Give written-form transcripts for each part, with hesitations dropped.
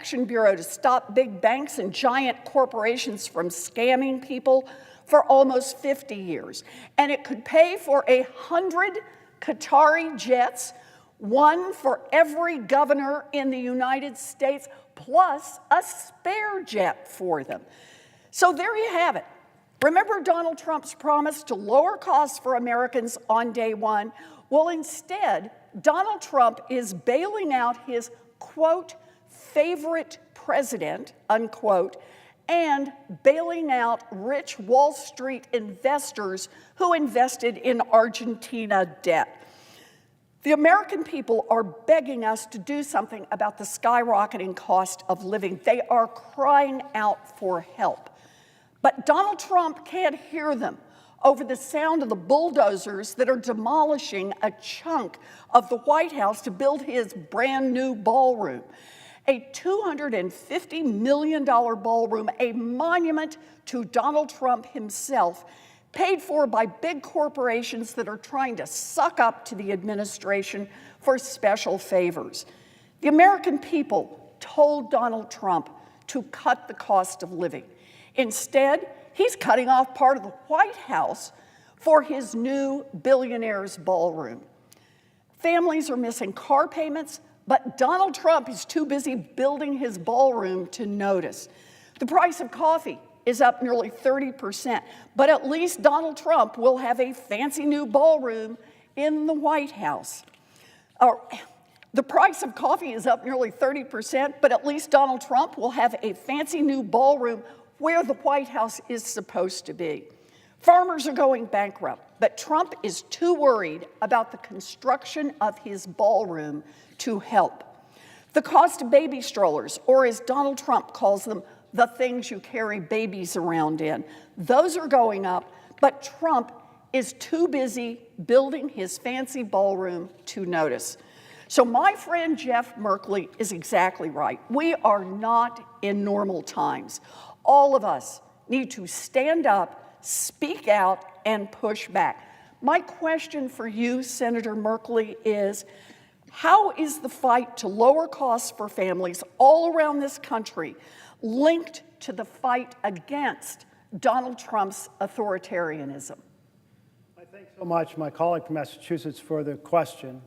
Protection Bureau to stop big banks and giant corporations from scamming people for almost 50 years. And it could pay for 100 Qatari jets, one for every governor in the United States, plus a spare jet for them. So there you have it. Remember Donald Trump's promise to lower costs for Americans on day one? Well, instead, Donald Trump is bailing out his, quote, favorite president, unquote, and bailing out rich Wall Street investors who invested in Argentina debt. The American people are begging us to do something about the skyrocketing cost of living. They are crying out for help. But Donald Trump can't hear them over the sound of the bulldozers that are demolishing a chunk of the White House to build his brand new ballroom. A $250 million ballroom, a monument to Donald Trump himself, paid for by big corporations that are trying to suck up to the administration for special favors. The American people told Donald Trump to cut the cost of living. Instead, he's cutting off part of the White House for his new billionaire's ballroom. Families are missing car payments, but Donald Trump is too busy building his ballroom to notice. The price of coffee is up nearly 30%, but at least Donald Trump will have a fancy new ballroom in the White House. The price of coffee is up nearly 30%, but at least Donald Trump will have a fancy new ballroom where the White House is supposed to be. Farmers are going bankrupt, but Trump is too worried about the construction of his ballroom to help. The cost of baby strollers, or as Donald Trump calls them, the things you carry babies around in, those are going up, but Trump is too busy building his fancy ballroom to notice. So my friend Jeff Merkley is exactly right. We are not in normal times. All of us need to stand up, speak out, and push back. My question for you, Senator Merkley, is how is the fight to lower costs for families all around this country linked to the fight against Donald Trump's authoritarianism? I thank so much my colleague from Massachusetts for the question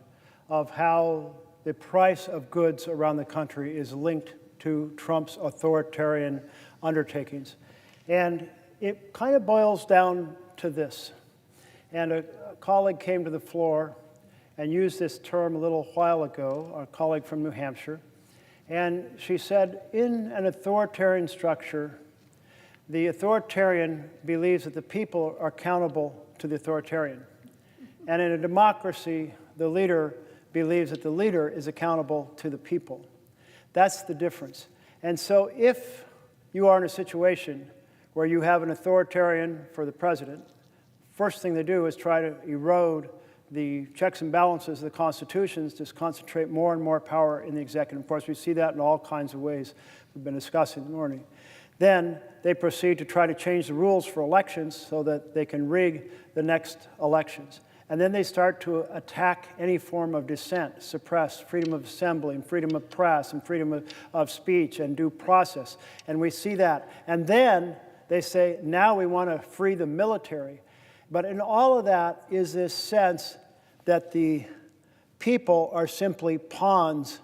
of how the price of goods around the country is linked to Trump's authoritarian undertakings. And it kind of boils down to this. And a colleague came to the floor and used this term a little while ago, a colleague from New Hampshire. And she said, in an authoritarian structure, the authoritarian believes that the people are accountable to the authoritarian. And in a democracy, the leader believes that the leader is accountable to the people. That's the difference. And so if you are in a situation where you have an authoritarian for the president, first thing they do is try to erode the checks and balances of the constitutions to concentrate more and more power in the executive. Of course, we see that in all kinds of ways we've been discussing this morning. Then they proceed to try to change the rules for elections so that they can rig the next elections. And then they start to attack any form of dissent, suppress freedom of assembly and freedom of press and freedom of speech and due process. And we see that. And then they say, now we want to free the military. But in all of that is this sense that the people are simply pawns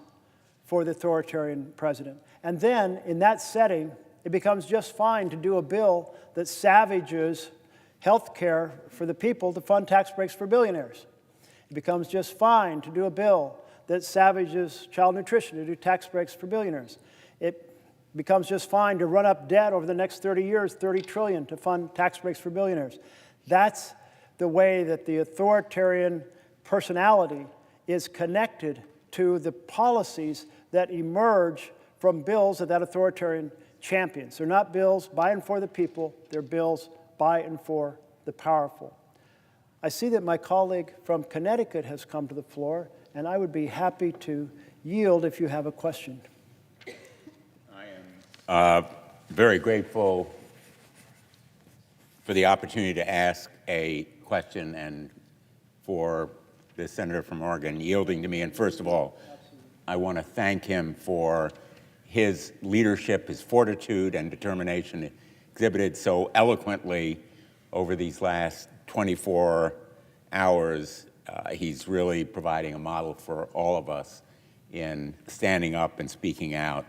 for the authoritarian president. And then in that setting, it becomes just fine to do a bill that savages health care for the people to fund tax breaks for billionaires. It becomes just fine to do a bill that savages child nutrition to do tax breaks for billionaires. It becomes just fine to run up debt over the next 30 years, $30 trillion to fund tax breaks for billionaires. That's the way that the authoritarian personality is connected to the policies that emerge from bills that authoritarian champions. They're not bills by and for the people, they're bills by and for the powerful. I see that my colleague from Connecticut has come to the floor, and I would be happy to yield if you have a question. I am very grateful for the opportunity to ask a question and for the senator from Oregon yielding to me. And first of all, I want to thank him for his leadership, his fortitude and determination exhibited so eloquently over these last 24 hours. He's really providing a model for all of us in standing up and speaking out.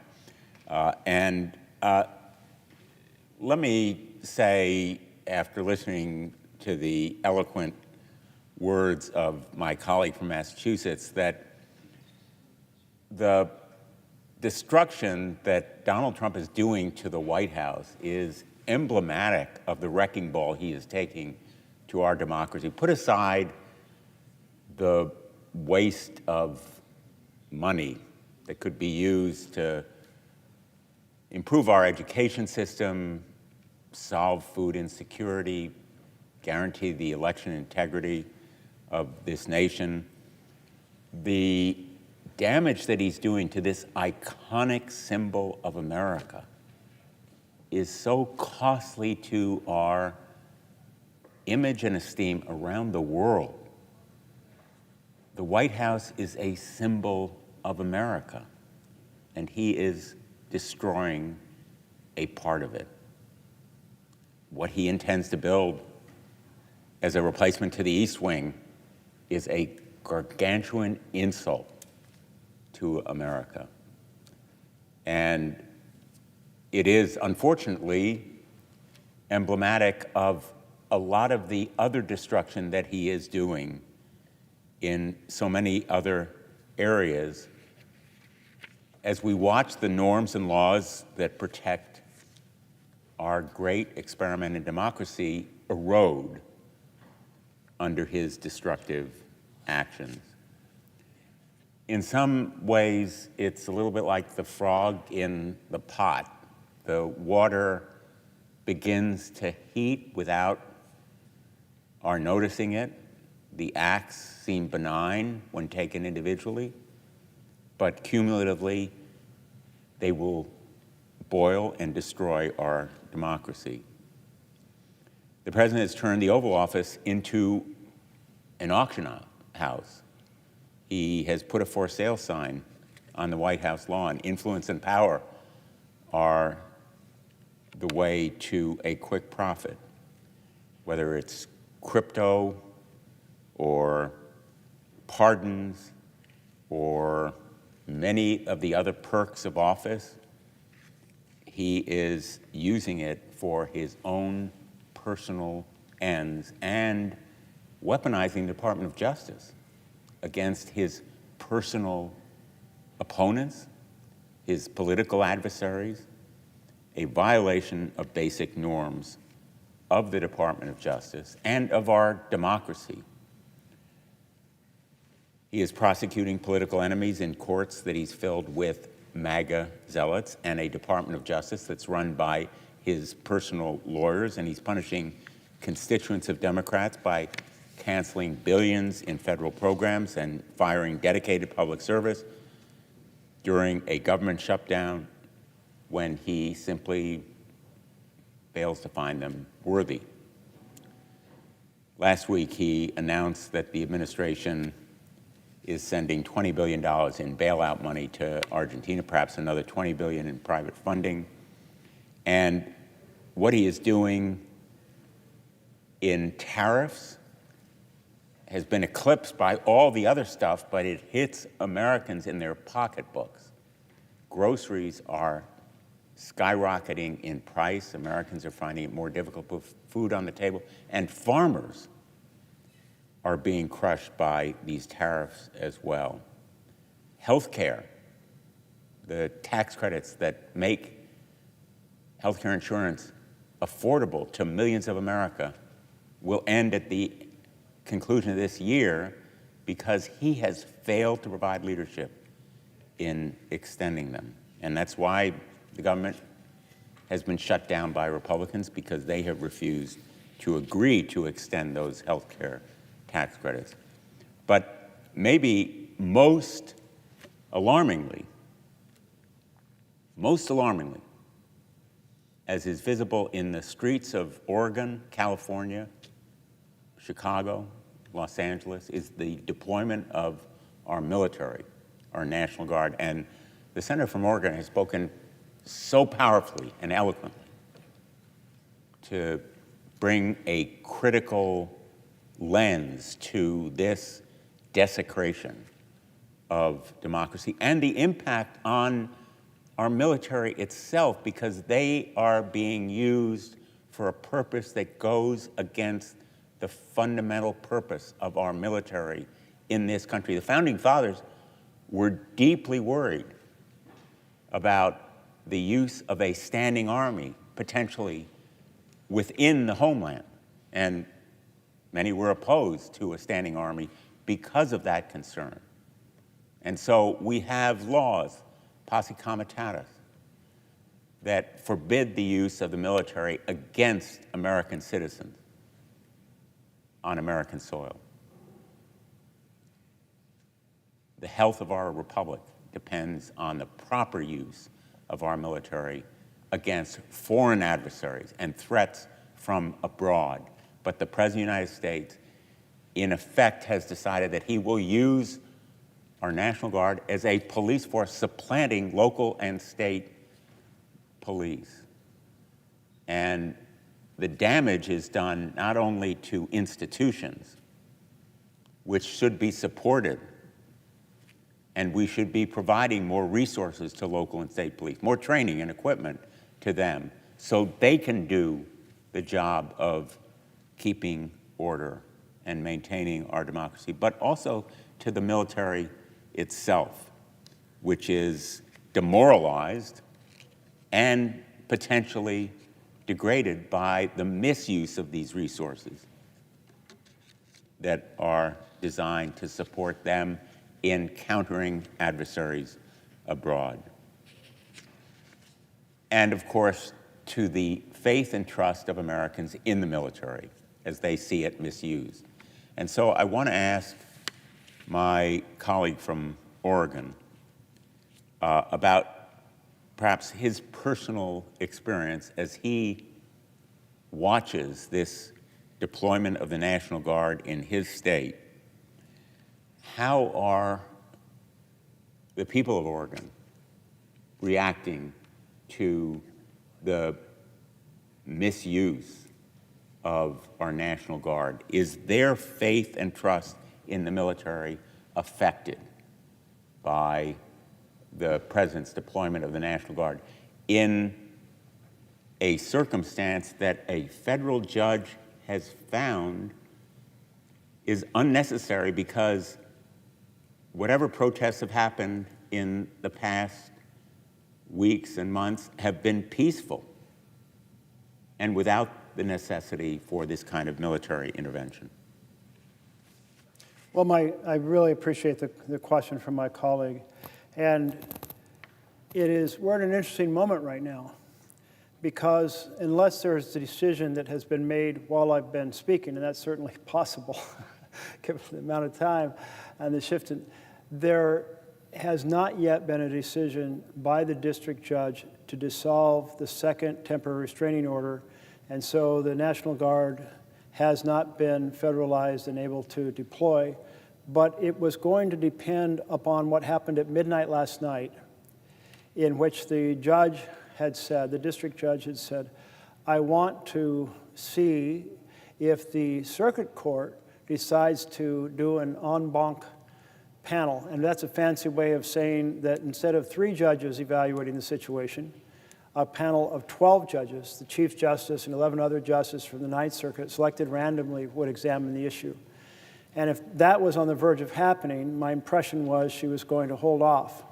Let me say, after listening to the eloquent words of my colleague from Massachusetts, that the destruction that Donald Trump is doing to the White House is emblematic of the wrecking ball he is taking to our democracy. Put aside the waste of money that could be used to improve our education system, solve food insecurity, guarantee the election integrity of this nation. The damage that he's doing to this iconic symbol of America is so costly to our image and esteem around the world. The White House is a symbol of America, and he is destroying a part of it. What he intends to build as a replacement to the East Wing is a gargantuan insult to America. And it is, unfortunately, emblematic of a lot of the other destruction that he is doing in so many other areas as we watch the norms and laws that protect our great experiment in democracy erode under his destructive actions. In some ways, it's a little bit like the frog in the pot. The water begins to heat without our noticing it. The acts seem benign when taken individually, but cumulatively, they will boil and destroy our democracy. The president has turned the Oval Office into an auction house. He has put a for sale sign on the White House lawn. Influence and power are the way to a quick profit, whether it's crypto or pardons or many of the other perks of office. He is using it for his own personal ends and weaponizing the Department of Justice against his personal opponents, his political adversaries, a violation of basic norms of the Department of Justice and of our democracy. He is prosecuting political enemies in courts that he's filled with MAGA zealots and a Department of Justice that's run by his personal lawyers, and he's punishing constituents of Democrats by canceling billions in federal programs and firing dedicated public service during a government shutdown when he simply fails to find them worthy. Last week, he announced that the administration is sending $20 billion in bailout money to Argentina, perhaps another $20 billion in private funding. And what he is doing in tariffs has been eclipsed by all the other stuff, but it hits Americans in their pocketbooks. Groceries are skyrocketing in price. Americans are finding it more difficult to put food on the table, and farmers are being crushed by these tariffs as well. Healthcare, the tax credits that make healthcare insurance affordable to millions of America, will end at the conclusion of this year because he has failed to provide leadership in extending them. And that's why the government has been shut down by Republicans, because they have refused to agree to extend those health care tax credits. But maybe most alarmingly, as is visible in the streets of Oregon, California, Chicago, Los Angeles, is the deployment of our military, our National Guard, and the senator from Oregon has spoken so powerfully and eloquently to bring a critical lens to this desecration of democracy and the impact on our military itself, because they are being used for a purpose that goes against the fundamental purpose of our military in this country. The Founding Fathers were deeply worried about the use of a standing army, potentially within the homeland. And many were opposed to a standing army because of that concern. And so we have laws, posse comitatus, that forbid the use of the military against American citizens on American soil. The health of our republic depends on the proper use of our military against foreign adversaries and threats from abroad. But the President of the United States, in effect, has decided that he will use our National Guard as a police force, supplanting local and state police. And the damage is done not only to institutions, which should be supported, and we should be providing more resources to local and state police, more training and equipment to them, so they can do the job of keeping order and maintaining our democracy, but also to the military itself, which is demoralized and potentially degraded by the misuse of these resources that are designed to support them in countering adversaries abroad. And of course, to the faith and trust of Americans in the military as they see it misused. And so I want to ask my colleague from Oregon about perhaps his personal experience as he watches this deployment of the National Guard in his state. How are the people of Oregon reacting to the misuse of our National Guard? Is their faith and trust in the military affected by the President's deployment of the National Guard in a circumstance that a federal judge has found is unnecessary, because whatever protests have happened in the past weeks and months have been peaceful and without the necessity for this kind of military intervention? Well, I really appreciate the question from my colleague. And we're in an interesting moment right now, because unless there's a decision that has been made while I've been speaking, and that's certainly possible, given the amount of time and the shift, there has not yet been a decision by the district judge to dissolve the second temporary restraining order, and so the National Guard has not been federalized and able to deploy. But it was going to depend upon what happened at midnight last night, in which the judge had said, the district judge had said, I want to see if the circuit court decides to do an en banc panel. And that's a fancy way of saying that instead of 3 judges evaluating the situation, a panel of 12 judges, the Chief Justice and 11 other justices from the Ninth Circuit, selected randomly, would examine the issue. And if that was on the verge of happening, my impression was she was going to hold off.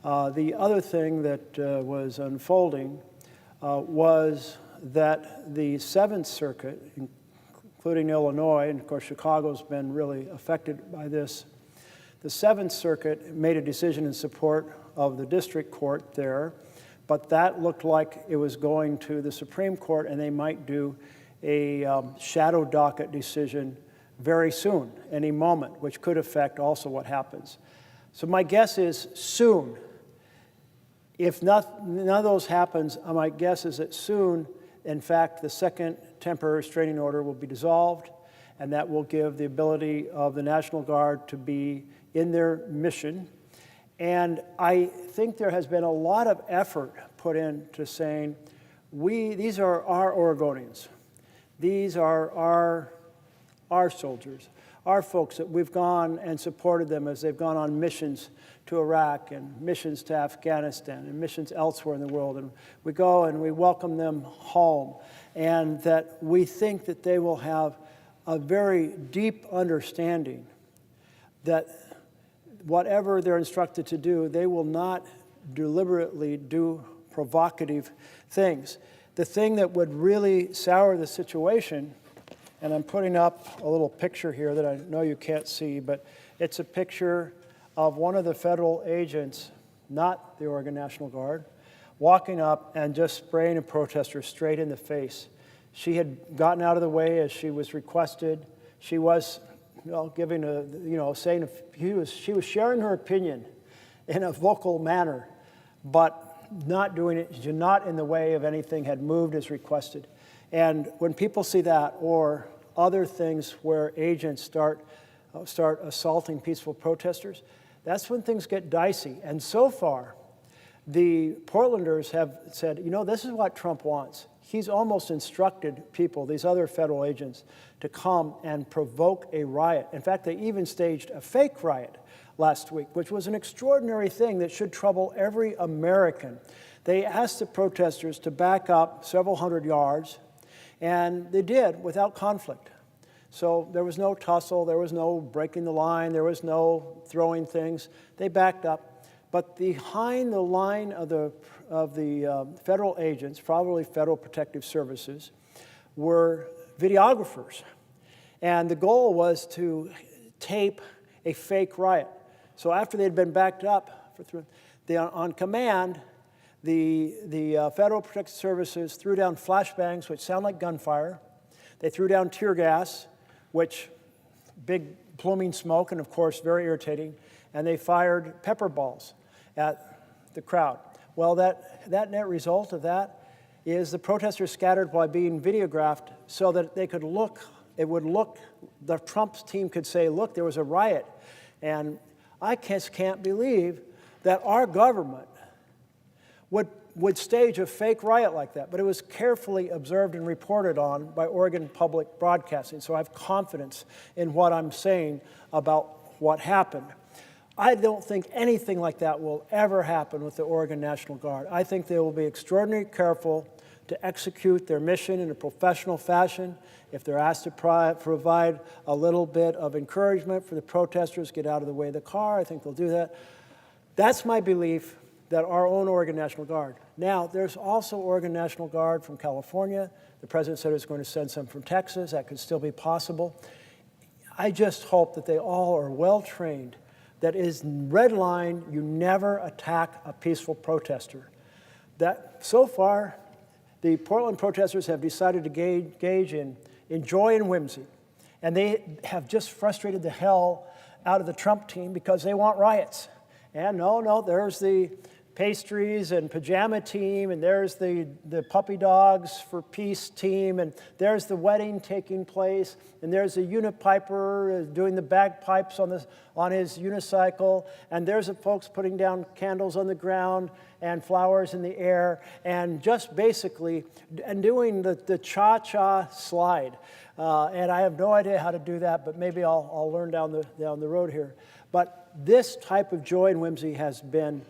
The other thing that was unfolding was that the Seventh Circuit, including Illinois, and of course Chicago's been really affected by this, the Seventh Circuit made a decision in support of the district court there, but that looked like it was going to the Supreme Court, and they might do a shadow docket decision very soon, any moment, which could affect also what happens. So my guess is soon. If none of those happens, my guess is that soon, in fact, the second temporary restraining order will be dissolved, and that will give the ability of the National Guard to be in their mission. And I think there has been a lot of effort put into saying, these are our Oregonians. These are our soldiers, our folks that we've gone and supported them as they've gone on missions to Iraq and missions to Afghanistan and missions elsewhere in the world. And we go and we welcome them home. And that we think that they will have a very deep understanding that whatever they're instructed to do, they will not deliberately do provocative things. The thing that would really sour the situation, and I'm putting up a little picture here that I know you can't see, but it's a picture of one of the federal agents, not the Oregon National Guard, walking up and just spraying a protester straight in the face. She had gotten out of the way as she was requested. She was giving saying she was sharing her opinion in a vocal manner, but not doing it, not in the way of anything had moved as requested. And when people see that, or other things where agents start assaulting peaceful protesters, that's when things get dicey. And so far, the Portlanders have said, this is what Trump wants. He's almost instructed people, these other federal agents, to come and provoke a riot. In fact, they even staged a fake riot last week, which was an extraordinary thing that should trouble every American. They asked the protesters to back up several hundred yards, and they did without conflict. So there was no tussle, there was no breaking the line, there was no throwing things. They backed up. But behind the line of the federal agents, probably Federal Protective Services, were videographers. And the goal was to tape a fake riot. So after they'd been backed up, on command, the Federal Protective Services threw down flashbangs, which sound like gunfire. They threw down tear gas, which big pluming smoke, and of course very irritating. And they fired pepper balls at the crowd. Well, that net result of that is the protesters scattered by being videographed so that they could look, the Trump's team could say, look, there was a riot. And I just can't believe that our government would stage a fake riot like that. But it was carefully observed and reported on by Oregon Public Broadcasting. So I have confidence in what I'm saying about what happened. I don't think anything like that will ever happen with the Oregon National Guard. I think they will be extraordinarily careful to execute their mission in a professional fashion. If they're asked to provide a little bit of encouragement for the protesters, get out of the way of the car, I think they'll do that. That's my belief, that our own Oregon National Guard. Now, there's also Oregon National Guard from California. The president said he was going to send some from Texas. That could still be possible. I just hope that they all are well-trained. That is red line, you never attack a peaceful protester. That so far, the Portland protesters have decided to engage in joy and whimsy. And they have just frustrated the hell out of the Trump team because they want riots. And no, there's the pastries and pajama team, and there's the puppy dogs for peace team, and there's the wedding taking place, and there's the unipiper doing the bagpipes on his unicycle, and there's the folks putting down candles on the ground and flowers in the air, and just basically and doing the cha-cha slide. And I have no idea how to do that, but maybe I'll learn down the road here. But this type of joy and whimsy has been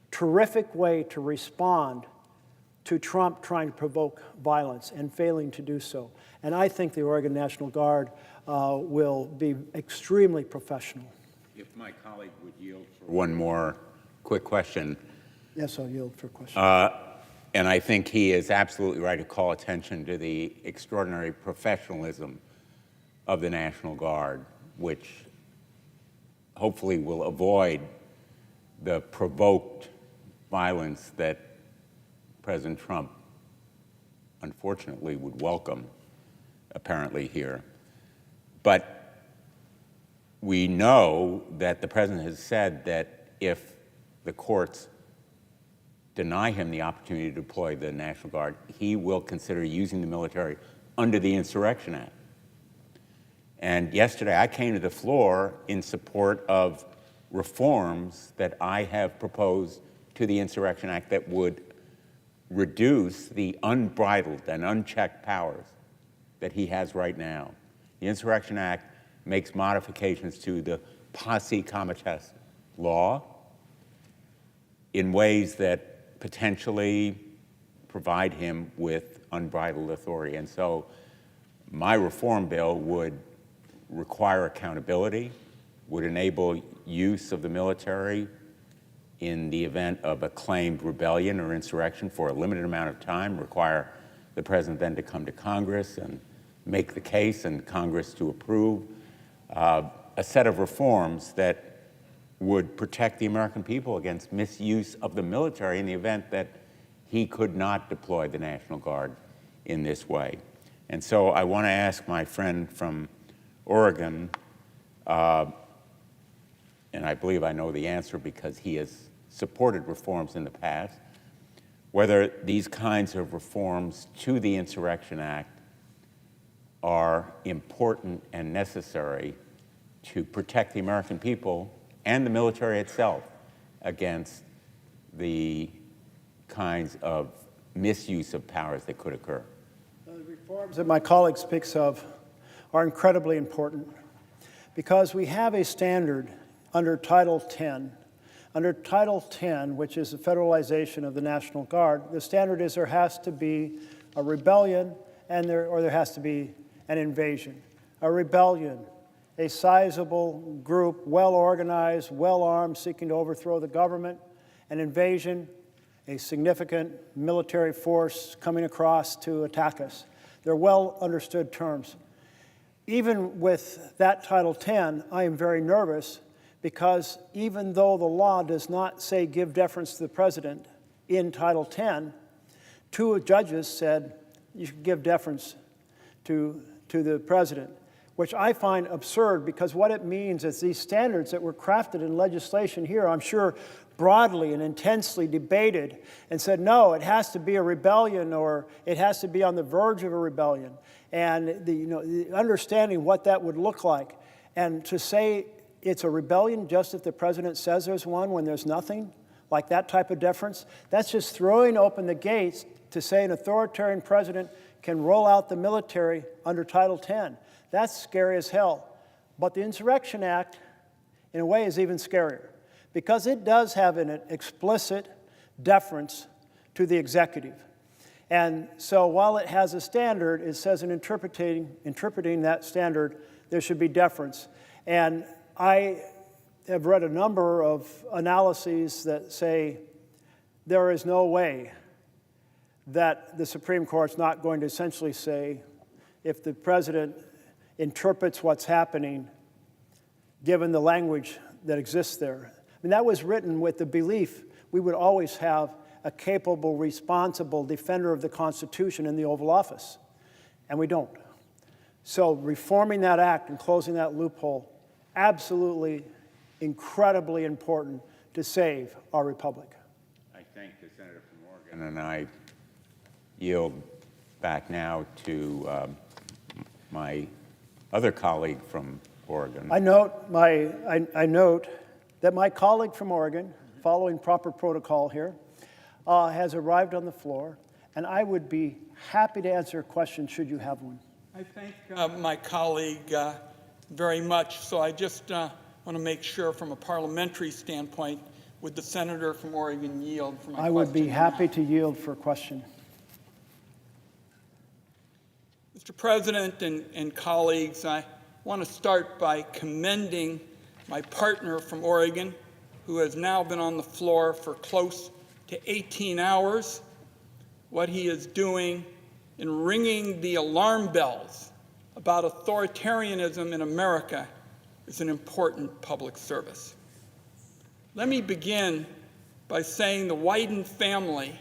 terrific way to respond to Trump trying to provoke violence and failing to do so. And I think the Oregon National Guard will be extremely professional. If my colleague would yield for one more quick question. Yes, I'll yield for a question. And I think he is absolutely right to call attention to the extraordinary professionalism of the National Guard, which hopefully will avoid the provoked violence that President Trump, unfortunately, would welcome, apparently, here. But we know that the president has said that if the courts deny him the opportunity to deploy the National Guard, he will consider using the military under the Insurrection Act. And yesterday, I came to the floor in support of reforms that I have proposed to the Insurrection Act that would reduce the unbridled and unchecked powers that he has right now. The Insurrection Act makes modifications to the posse comitatus law in ways that potentially provide him with unbridled authority. And so my reform bill would require accountability, would enable use of the military in the event of a claimed rebellion or insurrection for a limited amount of time, require the president then to come to Congress and make the case and Congress to approve a set of reforms that would protect the American people against misuse of the military in the event that he could not deploy the National Guard in this way. And so I want to ask my friend from Oregon, and I believe I know the answer because he has supported reforms in the past, whether these kinds of reforms to the Insurrection Act are important and necessary to protect the American people and the military itself against the kinds of misuse of powers that could occur. The reforms that my colleague speaks of are incredibly important because we have a standard under Title 10. Under Title 10, which is the federalization of the National Guard, the standard is there has to be a rebellion or there has to be an invasion. A rebellion, a sizable group, well-organized, well-armed, seeking to overthrow the government. An invasion, a significant military force coming across to attack us. They're well-understood terms. Even with that Title 10, I am very nervous because even though the law does not say give deference to the president in Title 10, two judges said you should give deference to the president, which I find absurd because what it means is these standards that were crafted in legislation here, I'm sure broadly and intensely debated and said, no, it has to be a rebellion or it has to be on the verge of a rebellion. And the understanding what that would look like. And to say it's a rebellion just if the president says there's one when there's nothing, like that type of deference, that's just throwing open the gates to say an authoritarian president can roll out the military under Title 10. That's scary as hell. But the Insurrection Act, in a way, is even scarier because it does have in it explicit deference to the executive. And so while it has a standard, it says in interpreting that standard, there should be deference. And I have read a number of analyses that say there is no way that the Supreme Court's not going to essentially say if the president interprets what's happening given the language that exists there. I mean, that was written with the belief we would always have a capable, responsible defender of the Constitution in the Oval Office, and we don't. So reforming that act and closing that loophole, absolutely incredibly important to save our republic. I thank the senator from Oregon, and I yield back now to my other colleague from Oregon. I note that my colleague from Oregon, following proper protocol here, has arrived on the floor, and I would be happy to answer a question should you have one. I thank my colleague very much. So I just want to make sure from a parliamentary standpoint, would the senator from Oregon yield for my question? I would be happy to yield for a question. Mr. President and colleagues, I want to start by commending my partner from Oregon, who has now been on the floor for close to 18 hours, what he is doing in ringing the alarm bells about authoritarianism in America is an important public service. Let me begin by saying the Wyden family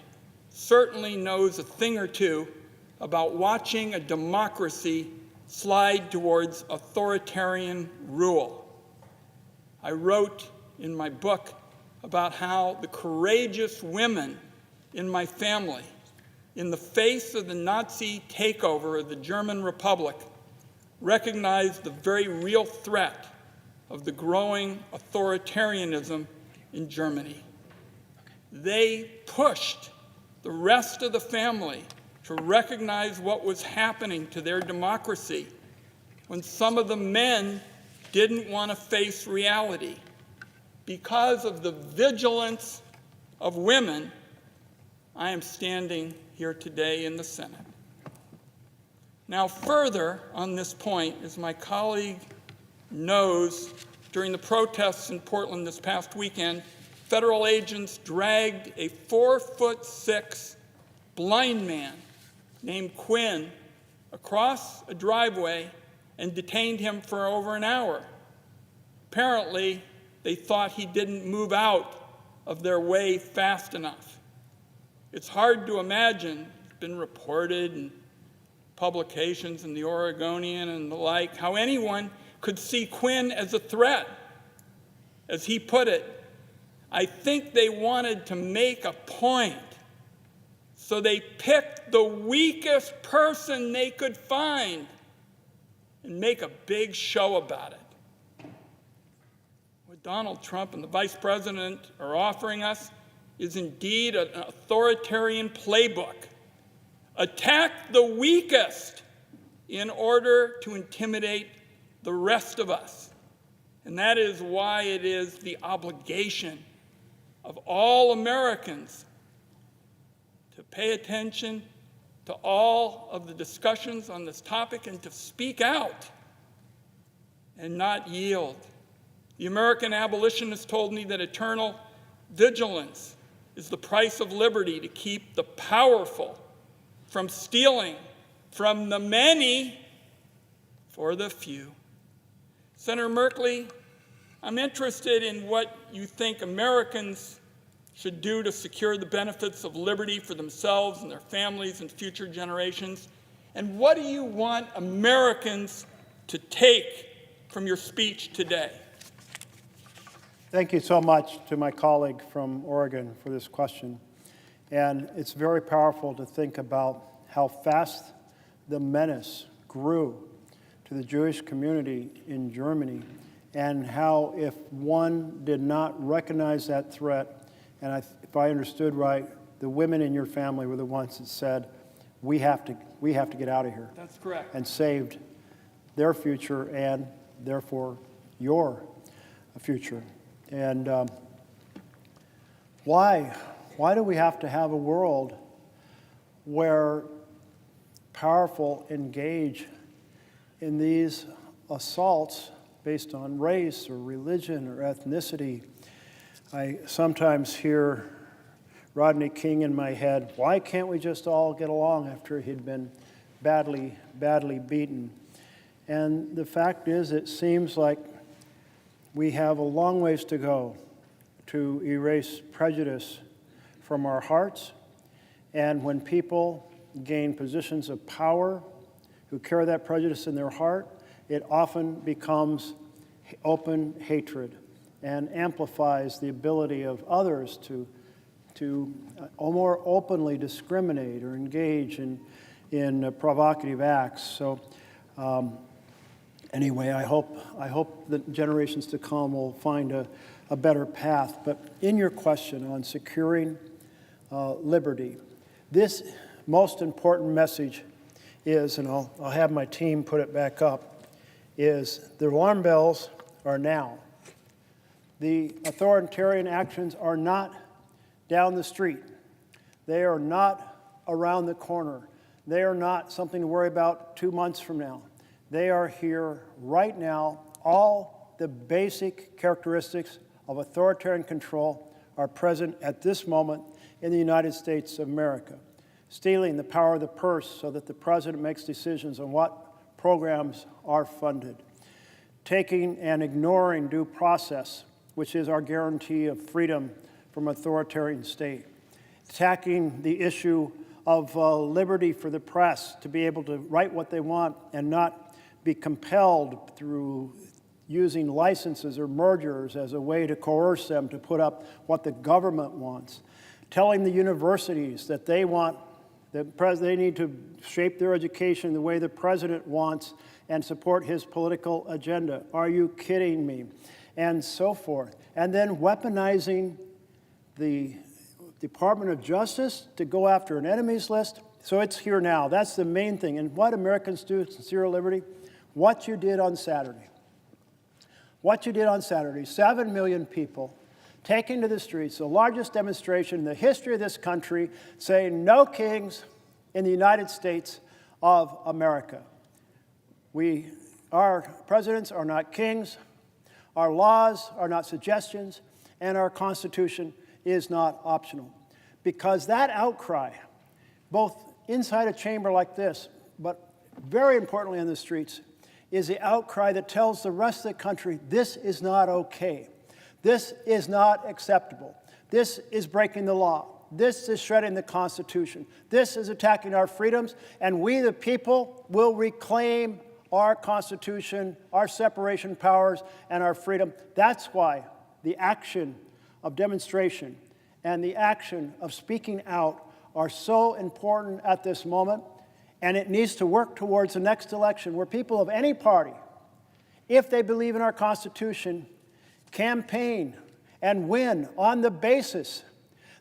certainly knows a thing or two about watching a democracy slide towards authoritarian rule. I wrote in my book about how the courageous women in my family, in the face of the Nazi takeover of the German Republic, recognized the very real threat of the growing authoritarianism in Germany. They pushed the rest of the family to recognize what was happening to their democracy when some of the men didn't want to face reality. Because of the vigilance of women, I am standing here today in the Senate. Now, further on this point, as my colleague knows, during the protests in Portland this past weekend, federal agents dragged a 4'6" blind man named Quinn across a driveway and detained him for over an hour. Apparently, they thought he didn't move out of their way fast enough. It's hard to imagine, it's been reported in publications in the Oregonian and the like, how anyone could see Quinn as a threat. As he put it, I think they wanted to make a point, so they picked the weakest person they could find and make a big show about it. What Donald Trump and the Vice President are offering us is indeed an authoritarian playbook. Attack the weakest in order to intimidate the rest of us. And that is why it is the obligation of all Americans to pay attention to all of the discussions on this topic and to speak out and not yield. The American abolitionist told me that eternal vigilance is the price of liberty, to keep the powerful from stealing from the many for the few. Senator Merkley, I'm interested in what you think Americans should do to secure the benefits of liberty for themselves and their families and future generations. And what do you want Americans to take from your speech today? Thank you so much to my colleague from Oregon for this question. And it's very powerful to think about how fast the menace grew to the Jewish community in Germany, and how if one did not recognize that threat, and if I understood right, the women in your family were the ones that said, we have to get out of here. That's correct. And saved their future and therefore your future. And why do we have to have a world where powerful engage in these assaults based on race or religion or ethnicity? I sometimes hear Rodney King in my head, why can't we just all get along after he'd been badly beaten? And the fact is, it seems like we have a long ways to go to erase prejudice from our hearts. And when people gain positions of power who carry that prejudice in their heart, it often becomes open hatred and amplifies the ability of others to more openly discriminate or engage in provocative acts. So anyway, I hope that generations to come will find a better path. But in your question on securing liberty, this most important message is, and I'll have my team put it back up, is the alarm bells are now. The authoritarian actions are not down the street. They are not around the corner. They are not something to worry about 2 months from now. They are here right now. All the basic characteristics of authoritarian control are present at this moment in the United States of America. Stealing the power of the purse so that the president makes decisions on what programs are funded. Taking and ignoring due process, which is our guarantee of freedom from authoritarian state. Attacking the issue of liberty for the press to be able to write what they want and not be compelled through using licenses or mergers as a way to coerce them to put up what the government wants. Telling the universities that they want They need to shape their education the way the president wants and support his political agenda. Are you kidding me? And so forth. And then weaponizing the Department of Justice to go after an enemies list. So it's here now. That's the main thing. And what Americans do, sincere liberty, what you did on Saturday. What you did on Saturday, 7 million people taking to the streets, the largest demonstration in the history of this country, saying no kings in the United States of America. Our presidents are not kings, our laws are not suggestions, and our Constitution is not optional. Because that outcry, both inside a chamber like this, but very importantly on the streets, is the outcry that tells the rest of the country this is not okay. This is not acceptable. This is breaking the law. This is shredding the Constitution. This is attacking our freedoms, and we, the people, will reclaim our Constitution, our separation powers, and our freedom. That's why the action of demonstration and the action of speaking out are so important at this moment, and it needs to work towards the next election where people of any party, if they believe in our Constitution, campaign and win on the basis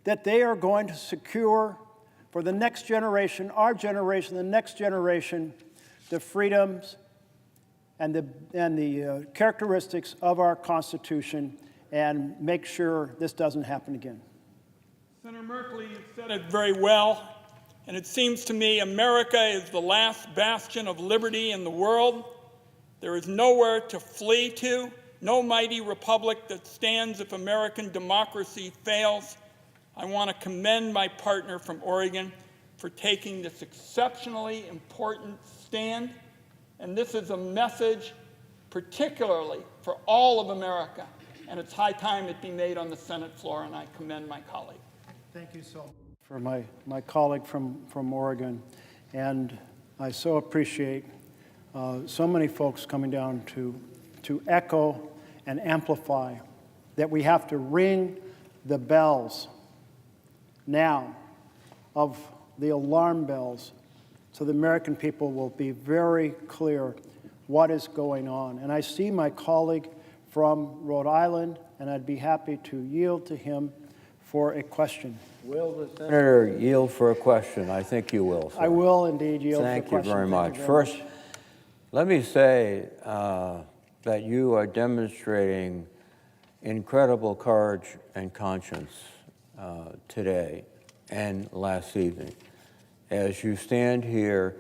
that they are going to secure for the next generation, our generation, the next generation, the freedoms and the characteristics of our Constitution, and make sure this doesn't happen again. Senator Merkley, you said it very well, and it seems to me America is the last bastion of liberty in the world. There is nowhere to flee to, no mighty republic that stands if American democracy fails. I want to commend my partner from Oregon for taking this exceptionally important stand. And this is a message particularly for all of America. And it's high time it be made on the Senate floor, and I commend my colleague. Thank you so much for my colleague from Oregon. And I so appreciate so many folks coming down to echo and amplify that we have to ring the bells now of the alarm bells so the American people will be very clear what is going on. And I see my colleague from Rhode Island, and I'd be happy to yield to him for a question. Will the senator yield for a question? I think you will, sir. I will indeed yield for a Thank question. you very much. First, let me say that you are demonstrating incredible courage and conscience today and last evening as you stand here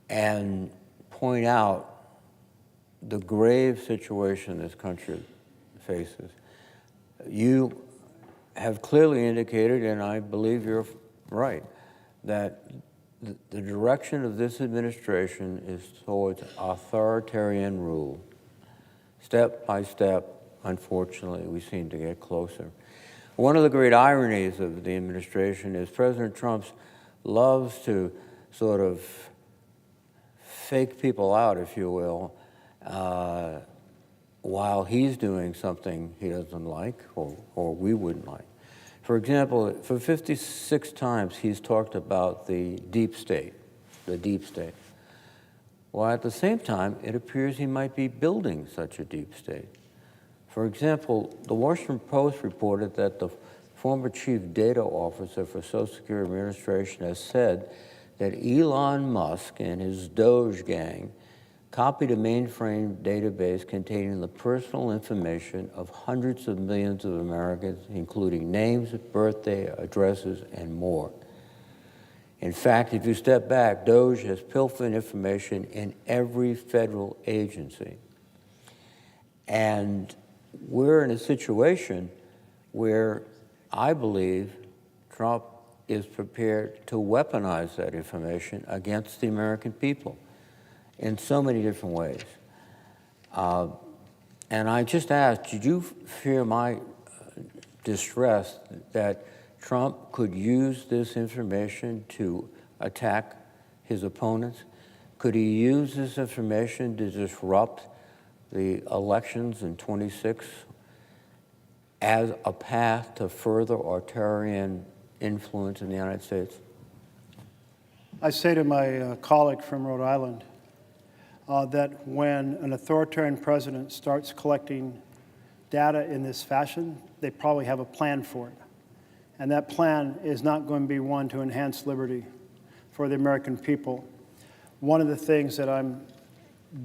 and point out the grave situation this country faces. You have clearly indicated, and I believe you're right, that the direction of this administration is towards authoritarian rule. Step by step, unfortunately, we seem to get closer. One of the great ironies of the administration is President Trump loves to sort of fake people out, if you will, while he's doing something he doesn't like or we wouldn't like. For example, for 56 times he's talked about the deep state. While at the same time, it appears he might be building such a deep state. For example, the Washington Post reported that the former chief data officer for Social Security Administration has said that Elon Musk and his Doge gang copied a mainframe database containing the personal information of hundreds of millions of Americans, including names, birthday, addresses, and more. In fact, if you step back, Doge has pilfered information in every federal agency. And we're in a situation where I believe Trump is prepared to weaponize that information against the American people in so many different ways. And I just asked, did you fear my distress that Trump could use this information to attack his opponents? Could he use this information to disrupt the elections in 26 as a path to further authoritarian influence in the United States? I say to my colleague from Rhode Island that when an authoritarian president starts collecting data in this fashion, they probably have a plan for it. And that plan is not going to be one to enhance liberty for the American people. One of the things that I'm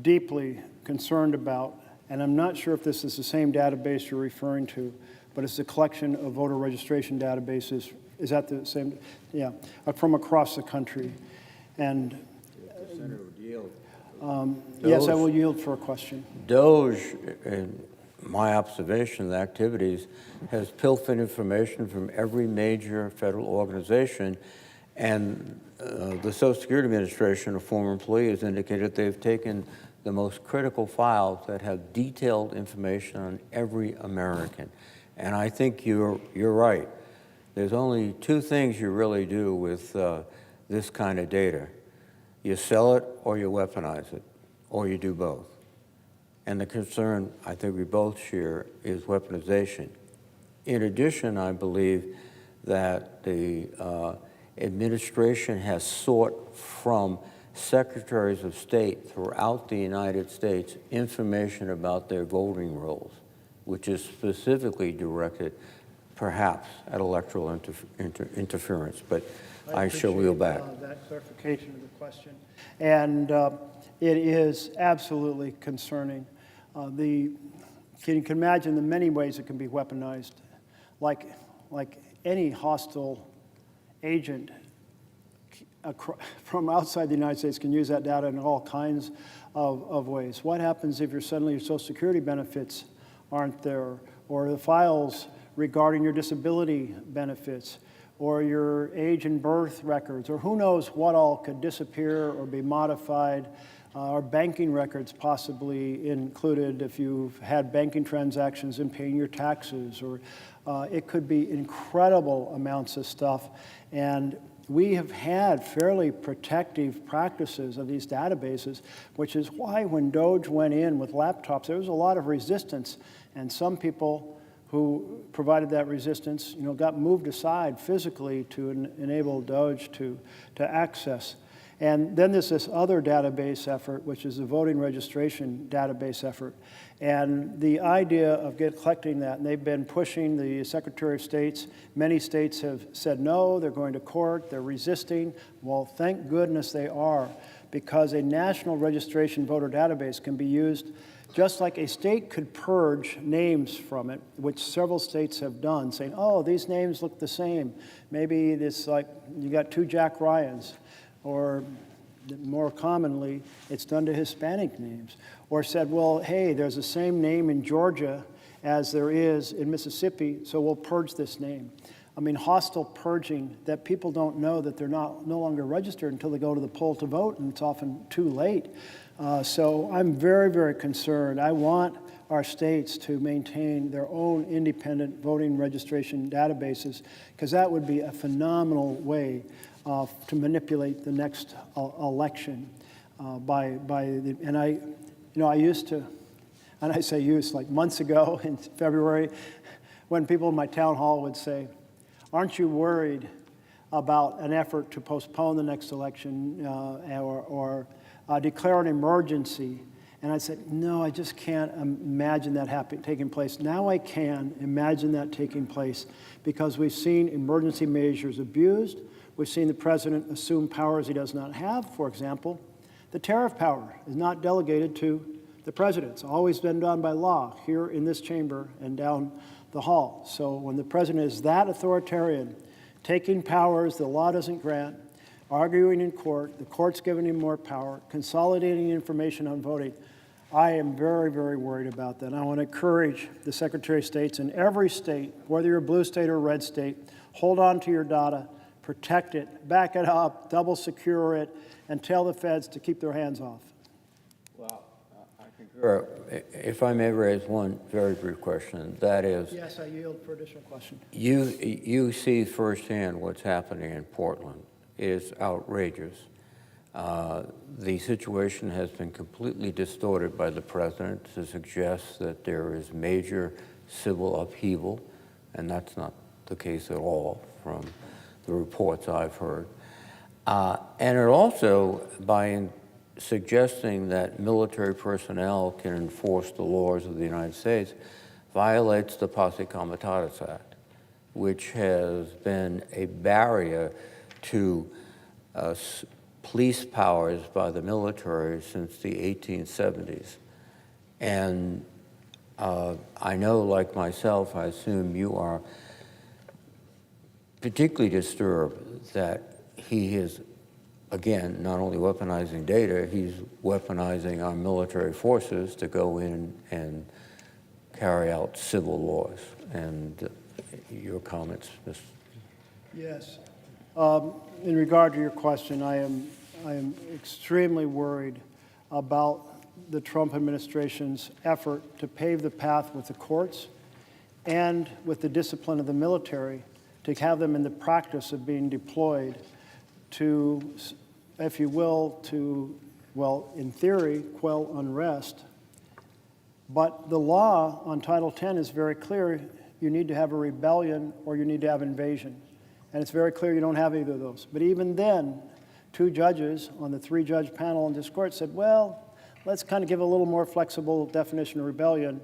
deeply concerned about, and I'm not sure if this is the same database you're referring to, but it's the collection of voter registration databases. Is that the same? Yeah, from across the country. And yes, I will yield for a question. DOGE, in my observation of the activities, has pilfered information from every major federal organization, and the Social Security Administration, a former employee, has indicated they've taken the most critical files that have detailed information on every American. And I think you're right. There's only two things you really do with this kind of data. You sell it or you weaponize it, or you do both. And the concern I think we both share is weaponization. In addition, I believe that the administration has sought from secretaries of state throughout the United States information about their voting rolls, which is specifically directed perhaps at electoral interference. But I shall wheel back. That clarification of the question. And it is absolutely concerning. You can imagine the many ways it can be weaponized. Like any hostile agent from outside the United States can use that data in all kinds of ways. What happens if suddenly your Social Security benefits aren't there, or the files regarding your disability benefits, or your age and birth records, or who knows what all could disappear or be modified, or banking records possibly included if you've had banking transactions and paying your taxes, or it could be incredible amounts of stuff. And we have had fairly protective practices of these databases, which is why when DOGE went in with laptops, there was a lot of resistance, and some people who provided that resistance, got moved aside physically to enable DOGE to access. And then there's this other database effort, which is the voting registration database effort. And the idea of collecting that, and they've been pushing the Secretary of States. Many states have said no, they're going to court, they're resisting. Well, thank goodness they are, because a national registration voter database can be used just like a state could purge names from it, which several states have done, saying, oh, these names look the same. Maybe it's like you got two Jack Ryans, or more commonly, it's done to Hispanic names. Or said, well, hey, there's the same name in Georgia as there is in Mississippi, so we'll purge this name. I mean, hostile purging that people don't know that they're no longer registered until they go to the poll to vote, and it's often too late. So I'm very, very concerned. I want our states to maintain their own independent voting registration databases, because that would be a phenomenal way to manipulate the next election. I used to, and I say used, like months ago in February, when people in my town hall would say, aren't you worried about an effort to postpone the next election or declare an emergency? And I said, no, I just can't imagine that taking place. Now I can imagine that taking place, because we've seen emergency measures abused. We've seen the president assume powers he does not have. For example, the tariff power is not delegated to the president. It's always been done by law here in this chamber and down the hall. So when the president is that authoritarian, taking powers the law doesn't grant, arguing in court, the court's giving him more power, consolidating information on voting, I am very, very worried about that. And I want to encourage the Secretary of States in every state, whether you're a blue state or a red state, hold on to your data, protect it, back it up, double secure it, and tell the feds to keep their hands off. Well, I concur. If I may raise one very brief question, that is... Yes, I yield for additional question. You see firsthand what's happening in Portland. It is outrageous. The situation has been completely distorted by the president to suggest that there is major civil upheaval, and that's not the case at all from the reports I've heard. And it also, by suggesting that military personnel can enforce the laws of the United States, violates the Posse Comitatus Act, which has been a barrier to police powers by the military since the 1870s. And I know, like myself, I assume you are particularly disturbed that he is, again, not only weaponizing data, he's weaponizing our military forces to go in and carry out civil laws. And your comments, Mr. Yes. In regard to your question, I am extremely worried about the Trump administration's effort to pave the path with the courts and with the discipline of the military to have them in the practice of being deployed to, if you will, to, well, in theory, quell unrest. But the law on Title 10 is very clear. You need to have a rebellion or you need to have invasion. And it's very clear you don't have either of those. But even then, 2 judges on the 3-judge panel in this court said, well, let's kind of give a little more flexible definition of rebellion.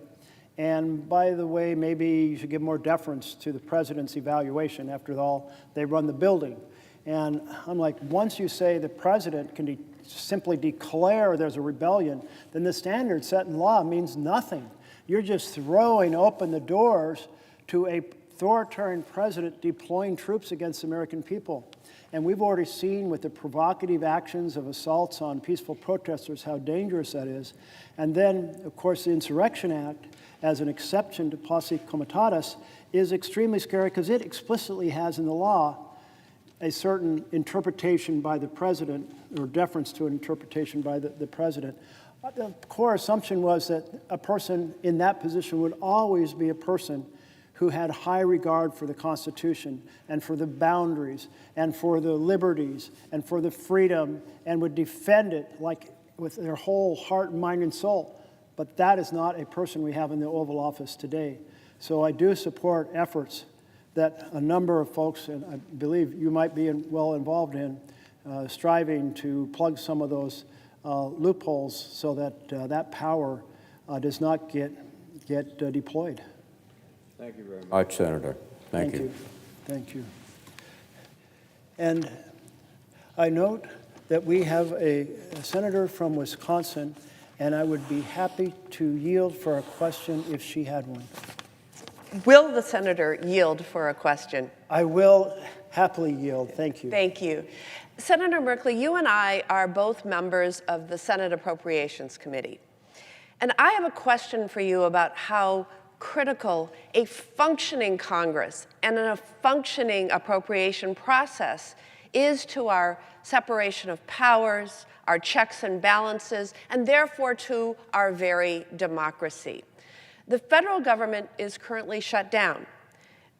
And by the way, maybe you should give more deference to the president's evaluation. After all, they run the building. And I'm like, once you say the president can simply declare there's a rebellion, then the standard set in law means nothing. You're just throwing open the doors to a authoritarian president deploying troops against the American people. And we've already seen with the provocative actions of assaults on peaceful protesters how dangerous that is. And then, of course, the Insurrection Act, as an exception to Posse Comitatus, is extremely scary because it explicitly has in the law a certain interpretation by the president, or deference to an interpretation by the president. The core assumption was that a person in that position would always be a person who had high regard for the Constitution and for the boundaries and for the liberties and for the freedom and would defend it like with their whole heart, mind, and soul. But that is not a person we have in the Oval Office today. So I do support efforts that a number of folks, and I believe you might be well involved in, striving to plug some of those loopholes so that that power does not get deployed. Thank you very much, Senator. Thank you. Thank you. And I note that we have a senator from Wisconsin, and I would be happy to yield for a question if she had one. Will the senator yield for a question? I will happily yield. Thank you. Thank you. Senator Merkley, you and I are both members of the Senate Appropriations Committee. And I have a question for you about how critical a functioning Congress and a functioning appropriation process is to our separation of powers, our checks and balances, and therefore to our very democracy. The federal government is currently shut down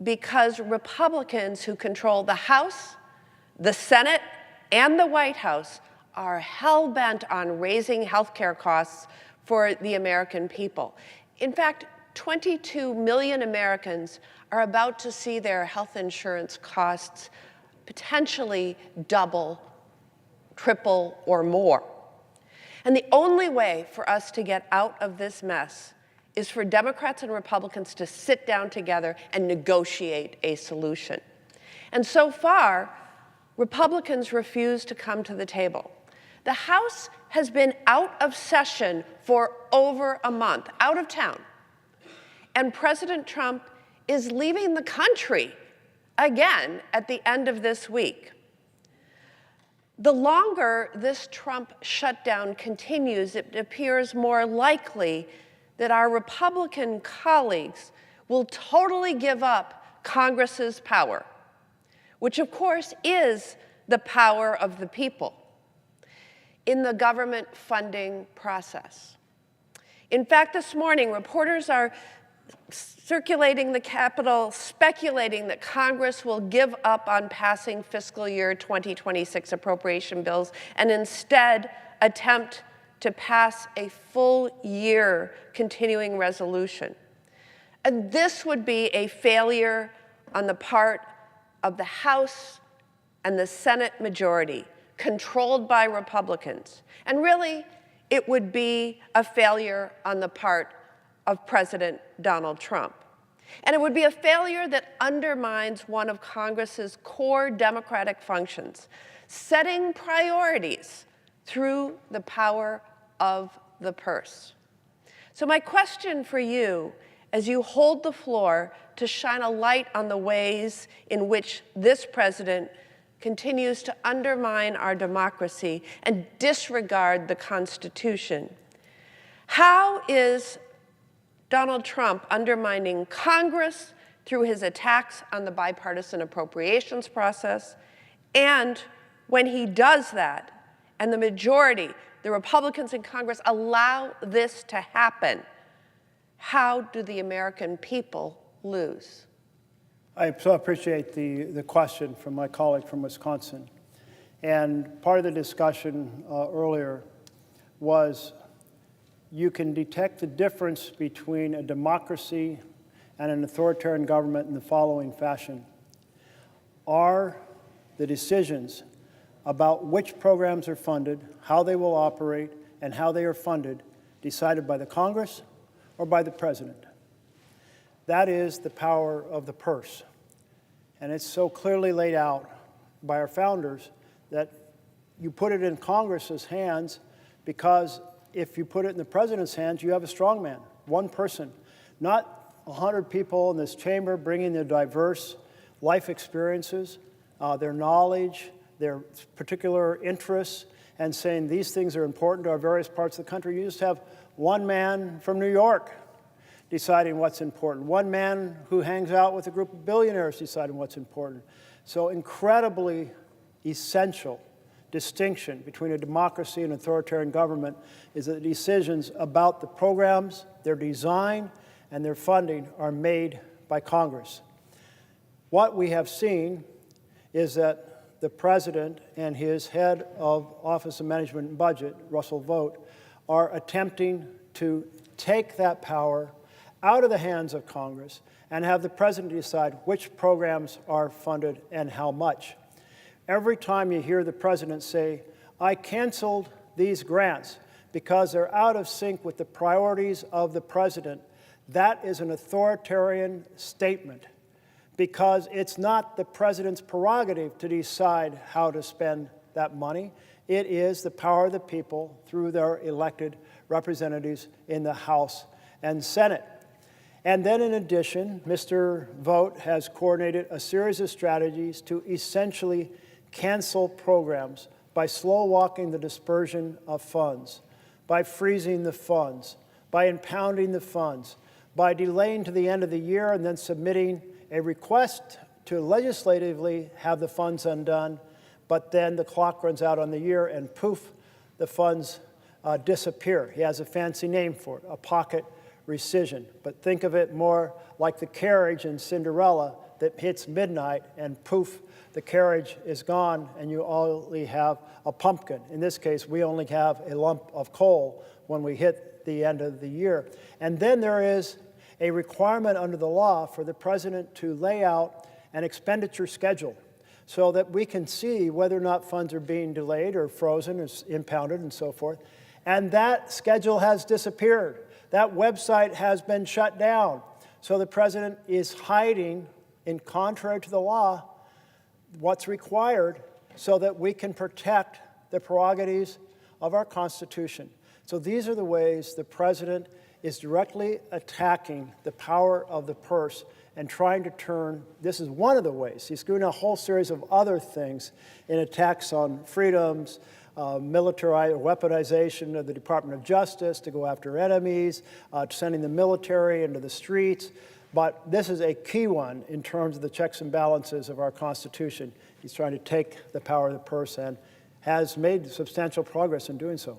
because Republicans who control the House, the Senate, and the White House are hell-bent on raising health care costs for the American people. In fact, 22 million Americans are about to see their health insurance costs potentially double, triple, or more. And the only way for us to get out of this mess is for Democrats and Republicans to sit down together and negotiate a solution. And so far, Republicans refuse to come to the table. The House has been out of session for over a month, out of town. And President Trump is leaving the country again at the end of this week. The longer this Trump shutdown continues, it appears more likely that our Republican colleagues will totally give up Congress's power, which of course is the power of the people, in the government funding process. In fact, this morning, reporters are circulating the Capitol, speculating that Congress will give up on passing fiscal year 2026 appropriation bills and instead attempt to pass a full year continuing resolution. And this would be a failure on the part of the House and the Senate majority, controlled by Republicans. And really, it would be a failure on the part of President Donald Trump. And it would be a failure that undermines one of Congress's core democratic functions, setting priorities through the power of the purse. So my question for you, as you hold the floor to shine a light on the ways in which this president continues to undermine our democracy and disregard the Constitution, how is Donald Trump undermining Congress through his attacks on the bipartisan appropriations process? And when he does that, and the majority, the Republicans in Congress, allow this to happen, how do the American people lose? I so appreciate the question from my colleague from Wisconsin. And part of the discussion earlier was you can detect the difference between a democracy and an authoritarian government in the following fashion. Are the decisions about which programs are funded, how they will operate, and how they are funded decided by the Congress or by the president? That is the power of the purse. And it's so clearly laid out by our founders that you put it in Congress's hands, because if you put it in the president's hands, you have a strongman, one person, not 100 people in this chamber bringing their diverse life experiences, their knowledge, their particular interests, and saying these things are important to our various parts of the country. You just have one man from New York deciding what's important, one man who hangs out with a group of billionaires deciding what's important. So incredibly essential distinction between a democracy and authoritarian government is that the decisions about the programs, their design, and their funding are made by Congress. What we have seen is that the president and his head of Office of Management and Budget, Russell Vought, are attempting to take that power out of the hands of Congress and have the president decide which programs are funded and how much. Every time you hear the president say, I canceled these grants because they're out of sync with the priorities of the president, that is an authoritarian statement, because it's not the president's prerogative to decide how to spend that money. It is the power of the people through their elected representatives in the House and Senate. And then in addition, Mr. Vought has coordinated a series of strategies to essentially cancel programs by slow-walking the dispersion of funds, by freezing the funds, by impounding the funds, by delaying to the end of the year and then submitting a request to legislatively have the funds undone, but then the clock runs out on the year and poof, the funds disappear. He has a fancy name for it, a pocket rescission. But think of it more like the carriage in Cinderella that hits midnight and poof, the carriage is gone and you only have a pumpkin. In this case, we only have a lump of coal when we hit the end of the year. And then there is a requirement under the law for the president to lay out an expenditure schedule so that we can see whether or not funds are being delayed or frozen or impounded and so forth. And that schedule has disappeared. That website has been shut down. So the president is hiding, in contrary to the law, what's required so that we can protect the prerogatives of our Constitution. So these are the ways the president is directly attacking the power of the purse and trying to turn, this is one of the ways. He's doing a whole series of other things in attacks on freedoms, military or weaponization of the Department of Justice to go after enemies, sending the military into the streets. But this is a key one in terms of the checks and balances of our Constitution. He's trying to take the power of the purse and has made substantial progress in doing so.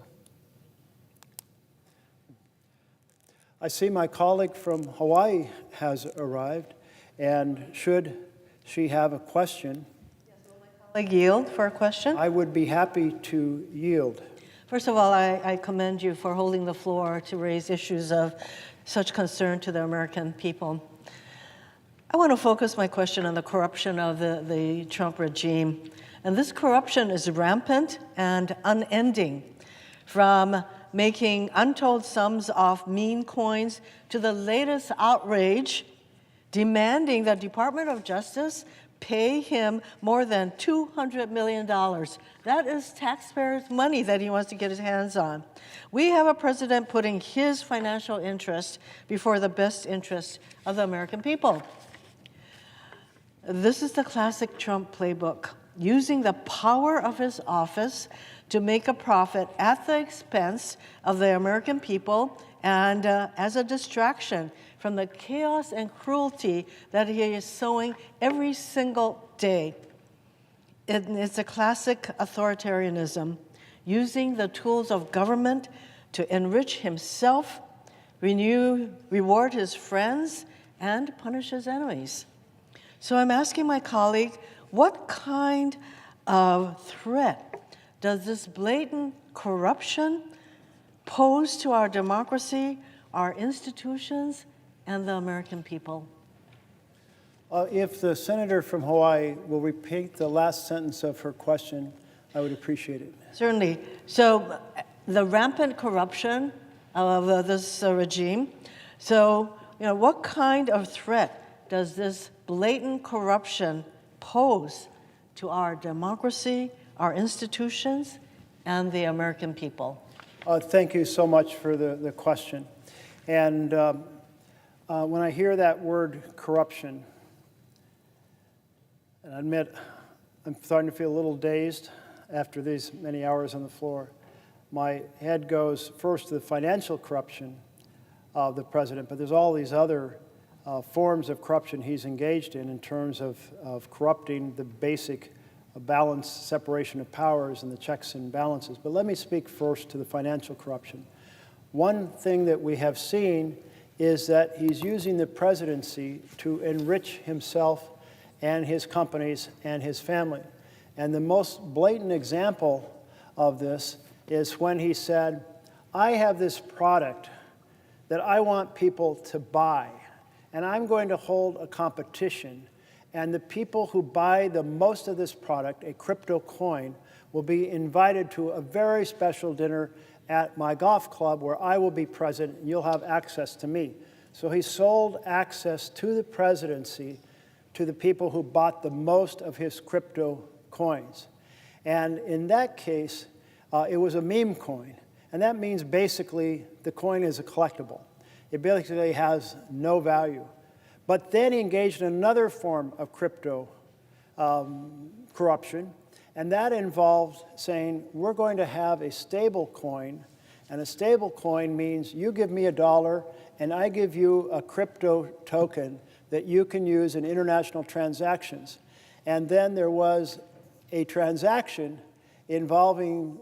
I see my colleague from Hawaii has arrived, and should she have a question, Colleague yield for a question? I would be happy to yield. First of all, I commend you for holding the floor to raise issues of such concern to the American people. I want to focus my question on the corruption of the Trump regime. And this corruption is rampant and unending, from making untold sums off meme coins to the latest outrage demanding the Department of Justice pay him more than $200 million. That is taxpayers' money that he wants to get his hands on. We have a president putting his financial interest before the best interest of the American people. This is the classic Trump playbook, using the power of his office to make a profit at the expense of the American people and as a distraction from the chaos and cruelty that he is sowing every single day. It's a classic authoritarianism, using the tools of government to enrich himself, reward his friends, and punish his enemies. So I'm asking my colleague, what kind of threat does this blatant corruption pose to our democracy, our institutions, and the American people? If the senator from Hawaii will repeat the last sentence of her question, I would appreciate it. Certainly. So the rampant corruption of this regime. So, what kind of threat does this blatant corruption pose to our democracy, our institutions, and the American people? Thank you so much for the question. And when I hear that word corruption, and I admit I'm starting to feel a little dazed after these many hours on the floor, my head goes first to the financial corruption of the president, but there's all these other forms of corruption he's engaged in terms of corrupting the basic balanced separation of powers and the checks and balances. But let me speak first to the financial corruption. One thing that we have seen is that he's using the presidency to enrich himself and his companies and his family. And the most blatant example of this is when he said, I have this product that I want people to buy, and I'm going to hold a competition, and the people who buy the most of this product, a crypto coin, will be invited to a very special dinner at my golf club where I will be present, and you'll have access to me. So he sold access to the presidency to the people who bought the most of his crypto coins. And in that case, it was a meme coin. And that means basically the coin is a collectible. It basically has no value. But then he engaged in another form of crypto corruption, and that involved saying, we're going to have a stable coin, and a stable coin means you give me $1 and I give you a crypto token that you can use in international transactions. And then there was a transaction involving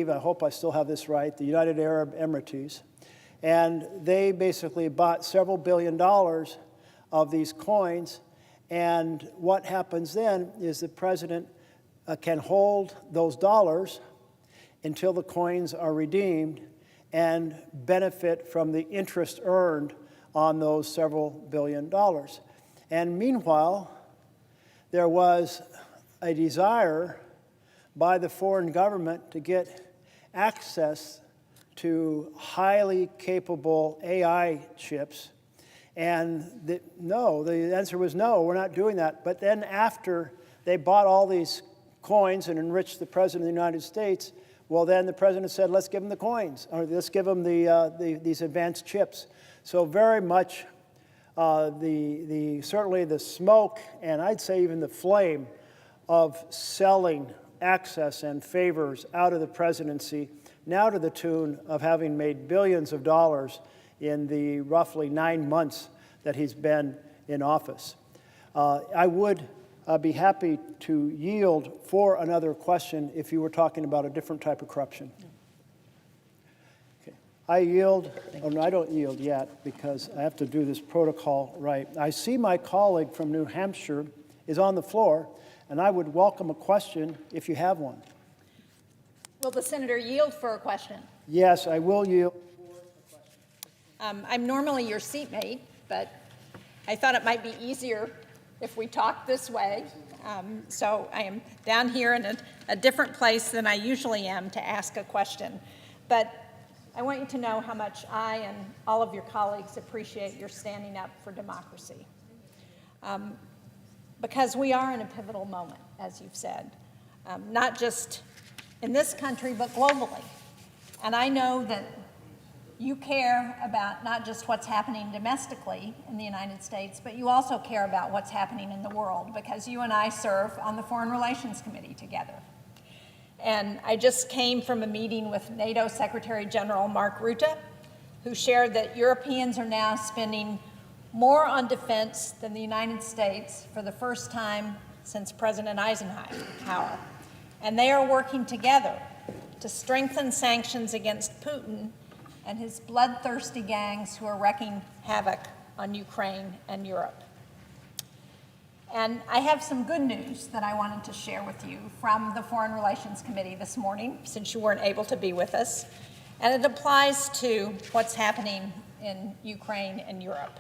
I hope I still have this right, the United Arab Emirates, and they basically bought several $billion of these coins, and what happens then is the president can hold those dollars until the coins are redeemed and benefit from the interest earned on those several $billion. And meanwhile, there was a desire by the foreign government to get access to highly capable AI chips. And the answer was no, we're not doing that. But then after they bought all these coins and enriched the president of the United States, well, then the president said, let's give them the coins, or let's give them these advanced chips. So very much certainly the smoke, and I'd say even the flame of selling access and favors out of the presidency, now to the tune of having made billions of dollars in the roughly 9 months that he's been in office. I would be happy to yield for another question if you were talking about a different type of corruption. Okay. I yield. Oh, no, I don't yield yet because I have to do this protocol right. I see my colleague from New Hampshire is on the floor, and I would welcome a question if you have one. Will the senator yield for a question? Yes, I will yield. I'm normally your seatmate, but I thought it might be easier if we talked this way. So I am down here in a different place than I usually am to ask a question. But I want you to know how much I and all of your colleagues appreciate your standing up for democracy. Because we are in a pivotal moment, as you've said, not just in this country, but globally. And I know that you care about not just what's happening domestically in the United States, but you also care about what's happening in the world, because you and I serve on the Foreign Relations Committee together. And I just came from a meeting with NATO Secretary General Mark Rutte, who shared that Europeans are now spending more on defense than the United States for the first time since President Eisenhower. And they are working together to strengthen sanctions against Putin and his bloodthirsty gangs who are wreaking havoc on Ukraine and Europe. And I have some good news that I wanted to share with you from the Foreign Relations Committee this morning, since you weren't able to be with us. And it applies to what's happening in Ukraine and Europe.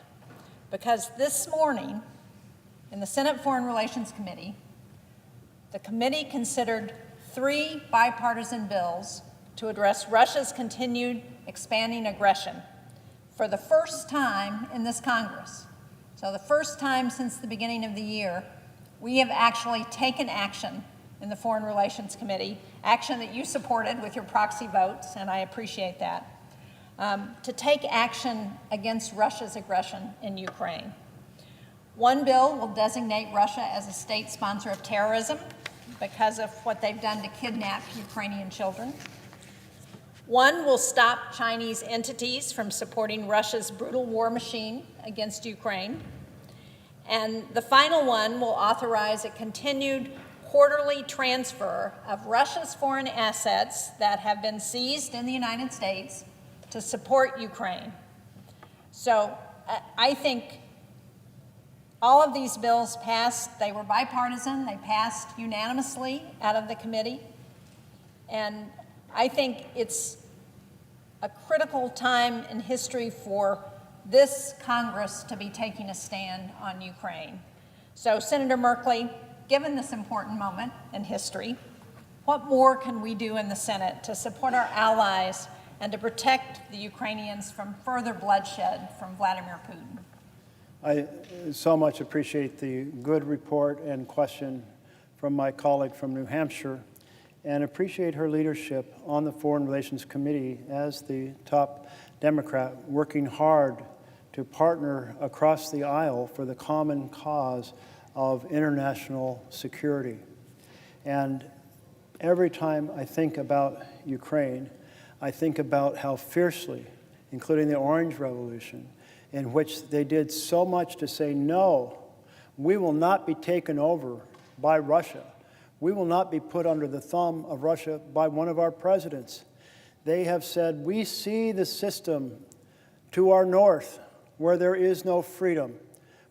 Because this morning, in the Senate Foreign Relations Committee, the committee considered 3 bipartisan bills to address Russia's continued expanding aggression for the first time in this Congress. So the first time since the beginning of the year, we have actually taken action in the Foreign Relations Committee, action that you supported with your proxy votes, and I appreciate that, to take action against Russia's aggression in Ukraine. One bill will designate Russia as a state sponsor of terrorism because of what they've done to kidnap Ukrainian children. One will stop Chinese entities from supporting Russia's brutal war machine against Ukraine. And the final one will authorize a continued quarterly transfer of Russia's foreign assets that have been seized in the United States to support Ukraine. So I think all of these bills passed. They were bipartisan. They passed unanimously out of the committee. And I think it's a critical time in history for this Congress to be taking a stand on Ukraine. So, Senator Merkley, given this important moment in history, what more can we do in the Senate to support our allies and to protect the Ukrainians from further bloodshed from Vladimir Putin? I so much appreciate the good report and question from my colleague from New Hampshire, and appreciate her leadership on the Foreign Relations Committee as the top Democrat, working hard to partner across the aisle for the common cause of international security. And every time I think about Ukraine, I think about how fiercely, including the Orange Revolution, in which they did so much to say, no, we will not be taken over by Russia. We will not be put under the thumb of Russia by one of our presidents. They have said, we see the system to our north where there is no freedom,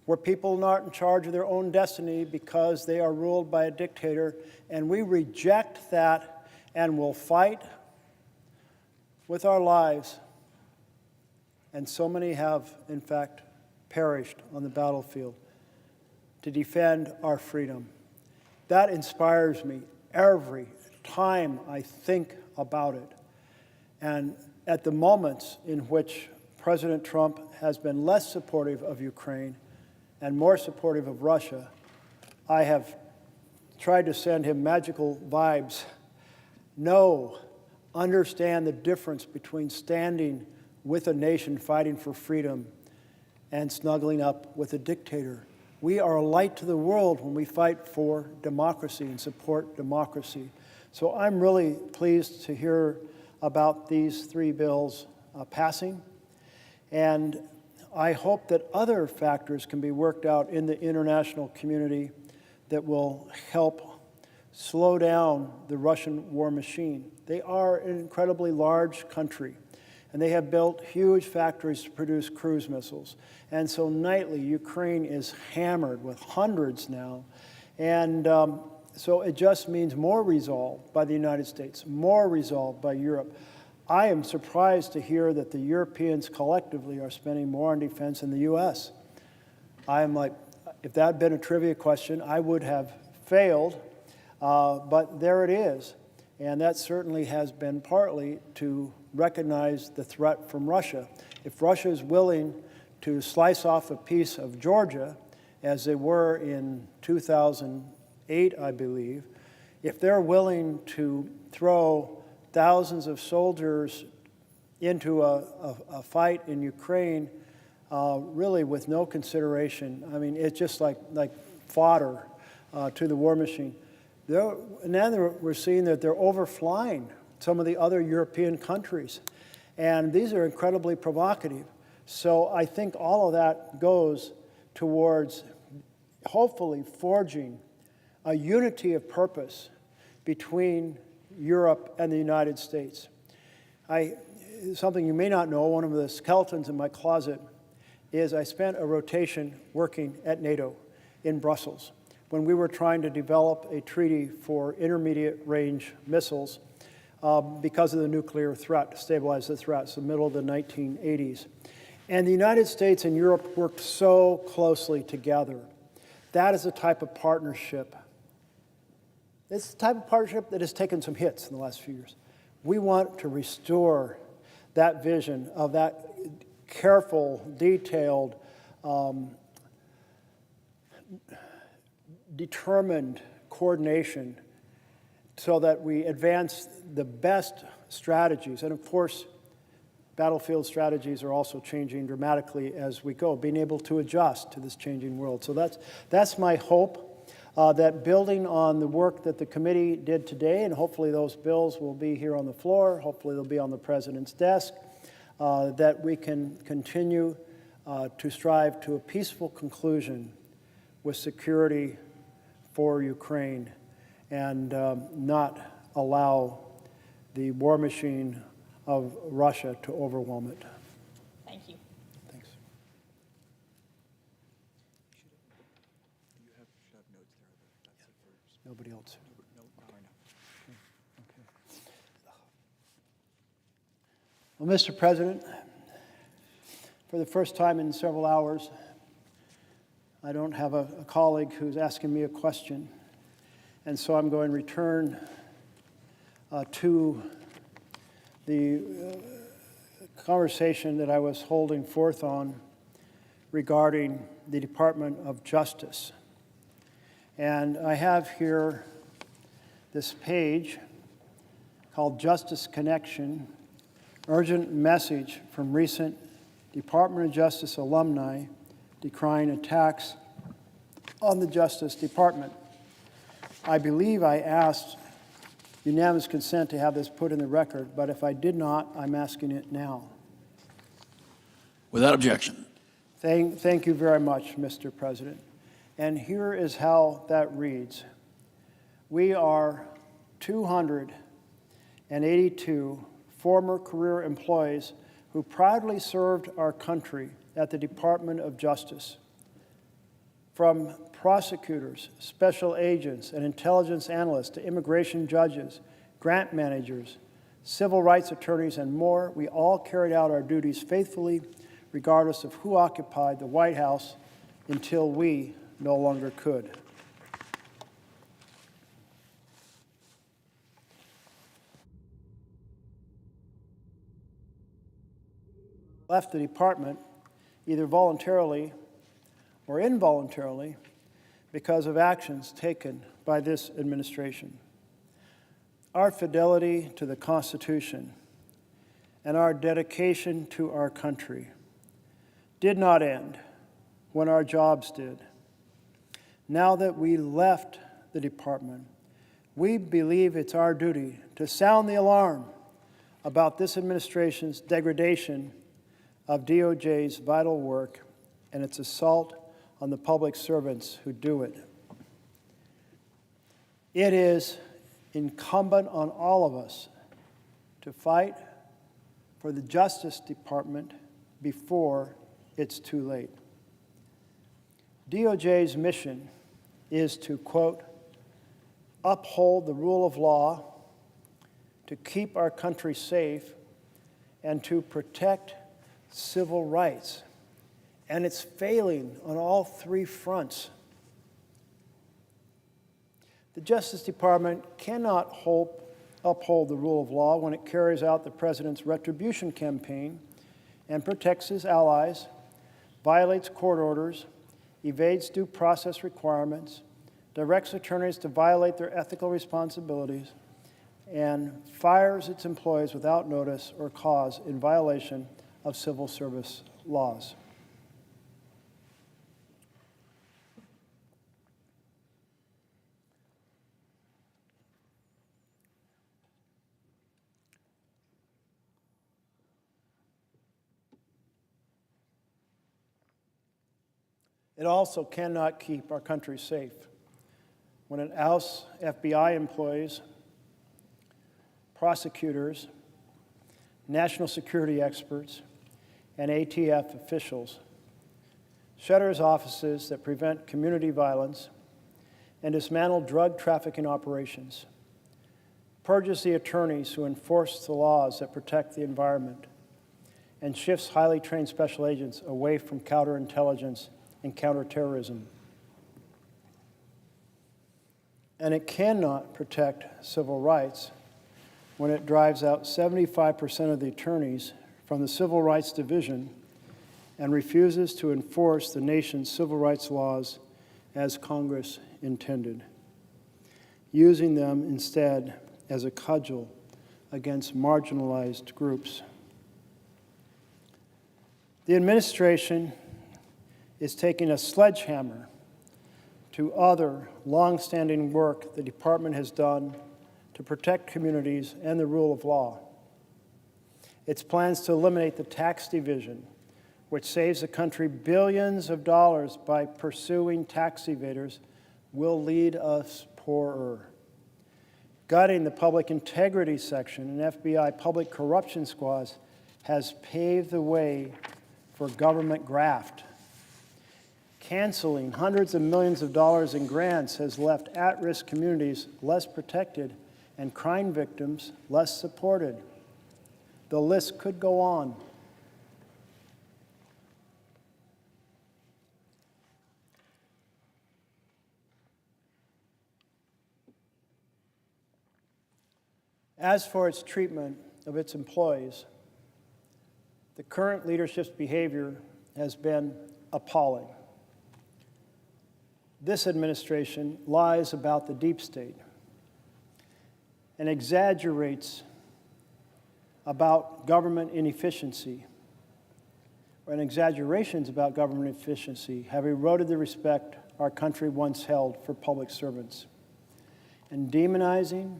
where people are not in charge of their own destiny because they are ruled by a dictator, and we reject that and will fight with our lives. And so many have, in fact, perished on the battlefield to defend our freedom. That inspires me every time I think about it. And at the moments in which President Trump has been less supportive of Ukraine and more supportive of Russia, I have tried to send him magical vibes. No, understand the difference between standing with a nation fighting for freedom and snuggling up with a dictator. We are a light to the world when we fight for democracy and support democracy. So I'm really pleased to hear about these 3 bills passing. And I hope that other factors can be worked out in the international community that will help slow down the Russian war machine. They are an incredibly large country, and they have built huge factories to produce cruise missiles. And so nightly, Ukraine is hammered with hundreds now. And so it just means more resolve by the United States, more resolve by Europe. I am surprised to hear that the Europeans collectively are spending more on defense than the U.S. I'm like, if that had been a trivia question, I would have failed, but there it is. And that certainly has been partly to recognize the threat from Russia. If Russia is willing to slice off a piece of Georgia, as they were in 2008, I believe, if they're willing to throw thousands of soldiers into a fight in Ukraine, really with no consideration, I mean, it's just like fodder to the war machine. And then we're seeing that they're overflying some of the other European countries. And these are incredibly provocative. So I think all of that goes towards hopefully forging a unity of purpose between Europe and the United States. Something you may not know, one of the skeletons in my closet is I spent a rotation working at NATO in Brussels when we were trying to develop a treaty for intermediate range missiles because of the nuclear threat, to stabilize the threat. It's the middle of the 1980s. And the United States and Europe worked so closely together. That is the type of partnership. It's the type of partnership that has taken some hits in the last few years. We want to restore that vision of that careful, detailed, determined coordination so that we advance the best strategies. And of course, battlefield strategies are also changing dramatically as we go, being able to adjust to this changing world. So that's my hope, that building on the work that the committee did today, and hopefully those bills will be here on the floor, hopefully they'll be on the president's desk, that we can continue to strive to a peaceful conclusion with security for Ukraine and not allow the war machine of Russia to overwhelm it. Thank you. Thanks. Nobody else? Okay. Well, Mr. President, for the first time in several hours, I don't have a colleague who's asking me a question, and so I'm going to return to the conversation that I was holding forth on regarding the Department of Justice. And I have here this page called Justice Connection, urgent message from recent Department of Justice alumni decrying attacks on the Justice Department. I believe I asked unanimous consent to have this put in the record, but if I did not, I'm asking it now. Without objection. Thank you very much, Mr. President. And here is how that reads. We are 282 former career employees who proudly served our country at the Department of Justice. From prosecutors, special agents, and intelligence analysts to immigration judges, grant managers, civil rights attorneys, and more, we all carried out our duties faithfully, regardless of who occupied the White House, until we no longer could. Left the department either voluntarily or involuntarily because of actions taken by this administration. Our fidelity to the Constitution and our dedication to our country did not end when our jobs did. Now that we left the department, we believe it's our duty to sound the alarm about this administration's degradation of DOJ's vital work and its assault on the public servants who do it. It is incumbent on all of us to fight for the Justice Department before it's too late. DOJ's mission is to, quote, uphold the rule of law, to keep our country safe, and to protect civil rights. And it's failing on all three fronts. The Justice Department cannot uphold the rule of law when it carries out the President's retribution campaign and protects his allies, violates court orders, evades due process requirements, directs attorneys to violate their ethical responsibilities, and fires its employees without notice or cause in violation of civil service laws. It also cannot keep our country safe when it ousts FBI employees, prosecutors, national security experts, and ATF officials, shutters offices that prevent community violence, and dismantle drug trafficking operations, purges the attorneys who enforce the laws that protect the environment, and shifts highly trained special agents away from counterintelligence and counterterrorism. And it cannot protect civil rights when it drives out 75% of the attorneys from the Civil Rights Division and refuses to enforce the nation's civil rights laws as Congress intended, using them instead as a cudgel against marginalized groups. The administration is taking a sledgehammer to other long-standing work the department has done to protect communities and the rule of law. Its plans to eliminate the tax division, which saves the country billions of dollars by pursuing tax evaders, will lead us poorer. Gutting the public integrity section and FBI public corruption squads has paved the way for government graft. Canceling hundreds of millions of dollars in grants has left at-risk communities less protected and crime victims less supported. The list could go on. As for its treatment of its employees, the current leadership's behavior has been appalling. This administration lies about the deep state and exaggerates about government inefficiency, and exaggerations about government efficiency have eroded the respect our country once held for public servants. And demonizing,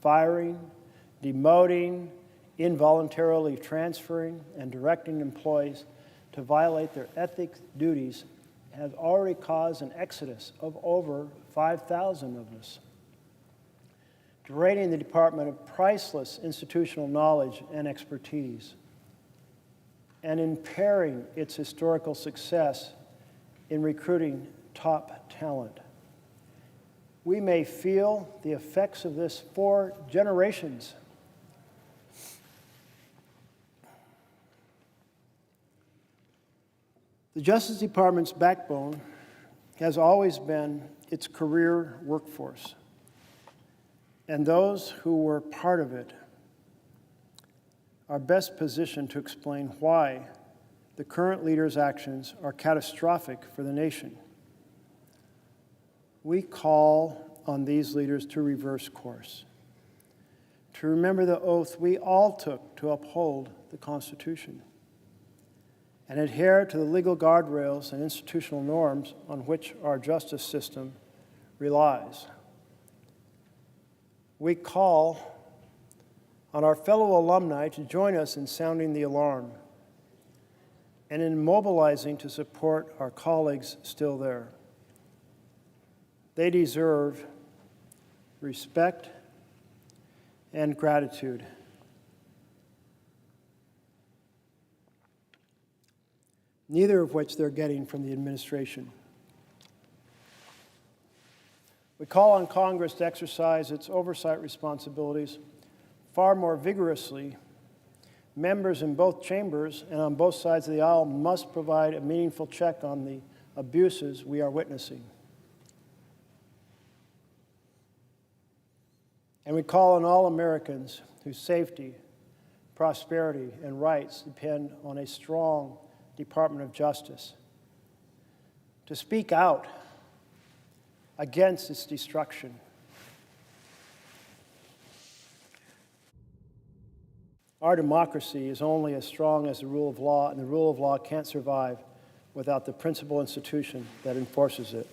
firing, demoting, involuntarily transferring, and directing employees to violate their ethics duties has already caused an exodus of over 5,000 of us, draining the department of priceless institutional knowledge and expertise, and impairing its historical success in recruiting top talent. We may feel the effects of this for generations. The Justice Department's backbone has always been its career workforce, and those who were part of it are best positioned to explain why the current leader's actions are catastrophic for the nation. We call on these leaders to reverse course, to remember the oath we all took to uphold the Constitution, and adhere to the legal guardrails and institutional norms on which our justice system relies. We call on our fellow alumni to join us in sounding the alarm and in mobilizing to support our colleagues still there. They deserve respect and gratitude. Neither of which they're getting from the administration. We call on Congress to exercise its oversight responsibilities far more vigorously. Members in both chambers and on both sides of the aisle must provide a meaningful check on the abuses we are witnessing. And we call on all Americans whose safety, prosperity, and rights depend on a strong Department of Justice to speak out against its destruction. Our democracy is only as strong as the rule of law, and the rule of law can't survive without the principal institution that enforces it.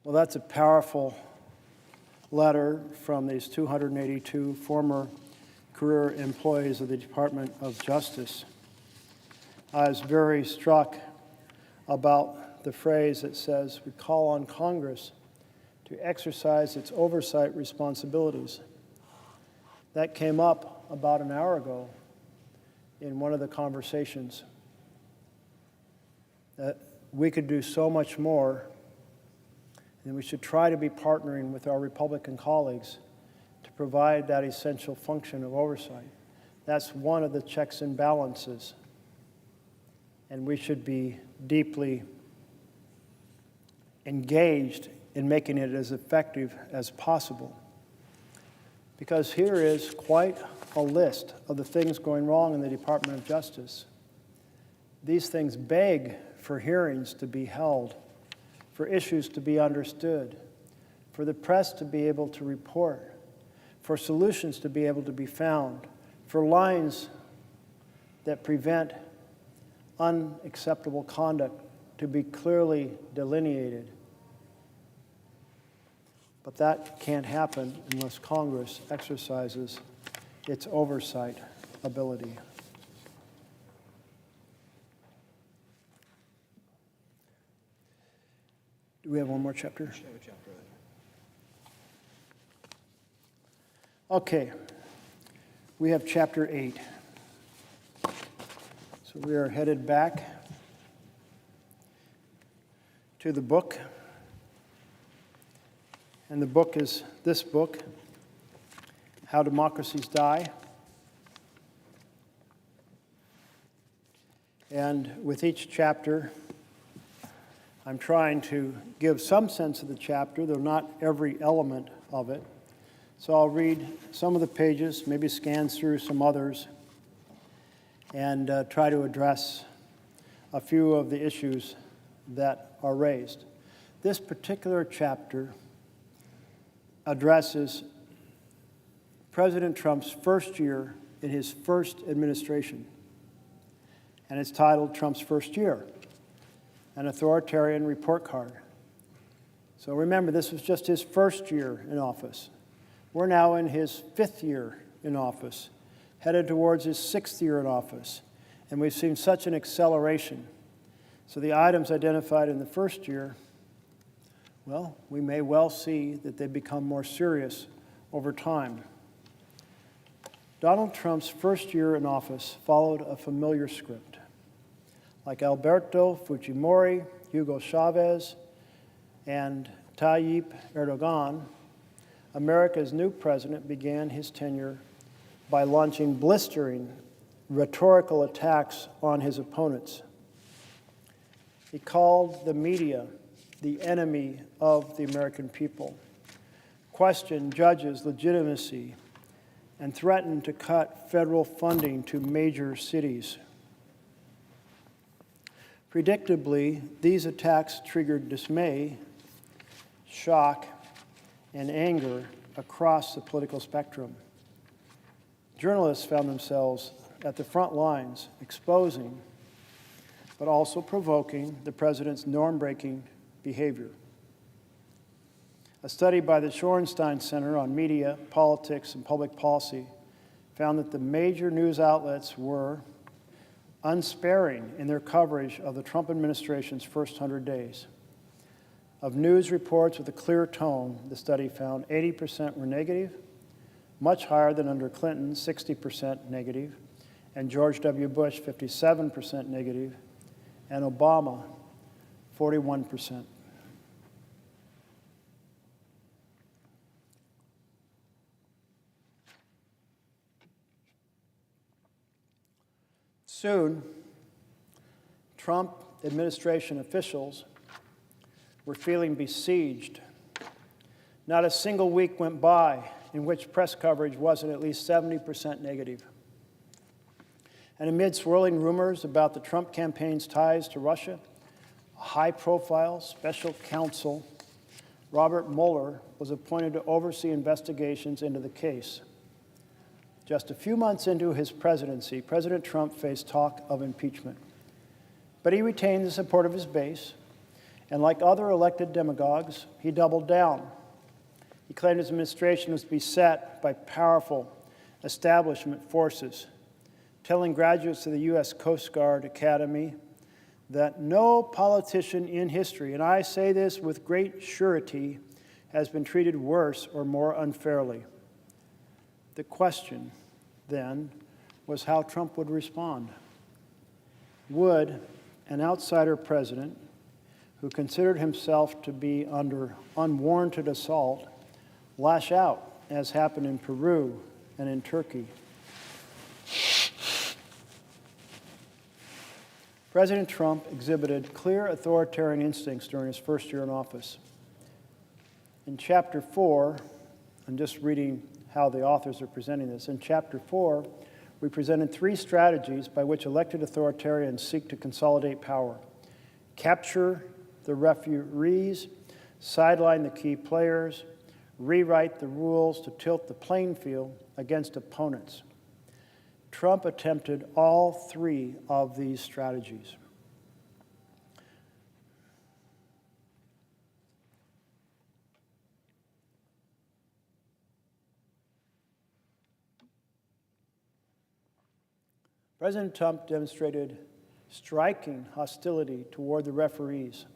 Well, that's a powerful letter from these 282 former career employees of the Department of Justice. I was very struck about the phrase that says, "We call on Congress to exercise its oversight responsibilities." That came up about an hour ago in one of the conversations, that we could do so much more, and we should try to be partnering with our Republican colleagues to provide that essential function of oversight. That's one of the checks and balances, and we should be deeply engaged in making it as effective as possible. Because here is quite a list of the things going wrong in the Department of Justice. These things beg for hearings to be held, for issues to be understood, for the press to be able to report, for solutions to be able to be found, for lines that prevent unacceptable conduct to be clearly delineated. But that can't happen unless Congress exercises its oversight ability. Do we have one more chapter? Okay. We have chapter 8. So we are headed back to the book. And the book is this book, How Democracies Die. And with each chapter, I'm trying to give some sense of the chapter, though not every element of it. So I'll read some of the pages, maybe scan through some others, and try to address a few of the issues that are raised. This particular chapter addresses President Trump's first year in his first administration. And it's titled Trump's First Year, an authoritarian report card. So remember, this was just his first year in office. We're now in his 5th year in office, headed towards his 6th year in office. And we've seen such an acceleration. So the items identified in the first year, well, we may well see that they become more serious over time. Donald Trump's first year in office followed a familiar script. Like Alberto Fujimori, Hugo Chavez, and Tayyip Erdogan, America's new president began his tenure by launching blistering rhetorical attacks on his opponents. He called the media the enemy of the American people, questioned judges' legitimacy, and threatened to cut federal funding to major cities. Predictably, these attacks triggered dismay, shock, and anger across the political spectrum. Journalists found themselves at the front lines, exposing, but also provoking the president's norm-breaking behavior. A study by the Shorenstein Center on Media, Politics, and Public Policy found that the major news outlets were unsparing in their coverage of the Trump administration's first 100 days. Of news reports with a clear tone, the study found 80% were negative, much higher than under Clinton, 60% negative, and George W. Bush, 57% negative, and Obama, 41%. Soon, Trump administration officials were feeling besieged Not a single week went by in which press coverage wasn't at least 70% negative. And amid swirling rumors about the Trump campaign's ties to Russia, a high-profile special counsel, Robert Mueller, was appointed to oversee investigations into the case. Just a few months into his presidency, President Trump faced talk of impeachment. But he retained the support of his base, and like other elected demagogues, he doubled down. He claimed his administration was beset by powerful establishment forces, telling graduates of the U.S. Coast Guard Academy that no politician in history, and I say this with great surety, has been treated worse or more unfairly. The question, then, was how Trump would respond. Would an outsider president who considered himself to be under unwarranted assault lash out, as happened in Peru and in Turkey? President Trump exhibited clear authoritarian instincts during his first year in office. In Chapter 4, I'm just reading how the authors are presenting this. In Chapter 4, we presented 3 strategies by which elected authoritarians seek to consolidate power: capture the referees, sideline the key players, rewrite the rules to tilt the playing field against opponents. Trump attempted all 3 of these strategies. President Trump demonstrated striking hostility toward the referees,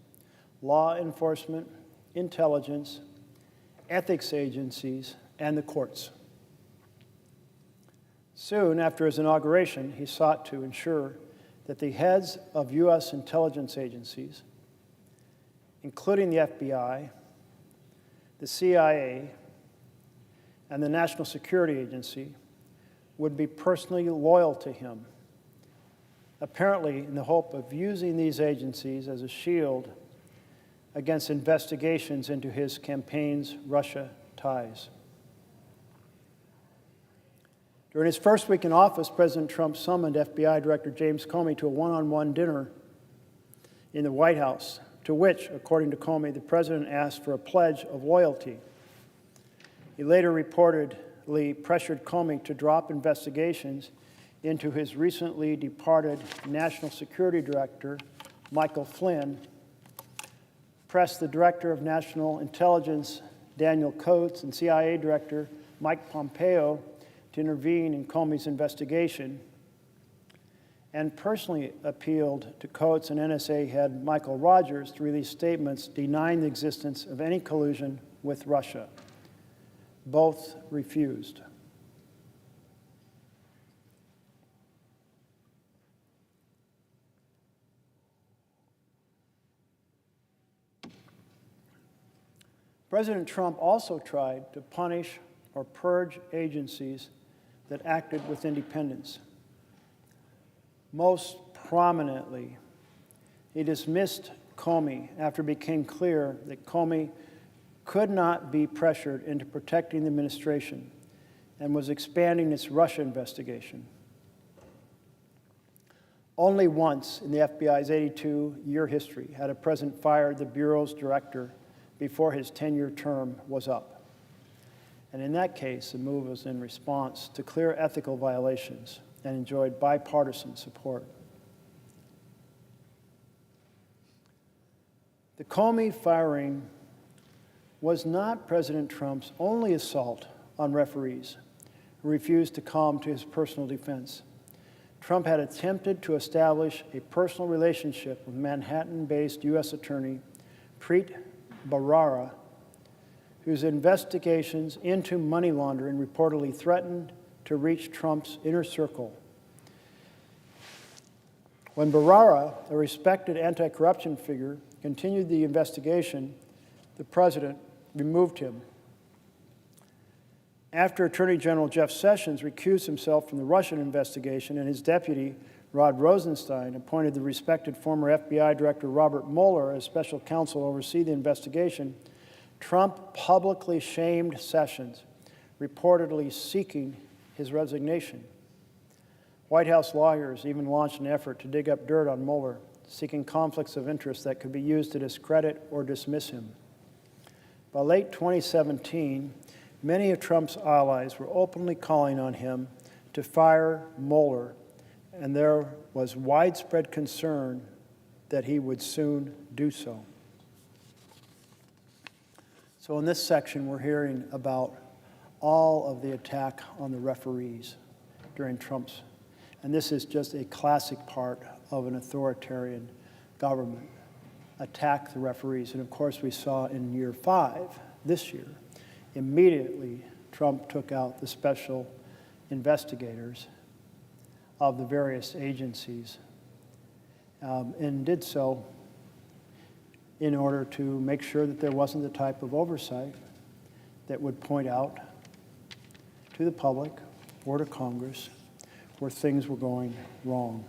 law enforcement, intelligence, ethics agencies, and the courts. Soon after his inauguration, he sought to ensure that the heads of U.S. intelligence agencies, including the FBI, the CIA, and the National Security Agency, would be personally loyal to him, apparently in the hope of using these agencies as a shield against investigations into his campaign's Russia ties. During his first week in office, President Trump summoned FBI Director James Comey to a one-on-one dinner in the White House, to which, according to Comey, the president asked for a pledge of loyalty. He later reportedly pressured Comey to drop investigations into his recently departed National Security Director, Michael Flynn, pressed the Director of National Intelligence, Daniel Coats, and CIA Director Mike Pompeo to intervene in Comey's investigation, and personally appealed to Coats and NSA head Michael Rogers to release statements denying the existence of any collusion with Russia. Both refused. President Trump also tried to punish or purge agencies that acted with independence. Most prominently, he dismissed Comey after it became clear that Comey could not be pressured into protecting the administration and was expanding its Russia investigation. Only once in the FBI's 82-year history had a president fired the Bureau's director before his 10-year term was up. And in that case, the move was in response to clear ethical violations and enjoyed bipartisan support. The Comey firing was not President Trump's only assault on referees who refused to come to his personal defense. Trump had attempted to establish a personal relationship with Manhattan-based U.S. Attorney Preet Bharara, whose investigations into money laundering reportedly threatened to reach Trump's inner circle. When Bharara, a respected anti-corruption figure, continued the investigation, the president removed him. After Attorney General Jeff Sessions recused himself from the Russian investigation and his deputy, Rod Rosenstein, appointed the respected former FBI Director Robert Mueller as special counsel to oversee the investigation, Trump publicly shamed Sessions, reportedly seeking his resignation. White House lawyers even launched an effort to dig up dirt on Mueller, seeking conflicts of interest that could be used to discredit or dismiss him. By late 2017, many of Trump's allies were openly calling on him to fire Mueller, and there was widespread concern that he would soon do so. So in this section, we're hearing about all of the attack on the referees during Trump's, and this is just a classic part of an authoritarian government, attack the referees. And of course, we saw in year 5, this year, immediately Trump took out the special investigators of the various agencies and did so in order to make sure that there wasn't the type of oversight that would point out to the public or to Congress where things were going wrong.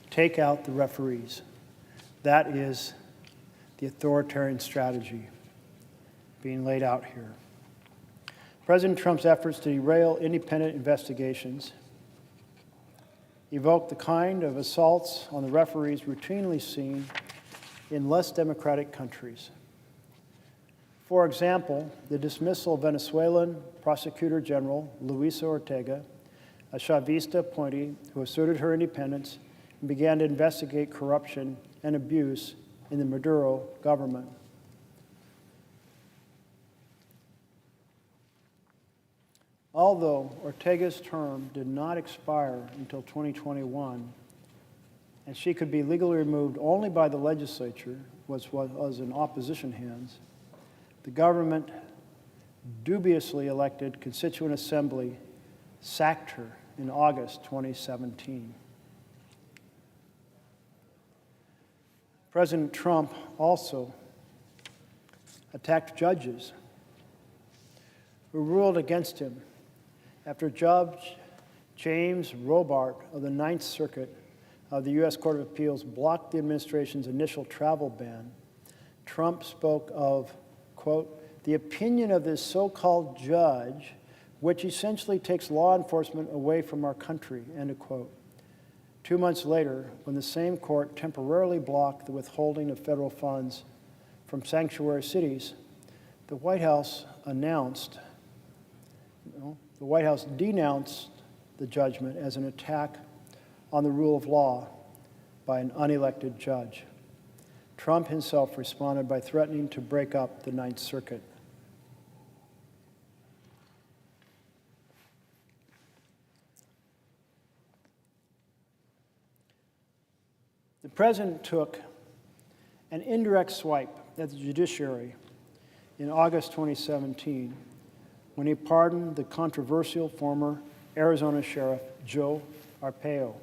Take out the referees. That is the authoritarian strategy being laid out here. President Trump's efforts to derail independent investigations evoke the kind of assaults on the referees routinely seen in less democratic countries. For example, the dismissal of Venezuelan Prosecutor General Luisa Ortega, a Chavista appointee who asserted her independence and began to investigate corruption and abuse in the Maduro government. Although Ortega's term did not expire until 2021, and she could be legally removed only by the legislature, which was in opposition hands, the government dubiously elected Constituent Assembly sacked her in August 2017. President Trump also attacked judges who ruled against him after Judge James Robart of the Ninth Circuit of the U.S. Court of Appeals blocked the administration's initial travel ban. Trump spoke of, quote, the opinion of this so-called judge, which essentially takes law enforcement away from our country, end of quote. 2 months later, when the same court temporarily blocked the withholding of federal funds from sanctuary cities, the White House denounced the judgment as an attack on the rule of law by an unelected judge. Trump himself responded by threatening to break up the Ninth Circuit. The president took an indirect swipe at the judiciary in August 2017 when he pardoned the controversial former Arizona Sheriff Joe Arpaio,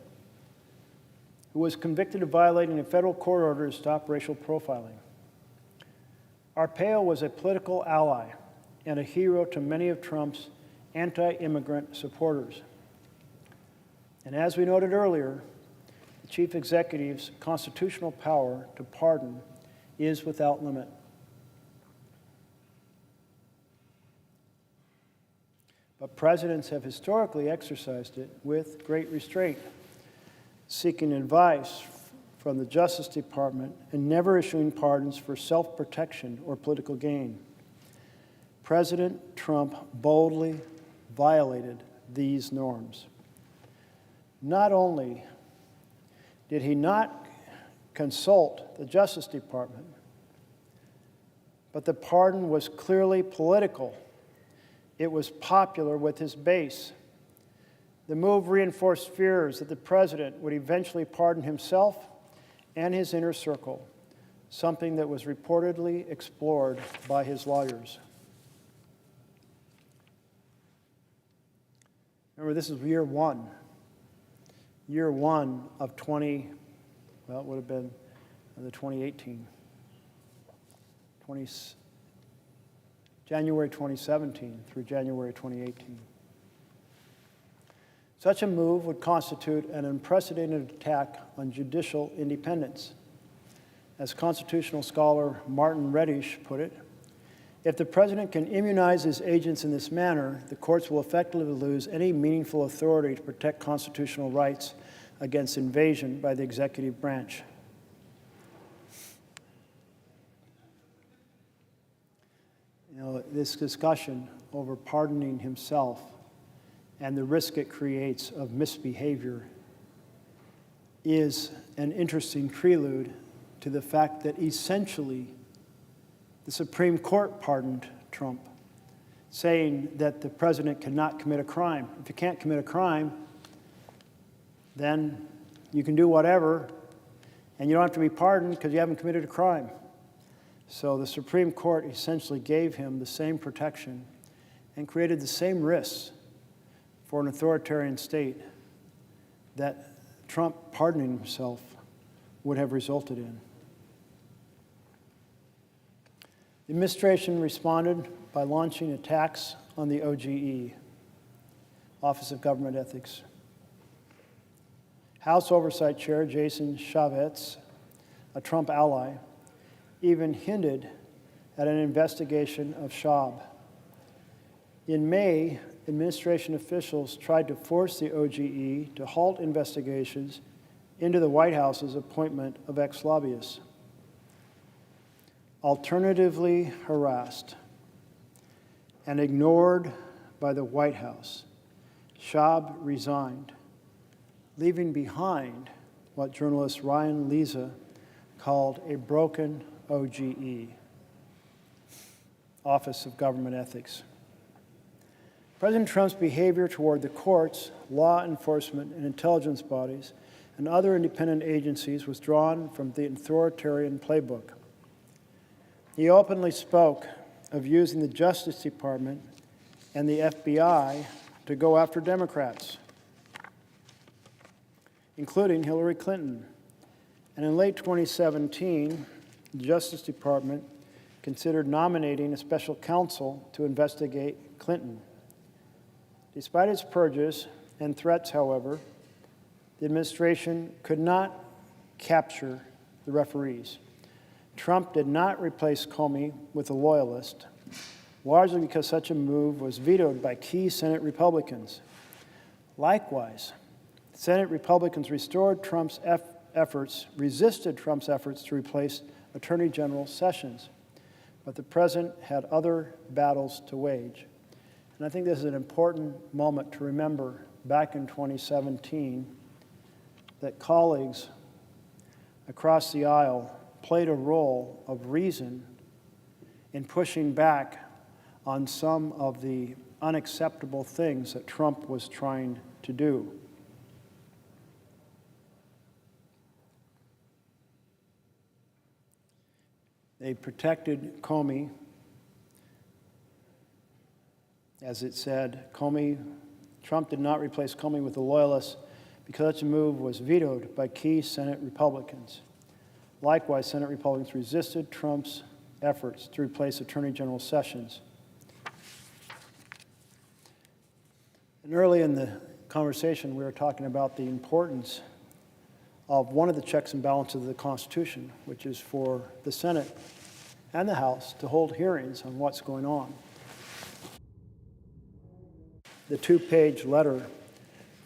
who was convicted of violating a federal court order to stop racial profiling. Arpaio was a political ally and a hero to many of Trump's anti-immigrant supporters. And as we noted earlier, the chief executive's constitutional power to pardon is without limit. But presidents have historically exercised it with great restraint, seeking advice from the Justice Department and never issuing pardons for self-protection or political gain. President Trump boldly violated these norms. Not only did he not consult the Justice Department, but the pardon was clearly political. It was popular with his base. The move reinforced fears that the president would eventually pardon himself and his inner circle, something that was reportedly explored by his lawyers. Remember, this is year one of it would have been the 2018, January 2017 through January 2018. Such a move would constitute an unprecedented attack on judicial independence. As constitutional scholar Martin Reddish put it, If the president can immunize his agents in this manner, the courts will effectively lose any meaningful authority to protect constitutional rights against invasion by the executive branch. You know, this discussion over pardoning himself and the risk it creates of misbehavior is an interesting prelude to the fact that essentially the Supreme Court pardoned Trump, saying that the president cannot commit a crime. If you can't commit a crime, then you can do whatever, and you don't have to be pardoned because you haven't committed a crime. So the Supreme Court essentially gave him the same protection and created the same risks for an authoritarian state that Trump pardoning himself would have resulted in. The administration responded by launching attacks on the OGE, Office of Government Ethics. House Oversight Chair Jason Chaffetz, a Trump ally, even hinted at an investigation of Schaub. In May, administration officials tried to force the OGE to halt investigations into the White House's appointment of ex-lobbyists. Alternatively harassed and ignored by the White House, Schaub resigned, leaving behind what journalist Ryan Leza called a broken OGE, Office of Government Ethics. President Trump's behavior toward the courts, law enforcement, and intelligence bodies, and other independent agencies was drawn from the authoritarian playbook. He openly spoke of using the Justice Department and the FBI to go after Democrats, including Hillary Clinton. And in late 2017, the Justice Department considered nominating a special counsel to investigate Clinton. Despite its purges and threats, however, the administration could not capture the referees. Trump did not replace Comey with a loyalist, largely because such a move was vetoed by key Senate Republicans. Likewise, Senate Republicans resisted Trump's efforts to replace Attorney General Sessions, but the president had other battles to wage. And I think this is an important moment to remember back in 2017 that colleagues across the aisle played a role of reason in pushing back on some of the unacceptable things that Trump was trying to do. They protected Comey. As it said, Trump did not replace Comey with a loyalist because such a move was vetoed by key Senate Republicans. Likewise, Senate Republicans resisted Trump's efforts to replace Attorney General Sessions. And early in the conversation, we were talking about the importance of one of the checks and balances of the Constitution, which is for the Senate and the House to hold hearings on what's going on. The two-page letter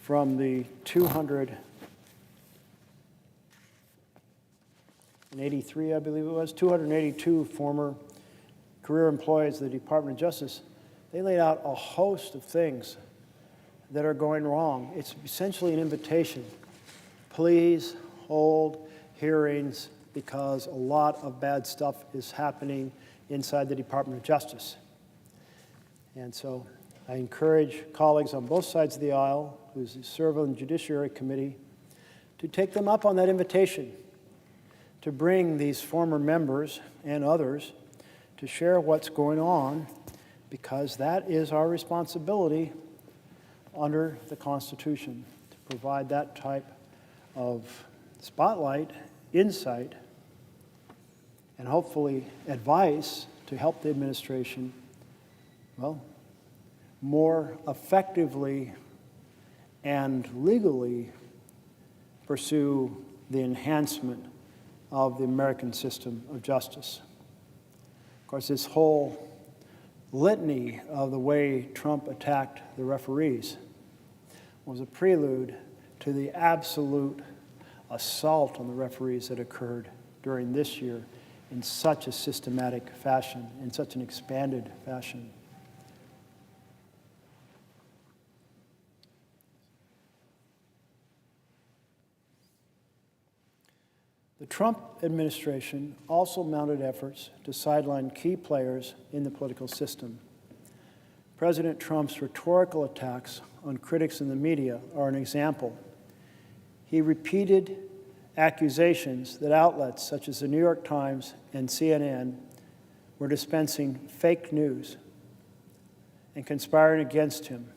from the 283, I believe it was, 282 former career employees of the Department of Justice, they laid out a host of things that are going wrong. It's essentially an invitation. Please hold hearings because a lot of bad stuff is happening inside the Department of Justice. And so I encourage colleagues on both sides of the aisle who serve on the Judiciary Committee to take them up on that invitation, to bring these former members and others to share what's going on, because that is our responsibility under the Constitution, to provide that type of spotlight, insight, and hopefully advice to help the administration, well, more effectively and legally pursue the enhancement of the American system of justice. Of course, this whole litany of the way Trump attacked the referees was a prelude to the absolute assault on the referees that occurred during this year in such a systematic fashion, in such an expanded fashion. The Trump administration also mounted efforts to sideline key players in the political system. President Trump's rhetorical attacks on critics in the media are an example. He repeated accusations that outlets such as the New York Times and CNN were dispensing fake news and conspiring against him.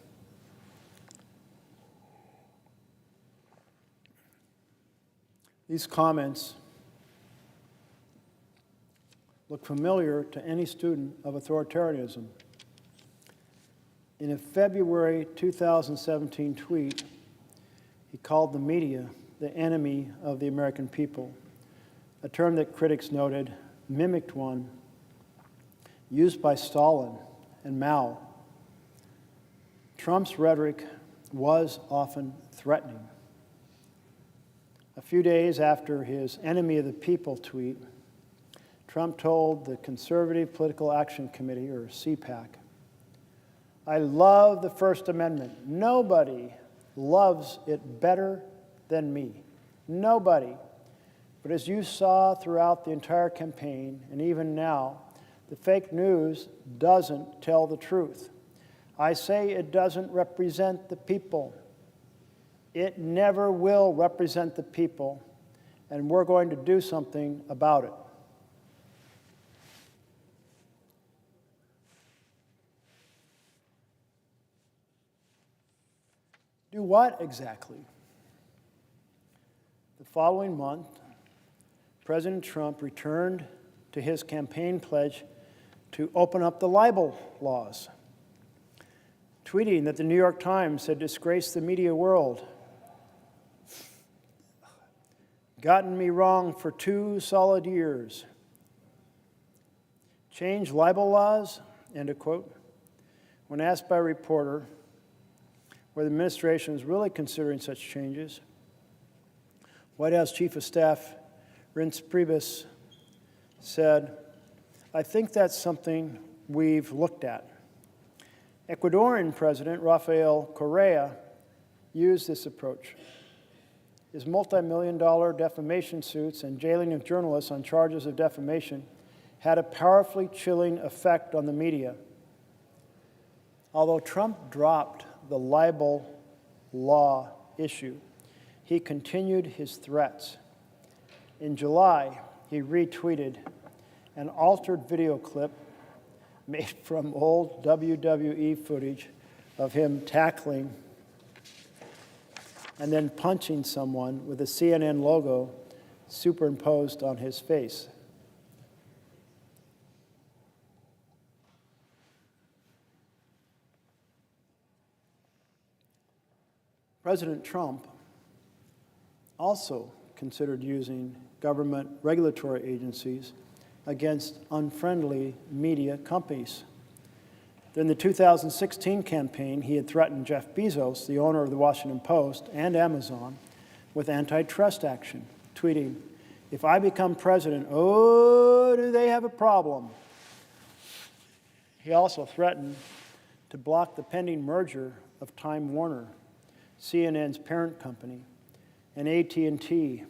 These comments look familiar to any student of authoritarianism. In a February 2017 tweet, he called the media the enemy of the American people, a term that critics noted mimicked one used by Stalin and Mao. Trump's rhetoric was often threatening. A few days after his enemy of the people tweet, Trump told the Conservative Political Action Committee, or CPAC, "I love the First Amendment. Nobody loves it better than me. Nobody. But as you saw throughout the entire campaign, and even now, the fake news doesn't tell the truth. I say it doesn't represent the people. It never will represent the people, and we're going to do something about it." Do what exactly? The following month, President Trump returned to his campaign pledge to open up the libel laws, tweeting that the New York Times had disgraced the media world, gotten me wrong for 2 solid years. Change libel laws, end of quote. When asked by a reporter whether the administration is really considering such changes, White House Chief of Staff Reince Priebus said, "I think that's something we've looked at." Ecuadorian President Rafael Correa used this approach. His multi-million-dollar defamation suits and jailing of journalists on charges of defamation had a powerfully chilling effect on the media. Although Trump dropped the libel law issue, he continued his threats. In July, he retweeted an altered video clip made from old WWE footage of him tackling and then punching someone with a CNN logo superimposed on his face. President Trump also considered using government regulatory agencies against unfriendly media companies. During the 2016 campaign, he had threatened Jeff Bezos, the owner of the Washington Post and Amazon, with antitrust action, tweeting, "If I become president, oh, do they have a problem." He also threatened to block the pending merger of Time Warner, CNN's parent company, and AT&T.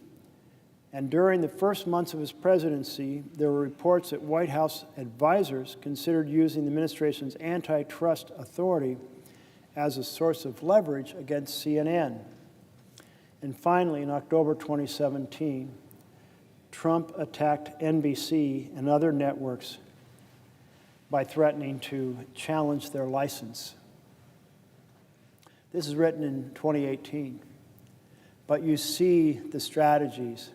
And during the first months of his presidency, there were reports that White House advisors considered using the administration's antitrust authority as a source of leverage against CNN. And finally, in October 2017, Trump attacked NBC and other networks by threatening to challenge their license. This is written in 2018, but you see the strategies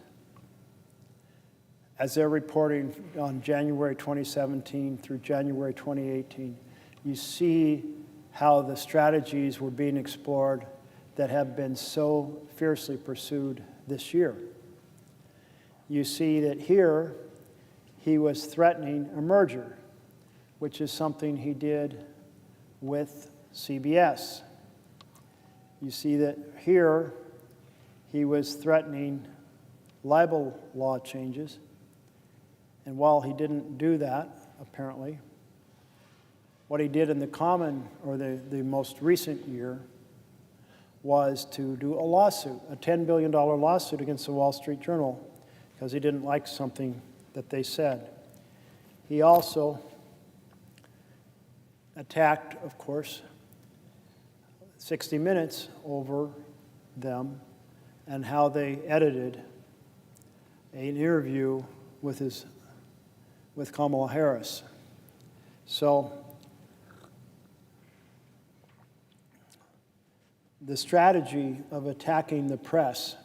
as they're reporting on January 2017 through January 2018. You see how the strategies were being explored that have been so fiercely pursued this year. You see that here he was threatening a merger which is something he did with CBS. You see that here he was threatening libel law changes, and while he didn't do that, apparently, what he did in the most recent year was to do a lawsuit, a $10 billion lawsuit against the Wall Street Journal, because he didn't like something that they said. He also attacked, of course, 60 Minutes over them and how they edited an interview with Kamala Harris. So the strategy of attacking the press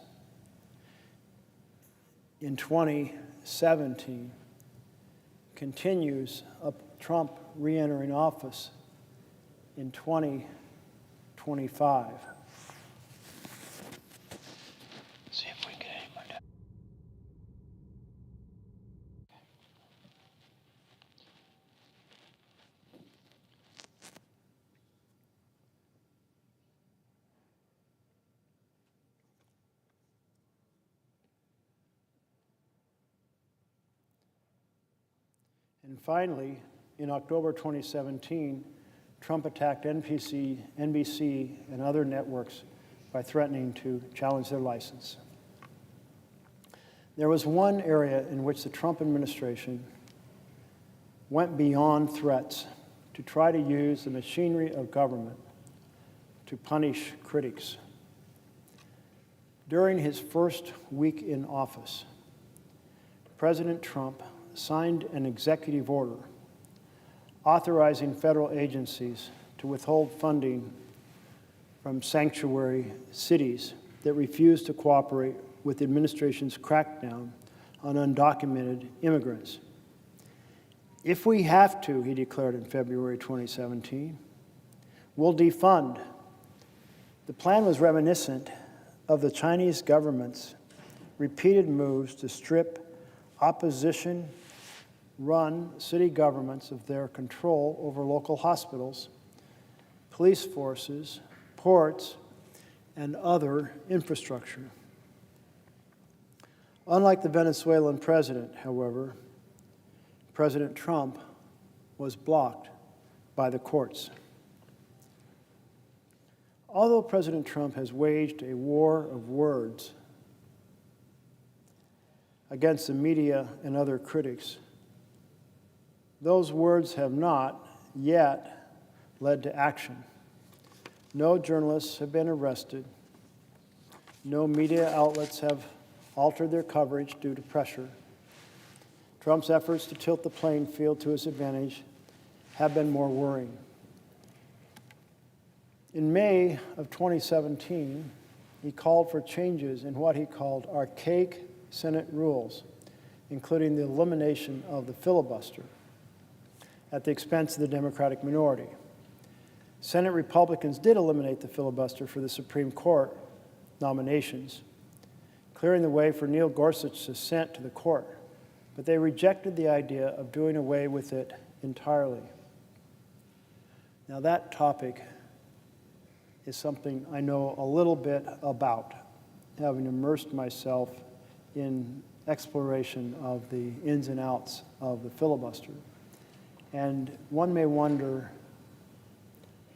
in 2017 continues up Trump re-entering office in 2025. See if we can aim it. And finally, in October 2017, Trump attacked NBC, and other networks by threatening to challenge their license. There was one area in which the Trump administration went beyond threats to try to use the machinery of government to punish critics. During his first week in office, President Trump signed an executive order authorizing federal agencies to withhold funding from sanctuary cities that refuse to cooperate with the administration's crackdown on undocumented immigrants. If we have to, he declared in February 2017, we'll defund. The plan was reminiscent of the Chinese government's repeated moves to strip opposition-run city governments of their control over local hospitals, police forces, ports, and other infrastructure. Unlike the Venezuelan president, however, President Trump was blocked by the courts. Although President Trump has waged a war of words against the media and other critics, those words have not yet led to action. No journalists have been arrested. No media outlets have altered their coverage due to pressure. Trump's efforts to tilt the playing field to his advantage have been more worrying. In May of 2017, he called for changes in what he called archaic Senate rules, including the elimination of the filibuster at the expense of the Democratic minority. Senate Republicans did eliminate the filibuster for the Supreme Court nominations, clearing the way for Neil Gorsuch's ascent to the court, but they rejected the idea of doing away with it entirely. Now, that topic is something I know a little bit about, having immersed myself in exploration of the ins and outs of the filibuster. And one may wonder,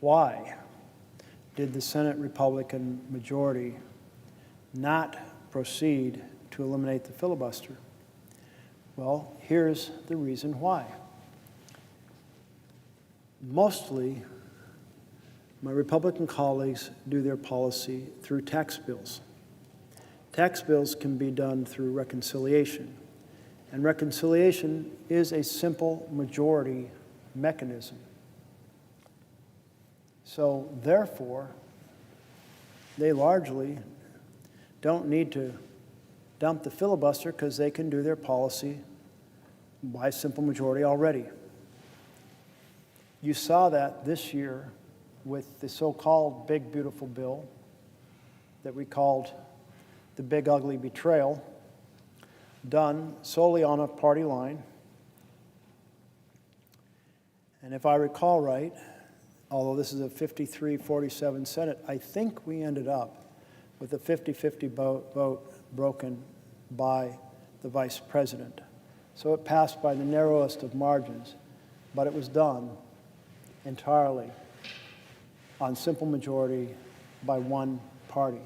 why did the Senate Republican majority not proceed to eliminate the filibuster? Well, here's the reason why. Mostly, my Republican colleagues do their policy through tax bills. Tax bills can be done through reconciliation, and reconciliation is a simple majority mechanism. So, therefore, they largely don't need to dump the filibuster because they can do their policy by simple majority already. You saw that this year with the so-called Big Beautiful Bill that we called the Big Ugly Betrayal, done solely on a party line. And if I recall right, although this is a 53-47 Senate, I think we ended up with a 50-50 vote broken by the vice president. So it passed by the narrowest of margins, but it was done entirely on simple majority by one party.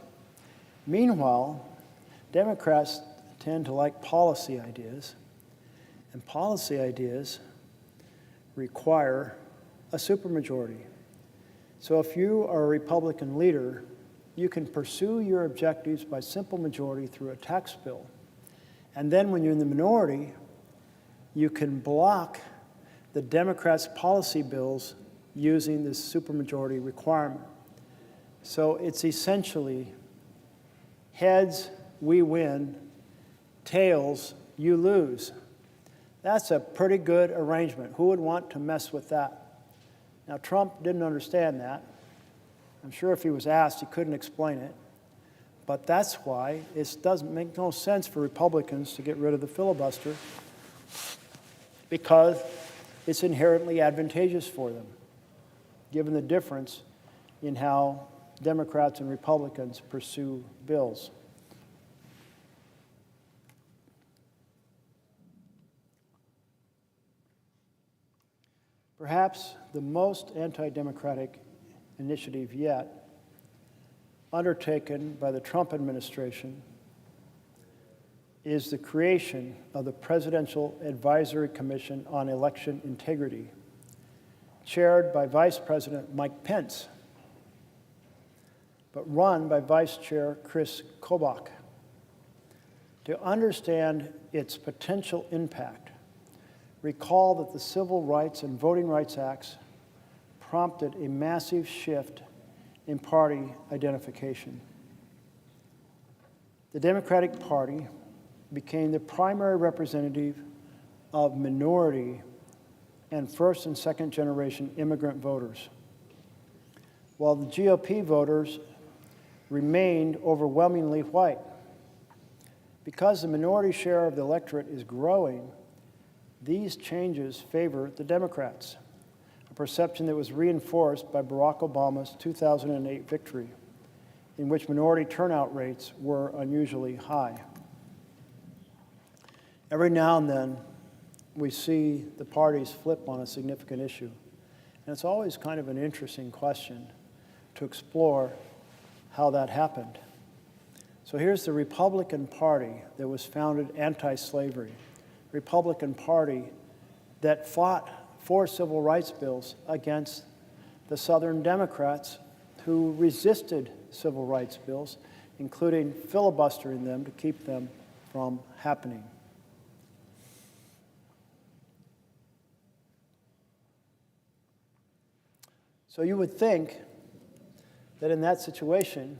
Meanwhile, Democrats tend to like policy ideas, and policy ideas require a supermajority. So if you are a Republican leader, you can pursue your objectives by simple majority through a tax bill. And then when you're in the minority, you can block the Democrats' policy bills using this supermajority requirement. So it's essentially heads, we win, tails, you lose. That's a pretty good arrangement. Who would want to mess with that? Now, Trump didn't understand that. I'm sure if he was asked, he couldn't explain it. But that's why it doesn't make no sense for Republicans to get rid of the filibuster, because it's inherently advantageous for them, given the difference in how Democrats and Republicans pursue bills. Perhaps the most anti-democratic initiative yet undertaken by the Trump administration is the creation of the Presidential Advisory Commission on Election Integrity, chaired by Vice President Mike Pence, but run by Vice Chair Chris Kobach. To understand its potential impact, recall that the Civil Rights and Voting Rights Acts prompted a massive shift in party identification. The Democratic Party became the primary representative of minority and first and second generation immigrant voters, while the GOP voters remained overwhelmingly white. Because the minority share of the electorate is growing, these changes favor the Democrats, a perception that was reinforced by Barack Obama's 2008 victory, in which minority turnout rates were unusually high. Every now and then, we see the parties flip on a significant issue, and it's always kind of an interesting question to explore how that happened. So here's the Republican Party that was founded anti-slavery, Republican Party that fought for civil rights bills against the Southern Democrats who resisted civil rights bills, including filibustering them to keep them from happening. So you would think that in that situation,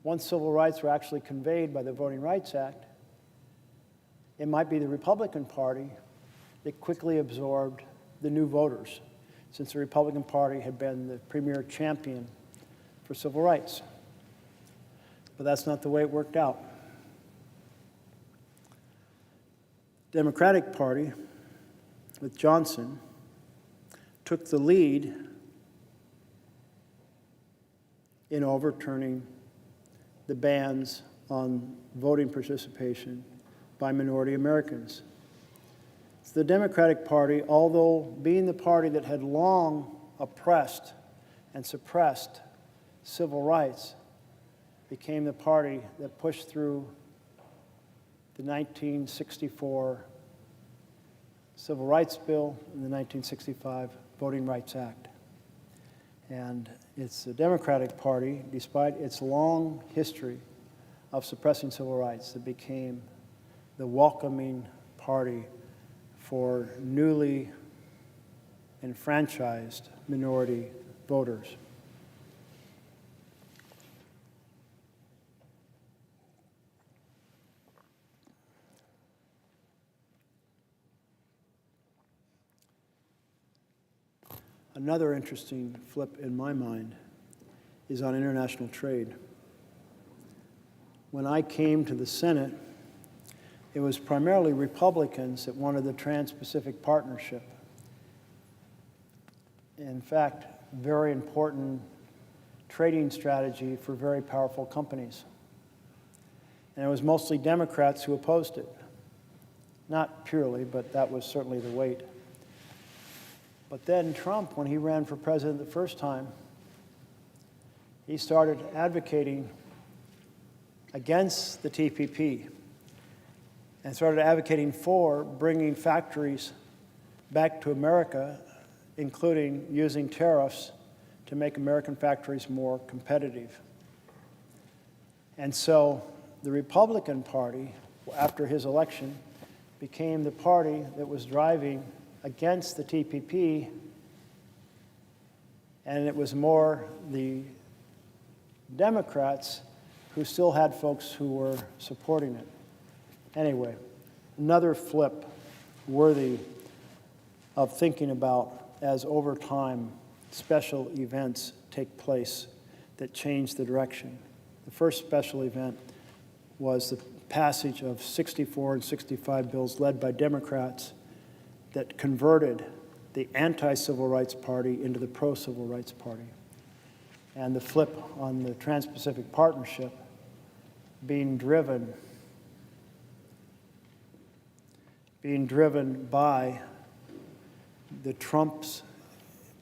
once civil rights were actually conveyed by the Voting Rights Act, it might be the Republican Party that quickly absorbed the new voters, since the Republican Party had been the premier champion for civil rights. But that's not the way it worked out. The Democratic Party, with Johnson, took the lead in overturning the bans on voting participation by minority Americans. So the Democratic Party, although being the party that had long oppressed and suppressed civil rights, became the party that pushed through the 1964 Civil Rights Bill and the 1965 Voting Rights Act. And it's the Democratic Party, despite its long history of suppressing civil rights, that became the welcoming party for newly enfranchised minority voters. Another interesting flip in my mind is on international trade. When I came to the Senate, it was primarily Republicans that wanted the Trans-Pacific Partnership. in fact, very important trading strategy for very powerful companies. And it was mostly Democrats who opposed it. Not purely, but that was certainly the weight. But then Trump, when he ran for president the first time, he started advocating against the TPP and started advocating for bringing factories back to America, including using tariffs to make American factories more competitive. And so the Republican Party, after his election, became the party that was driving against the TPP, and it was more the Democrats who still had folks who were supporting it. Anyway, another flip worthy of thinking about as over time special events take place that change the direction. The first special event was the passage of 64 and 65 bills led by Democrats that converted the anti-civil rights party into the pro-civil rights party. And the flip on the Trans-Pacific Partnership being driven by the Trump's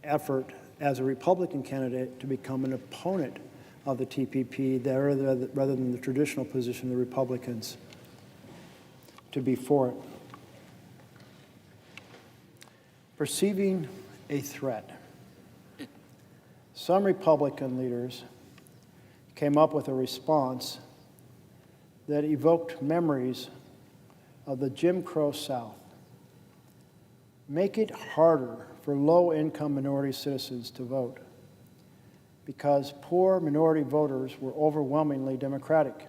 effort as a Republican candidate to become an opponent of the TPP rather than the traditional position of the Republicans to be for it. Perceiving a threat. Some Republican leaders came up with a response that evoked memories of the Jim Crow South. Make it harder for low-income minority citizens to vote, because poor minority voters were overwhelmingly Democratic.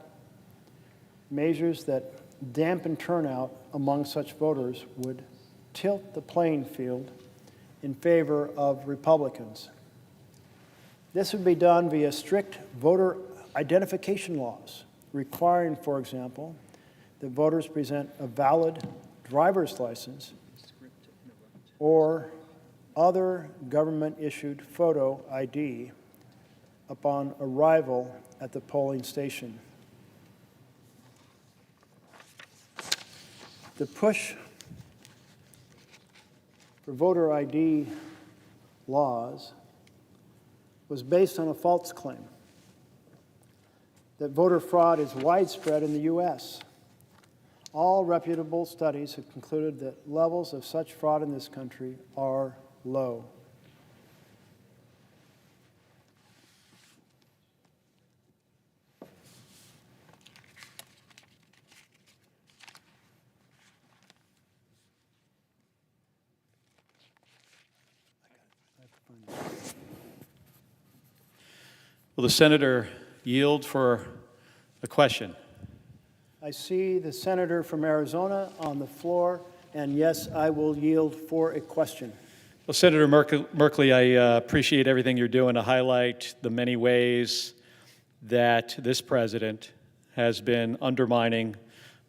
Measures that dampen turnout among such voters would tilt the playing field in favor of Republicans. This would be done via strict voter identification laws, requiring, for example, that voters present a valid driver's license or other government-issued photo ID upon arrival at the polling station. The push for voter ID laws was based on a false claim that voter fraud is widespread in the U.S. All reputable studies have concluded that levels of such fraud in this country are low. Will the senator yield for a question? I see the senator from Arizona on the floor, and yes, I will yield for a question. Well, Senator Merkley, I appreciate everything you're doing to highlight the many ways that this president has been undermining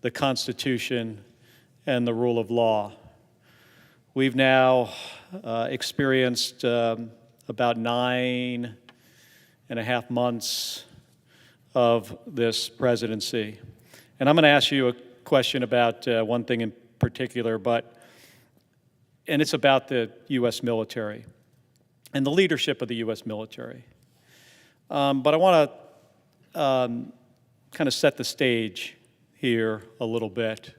the Constitution and the rule of law. We've now experienced about 9.5 months of this presidency. And I'm going to ask you a question about one thing in particular, and it's about the U.S. military and the leadership of the U.S. military. But I want to kind of set the stage here a little bit.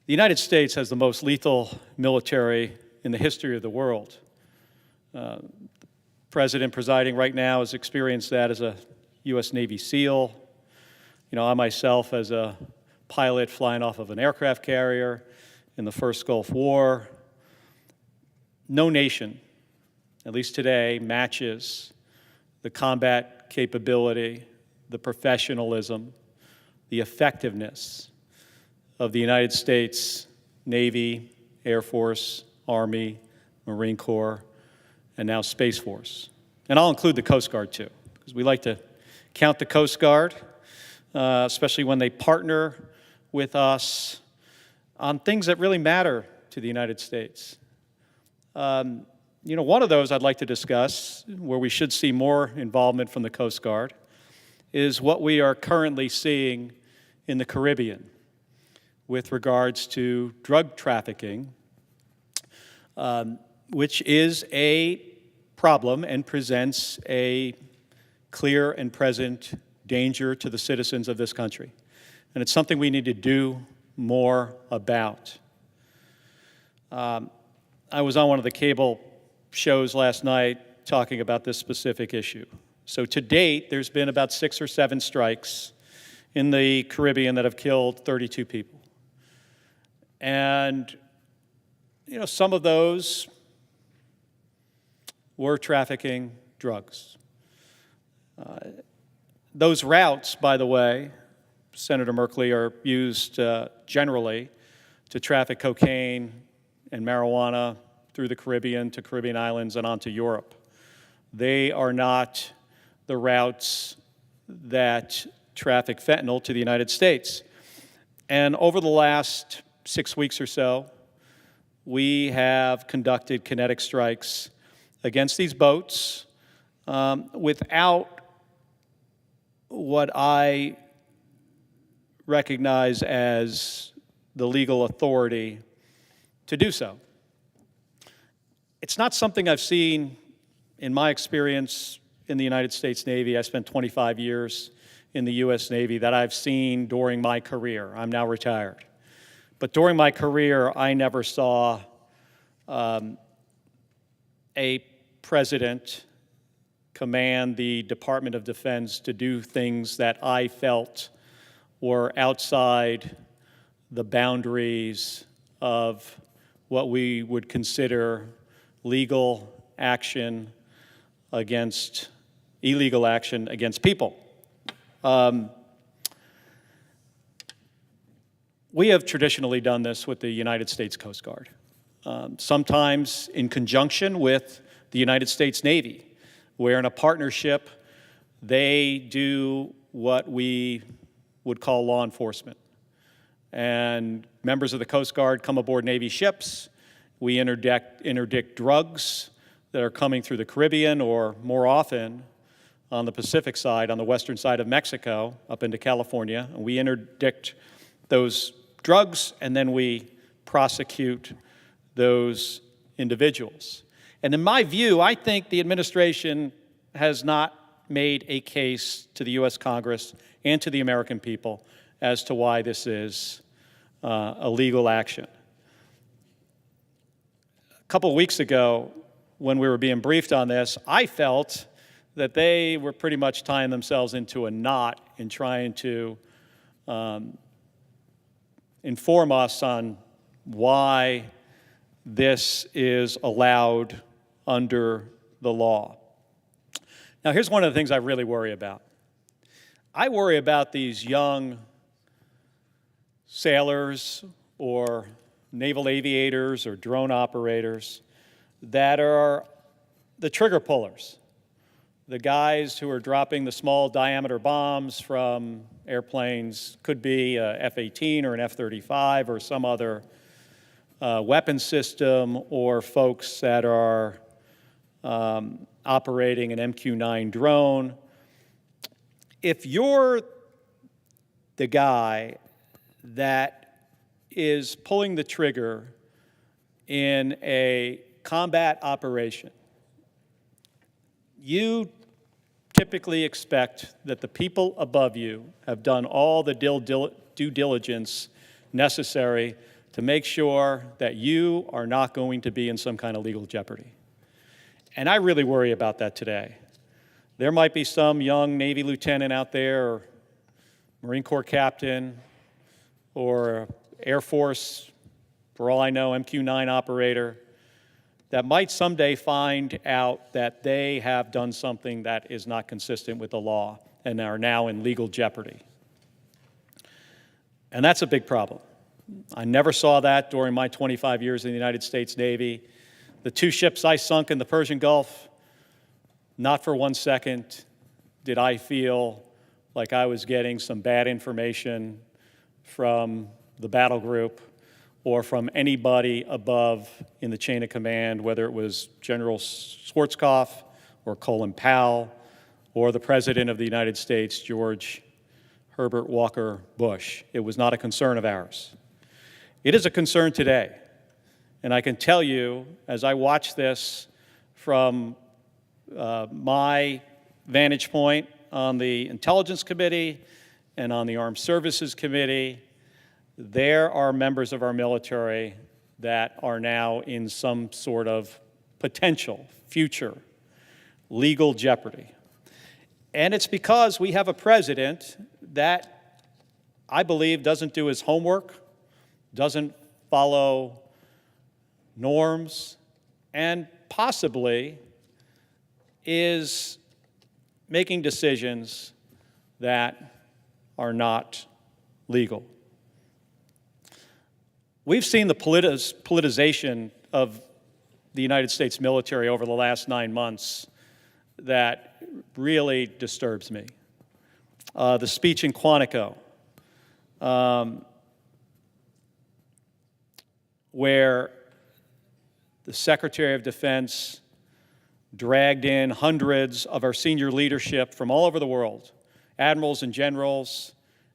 The United States has the most lethal military in the history of the world. The president presiding right now has experienced that as a U.S. Navy SEAL. You know, I myself, as a pilot flying off of an aircraft carrier in the first Gulf War, no nation, at least today, matches the combat capability, the professionalism, the effectiveness of the United States Navy, Air Force, Army, Marine Corps, and now Space Force. And I'll include the Coast Guard too, because we like to count the Coast Guard, especially when they partner with us on things that really matter to the United States. One of those I'd like to discuss, where we should see more involvement from the Coast Guard, is what we are currently seeing in the Caribbean with regards to drug trafficking, which is a problem and presents a clear and present danger to the citizens of this country. And it's something we need to do more about. I was on one of the cable shows last night talking about this specific issue. So to date, there's been about 6 or 7 strikes in the Caribbean that have killed 32 people. And, some of those were trafficking drugs. Those routes, by the way, Senator Merkley, are used generally to traffic cocaine and marijuana through the Caribbean to Caribbean islands and onto Europe. They are not the routes that traffic fentanyl to the United States. And over the last 6 weeks or so, we have conducted kinetic strikes against these boats without what I recognize as the legal authority to do so. It's not something I've seen in my experience in the United States Navy. I spent 25 years in the U.S. Navy that I've seen during my career. I'm now retired. But during my career, I never saw a president command the Department of Defense to do things that I felt were outside the boundaries of what we would consider legal action against, illegal action against people. We have traditionally done this with the United States Coast Guard, sometimes in conjunction with the United States Navy, where in a partnership, they do what we would call law enforcement. And members of the Coast Guard come aboard Navy ships. We interdict drugs that are coming through the Caribbean, or more often on the Pacific side, on the western side of Mexico, up into California. And we interdict those drugs, and then we prosecute those individuals. And in my view, I think the administration has not made a case to the U.S. Congress and to the American people as to why this is a legal action. A couple of weeks ago, when we were being briefed on this, I felt that they were pretty much tying themselves into a knot in trying to inform us on why this is allowed under the law. Now, here's one of the things I really worry about. I worry about these young sailors or naval aviators or drone operators that are the trigger pullers, the guys who are dropping the small diameter bombs from airplanes, could be a F-18 or an F-35 or some other weapon system, or folks that are operating an MQ-9 drone. If you're the guy that is pulling the trigger in a combat operation, you typically expect that the people above you have done all the due diligence necessary to make sure that you are not going to be in some kind of legal jeopardy. And I really worry about that today. There might be some young Navy lieutenant out there, or Marine Corps captain, or Air Force, for all I know, MQ-9 operator, that might someday find out that they have done something that is not consistent with the law and are now in legal jeopardy. And that's a big problem. I never saw that during my 25 years in the United States Navy. The 2 ships I sunk in the Persian Gulf, not for 1 second did I feel like I was getting some bad information from the battle group or from anybody above in the chain of command, whether it was General Schwarzkopf or Colin Powell or the President of the United States, George Herbert Walker Bush. It was not a concern of ours. It is a concern today. And I can tell you, as I watch this from my vantage point on the Intelligence Committee and on the Armed Services Committee, there are members of our military that are now in some sort of potential future legal jeopardy. And it's because we have a president that I believe doesn't do his homework, doesn't follow norms, and possibly is making decisions that are not legal. We've seen the politicization of the United States military over the last 9 months that really disturbs me. The speech in Quantico, where the Secretary of Defense dragged in hundreds of our senior leadership from all over the world, admirals and generals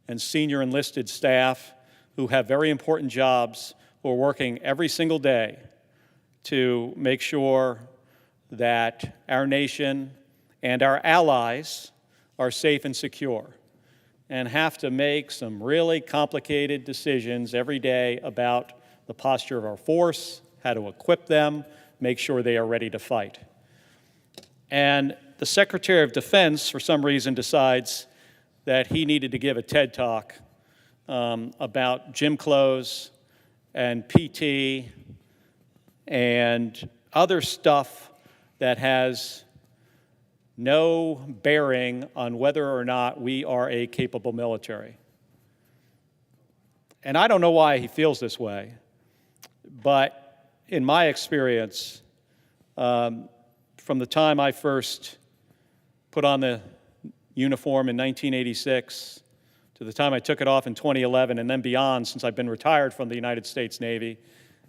and senior enlisted staff who have very important jobs, who are working every single day to make sure that our nation and our allies are safe and secure, and have to make some really complicated decisions every day about the posture of our force, how to equip them, make sure they are ready to fight. And the Secretary of Defense, for some reason, decides that he needed to give a TED Talk about gym clothes and PT and other stuff that has no bearing on whether or not we are a capable military. And I don't know why he feels this way, but in my experience, from the time I first put on the uniform in 1986 to the time I took it off in 2011 and then beyond, since I've been retired from the United States Navy,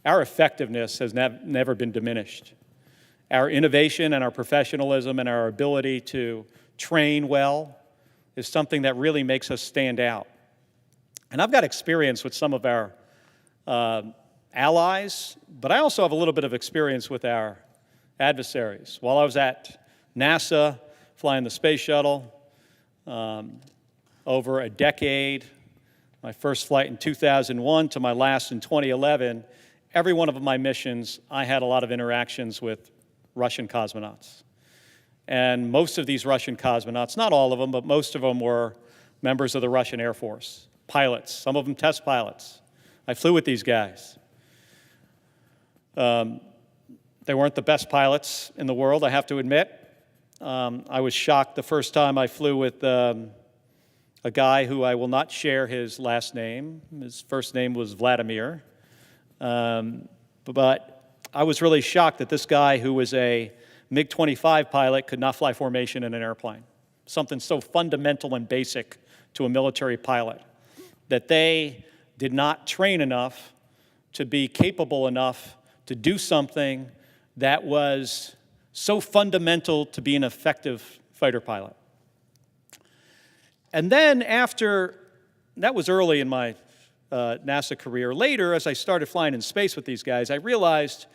our effectiveness has never been diminished. Our innovation and our professionalism and our ability to train well is something that really makes us stand out. And I've got experience with some of our allies, but I also have a little bit of experience with our adversaries. While I was at NASA, flying the space shuttle, over a decade, my first flight in 2001 to my last in 2011, every one of my missions, I had a lot of interactions with Russian cosmonauts. And most of these Russian cosmonauts, not all of them, but most of them were members of the Russian Air Force, pilots, some of them test pilots. I flew with these guys. They weren't the best pilots in the world, I have to admit. I was shocked the first time I flew with a guy who I will not share his last name. His first name was Vladimir. But I was really shocked that this guy, who was a MiG-25 pilot, could not fly formation in an airplane. Something so fundamental and basic to a military pilot, that they did not train enough to be capable enough to do something that was so fundamental to be an effective fighter pilot. And then after, that was early in my NASA career. Later, as I started flying in space with these guys, I realized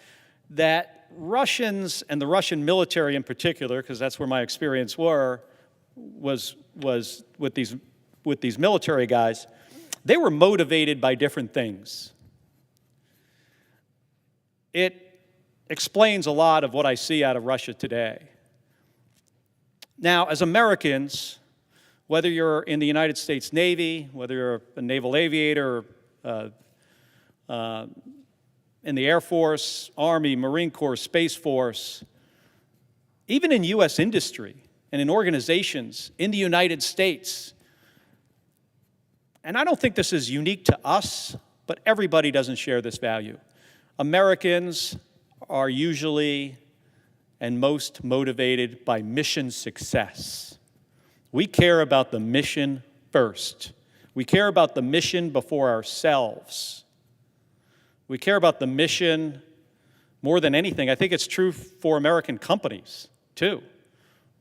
that Russians, and the Russian military in particular, because that's where my experience was with these military guys, they were motivated by different things. It explains a lot of what I see out of Russia today. Now, as Americans, whether you're in the United States Navy, whether you're a naval aviator, in the Air Force, Army, Marine Corps, Space Force, even in U.S. industry and in organizations in the United States, and I don't think this is unique to us, but everybody doesn't share this value. Americans are usually and most motivated by mission success. We care about the mission first. We care about the mission before ourselves. We care about the mission more than anything. I think it's true for American companies, too,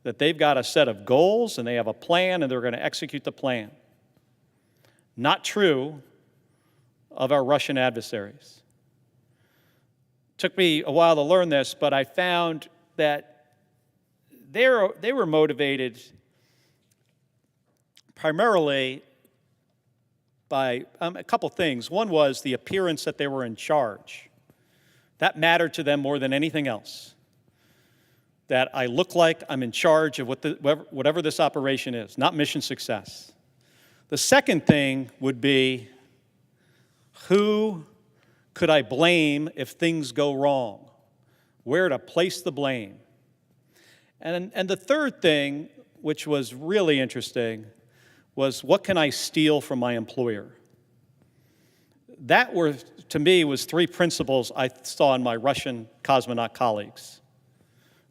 that they've got a set of goals and they have a plan and they're going to execute the plan. Not true of our Russian adversaries. Took me a while to learn this, but I found that they were motivated primarily by a couple things. One was the appearance that they were in charge. That mattered to them more than anything else. That I look like I'm in charge of whatever this operation is, not mission success. The second thing would be, who could I blame if things go wrong? Where to place the blame? And the third thing, which was really interesting, was what can I steal from my employer? That to me, was three principles I saw in my Russian cosmonaut colleagues.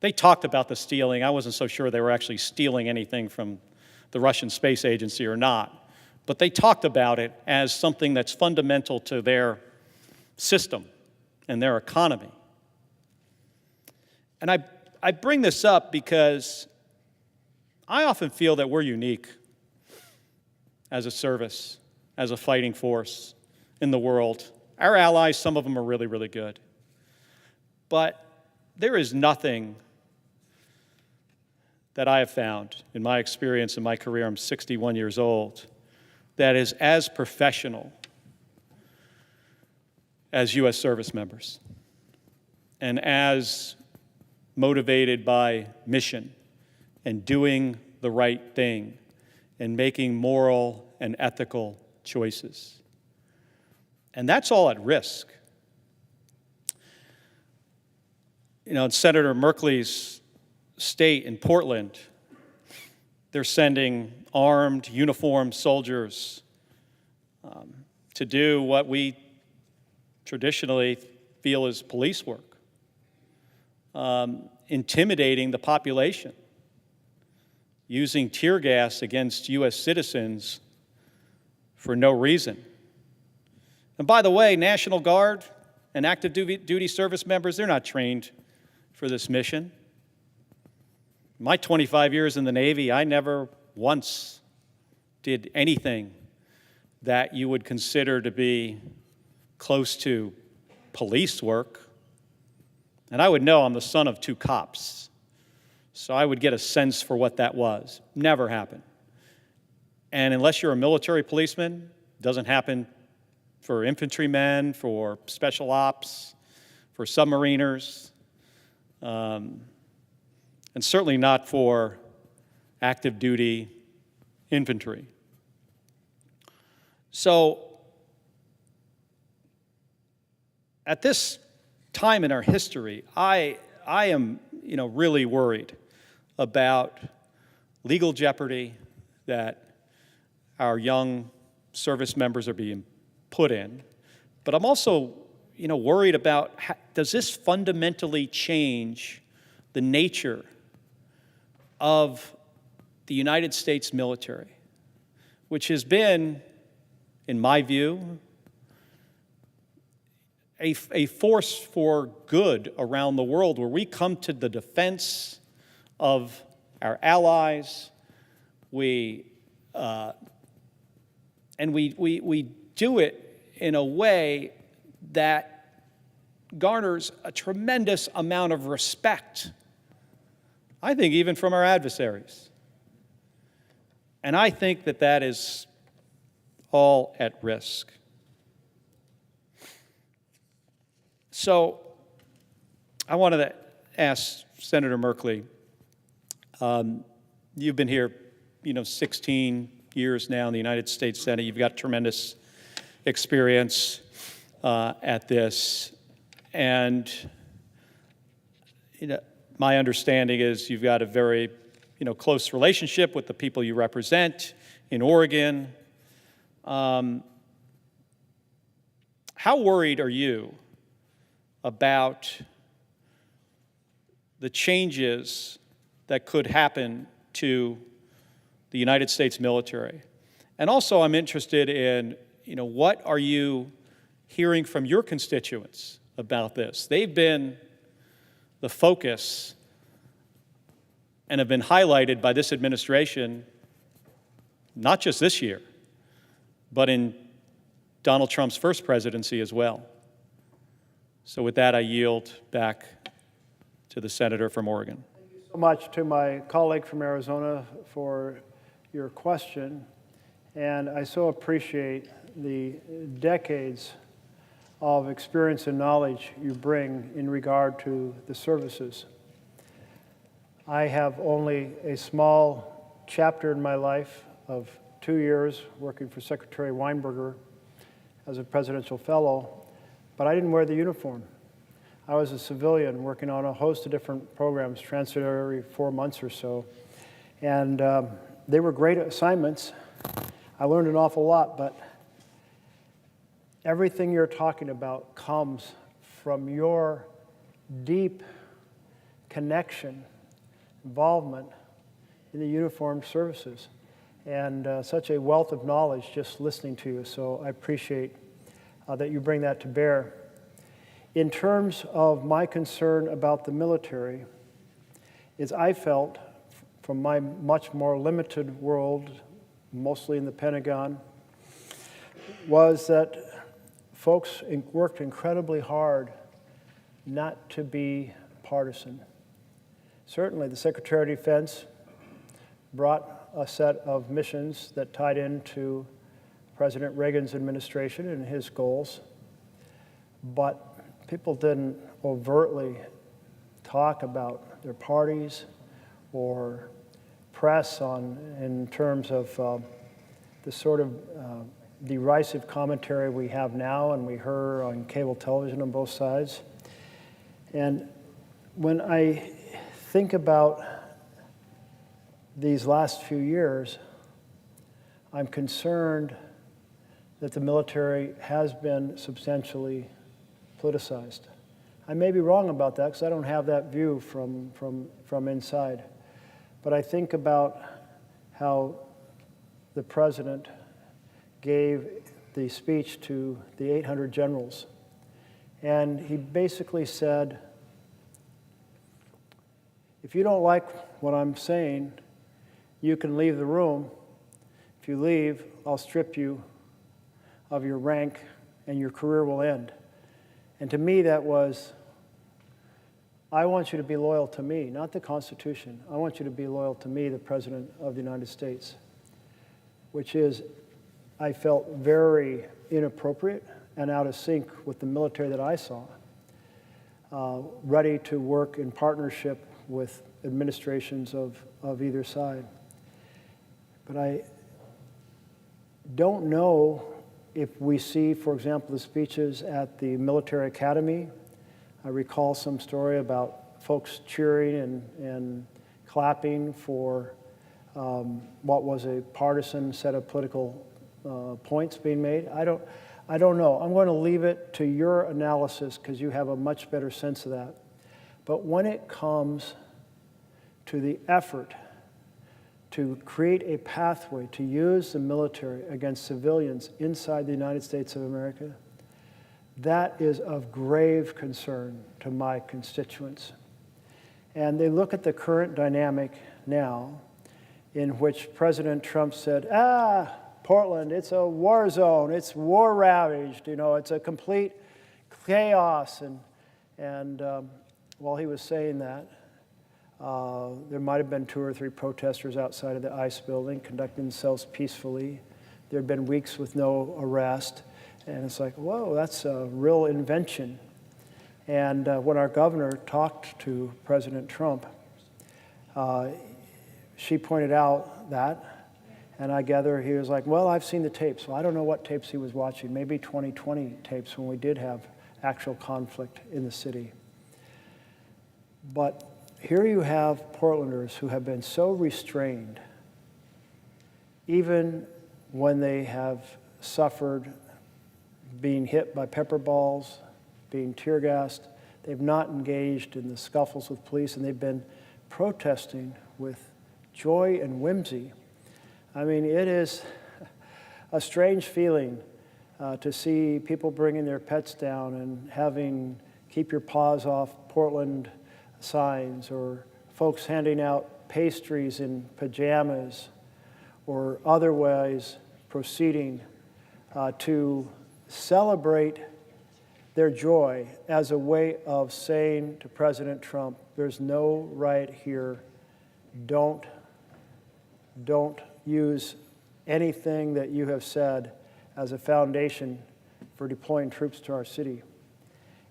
They talked about the stealing. I wasn't so sure they were actually stealing anything from the Russian Space Agency or not. But they talked about it as something that's fundamental to their system and their economy. And I bring this up because I often feel that we're unique as a service, as a fighting force in the world. Our allies, some of them are really, really good. But there is nothing that I have found in my experience in my career, I'm 61 years old, that is as professional as U.S. service members and as motivated by mission and doing the right thing and making moral and ethical choices. And that's all at risk. You know, in Senator Merkley's state in Portland, they're sending armed, uniformed soldiers to do what we traditionally feel is police work, intimidating the population, using tear gas against U.S. citizens for no reason. And by the way, National Guard and active duty service members, they're not trained for this mission. My 25 years in the Navy, I never once did anything that you would consider to be close to police work. And I would know I'm the son of two cops, so I would get a sense for what that was. Never happened. And unless you're a military policeman, it doesn't happen for infantrymen, for special ops, for submariners, and certainly not for active duty infantry. So at this time in our history, I am really worried about legal jeopardy that our young service members are being put in. But I'm also worried about does this fundamentally change the nature of the United States military, which has been, in my view, a force for good around the world, where we come to the defense of our allies, we do it in a way that garners a tremendous amount of respect, I think even from our adversaries. And I think that that is all at risk. So I wanted to ask Senator Merkley, you've been here, 16 years now in the United States Senate. You've got tremendous experience at this. And my understanding is you've got a very close relationship with the people you represent in Oregon. How worried are you about the changes that could happen to the United States military? And also I'm interested in, what are you hearing from your constituents about this. They've been the focus and have been highlighted by this administration, not just this year, but in Donald Trump's first presidency as well. So with that, I yield back to the senator from Oregon. Thank you so much to my colleague from Arizona for your question. And I so appreciate the decades of experience and knowledge you bring in regard to the services. I have only a small chapter in my life of 2 years working for Secretary Weinberger as a presidential fellow, but I didn't wear the uniform. I was a civilian working on a host of different programs, transferred every 4 months or so. And they were great assignments. I learned an awful lot, but everything you're talking about comes from your deep connection, involvement in the uniformed services, and such a wealth of knowledge just listening to you. So I appreciate that you bring that to bear. In terms of my concern about the military, is I felt from my much more limited world, mostly in the Pentagon, was that folks worked incredibly hard not to be partisan. Certainly, the Secretary of Defense brought a set of missions that tied into President Reagan's administration and his goals, but people didn't overtly talk about their parties or press on in terms of the sort of derisive commentary we have now and we heard on cable television on both sides. And when I think about these last few years, I'm concerned that the military has been substantially politicized. I may be wrong about that because I don't have that view from inside. But I think about how the president gave the speech to the 800 generals. And he basically said, if you don't like what I'm saying, you can leave the room. If you leave, I'll strip you of your rank and your career will end. And to me, that was, I want you to be loyal to me, not the Constitution. I want you to be loyal to me, the President of the United States, which is, I felt very inappropriate and out of sync with the military that I saw, ready to work in partnership with administrations of either side. But I don't know if we see, for example, the speeches at the military academy. I recall some story about folks cheering and clapping for what was a partisan set of political points being made. I don't know. I'm going to leave it to your analysis because you have a much better sense of that. But when it comes to the effort to create a pathway to use the military against civilians inside the United States of America, that is of grave concern to my constituents. And they look at the current dynamic now in which President Trump said, Portland, it's a war zone, it's war ravaged, it's a complete chaos. And while he was saying that, there might have been 2 or 3 protesters outside of the ICE building conducting themselves peacefully. There had been weeks with no arrest. And it's like, whoa, that's a real invention. And when our governor talked to President Trump, she pointed out that. And I gather he was like, well, I've seen the tapes. Well, I don't know what tapes he was watching. Maybe 2020 tapes when we did have actual conflict in the city. But here you have Portlanders who have been so restrained, even when they have suffered being hit by pepper balls, being tear gassed. They've not engaged in the scuffles with police, and they've been protesting with joy and whimsy. I mean, it is a strange feeling to see people bringing their pets down and having keep your paws off Portland signs, or folks handing out pastries in pajamas, or otherwise proceeding to celebrate their joy as a way of saying to President Trump, there's no riot here. Don't use anything that you have said as a foundation for deploying troops to our city.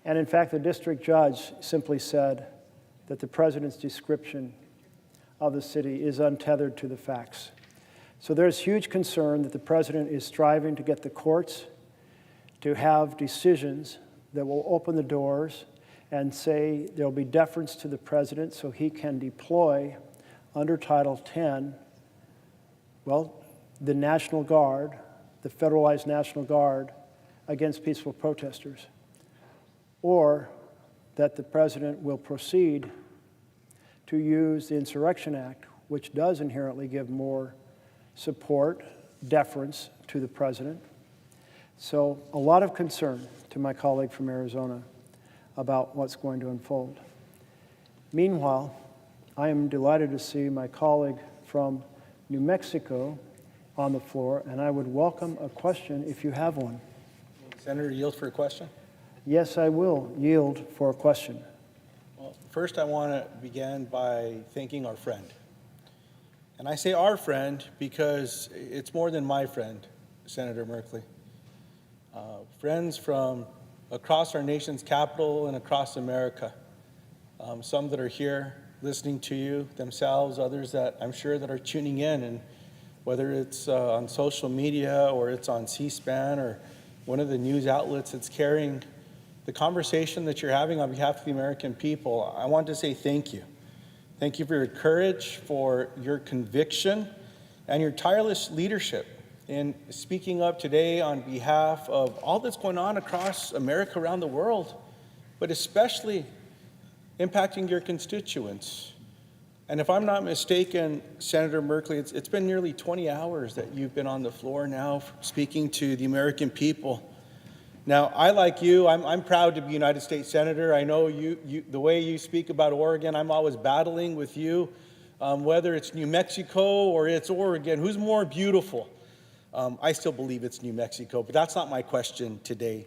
And in fact, the district judge simply said that the president's description of the city is untethered to the facts. So there's huge concern that the president is striving to get the courts to have decisions that will open the doors and say there will be deference to the president so he can deploy under Title 10, well, the National Guard, the federalized National Guard, against peaceful protesters, or that the president will proceed to use the Insurrection Act, which does inherently give more support, deference to the president. So a lot of concern to my colleague from Arizona about what's going to unfold. Meanwhile, I am delighted to see my colleague from New Mexico on the floor, and I would welcome a question if you have one. Senator, yield for a question? Yes, I will yield for a question. Well, first I want to begin by thanking our friend. And I say our friend because it's more than my friend, Senator Merkley. Friends from across our nation's capital and across America. Some that are here listening to you themselves, others that I'm sure that are tuning in, and whether it's on social media or it's on C-SPAN or one of the news outlets that's carrying the conversation that you're having on behalf of the American people, I want to say thank you. Thank you for your courage, for your conviction, and your tireless leadership in speaking up today on behalf of all that's going on across America, around the world, but especially impacting your constituents. And if I'm not mistaken, Senator Merkley, it's been nearly 20 hours that you've been on the floor now speaking to the American people. Now, I, like you, I'm proud to be United States Senator. I know you the way you speak about Oregon, I'm always battling with you, whether it's New Mexico or it's Oregon, who's more beautiful? I still believe it's New Mexico, but that's not my question today,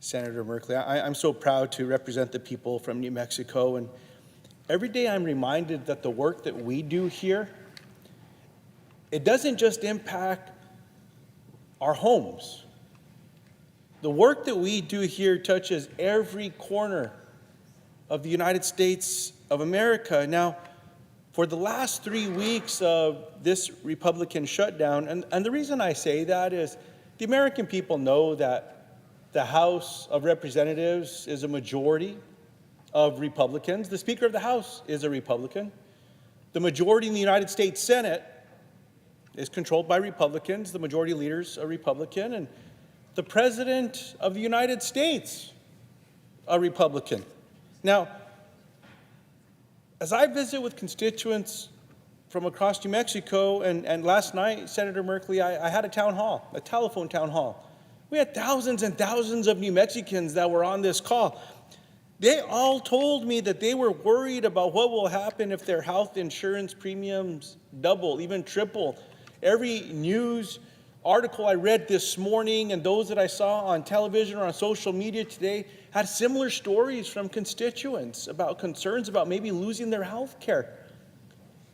Senator Merkley. I'm so proud to represent the people from New Mexico, and every day I'm reminded that the work that we do here, it doesn't just impact our homes. The work that we do here touches every corner of the United States of America. Now, for the last 3 weeks of this Republican shutdown, and the reason I say that is the American people know that the House of Representatives is a majority of Republicans. The Speaker of the House is a Republican. The majority in the United States Senate is controlled by Republicans. The majority leader's a Republican. And the President of the United States, a Republican. Now, as I visit with constituents from across New Mexico, and last night, Senator Merkley, I had a town hall, a telephone town hall. We had thousands and thousands of New Mexicans that were on this call. They all told me that they were worried about what will happen if their health insurance premiums double, even triple. Every news article I read this morning and those that I saw on television or on social media today had similar stories from constituents about concerns about maybe losing their health care.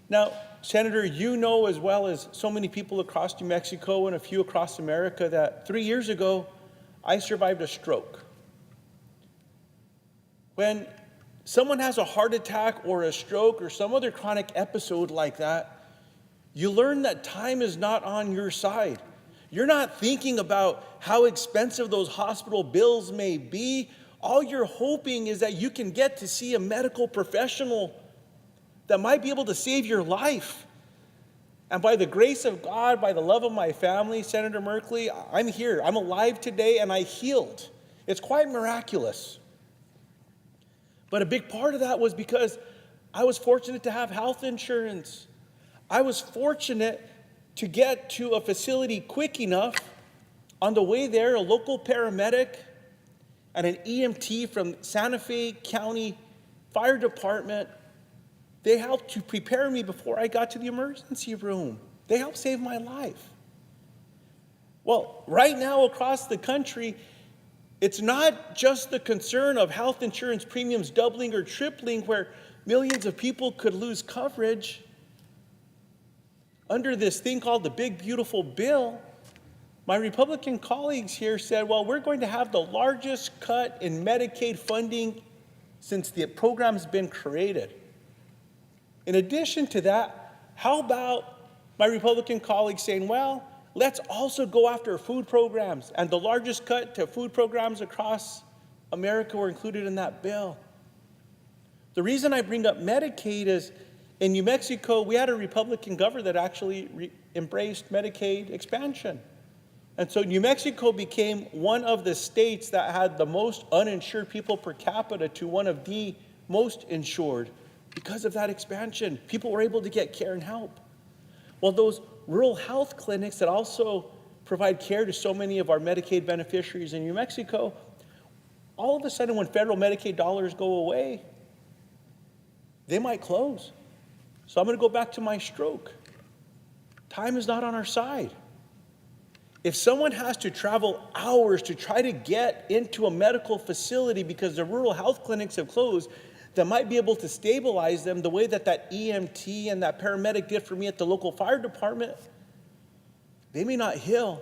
Now, Senator, you know as well as so many people across New Mexico and a few across America that 3 years ago, I survived a stroke. When someone has a heart attack or a stroke or some other chronic episode like that, you learn that time is not on your side. You're not thinking about how expensive those hospital bills may be. All you're hoping is that you can get to see a medical professional that might be able to save your life. And by the grace of God, by the love of my family, Senator Merkley, I'm here. I'm alive today and I healed. It's quite miraculous. But a big part of that was because I was fortunate to have health insurance. I was fortunate to get to a facility quick enough On the way there, a local paramedic and an EMT from Santa Fe County Fire Department, they helped to prepare me before I got to the emergency room. They helped save my life. Well, right now across the country, it's not just the concern of health insurance premiums doubling or tripling where millions of people could lose coverage under this thing called the Big Beautiful Bill. My Republican colleagues here said, well, we're going to have the largest cut in Medicaid funding since the program's been created. In addition to that, how about my Republican colleagues saying, well, let's also go after food programs, and the largest cut to food programs across America were included in that bill. The reason I bring up Medicaid is in New Mexico, we had a Republican governor that actually embraced Medicaid expansion. And so New Mexico became one of the states that had the most uninsured people per capita to one of the most insured because of that expansion. People were able to get care and help. Well, those rural health clinics that also provide care to so many of our Medicaid beneficiaries in New Mexico, all of a sudden when federal Medicaid dollars go away, they might close. So I'm going to go back to my stroke. Time is not on our side. If someone has to travel hours to try to get into a medical facility because the rural health clinics have closed, that might be able to stabilize them the way that that EMT and that paramedic did for me at the local fire department, they may not heal,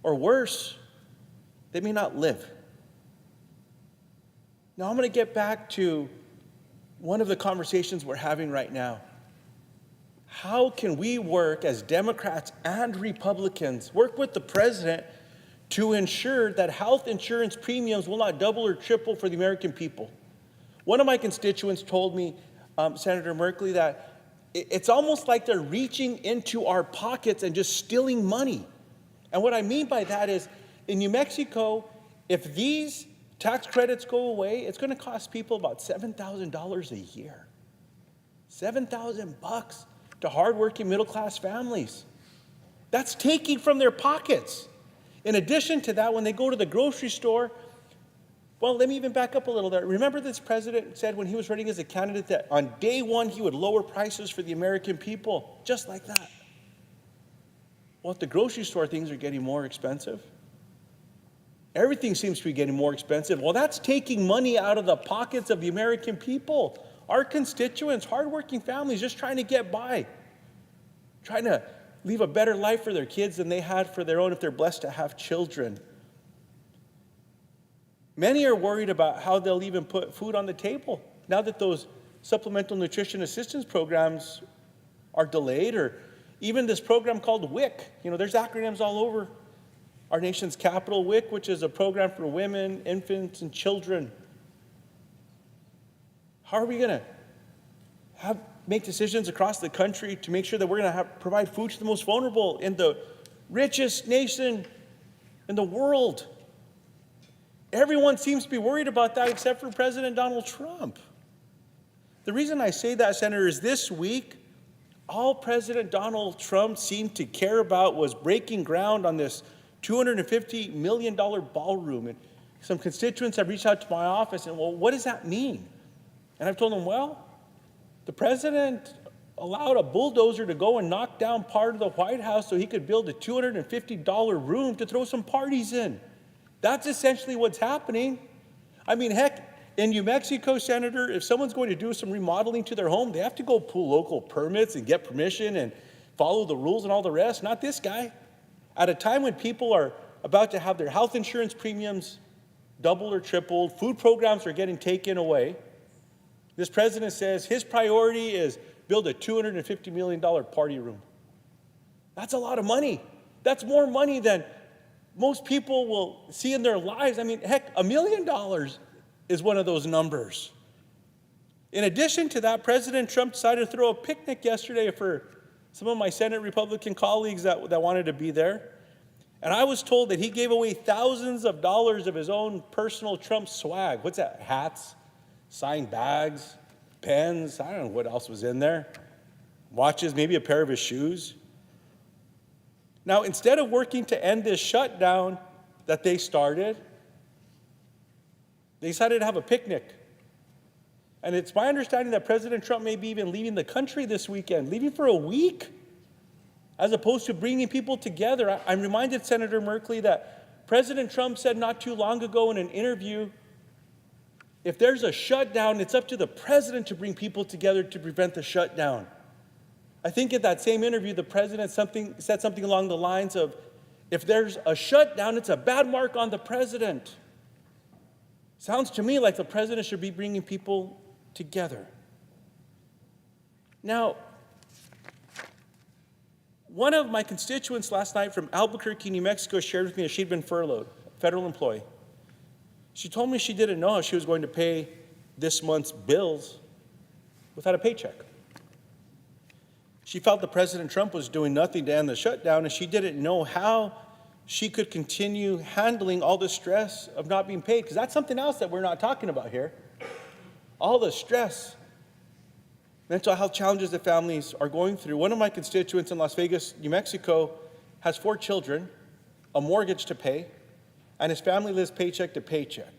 or worse, they may not live. Now I'm going to get back to one of the conversations we're having right now. How can we work as Democrats and Republicans, work with the president to ensure that health insurance premiums will not double or triple for the American people? One of my constituents told me, Senator Merkley, that it's almost like they're reaching into our pockets and just stealing money. And what I mean by that is, in New Mexico, if these tax credits go away, it's going to cost people about $7,000 a year. $7,000 to hardworking middle-class families. That's taking from their pockets. In addition to that, when they go to the grocery store, well, let me even back up a little there. Remember this president said when he was running as a candidate that on day one he would lower prices for the American people, just like that. Well, at the grocery store, things are getting more expensive. Everything seems to be getting more expensive. Well, that's taking money out of the pockets of the American people. Our constituents, hardworking families, just trying to get by, trying to leave a better life for their kids than they had for their own if they're blessed to have children. Many are worried about how they'll even put food on the table now that those supplemental nutrition assistance programs are delayed, or even this program called WIC. You know, there's acronyms all over our nation's capital. WIC, which is a program for women, infants, and children. How are we going to make decisions across the country to make sure that we're going to provide food to the most vulnerable in the richest nation in the world? Everyone seems to be worried about that except for President Donald Trump. The reason I say that, Senator, is this week, all President Donald Trump seemed to care about was breaking ground on this $250 million ballroom. And some constituents have reached out to my office and, well, what does that mean? And I've told them, well, the president allowed a bulldozer to go and knock down part of the White House so he could build a $250 room to throw some parties in. That's essentially what's happening. I mean, heck, in New Mexico, Senator, if someone's going to do some remodeling to their home, they have to go pull local permits and get permission and follow the rules and all the rest. Not this guy. At a time when people are about to have their health insurance premiums doubled or tripled, food programs are getting taken away, this president says his priority is build a $250 million party room. That's a lot of money. That's more money than most people will see in their lives. I mean, heck, $1 million is one of those numbers. In addition to that, President Trump decided to throw a picnic yesterday for some of my Senate Republican colleagues that wanted to be there. And I was told that he gave away thousands of dollars of his own personal Trump swag. What's that? Hats, signed bags, pens, I don't know what else was in there. Watches, maybe a pair of his shoes. Now, instead of working to end this shutdown that they started, they decided to have a picnic. And it's my understanding that President Trump may be even leaving the country this weekend, leaving for a week, as opposed to bringing people together. I'm reminded, Senator Merkley, that President Trump said not too long ago in an interview, if there's a shutdown, it's up to the president to bring people together to prevent the shutdown. I think in that same interview, the president said something along the lines of, if there's a shutdown, it's a bad mark on the president. Sounds to me like the president should be bringing people together. Now, one of my constituents last night from Albuquerque, New Mexico, shared with me that she'd been furloughed, a federal employee. She told me she didn't know how she was going to pay this month's bills without a paycheck. She felt that President Trump was doing nothing to end the shutdown, and she didn't know how she could continue handling all the stress of not being paid, because that's something else that we're not talking about here. All the stress, mental health challenges that families are going through. One of my constituents in Las Vegas, New Mexico, has 4 children, a mortgage to pay, and his family lives paycheck to paycheck.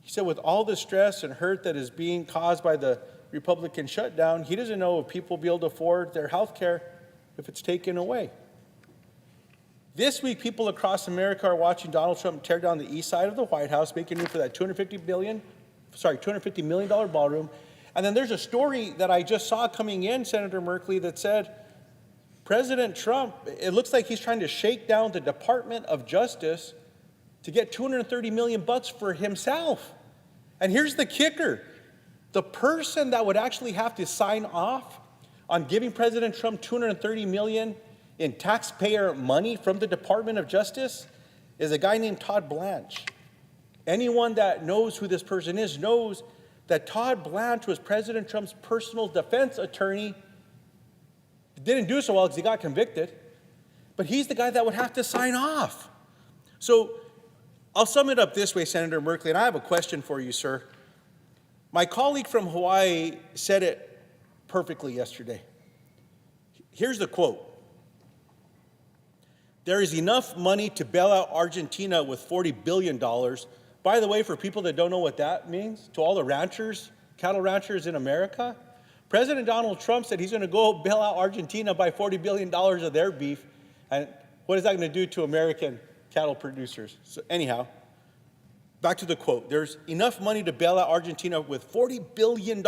He said with all the stress and hurt that is being caused by the Republican shutdown, he doesn't know if people will be able to afford their health care if it's taken away. This week, people across America are watching Donald Trump tear down the east side of the White House, making room for that $250 million ballroom. And then there's a story that I just saw coming in, Senator Merkley, that said President Trump, it looks like he's trying to shake down the Department of Justice to get $230 million for himself. And here's the kicker. The person that would actually have to sign off on giving President Trump $230 million in taxpayer money from the Department of Justice is a guy named Todd Blanche. Anyone that knows who this person is knows that Todd Blanche was President Trump's personal defense attorney. He didn't do so well because he got convicted, but he's the guy that would have to sign off. So I'll sum it up this way, Senator Merkley, and I have a question for you, sir. My colleague from Hawaii said it perfectly yesterday. Here's the quote. There is enough money to bail out Argentina with $40 billion. By the way, for people that don't know what that means, to all the ranchers, cattle ranchers in America, President Donald Trump said he's going to go bail out Argentina by $40 billion of their beef. And what is that going to do to American cattle producers? So anyhow, back to the quote. There's enough money to bail out Argentina with $40 billion.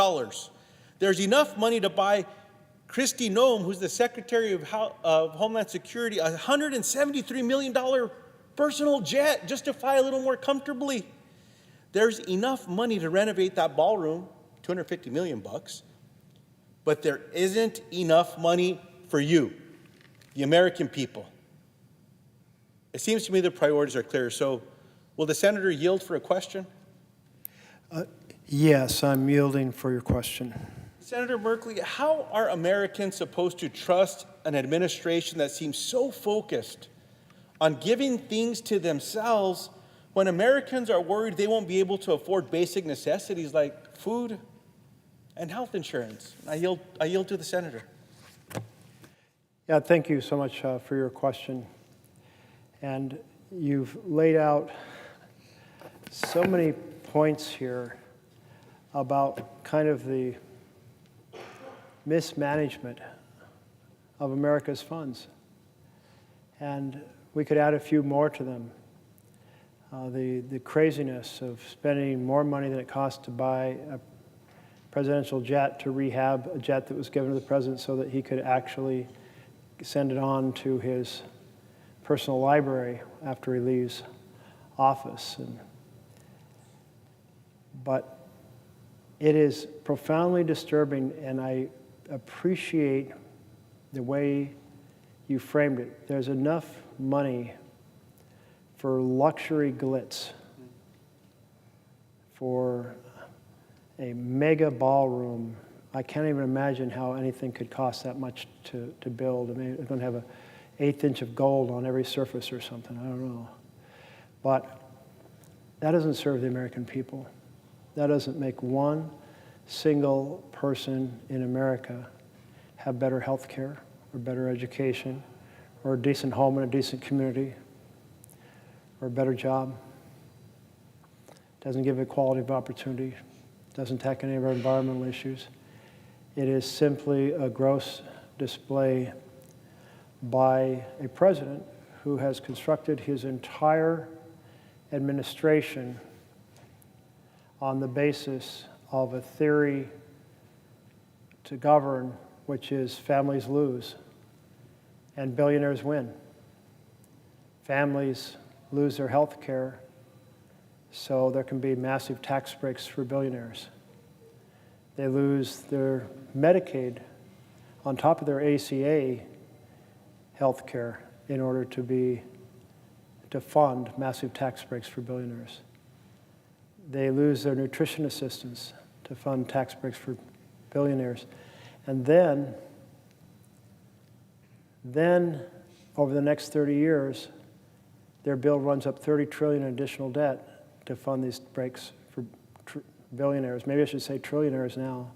There's enough money to buy Kristi Noem, who's the Secretary of Homeland Security, a $173 million personal jet just to fly a little more comfortably. There's enough money to renovate that ballroom, $250 million, but there isn't enough money for you, the American people. It seems to me the priorities are clear. So will the senator yield for a question? Yes, I'm yielding for your question. Senator Merkley, how are Americans supposed to trust an administration that seems so focused on giving things to themselves when Americans are worried they won't be able to afford basic necessities like food and health insurance? I yield to the senator. Yeah, thank you so much for your question. And you've laid out so many points here about kind of the mismanagement of America's funds. And we could add a few more to them. The craziness of spending more money than it costs to buy a presidential jet to rehab a jet that was given to the president so that he could actually send it on to his personal library after he leaves office. But it is profoundly disturbing, and I appreciate the way you framed it. There's enough money for luxury glitz, for a mega ballroom. I can't even imagine how anything could cost that much to build. I mean, it's going to have an 1/8 inch of gold on every surface or something. I don't know. But that doesn't serve the American people. That doesn't make one single person in America have better health care or better education or a decent home in a decent community, or a better job. Doesn't give equality of opportunity. Doesn't tackle any of our environmental issues. It is simply a gross display by a president who has constructed his entire administration on the basis of a theory to govern, which is families lose and billionaires win. Families lose their health care, so there can be massive tax breaks for billionaires. They lose their Medicaid on top of their ACA health care in order to fund massive tax breaks for billionaires. They lose their nutrition assistance to fund tax breaks for billionaires. And then over the next 30 years, their bill runs up 30 trillion in additional debt to fund these breaks for billionaires. Maybe I should say trillionaires now.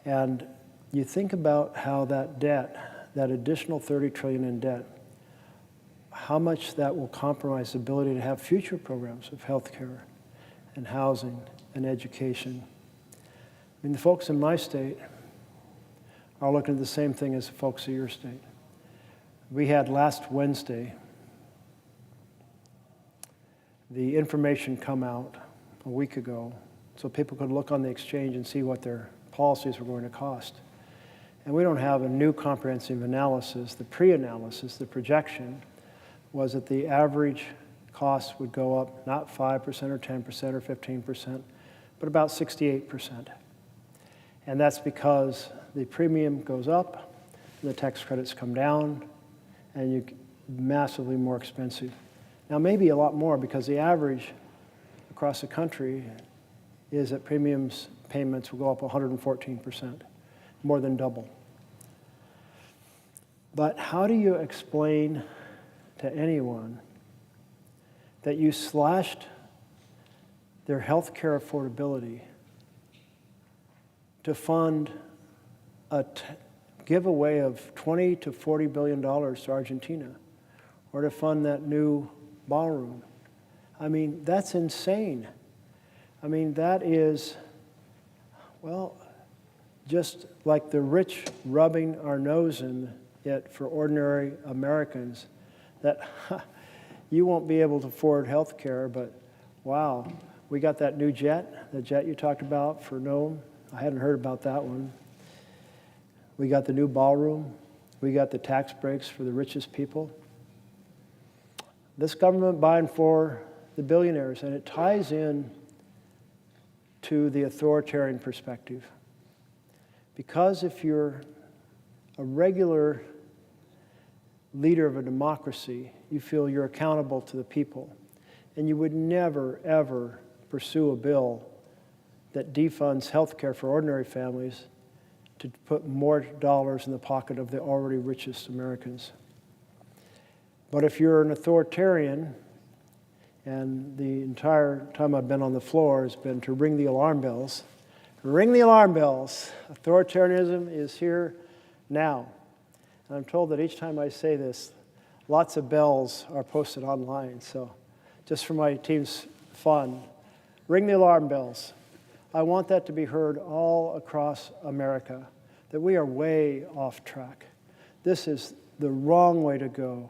And you think about how that debt, that additional 30 trillion in debt, how much that will compromise the ability to have future programs of health care and housing and education. I mean, the folks in my state are looking at the same thing as the folks of your state. We had last Wednesday the information come out a week ago so people could look on the exchange and see what their policies were going to cost. And we don't have a new comprehensive analysis. The pre-analysis, the projection, was that the average cost would go up not 5% or 10% or 15%, but about 68%. And that's because the premium goes up, the tax credits come down, and you massively more expensive. Now, maybe a lot more because the average across the country is that premiums payments will go up 114%, more than double. But how do you explain to anyone that you slashed their health care affordability to fund a giveaway of $20 to $40 billion to Argentina, or to fund that new ballroom? I mean, that's insane. I mean, that is, well, just like the rich rubbing our nose in it for ordinary Americans, that you won't be able to afford health care, but wow, we got that new jet, the jet you talked about for Nome. I hadn't heard about that one. We got the new ballroom. We got the tax breaks for the richest people. This government buying for the billionaires, and it ties in to the authoritarian perspective. Because if you're a regular leader of a democracy, you feel you're accountable to the people. And you would never, ever pursue a bill that defunds health care for ordinary families to put more dollars in the pocket of the already richest Americans. But if you're an authoritarian, and the entire time I've been on the floor has been to ring the alarm bells. Ring the alarm bells. Authoritarianism is here now. And I'm told that each time I say this, lots of bells are posted online. So just for my team's fun, ring the alarm bells. I want that to be heard all across America, that we are way off track. This is the wrong way to go.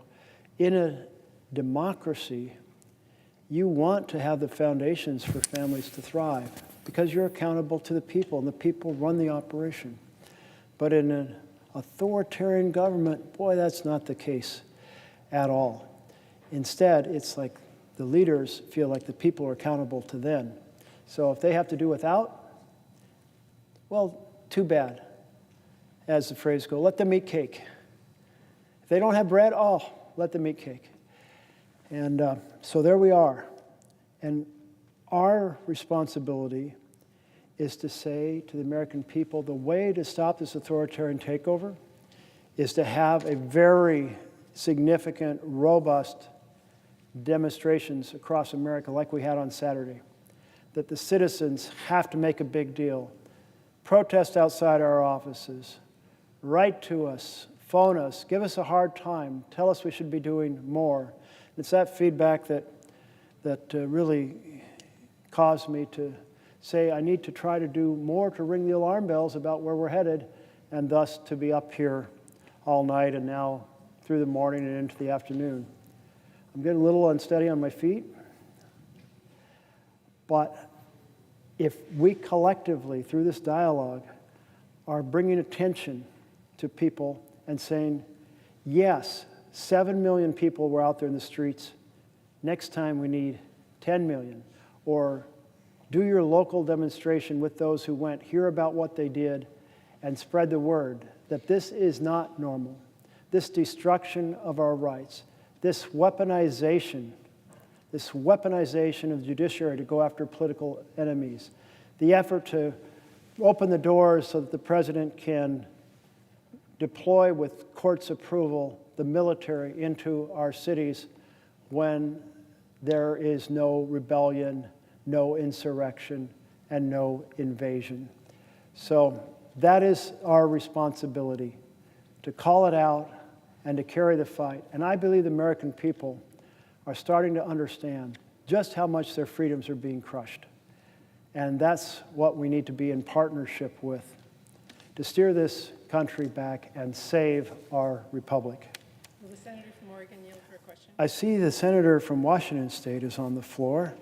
In a democracy, you want to have the foundations for families to thrive because you're accountable to the people, and the people run the operation. But in an authoritarian government, boy, that's not the case at all. Instead, it's like the leaders feel like the people are accountable to them. So if they have to do without, well, too bad. As the phrase goes, let them eat cake. If they don't have bread, oh, let them eat cake. And so there we are. And our responsibility is to say to the American people, the way to stop this authoritarian takeover is to have a very significant, robust demonstrations across America like we had on Saturday, that the citizens have to make a big deal, protest outside our offices, write to us, phone us, give us a hard time, tell us we should be doing more. It's that feedback that really caused me to say I need to try to do more to ring the alarm bells about where we're headed, and thus to be up here all night and now through the morning and into the afternoon. I'm getting a little unsteady on my feet, but if we collectively, through this dialogue, are bringing attention to people and saying, yes, 7 million people were out there in the streets, next time we need 10 million, or do your local demonstration with those who went, hear about what they did, and spread the word that this is not normal. This destruction of our rights, this weaponization of the judiciary to go after political enemies, the effort to open the doors so that the president can deploy with court's approval the military into our cities when there is no rebellion, no insurrection, and no invasion. So that is our responsibility, to call it out and to carry the fight. And I believe the American people are starting to understand just how much their freedoms are being crushed. And that's what we need to be in partnership with, to steer this country back and save our republic. Will the senator from Oregon yield for a question? I see the senator from Washington State is on the floor,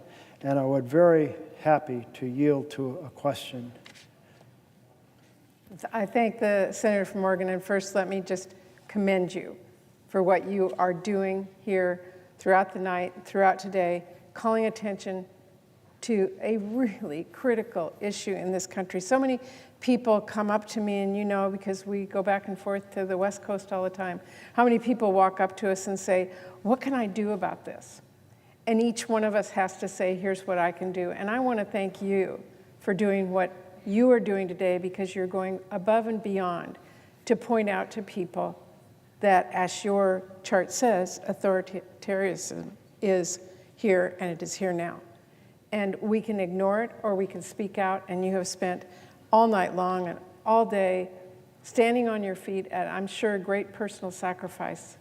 and I would very happy to yield to a question. I thank the senator from Oregon, and first let me just commend you for what you are doing here throughout the night, throughout today, calling attention to a really critical issue in this country. So many people come up to me, and you know, because we go back and forth to the West Coast all the time, how many people walk up to us and say, what can I do about this? And each one of us has to say, here's what I can do. And I want to thank you for doing what you are doing today, because you're going above and beyond to point out to people that, as your chart says, authoritarianism is here, and it is here now. And we can ignore it, or we can speak out, and you have spent all night long and all day standing on your feet at, I'm sure, great personal sacrifice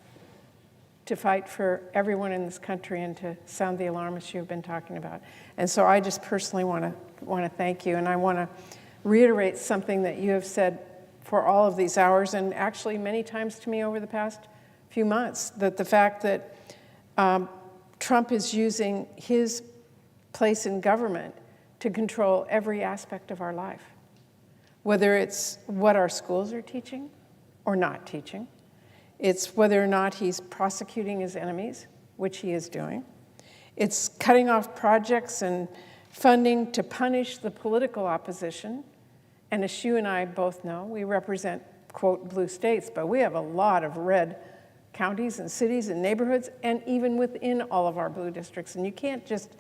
to fight for everyone in this country and to sound the alarm, as you've been talking about. And so I just personally want to thank you, and I want to reiterate something that you have said for all of these hours, and actually many times to me over the past few months, that the fact that Trump is using his place in government to control every aspect of our life, whether it's what our schools are teaching or not teaching. It's whether or not he's prosecuting his enemies, which he is doing. It's cutting off projects and funding to punish the political opposition. And as you and I both know, we represent, quote, blue states, but we have a lot of red counties and cities and neighborhoods, and even within all of our blue districts. And you can't just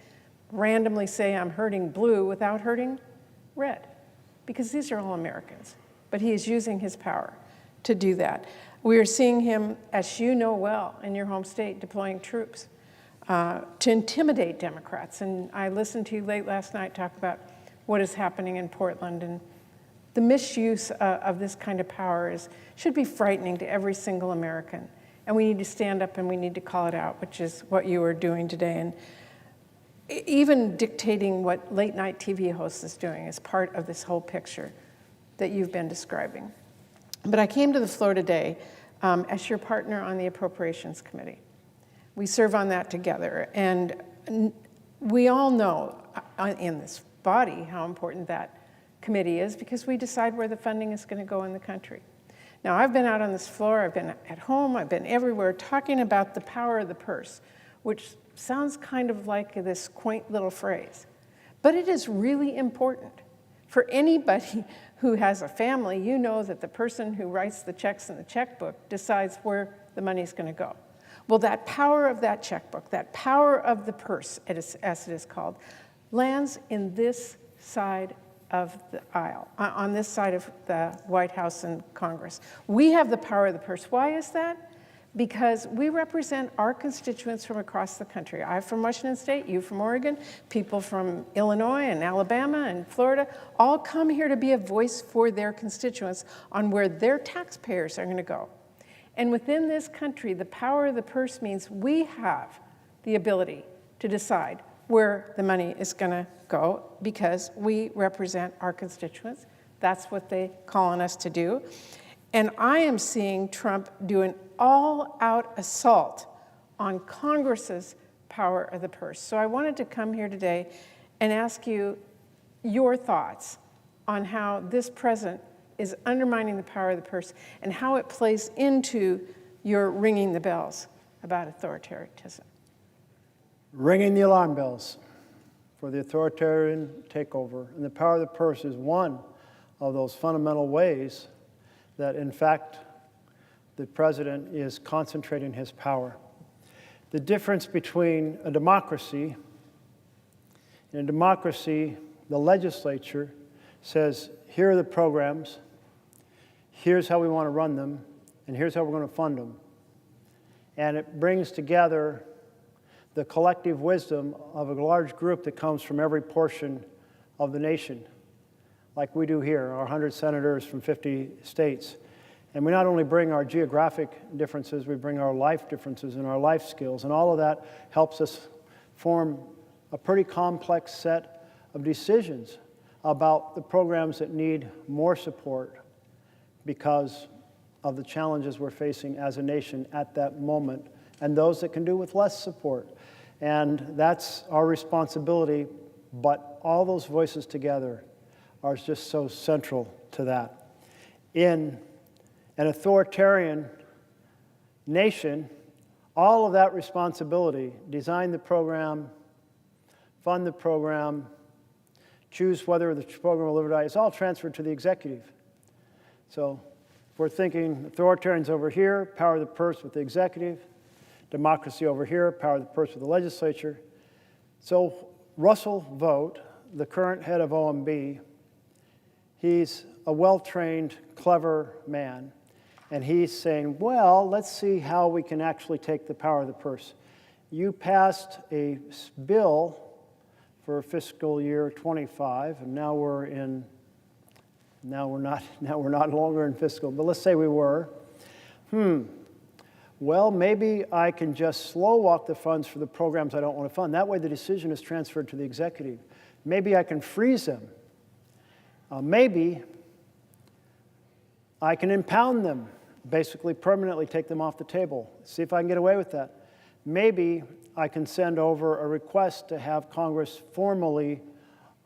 randomly say I'm hurting blue without hurting red, because these are all Americans. But he is using his power to do that. We are seeing him, as you know well, in your home state, deploying troops to intimidate Democrats. And I listened to you late last night talk about what is happening in Portland, and the misuse of this kind of power should be frightening to every single American. And we need to stand up and we need to call it out, which is what you are doing today. And even dictating what late night TV host is doing is part of this whole picture that you've been describing. But I came to the floor today as your partner on the Appropriations Committee. We serve on that together. And we all know in this body how important that committee is, because we decide where the funding is going to go in the country. Now, I've been out on this floor, I've been at home, I've been everywhere talking about the power of the purse, which sounds kind of like this quaint little phrase. But it is really important. For anybody who has a family, you know that the person who writes the checks in the checkbook decides where the money's going to go. Well, that power of that checkbook, that power of the purse, as it is called, lands in this side of the aisle, on this side of the White House and Congress. We have the power of the purse. Why is that? Because we represent our constituents from across the country. I'm from Washington State, you from Oregon, people from Illinois and Alabama and Florida, all come here to be a voice for their constituents on where their taxpayers are going to go. And within this country, the power of the purse means we have the ability to decide where the money is going to go because we represent our constituents. That's what they call on us to do. And I am seeing Trump do an all-out assault on Congress's power of the purse. So I wanted to come here today and ask you your thoughts on how this president is undermining the power of the purse and how it plays into your ringing the bells about authoritarianism. Ringing the alarm bells for the authoritarian takeover. And the power of the purse is one of those fundamental ways that, in fact, the president is concentrating his power. The difference between a democracy, in a democracy, the legislature says, here are the programs, here's how we want to run them, and here's how we're going to fund them. And it brings together the collective wisdom of a large group that comes from every portion of the nation, like we do here, our 100 senators from 50 states. And we not only bring our geographic differences, we bring our life differences and our life skills, and all of that helps us form a pretty complex set of decisions about the programs that need more support because of the challenges we're facing as a nation at that moment, and those that can do with less support. And that's our responsibility, but all those voices together are just so central to that. In an authoritarian nation, all of that responsibility, design the program, fund the program, choose whether the program will live or die, is all transferred to the executive. So if we're thinking authoritarians over here, power of the purse with the executive, democracy over here, power of the purse with the legislature. So Russell Vought, the current head of OMB, he's a well-trained, clever man, and he's saying, well, let's see how we can actually take the power of the purse. You passed a bill for fiscal year 25, and now we're not longer in fiscal, but let's say we were. Well, maybe I can just slow walk the funds for the programs I don't want to fund. That way the decision is transferred to the executive. Maybe I can freeze them. Maybe I can impound them, basically permanently take them off the table. See if I can get away with that. Maybe I can send over a request to have Congress formally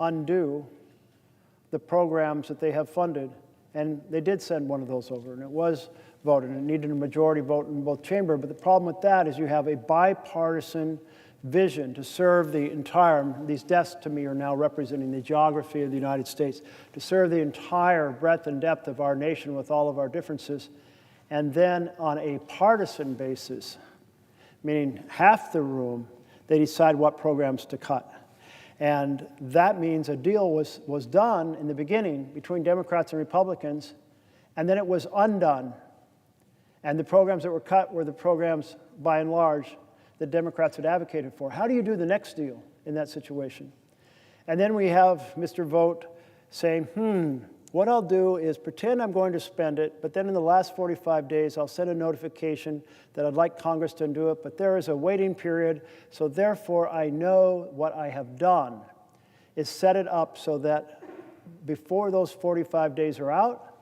undo the programs that they have funded. And they did send one of those over, and it was voted. It needed a majority vote in both chambers. But the problem with that is you have a bipartisan vision to serve the entire, these desks to me are now representing the geography of the United States, to serve the entire breadth and depth of our nation with all of our differences. And then on a partisan basis, meaning half the room, they decide what programs to cut. And that means a deal was done in the beginning between Democrats and Republicans, and then it was undone. And the programs that were cut were the programs, by and large, that Democrats had advocated for. How do you do the next deal in that situation? And then we have Mr. Vought saying, what I'll do is pretend I'm going to spend it, but then in the last 45 days, I'll send a notification that I'd like Congress to undo it, but there is a waiting period, so therefore I know what I have done is set it up so that before those 45 days are out,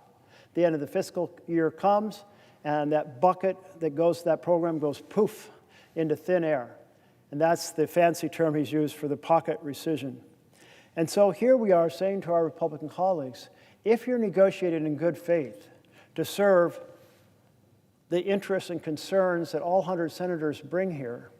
the end of the fiscal year comes, and that bucket that goes to that program goes poof into thin air. And that's the fancy term he's used for the pocket rescission. And so here we are saying to our Republican colleagues, if you're negotiating in good faith to serve the interests and concerns that all 100 senators bring here,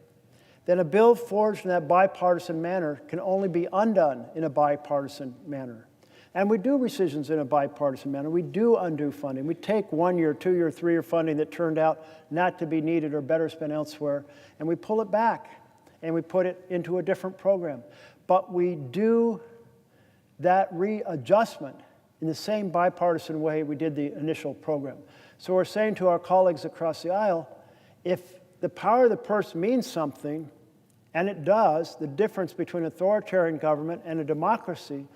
then a bill forged in that bipartisan manner can only be undone in a bipartisan manner. And we do rescissions in a bipartisan manner. We do undo funding. We take 1 year, 2 year, 3 year funding that turned out not to be needed or better spent elsewhere, and we pull it back and we put it into a different program. But we do that readjustment in the same bipartisan way we did the initial program. So we're saying to our colleagues across the aisle, if the power of the purse means something, and it does, the difference between authoritarian government and a democracy,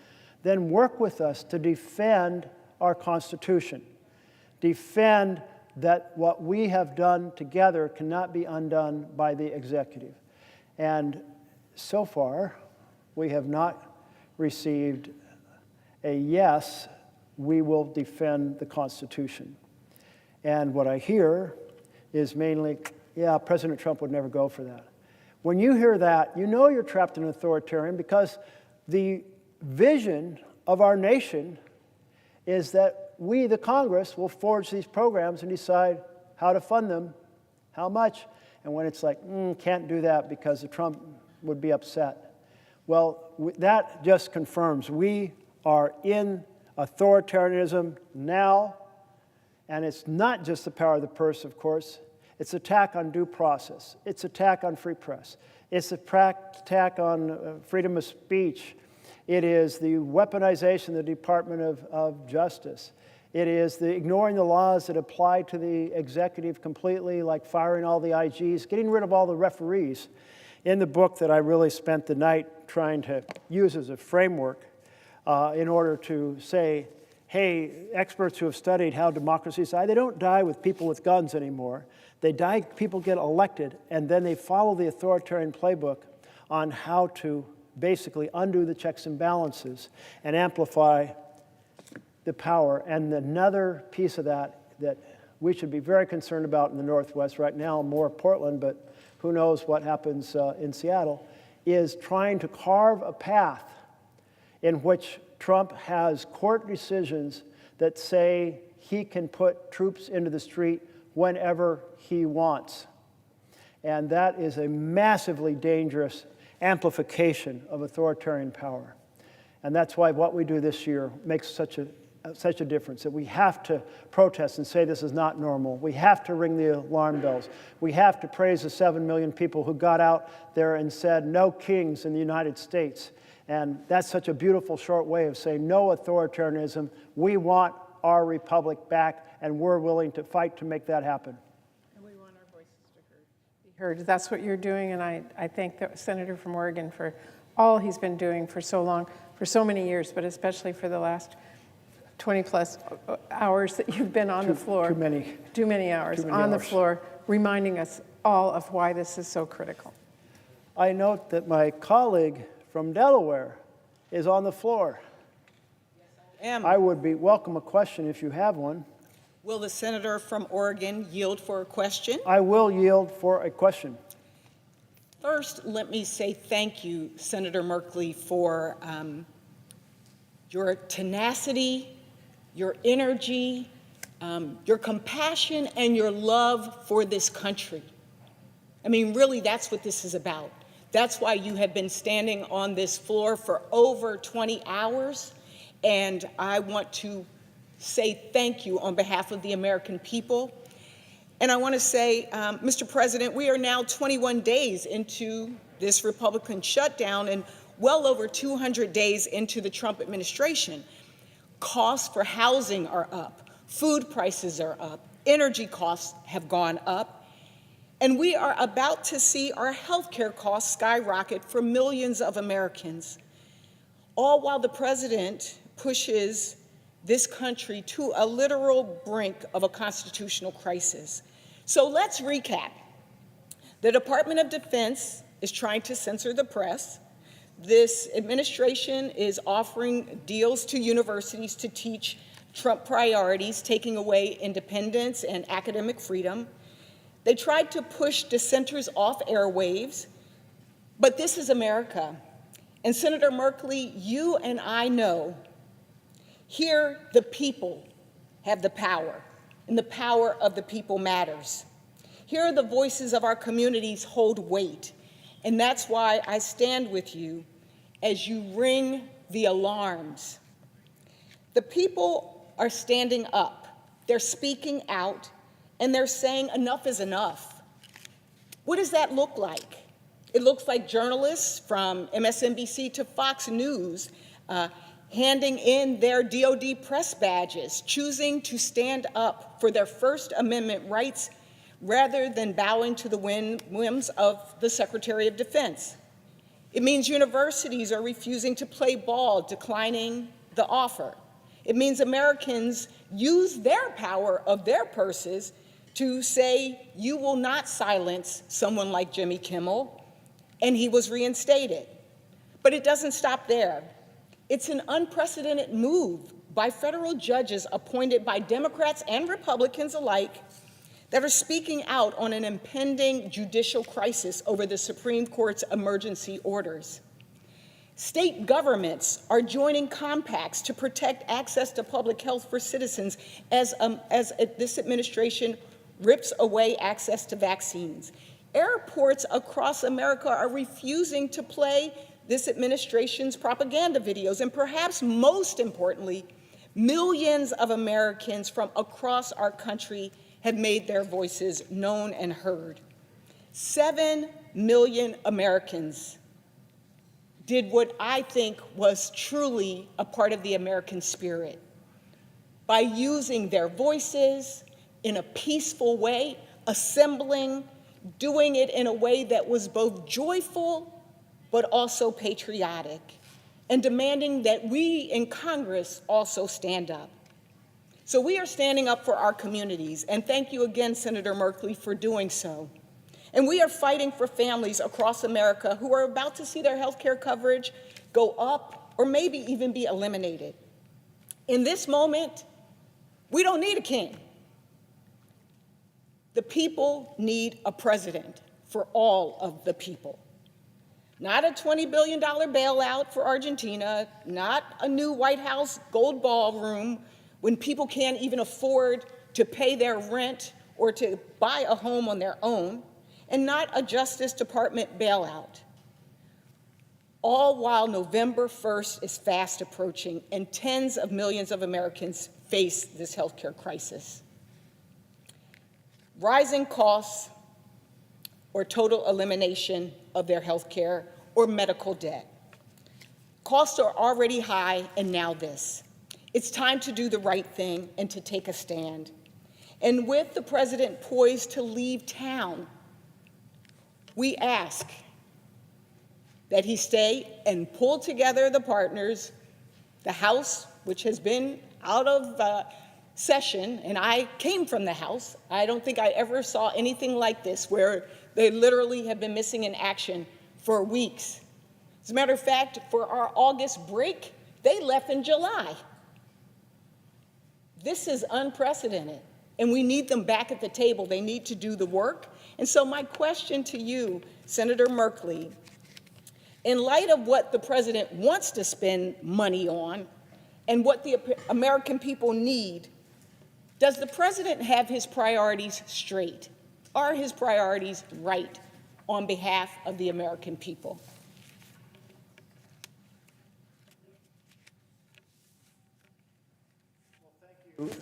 then work with us to defend our Constitution, defend that what we have done together cannot be undone by the executive. And so far, we have not received a yes, we will defend the Constitution. And what I hear is mainly, yeah, President Trump would never go for that. When you hear that, you know you're trapped in an authoritarian, because the vision of our nation is that we, the Congress, will forge these programs and decide how to fund them, how much. And when it's like, can't do that because the Trump would be upset. Well, that just confirms we are in authoritarianism now, and it's not just the power of the purse, of course. It's attack on due process. It's attack on free press. It's attack on freedom of speech. It is the weaponization of the Department of Justice. It is the ignoring the laws that apply to the executive completely, like firing all the IGs, getting rid of all the referees. In the book that I really spent the night trying to use as a framework in order to say, hey, experts who have studied how democracies die, they don't die with people with guns anymore. They die, people get elected, and then they follow the authoritarian playbook on how to basically undo the checks and balances and amplify the power. And another piece of that we should be very concerned about in the Northwest right now, more Portland, but who knows what happens in Seattle, is trying to carve a path in which Trump has court decisions that say he can put troops into the street whenever he wants. And that is a massively dangerous amplification of authoritarian power. And that's why what we do this year makes such a difference, that we have to protest and say this is not normal. We have to ring the alarm bells. We have to praise the 7 million people who got out there and said, no kings in the United States. And that's such a beautiful short way of saying no authoritarianism. We want our republic back, and we're willing to fight to make that happen. And we want our voices to be heard. That's what you're doing, and I thank the senator from Oregon for all he's been doing for so long, for so many years, but especially for the last 20-plus hours that you've been on the floor. Too many hours on the floor, reminding us all of why this is so critical. I note that my colleague from Delaware is on the floor. I would welcome a question if you have one. Will the senator from Oregon yield for a question? I will yield for a question. First, let me say thank you, Senator Merkley, for your tenacity, your energy, your compassion, and your love for this country. I mean, really, that's what this is about. That's why you have been standing on this floor for over 20 hours. And I want to say thank you on behalf of the American people. And I want to say, Mr. President, we are now 21 days into this Republican shutdown and well over 200 days into the Trump administration. Costs for housing are up, food prices are up, energy costs have gone up, and we are about to see our health care costs skyrocket for millions of Americans, all while the president pushes this country to a literal brink of a constitutional crisis. So let's recap. The Department of Defense is trying to censor the press. This administration is offering deals to universities to teach Trump priorities, taking away independence and academic freedom. They tried to push dissenters off airwaves, but this is America. And Senator Merkley, you and I know here the people have the power, and the power of the people matters. Here the voices of our communities hold weight, and that's why I stand with you as you ring the alarms. The people are standing up, they're speaking out, and they're saying enough is enough. What does that look like? It looks like journalists from MSNBC to Fox News handing in their DOD press badges, choosing to stand up for their First Amendment rights rather than bowing to the whims of the Secretary of Defense. It means universities are refusing to play ball, declining the offer. It means Americans use their power of their purses to say you will not silence someone like Jimmy Kimmel, and he was reinstated. But it doesn't stop there. It's an unprecedented move by federal judges appointed by Democrats and Republicans alike that are speaking out on an impending judicial crisis over the Supreme Court's emergency orders. State governments are joining compacts to protect access to public health for citizens as this administration rips away access to vaccines. Airports across America are refusing to play this administration's propaganda videos, and perhaps most importantly, millions of Americans from across our country have made their voices known and heard. 7 million Americans did what I think was truly a part of the American spirit by using their voices in a peaceful way, assembling, doing it in a way that was both joyful but also patriotic, and demanding that we in Congress also stand up. So we are standing up for our communities, and thank you again, Senator Merkley, for doing so. And we are fighting for families across America who are about to see their health care coverage go up or maybe even be eliminated. In this moment, we don't need a king. The people need a president for all of the people. Not a $20 billion bailout for Argentina, not a new White House gold ballroom when people can't even afford to pay their rent or to buy a home on their own, and not a Justice Department bailout. All while November 1st is fast approaching and tens of millions of Americans face this healthcare crisis. Rising costs or total elimination of their health care or medical debt. Costs are already high, and now this. It's time to do the right thing and to take a stand. And with the president poised to leave town, we ask that he stay and pull together the partners, the House, which has been out of session, and I came from the House. I don't think I ever saw anything like this, where they literally have been missing in action for weeks. As a matter of fact, for our August break, they left in July. This is unprecedented, and we need them back at the table. They need to do the work. And so my question to you, Senator Merkley, in light of what the president wants to spend money on and what the American people need, does the president have his priorities straight? Are his priorities right on behalf of the American people?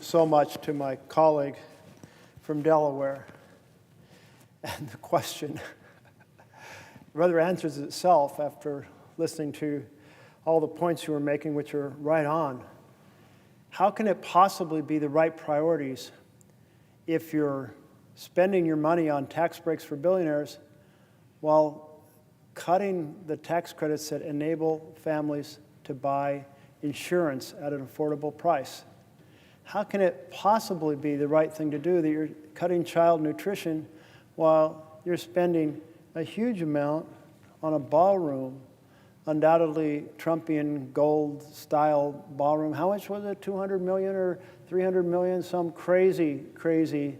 So much to my colleague from Delaware. And the question rather answers itself after listening to all the points you were making, which are right on. How can it possibly be the right priorities if you're spending your money on tax breaks for billionaires while cutting the tax credits that enable families to buy insurance at an affordable price? How can it possibly be the right thing to do that you're cutting child nutrition while you're spending a huge amount on a ballroom, undoubtedly Trumpian gold-style ballroom? How much was it, 200 million or 300 million? Some crazy, crazy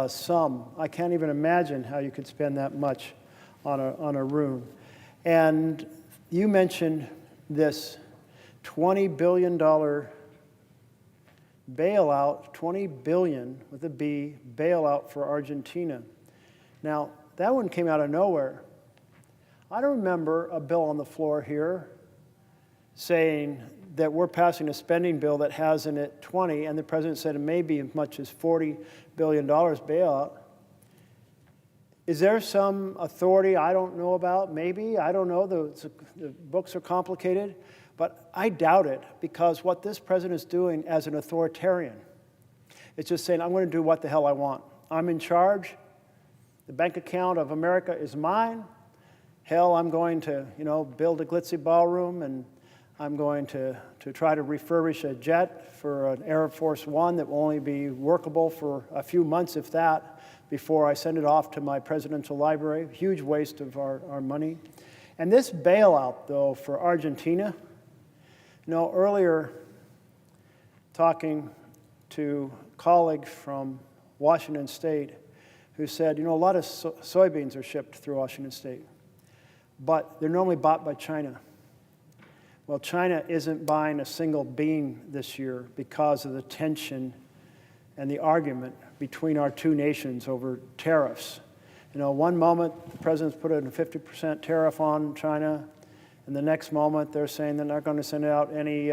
sum. I can't even imagine how you could spend that much on a room. And you mentioned this $20 billion bailout, 20 billion with a B, bailout for Argentina. Now, that one came out of nowhere. I don't remember a bill on the floor here saying that we're passing a spending bill that has in it 20, and the president said it may be as much as $40 billion bailout. Is there some authority I don't know about? Maybe, I don't know. The books are complicated. But I doubt it, because what this president is doing as an authoritarian, it's just saying, I'm going to do what the hell I want. I'm in charge. The bank account of America is mine. Hell, I'm going to, build a glitzy ballroom, and I'm going to try to refurbish a jet for an Air Force One that will only be workable for a few months, if that, before I send it off to my presidential library. Huge waste of our money. And this bailout, though, for Argentina, earlier talking to a colleague from Washington State who said, a lot of soybeans are shipped through Washington State, but they're normally bought by China. Well, China isn't buying a single bean this year because of the tension and the argument between our two nations over tariffs. One moment the president's put a 50% tariff on China, and the next moment they're saying they're not going to send out any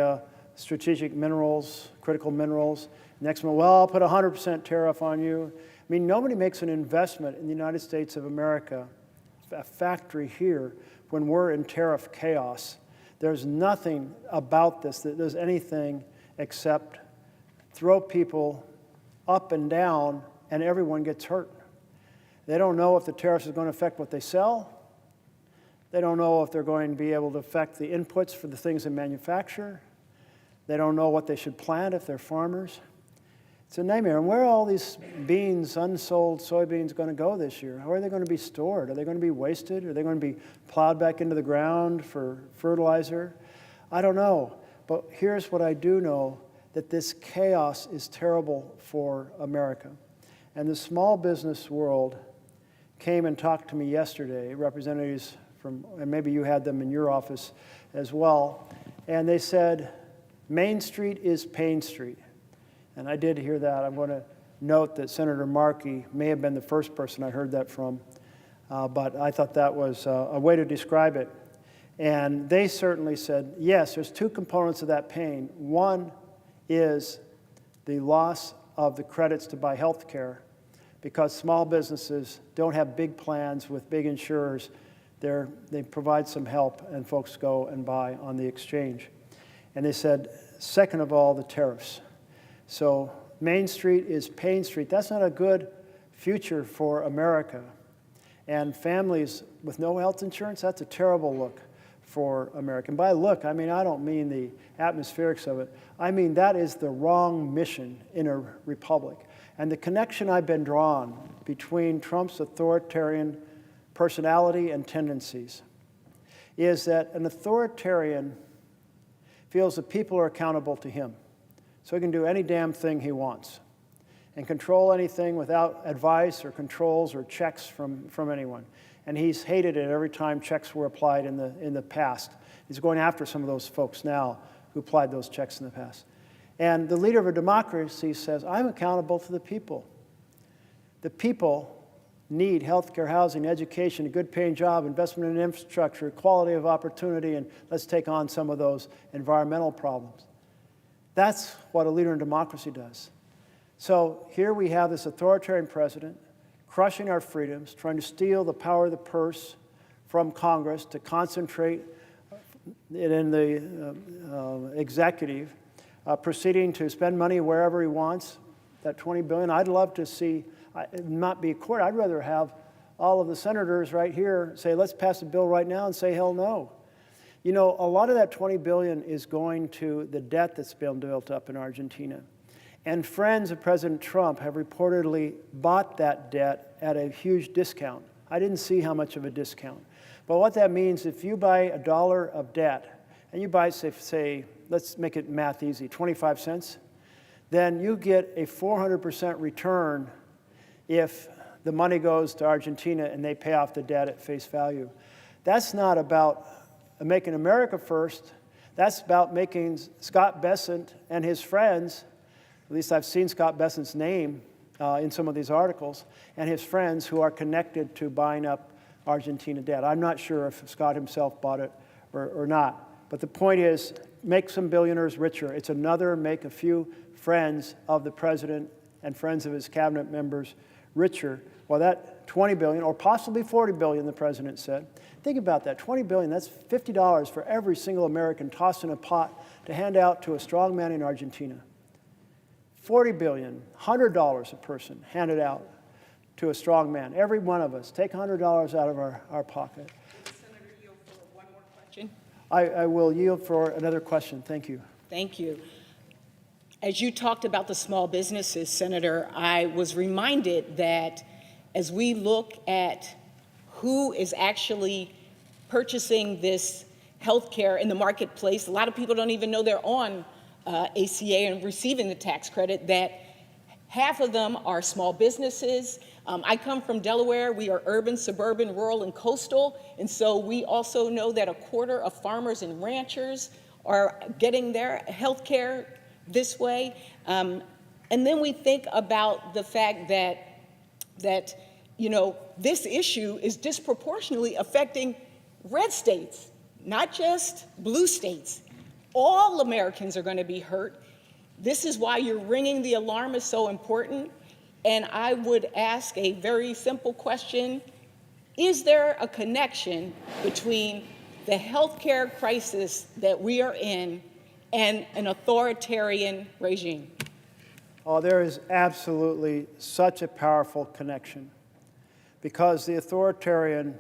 strategic minerals, critical minerals. Next moment, well, I'll put a 100% tariff on you. I mean, nobody makes an investment in the United States of America, a factory here, when we're in tariff chaos. There's nothing about this that does anything except throw people up and down, and everyone gets hurt. They don't know if the tariffs is going to affect what they sell. They don't know if they're going to be able to affect the inputs for the things they manufacture. They don't know what they should plant if they're farmers. It's a nightmare. And where are all these beans, unsold soybeans, going to go this year? How are they going to be stored? Are they going to be wasted? Are they going to be plowed back into the ground for fertilizer? I don't know. But here's what I do know, that this chaos is terrible for America. And the small business world came and talked to me yesterday, representatives from, and maybe you had them in your office as well, and they said, Main Street is Pain Street. And I did hear that. I'm going to note that Senator Markey may have been the first person I heard that from, but I thought that was a way to describe it. And they certainly said, yes, there's two components of that pain. One is the loss of the credits to buy health care, because small businesses don't have big plans with big insurers. They provide some help, and folks go and buy on the exchange. And they said, second of all, the tariffs. So Main Street is Pain Street. That's not a good future for America. And families with no health insurance, that's a terrible look for America. And by look, I mean, I don't mean the atmospherics of it. I mean, that is the wrong mission in a republic. And the connection I've been drawn between Trump's authoritarian personality and tendencies is that an authoritarian feels that people are accountable to him. So he can do any damn thing he wants and control anything without advice or controls or checks from anyone. And he's hated it every time checks were applied in the past. He's going after some of those folks now who applied those checks in the past. And the leader of a democracy says, I'm accountable to the people. The people need health care, housing, education, a good paying job, investment in infrastructure, equality of opportunity, and let's take on some of those environmental problems. That's what a leader in democracy does. So here we have this authoritarian president crushing our freedoms, trying to steal the power of the purse from Congress to concentrate it in the executive, proceeding to spend money wherever he wants, that $20 billion. I'd love to see it not be a court. I'd rather have all of the senators right here say, let's pass a bill right now, and say, hell no. A lot of that $20 billion is going to the debt that's been built up in Argentina. And friends of President Trump have reportedly bought that debt at a huge discount. I didn't see how much of a discount. But what that means, if you buy $1 of debt, and you buy, say, let's make it math easy, 25 cents, then you get a 400% return if the money goes to Argentina and they pay off the debt at face value. That's not about making America first. That's about making Scott Bessent and his friends, at least I've seen Scott Bessent's name in some of these articles, and his friends who are connected to buying up Argentina debt. I'm not sure if Scott himself bought it or not. But the point is, make some billionaires richer. It's another make a few friends of the president and friends of his cabinet members richer. Well, that $20 billion, or possibly $40 billion, the president said. Think about that, $20 billion, that's $50 for every single American tossed in a pot to hand out to a strong man in Argentina. $40 billion, $100 a person handed out to a strong man. Every one of us, take $100 out of our pocket. Senator, yield for one more question. I will yield for another question. Thank you. Thank you. As you talked about the small businesses, Senator, I was reminded that as we look at who is actually purchasing this health care in the marketplace, a lot of people don't even know they're on ACA and receiving the tax credit, that half of them are small businesses. I come from Delaware. We are urban, suburban, rural, and coastal. And so we also know that a quarter of farmers and ranchers are getting their health care this way. And then we think about the fact that this issue is disproportionately affecting red states, not just blue states. All Americans are going to be hurt. This is why you're ringing the alarm is so important. And I would ask a very simple question. Is there a connection between the healthcare crisis that we are in and an authoritarian regime? Oh, there is absolutely such a powerful connection, because the authoritarian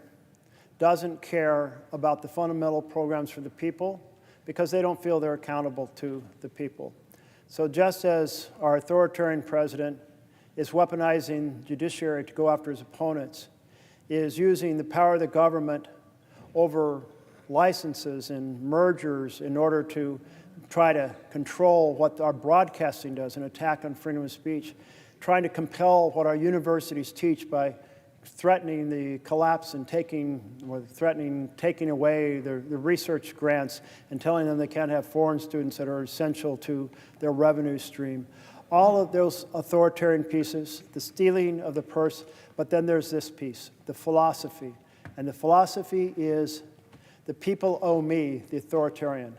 doesn't care about the fundamental programs for the people, because they don't feel they're accountable to the people. So just as our authoritarian president is weaponizing judiciary to go after his opponents, is using the power of the government over licenses and mergers in order to try to control what our broadcasting does, an attack on freedom of speech, trying to compel what our universities teach by threatening the collapse and threatening taking away the research grants and telling them they can't have foreign students that are essential to their revenue stream. All of those authoritarian pieces, the stealing of the purse, but then there's this piece, the philosophy. And the philosophy is the people owe me, the authoritarian,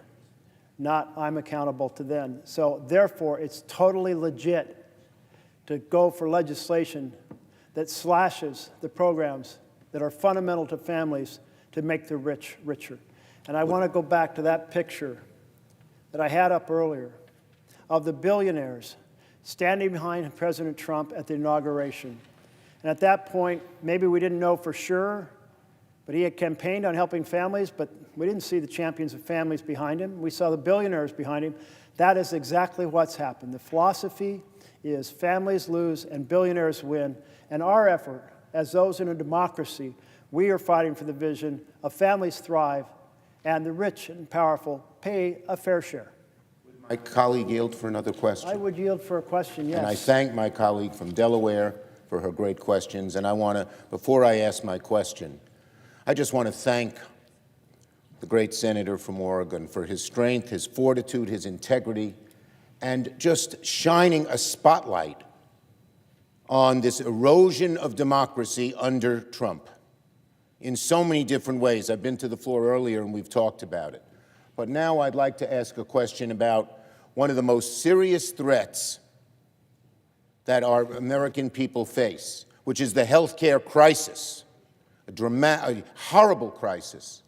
not I'm accountable to them. So therefore, it's totally legit to go for legislation that slashes the programs that are fundamental to families to make the rich richer. And I want to go back to that picture that I had up earlier of the billionaires standing behind President Trump at the inauguration. And at that point, maybe we didn't know for sure, but he had campaigned on helping families, but we didn't see the champions of families behind him. We saw the billionaires behind him. That is exactly what's happened. The philosophy is families lose and billionaires win. And our effort, as those in a democracy, we are fighting for the vision of families thrive and the rich and powerful pay a fair share. My colleague yield for another question. I would yield for a question, yes. And I thank my colleague from Delaware for her great questions. And I want to, before I ask my question, I just want to thank the great senator from Oregon for his strength, his fortitude, his integrity, and just shining a spotlight on this erosion of democracy under Trump in so many different ways. I've been to the floor earlier and we've talked about it. But now I'd like to ask a question about one of the most serious threats that our American people face, which is the healthcare crisis, a horrible crisis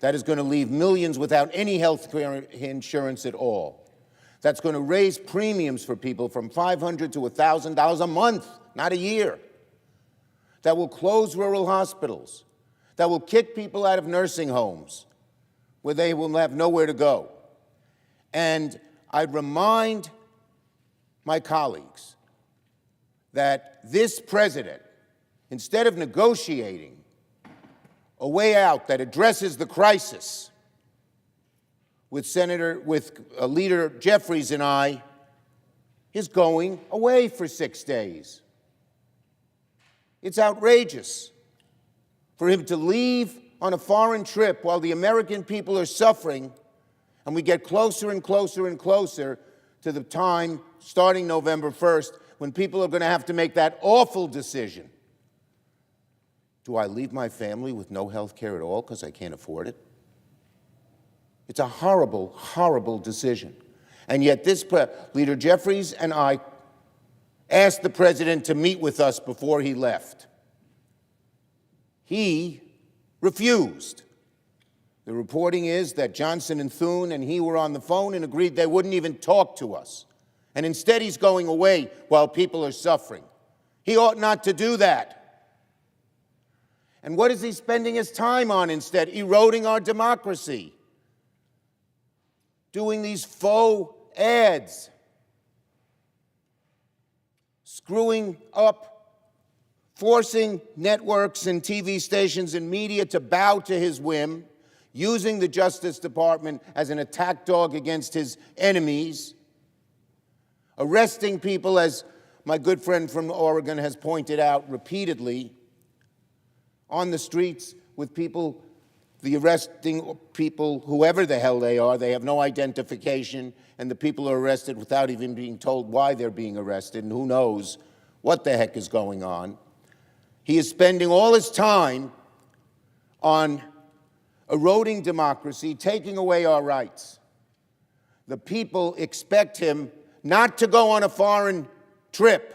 that is going to leave millions without any health care insurance at all. That's going to raise premiums for people from $500 to $1,000 a month, not a year. That will close rural hospitals. That will kick people out of nursing homes where they will have nowhere to go. And I'd remind my colleagues that this president, instead of negotiating a way out that addresses the crisis with Leader Jeffries and I, is going away for 6 days. It's outrageous for him to leave on a foreign trip while the American people are suffering, and we get closer and closer and closer to the time, starting November 1st, when people are going to have to make that awful decision. Do I leave my family with no health care at all because I can't afford it? It's a horrible, horrible decision. And yet Leader Jeffries and I asked the president to meet with us before he left. He refused. The reporting is that Johnson and Thune and he were on the phone and agreed they wouldn't even talk to us. And instead he's going away while people are suffering. He ought not to do that. And what is he spending his time on instead? Eroding our democracy. doing these faux ads, screwing up, forcing networks and TV stations and media to bow to his whim, using the Justice Department as an attack dog against his enemies, arresting people, as my good friend from Oregon has pointed out repeatedly, on the streets with people, the arresting people, whoever the hell they are, they have no identification, and the people are arrested without even being told why they're being arrested, and who knows what the heck is going on. He is spending all his time on eroding democracy, taking away our rights. The people expect him not to go on a foreign trip.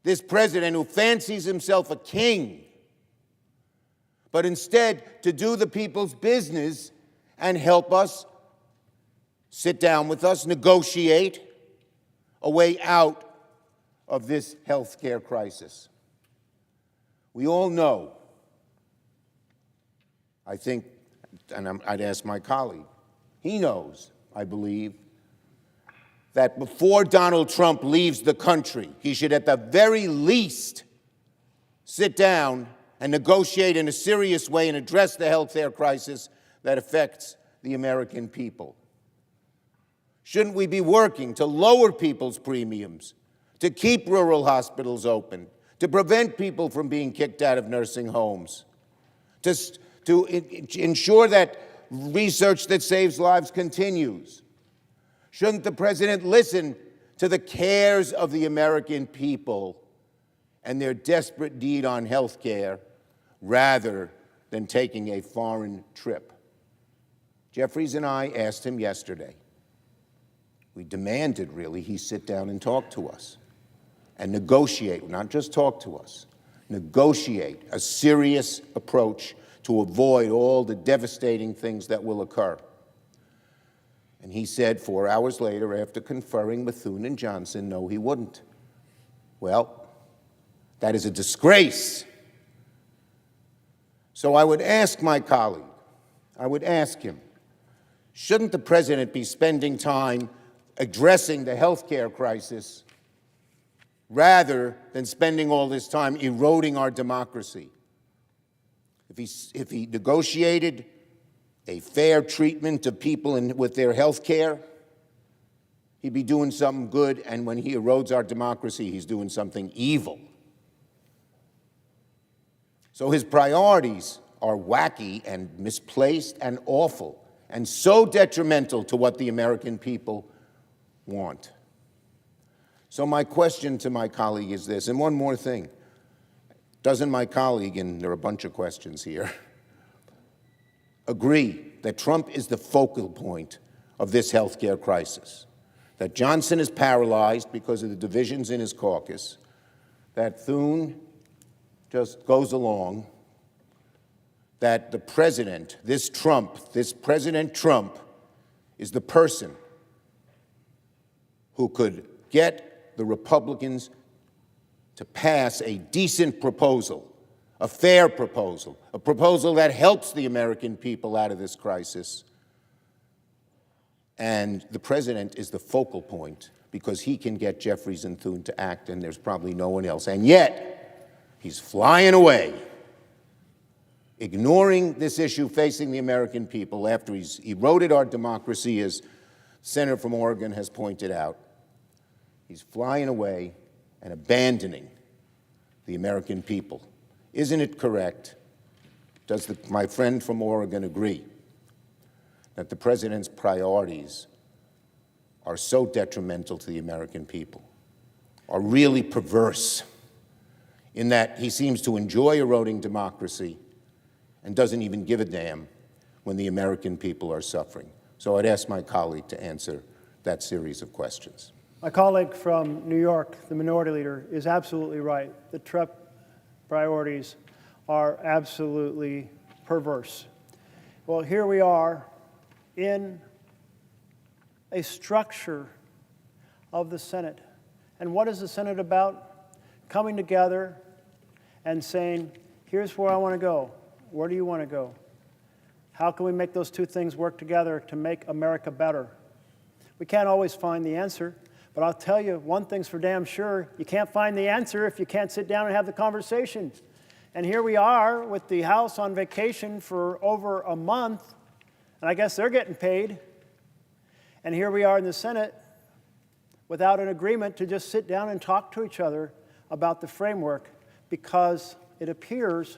This president who fancies himself a king, but instead to do the people's business and help us, sit down with us, negotiate a way out of this health care crisis. We all know, I think, and I'd ask my colleague, he knows, I believe, that before Donald Trump leaves the country, he should at the very least sit down and negotiate in a serious way and address the health care crisis that affects the American people. Shouldn't we be working to lower people's premiums, to keep rural hospitals open, to prevent people from being kicked out of nursing homes, to ensure that research that saves lives continues? Shouldn't the president listen to the cares of the American people and their desperate need on health care rather than taking a foreign trip? Jeffries and I asked him yesterday. We demanded, really, he sit down and talk to us and negotiate, not just talk to us, negotiate a serious approach to avoid all the devastating things that will occur. And he said 4 hours later, after conferring with Thune and Johnson, no, he wouldn't. Well, that is a disgrace. So I would ask my colleague, I would ask him, shouldn't the president be spending time addressing the health care crisis rather than spending all this time eroding our democracy? If he negotiated a fair treatment of people with their health care, he'd be doing something good, and when he erodes our democracy, he's doing something evil. So his priorities are wacky and misplaced and awful and so detrimental to what the American people want. So my question to my colleague is this, and one more thing. Doesn't my colleague, and there are a bunch of questions here, agree that Trump is the focal point of this health care crisis, that Johnson is paralyzed because of the divisions in his caucus, that Thune just goes along, that the president, this President Trump, is the person who could get the Republicans to pass a decent proposal, a fair proposal, a proposal that helps the American people out of this crisis. And the president is the focal point because he can get Jeffries and Thune to act, and there's probably no one else. And yet, he's flying away, ignoring this issue facing the American people after he's eroded our democracy, as the senator from Oregon has pointed out. He's flying away and abandoning the American people. Isn't it correct? Does my friend from Oregon agree that the president's priorities are so detrimental to the American people, are really perverse, in that he seems to enjoy eroding democracy and doesn't even give a damn when the American people are suffering? So I'd ask my colleague to answer that series of questions. My colleague from New York, the minority leader, is absolutely right. The Trump priorities are absolutely perverse. Well, here we are in a structure of the Senate. And what is the Senate about? Coming together and saying, here's where I want to go. Where do you want to go? How can we make those two things work together to make America better? We can't always find the answer, but I'll tell you, one thing's for damn sure, you can't find the answer if you can't sit down and have the conversation. And here we are with the House on vacation for over a month, and I guess they're getting paid. And here we are in the Senate without an agreement to just sit down and talk to each other about the framework, because it appears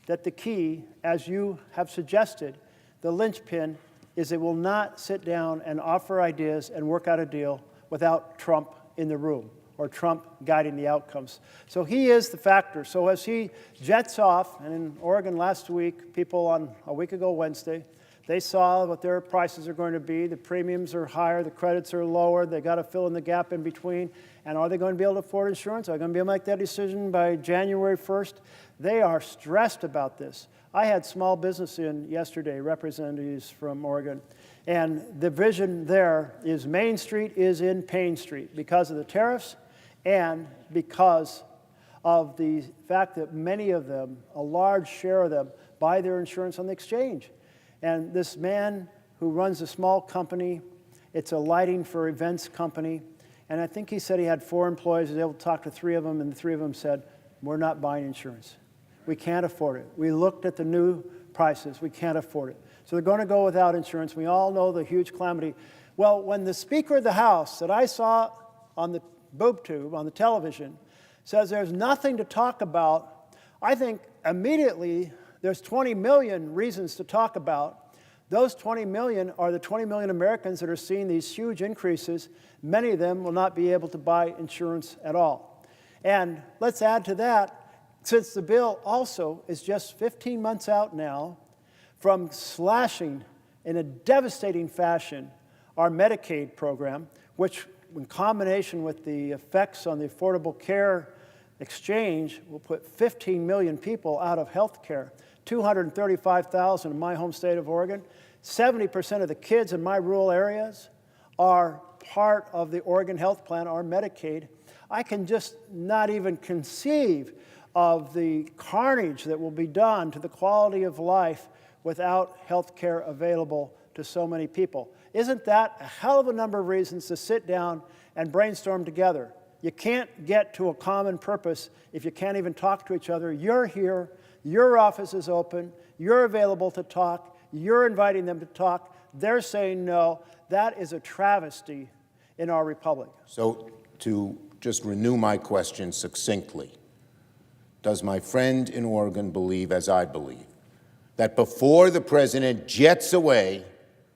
that the key, as you have suggested, the linchpin, is it will not sit down and offer ideas and work out a deal without Trump in the room or Trump guiding the outcomes. So he is the factor. So as he jets off, and in Oregon last week, people on a week ago Wednesday, they saw what their prices are going to be. The premiums are higher, the credits are lower, they got to fill in the gap in between. And are they going to be able to afford insurance? Are they going to be able to make that decision by January 1st? They are stressed about this. I had small business in yesterday, representatives from Oregon, and the vision there is Main Street is in Pain Street because of the tariffs and because of the fact that many of them, a large share of them, buy their insurance on the exchange. And this man who runs a small company, it's a lighting for events company, and I think he said he had 4 employees. He was able to talk to 3 of them, and the 3 of them said, we're not buying insurance. We can't afford it. We looked at the new prices. We can't afford it. So they're going to go without insurance. We all know the huge calamity. Well, when the Speaker of the House that I saw on the boob tube, on the television, says there's nothing to talk about, I think immediately there's 20 million reasons to talk about. Those 20 million are the 20 million Americans that are seeing these huge increases. Many of them will not be able to buy insurance at all. And let's add to that, since the bill also is just 15 months out now from slashing in a devastating fashion our Medicaid program, which in combination with the effects on the Affordable Care Exchange will put 15 million people out of health care, 235,000 in my home state of Oregon. 70% of the kids in my rural areas are part of the Oregon Health Plan or Medicaid. I can just not even conceive of the carnage that will be done to the quality of life without health care available to so many people. Isn't that a hell of a number of reasons to sit down and brainstorm together? You can't get to a common purpose if you can't even talk to each other. You're here, your office is open, you're available to talk, you're inviting them to talk, they're saying no. That is a travesty in our republic. So to just renew my question succinctly, does my friend in Oregon believe, as I believe, that before the president jets away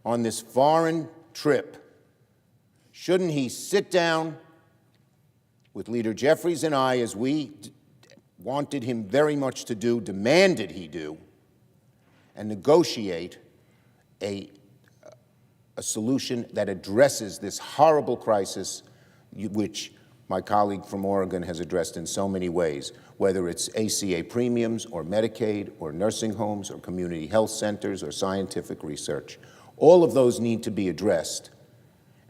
on this foreign trip, shouldn't he sit down with Leader Jeffries and I, as we wanted him very much to do, demanded he do, and negotiate a solution that addresses this horrible crisis, which my colleague from Oregon has addressed in so many ways, whether it's ACA premiums or Medicaid or nursing homes or community health centers or scientific research. All of those need to be addressed,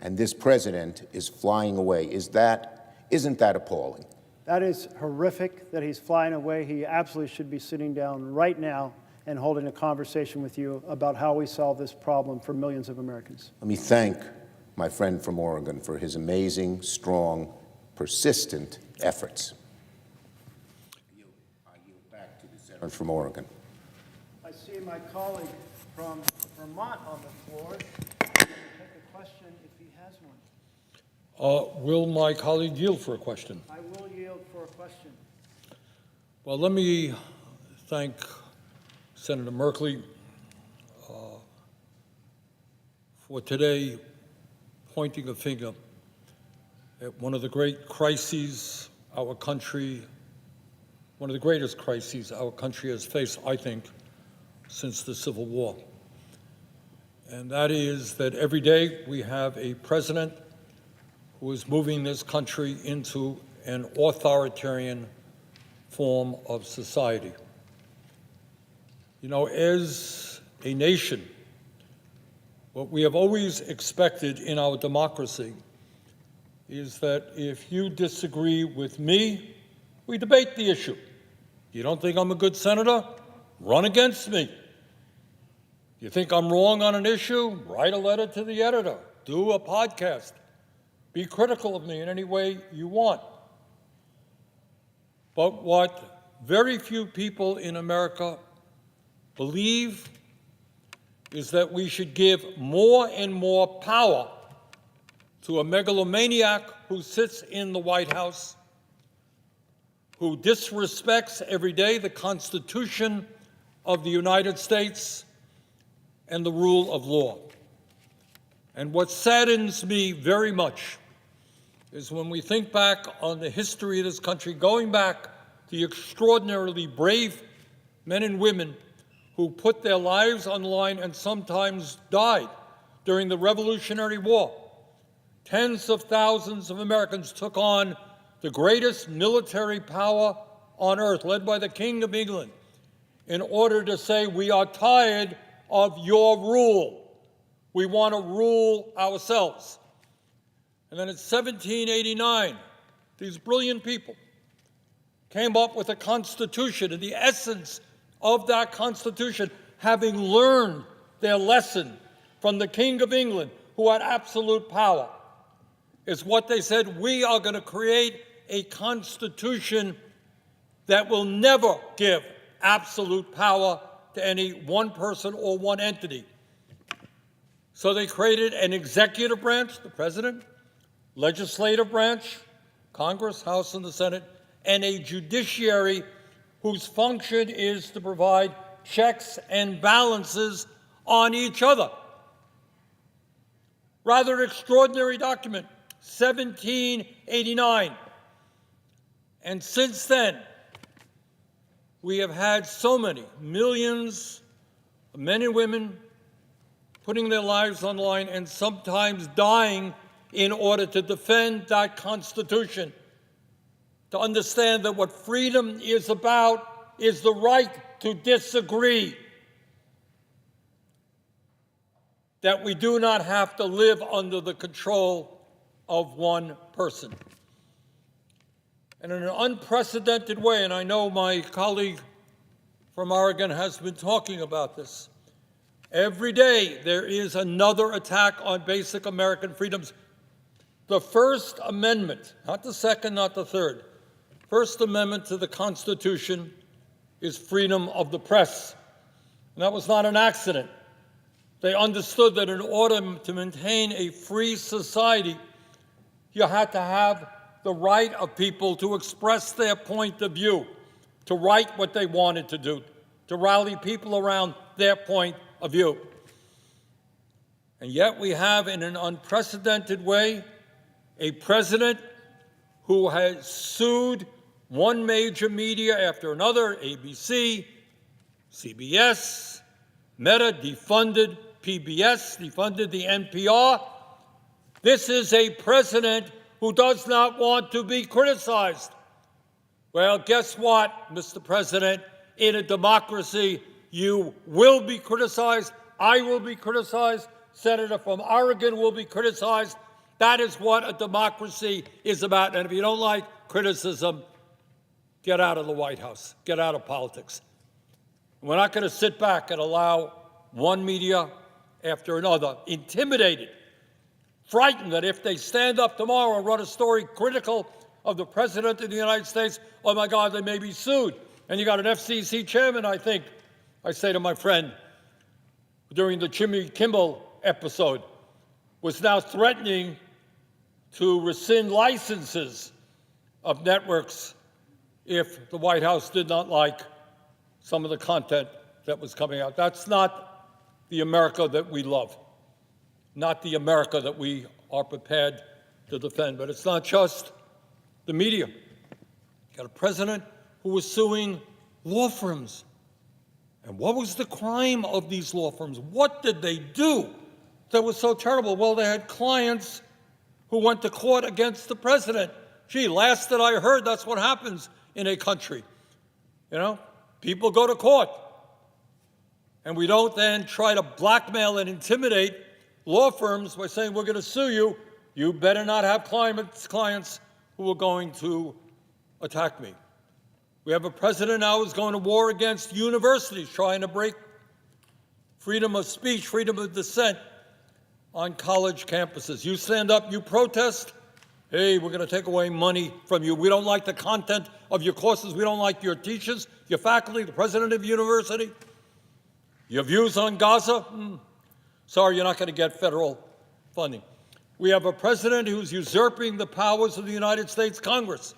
and this president is flying away. Isn't that appalling? That is horrific that he's flying away. He absolutely should be sitting down right now and holding a conversation with you about how we solve this problem for millions of Americans. Let me thank my friend from Oregon for his amazing, strong, persistent efforts. I yield back to the senator from Oregon. I see my colleague from Vermont on the floor. Take a question if he has one. Will my colleague yield for a question? I will yield for a question. Well, let me thank Senator Merkley for today pointing a finger at one of the great crises our country, one of the greatest crises our country has faced, I think, since the Civil War. And that is that every day we have a president who is moving this country into an authoritarian form of society. You know, as a nation, what we have always expected in our democracy is that if you disagree with me, we debate the issue. You don't think I'm a good senator? Run against me. You think I'm wrong on an issue? Write a letter to the editor. Do a podcast. Be critical of me in any way you want. But what very few people in America believe is that we should give more and more power to a megalomaniac who sits in the White House, who disrespects every day the Constitution of the United States and the rule of law. And what saddens me very much is when we think back on the history of this country, going back to the extraordinarily brave men and women who put their lives on the line and sometimes died during the Revolutionary War. Tens of thousands of Americans took on the greatest military power on earth, led by the King of England, in order to say, we are tired of your rule. We want to rule ourselves. And then in 1789, these brilliant people came up with a constitution, and the essence of that constitution, having learned their lesson from the King of England, who had absolute power, is what they said: we are going to create a constitution that will never give absolute power to any one person or one entity. So they created an executive branch, the president, legislative branch, Congress, House, and the Senate, and a judiciary whose function is to provide checks and balances on each other. Rather extraordinary document, 1789. And since then, we have had so many millions of men and women putting their lives on the line and sometimes dying in order to defend that Constitution, to understand that what freedom is about is the right to disagree, that we do not have to live under the control of one person. And in an unprecedented way, and I know my colleague from Oregon has been talking about this, every day there is another attack on basic American freedoms. The First Amendment, not the second, not the third, First Amendment to the Constitution is freedom of the press. And that was not an accident. They understood that in order to maintain a free society, you had to have the right of people to express their point of view, to write what they wanted to do, to rally people around their point of view. And yet we have, in an unprecedented way, a president who has sued one major media after another, ABC, CBS, Meta defunded PBS, defunded the NPR. This is a president who does not want to be criticized. Well, guess what, Mr. President? In a democracy, you will be criticized. I will be criticized. Senator from Oregon will be criticized. That is what a democracy is about. And if you don't like criticism, get out of the White House. Get out of politics. We're not going to sit back and allow one media after another, intimidated, frightened that if they stand up tomorrow and run a story critical of the President of the United States, oh my God, they may be sued. And you got an FCC chairman, I think, I say to my friend, during the Jimmy Kimmel episode, was now threatening to rescind licenses of networks if the White House did not like some of the content that was coming out. That's not the America that we love, not the America that we are prepared to defend. But it's not just the media. You got a president who was suing law firms. And what was the crime of these law firms? What did they do that was so terrible? Well, they had clients who went to court against the president. Gee, last that I heard, that's what happens in a country. You know, people go to court. And we don't then try to blackmail and intimidate law firms by saying, we're going to sue you. You better not have clients who are going to attack me. We have a president now who's going to war against universities, trying to break freedom of speech, freedom of dissent on college campuses. You stand up, you protest, hey, we're going to take away money from you. We don't like the content of your courses. We don't like your teachers, your faculty, the president of the university. Your views on Gaza? Sorry, you're not going to get federal funding. We have a president who's usurping the powers of the United States Congress.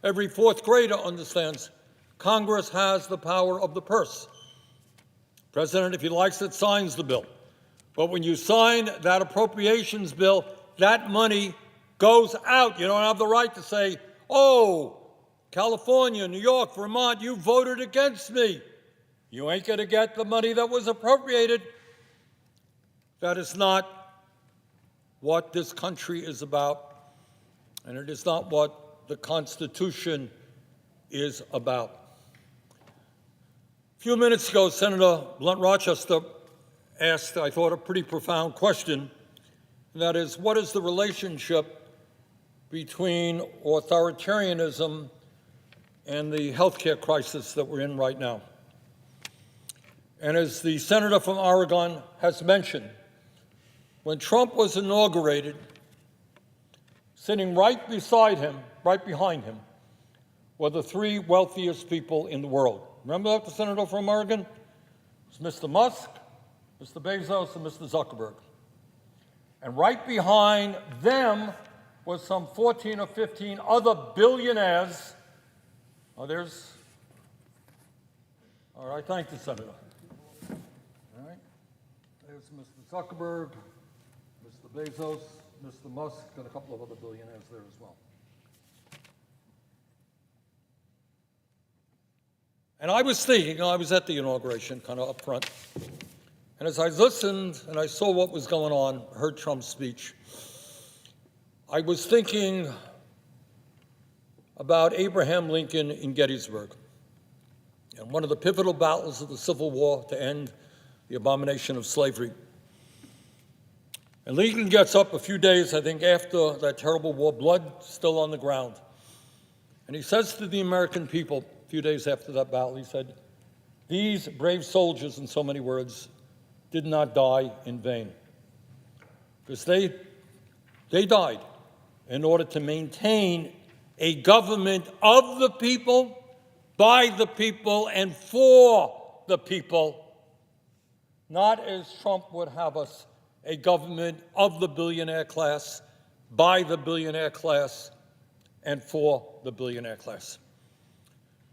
Every fourth grader understands Congress has the power of the purse. President, if he likes it, signs the bill. But when you sign that appropriations bill, that money goes out. You don't have the right to say, oh, California, New York, Vermont, you voted against me. You ain't going to get the money that was appropriated. That is not what this country is about, and it is not what the Constitution is about. A few minutes ago, Senator Blunt Rochester asked, I thought, a pretty profound question, and that is, what is the relationship between authoritarianism and the healthcare crisis that we're in right now? And as the senator from Oregon has mentioned, when Trump was inaugurated, sitting right beside him, right behind him, were the three wealthiest people in the world. Remember that, the senator from Oregon? It was Mr. Musk, Mr. Bezos, and Mr. Zuckerberg. And right behind them was some 14 or 15 other billionaires. Oh, there's, all right, thank you, Senator. All right, there's Mr. Zuckerberg, Mr. Bezos, Mr. Musk, and a couple of other billionaires there as well. And I was thinking, I was at the inauguration, kind of up front, and as I listened and I saw what was going on, heard Trump's speech, I was thinking about Abraham Lincoln in Gettysburg and one of the pivotal battles of the Civil War to end the abomination of slavery. And Lincoln gets up a few days, I think, after that terrible war, blood still on the ground. And he says to the American people, a few days after that battle, he said, these brave soldiers, in so many words, did not die in vain. Because they died in order to maintain a government of the people, by the people, and for the people, not as Trump would have us, a government of the billionaire class, by the billionaire class, and for the billionaire class.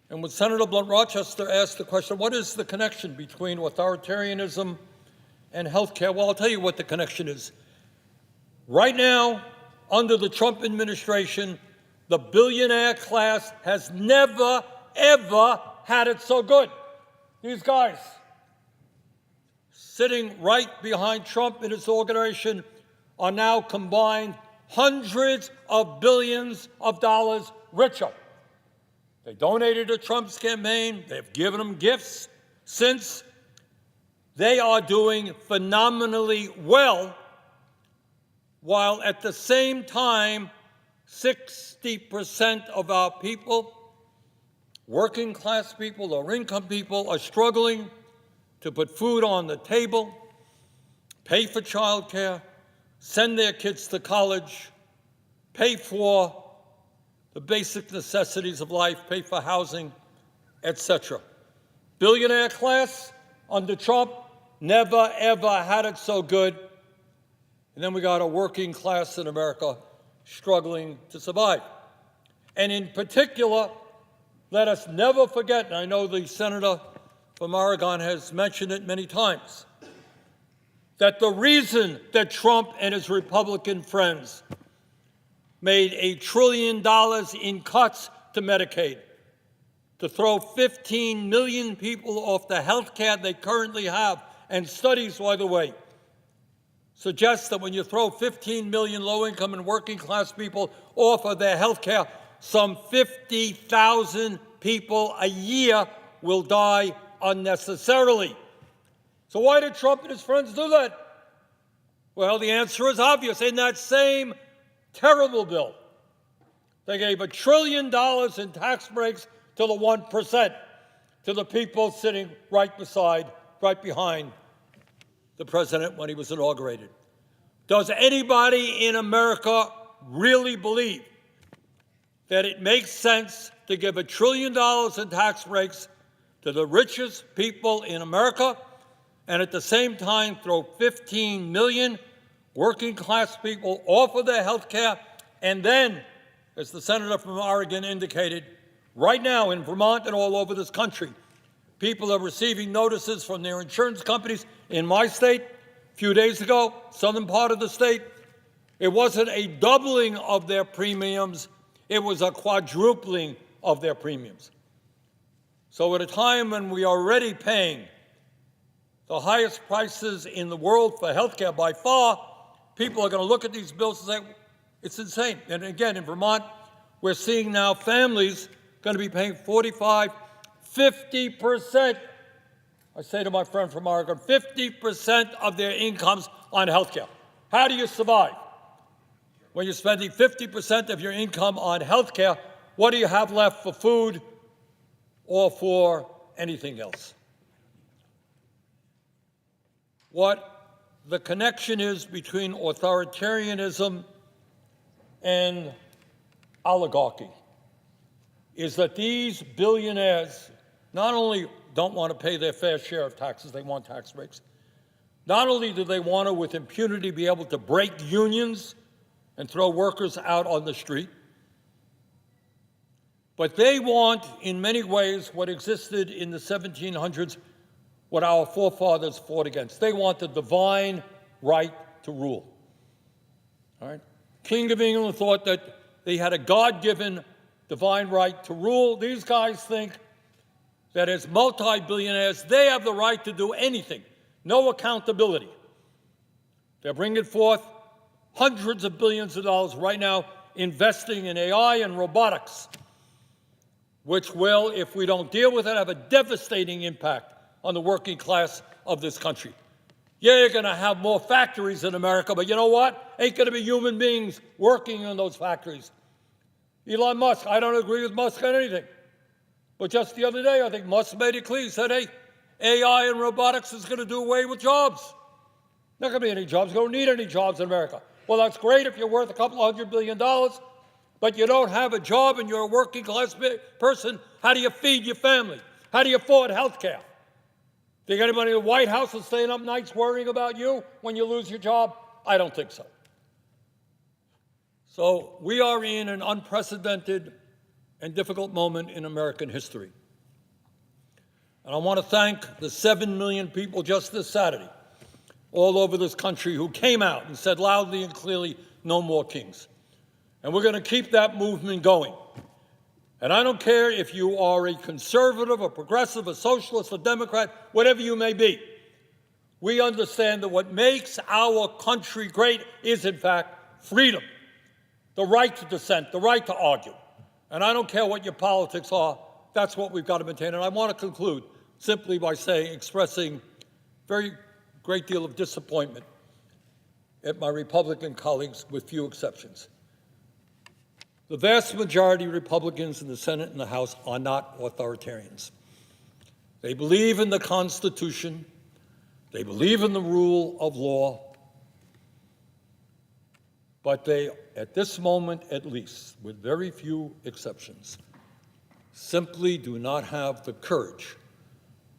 And when Senator Blunt Rochester asked the question, what is the connection between authoritarianism and healthcare? Well, I'll tell you what the connection is. Right now, under the Trump administration, the billionaire class has never, ever had it so good. These guys, sitting right behind Trump in his organization, are now combined hundreds of billions of dollars richer. They donated to Trump's campaign. They've given him gifts since. They are doing phenomenally well, while at the same time, 60% of our people, working class people or income people, are struggling to put food on the table, pay for childcare, send their kids to college, pay for the basic necessities of life, pay for housing, etc. Billionaire class under Trump never, ever had it so good. And then we got a working class in America struggling to survive. And in particular, let us never forget, and I know the senator from Oregon has mentioned it many times, that the reason that Trump and his Republican friends made $1 trillion in cuts to Medicaid, to throw 15 million people off the health care they currently have, and studies, by the way, suggest that when you throw 15 million low-income and working-class people off of their health care, some 50,000 people a year will die unnecessarily. So why did Trump and his friends do that? Well, the answer is obvious. In that same terrible bill, they gave $1 trillion in tax breaks to the 1%, to the people sitting right behind the president when he was inaugurated. Does anybody in America really believe that it makes sense to give $1 trillion in tax breaks to the richest people in America and at the same time throw 15 million working class people off of their health care? And then, as the senator from Oregon indicated, right now in Vermont and all over this country, people are receiving notices from their insurance companies. In my state, a few days ago, southern part of the state, it wasn't a doubling of their premiums, it was a quadrupling of their premiums. So at a time when we are already paying the highest prices in the world for health care by far, people are going to look at these bills and say, it's insane. And again, in Vermont, we're seeing now families going to be paying 45, 50%. I say to my friend from Oregon, 50% of their incomes on health care. How do you survive? When you're spending 50% of your income on health care, what do you have left for food or for anything else? What the connection is between authoritarianism and oligarchy is that these billionaires not only don't want to pay their fair share of taxes, they want tax breaks. Not only do they want to, with impunity, be able to break unions and throw workers out on the street, but they want, in many ways, what existed in the 1700s, what our forefathers fought against. They want the divine right to rule. All right? King of England thought that they had a God-given divine right to rule. These guys think that as multi-billionaires, they have the right to do anything. No accountability. They're bringing forth hundreds of billions of dollars right now investing in AI and robotics, which will, if we don't deal with it, have a devastating impact on the working class of this country. Yeah, you're going to have more factories in America, but you know what? Ain't going to be human beings working in those factories. Elon Musk, I don't agree with Musk on anything. But just the other day, I think Musk made it clear. He said, hey, AI and robotics is going to do away with jobs. Not going to be any jobs. You don't need any jobs in America. Well, that's great if you're worth a couple $100 billion, but you don't have a job and you're a working class person. How do you feed your family? How do you afford health care? Think anybody in the White House is staying up nights worrying about you when you lose your job? I don't think so. So we are in an unprecedented and difficult moment in American history. And I want to thank the 7 million people just this Saturday all over this country who came out and said loudly and clearly, no more kings. And we're going to keep that movement going. And I don't care if you are a conservative, a progressive, a socialist, a Democrat, whatever you may be. We understand that what makes our country great is, in fact, freedom, the right to dissent, the right to argue. And I don't care what your politics are, that's what we've got to maintain. And I want to conclude simply by saying, expressing very great deal of disappointment at my Republican colleagues, with few exceptions. The vast majority of Republicans in the Senate and the House are not authoritarians. They believe in the Constitution. They believe in the rule of law. But they, at this moment at least, with very few exceptions, simply do not have the courage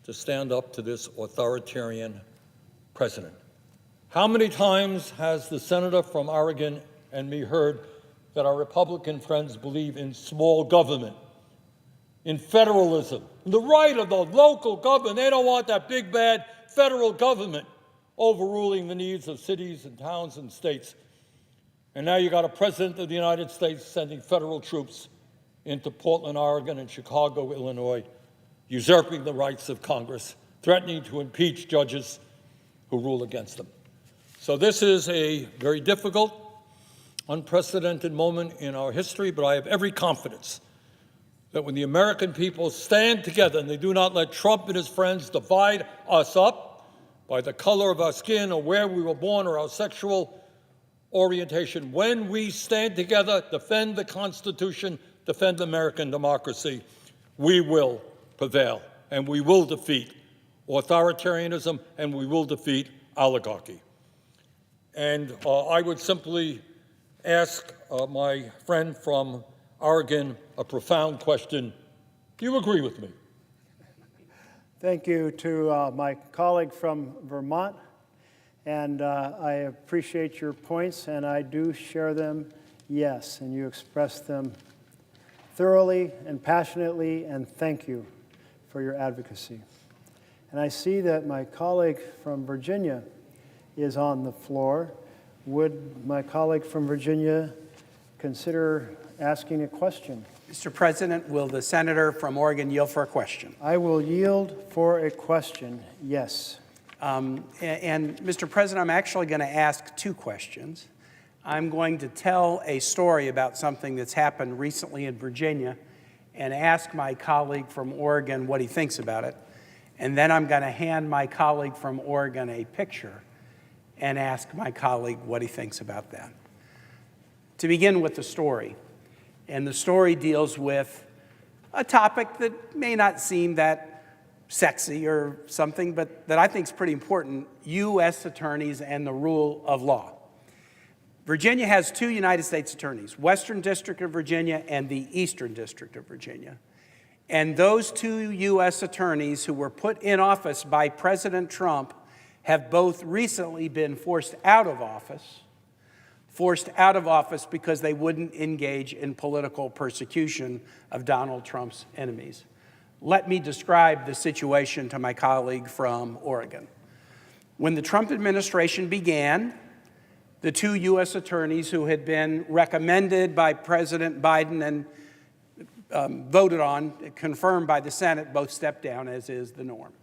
to stand up to this authoritarian president. How many times has the senator from Oregon and me heard that our Republican friends believe in small government, in federalism, in the right of the local government? They don't want that big, bad federal government overruling the needs of cities and towns and states. And now you got a president of the United States sending federal troops into Portland, Oregon, and Chicago, Illinois, usurping the rights of Congress, threatening to impeach judges who rule against them. So this is a very difficult, unprecedented moment in our history, but I have every confidence that when the American people stand together and they do not let Trump and his friends divide us up by the color of our skin or where we were born or our sexual orientation, when we stand together, defend the Constitution, defend American democracy, we will prevail and we will defeat authoritarianism and we will defeat oligarchy. And I would simply ask my friend from Oregon a profound question. Do you agree with me? Thank you to my colleague from Vermont. And I appreciate your points, and I do share them, yes. And you expressed them thoroughly and passionately, and thank you for your advocacy. And I see that my colleague from Virginia is on the floor. Would my colleague from Virginia consider asking a question? Mr. President, will the senator from Oregon yield for a question? I will yield for a question, yes. And Mr. President, I'm actually going to ask two questions. I'm going to tell a story about something that's happened recently in Virginia and ask my colleague from Oregon what he thinks about it. And then I'm going to hand my colleague from Oregon a picture and ask my colleague what he thinks about that. To begin with the story, and the story deals with a topic that may not seem that sexy or something, but that I think is pretty important: U.S. attorneys and the rule of law. Virginia has two United States attorneys, Western District of Virginia and the Eastern District of Virginia. And those two U.S. attorneys who were put in office by President Trump have both recently been forced out of office because they wouldn't engage in political persecution of Donald Trump's enemies. Let me describe the situation to my colleague from Oregon. When the Trump administration began, the two U.S. attorneys who had been recommended by President Biden and voted on, confirmed by the Senate, both stepped down, as is the norm.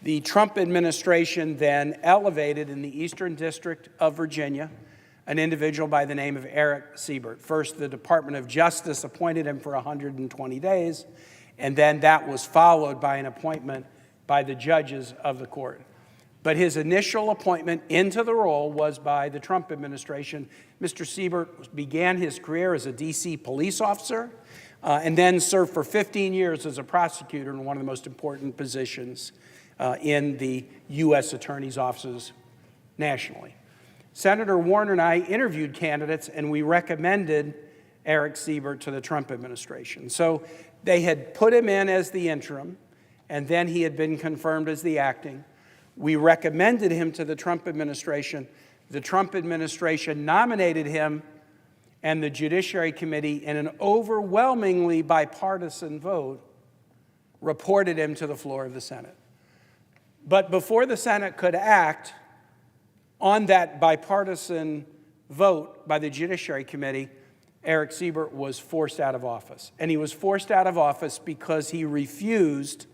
The Trump administration then elevated in the Eastern District of Virginia an individual by the name of Eric Siebert. First, the Department of Justice appointed him for 120 days, and then that was followed by an appointment by the judges of the court. But his initial appointment into the role was by the Trump administration. Mr. Siebert began his career as a D.C. police officer and then served for 15 years as a prosecutor in one of the most important positions in the U.S. attorney's offices nationally. Senator Warner and I interviewed candidates, and we recommended Eric Siebert to the Trump administration. So they had put him in as the interim, and then he had been confirmed as the acting. We recommended him to the Trump administration. The Trump administration nominated him, and the Judiciary Committee, in an overwhelmingly bipartisan vote, reported him to the floor of the Senate. But before the Senate could act on that bipartisan vote by the Judiciary Committee, Eric Siebert was forced out of office. And he was forced out of office because he refused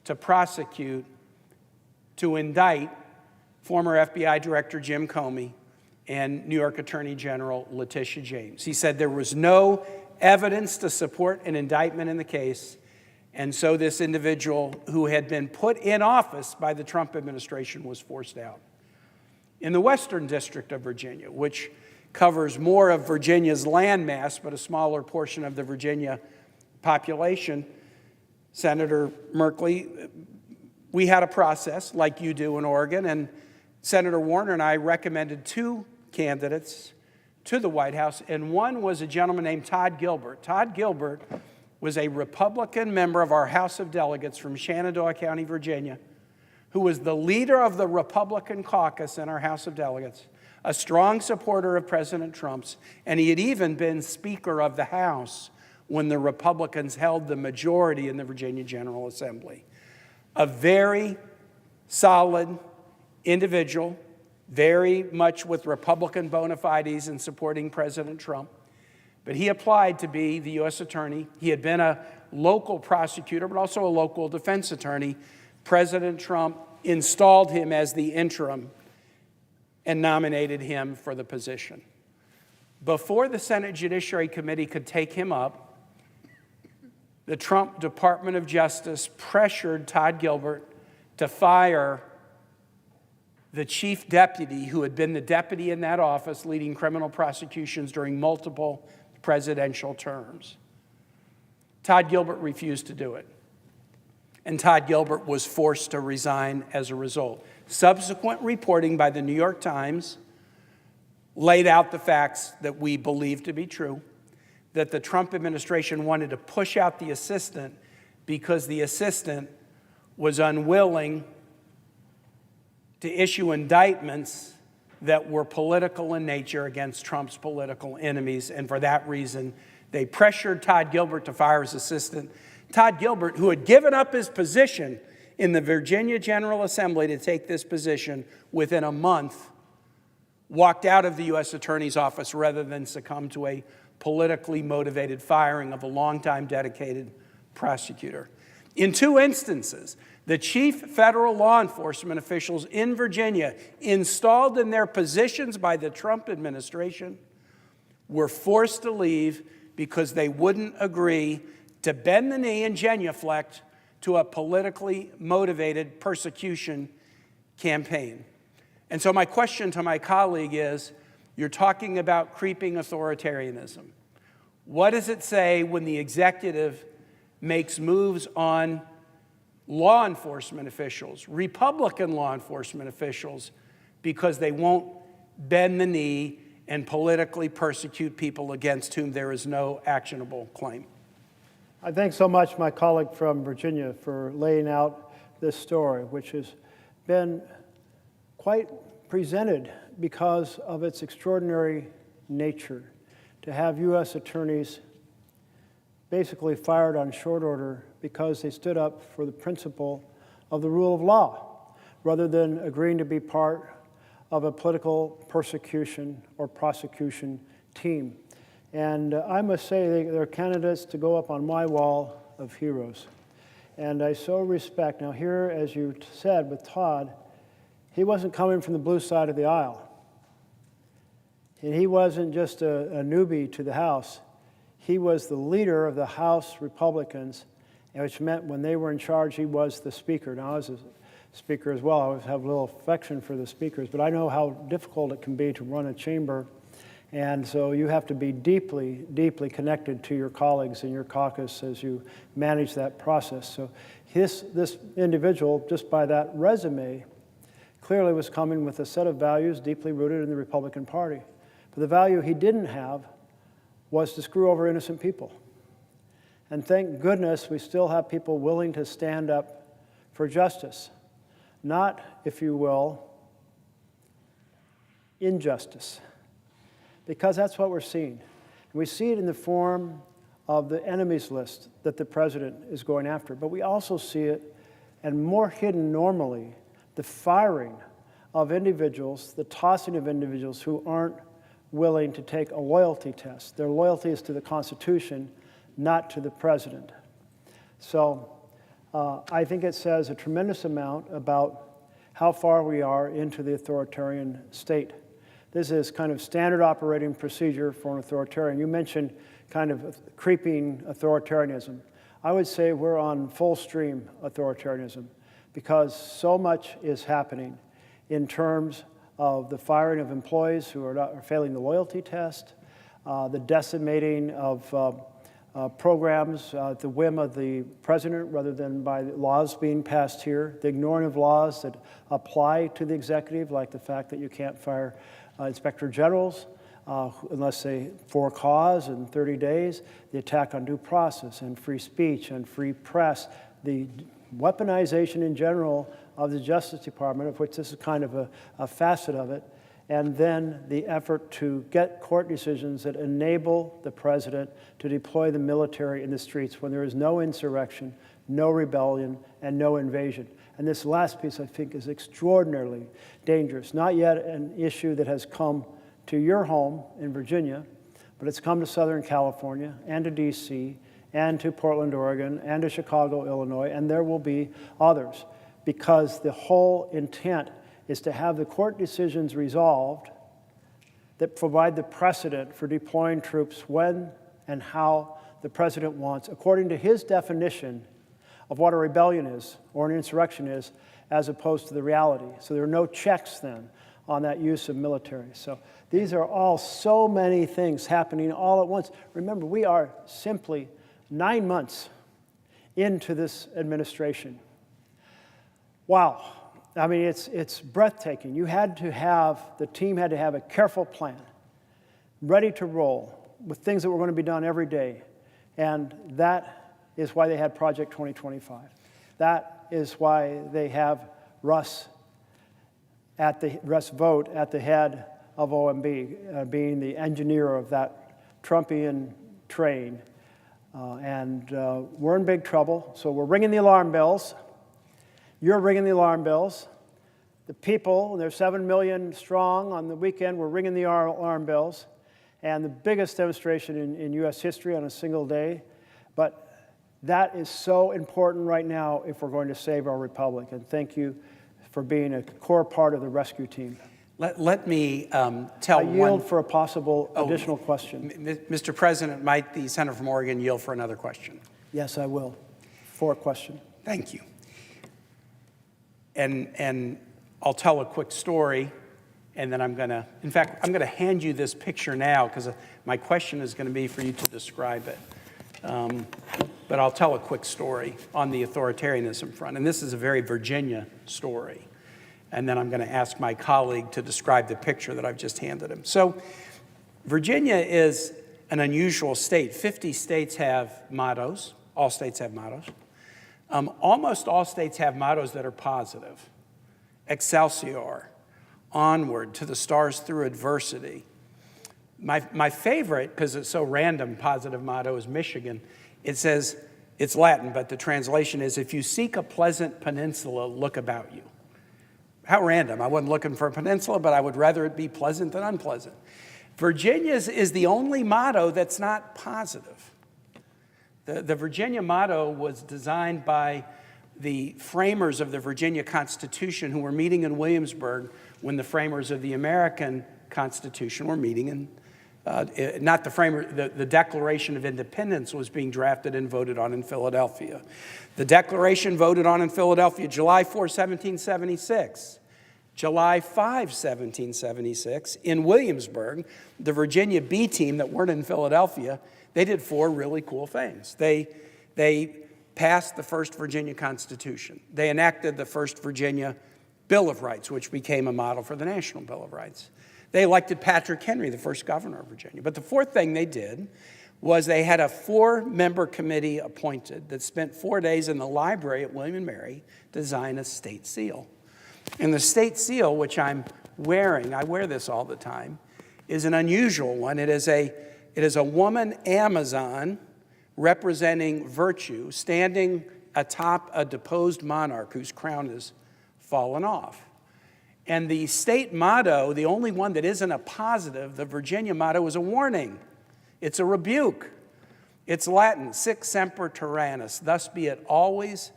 to prosecute, to indict former FBI Director Jim Comey and New York Attorney General Letitia James. He said there was no evidence to support an indictment in the case, and so this individual who had been put in office by the Trump administration was forced out. In the Western District of Virginia, which covers more of Virginia's landmass, but a smaller portion of the Virginia population, Senator Merkley, we had a process like you do in Oregon, and Senator Warner and I recommended two candidates to the White House, and one was a gentleman named Todd Gilbert. Todd Gilbert was a Republican member of our House of Delegates from Shenandoah County, Virginia, who was the leader of the Republican caucus in our House of Delegates, a strong supporter of President Trump's, and he had even been Speaker of the House when the Republicans held the majority in the Virginia General Assembly. A very solid individual, very much with Republican bona fides in supporting President Trump. But he applied to be the U.S. attorney. He had been a local prosecutor, but also a local defense attorney. President Trump installed him as the interim and nominated him for the position. Before the Senate Judiciary Committee could take him up, the Trump Department of Justice pressured Todd Gilbert to fire the chief deputy who had been the deputy in that office leading criminal prosecutions during multiple presidential terms. Todd Gilbert refused to do it. and Todd Gilbert was forced to resign as a result. Subsequent reporting by the New York Times laid out the facts that we believe to be true, that the Trump administration wanted to push out the assistant because the assistant was unwilling to issue indictments that were political in nature against Trump's political enemies, and for that reason, they pressured Todd Gilbert to fire his assistant. Todd Gilbert, who had given up his position in the Virginia General Assembly to take this position, within a month, walked out of the U.S. Attorney's Office rather than succumb to a politically motivated firing of a longtime dedicated prosecutor. In 2 instances, the chief federal law enforcement officials in Virginia, installed in their positions by the Trump administration, were forced to leave because they wouldn't agree to bend the knee and genuflect to a politically motivated persecution campaign. And so my question to my colleague is, you're talking about creeping authoritarianism. What does it say when the executive makes moves on law enforcement officials, Republican law enforcement officials, because they won't bend the knee and politically persecute people against whom there is no actionable claim? I thank so much my colleague from Virginia for laying out this story, which has been quite presented because of its extraordinary nature. To have U.S. attorneys basically fired on short order because they stood up for the principle of the rule of law, rather than agreeing to be part of a political persecution or prosecution team. And I must say they're candidates to go up on my wall of heroes. And I so respect, now here, as you said with Todd, he wasn't coming from the blue side of the aisle. And he wasn't just a newbie to the House. He was the leader of the House Republicans, which meant when they were in charge, he was the speaker. Now, I was a speaker as well. I always have a little affection for the speakers, but I know how difficult it can be to run a chamber. And so you have to be deeply, deeply connected to your colleagues in your caucus as you manage that process. So this individual, just by that resume, clearly was coming with a set of values deeply rooted in the Republican Party. But the value he didn't have was to screw over innocent people. And thank goodness we still have people willing to stand up for justice. Not, if you will, injustice. Because that's what we're seeing. And we see it in the form of the enemies list that the president is going after. But we also see it, and more hidden normally, the firing of individuals, the tossing of individuals who aren't willing to take a loyalty test. Their loyalty is to the Constitution, not to the president. So I think it says a tremendous amount about how far we are into the authoritarian state. This is kind of standard operating procedure for an authoritarian. You mentioned kind of creeping authoritarianism. I would say we're on full stream authoritarianism because so much is happening in terms of the firing of employees who are failing the loyalty test, the decimating of programs at the whim of the president rather than by laws being passed here, the ignoring of laws that apply to the executive, like the fact that you can't fire inspector generals unless they for cause in 30 days, the attack on due process and free speech and free press, the weaponization in general of the Justice Department, of which this is kind of a facet of it, and then the effort to get court decisions that enable the president to deploy the military in the streets when there is no insurrection, no rebellion, and no invasion. And this last piece, I think, is extraordinarily dangerous. Not yet an issue that has come to your home in Virginia, but it's come to Southern California and to D.C. and to Portland, Oregon, and to Chicago, Illinois, and there will be others, because the whole intent is to have the court decisions resolved that provide the precedent for deploying troops when and how the president wants, according to his definition of what a rebellion is or an insurrection is, as opposed to the reality. So there are no checks then on that use of military. So these are all so many things happening all at once. Remember, we are simply 9 months into this administration. Wow. I mean, it's breathtaking. The team had to have a careful plan, ready to roll with things that were going to be done every day. And that is why they had Project 2025. That is why they have Russ Vogt at the head of OMB, being the engineer of that Trumpian train. We're in big trouble, so we're ringing the alarm bells. You're ringing the alarm bells. The people, they're 7 million strong on the weekend, we're ringing the alarm bells. And the biggest demonstration in U.S. history on a single day. But that is so important right now if we're going to save our republic. And thank you for being a core part of the rescue team. Let me tell I yield for a possible additional question. Mr. President, might the senator from Oregon yield for another question? Yes, I will. For a question. Thank you. And I'll tell a quick story, and then I'm going to hand you this picture now, because my question is going to be for you to describe it. But I'll tell a quick story on the authoritarianism front. And this is a very Virginia story. And then I'm going to ask my colleague to describe the picture that I've just handed him. So Virginia is an unusual state. 50 states have mottos. All states have mottos. Almost all states have mottos that are positive. Excelsior, onward to the stars through adversity. My favorite, because it's so random, positive motto is Michigan. It says, it's Latin, but the translation is, if you seek a pleasant peninsula, look about you. How random. I wasn't looking for a peninsula, but I would rather it be pleasant than unpleasant. Virginia's is the only motto that's not positive. The Virginia motto was designed by the framers of the Virginia Constitution, who were meeting in Williamsburg when the framers of the American Constitution were meeting in, the Declaration of Independence was being drafted and voted on in Philadelphia. The Declaration voted on in Philadelphia July 4, 1776. July 5, 1776, in Williamsburg, the Virginia B team that weren't in Philadelphia, they did 4 really cool things. They passed the first Virginia Constitution. They enacted the first Virginia Bill of Rights, which became a model for the National Bill of Rights. They elected Patrick Henry, the first governor of Virginia. But the 4th thing they did was they had a 4-member committee appointed that spent 4 days in the library at William & Mary to design a state seal. And the state seal, which I'm wearing, I wear this all the time, is an unusual one. It is a woman Amazon representing virtue standing atop a deposed monarch whose crown has fallen off. And the state motto, the only one that isn't a positive, the Virginia motto, is a warning. It's a rebuke. It's Latin, sic semper tyrannis, thus be it always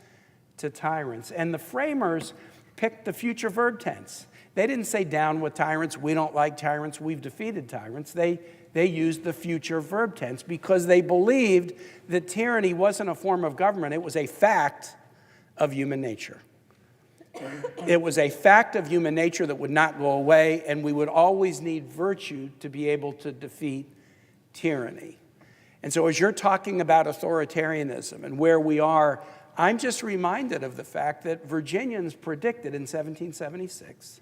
to tyrants. And the framers picked the future verb tense. They didn't say down with tyrants, we don't like tyrants, we've defeated tyrants. They used the future verb tense because they believed that tyranny wasn't a form of government, it was a fact of human nature. It was a fact of human nature that would not go away, and we would always need virtue to be able to defeat tyranny. And so as you're talking about authoritarianism and where we are, I'm just reminded of the fact that Virginians predicted in 1776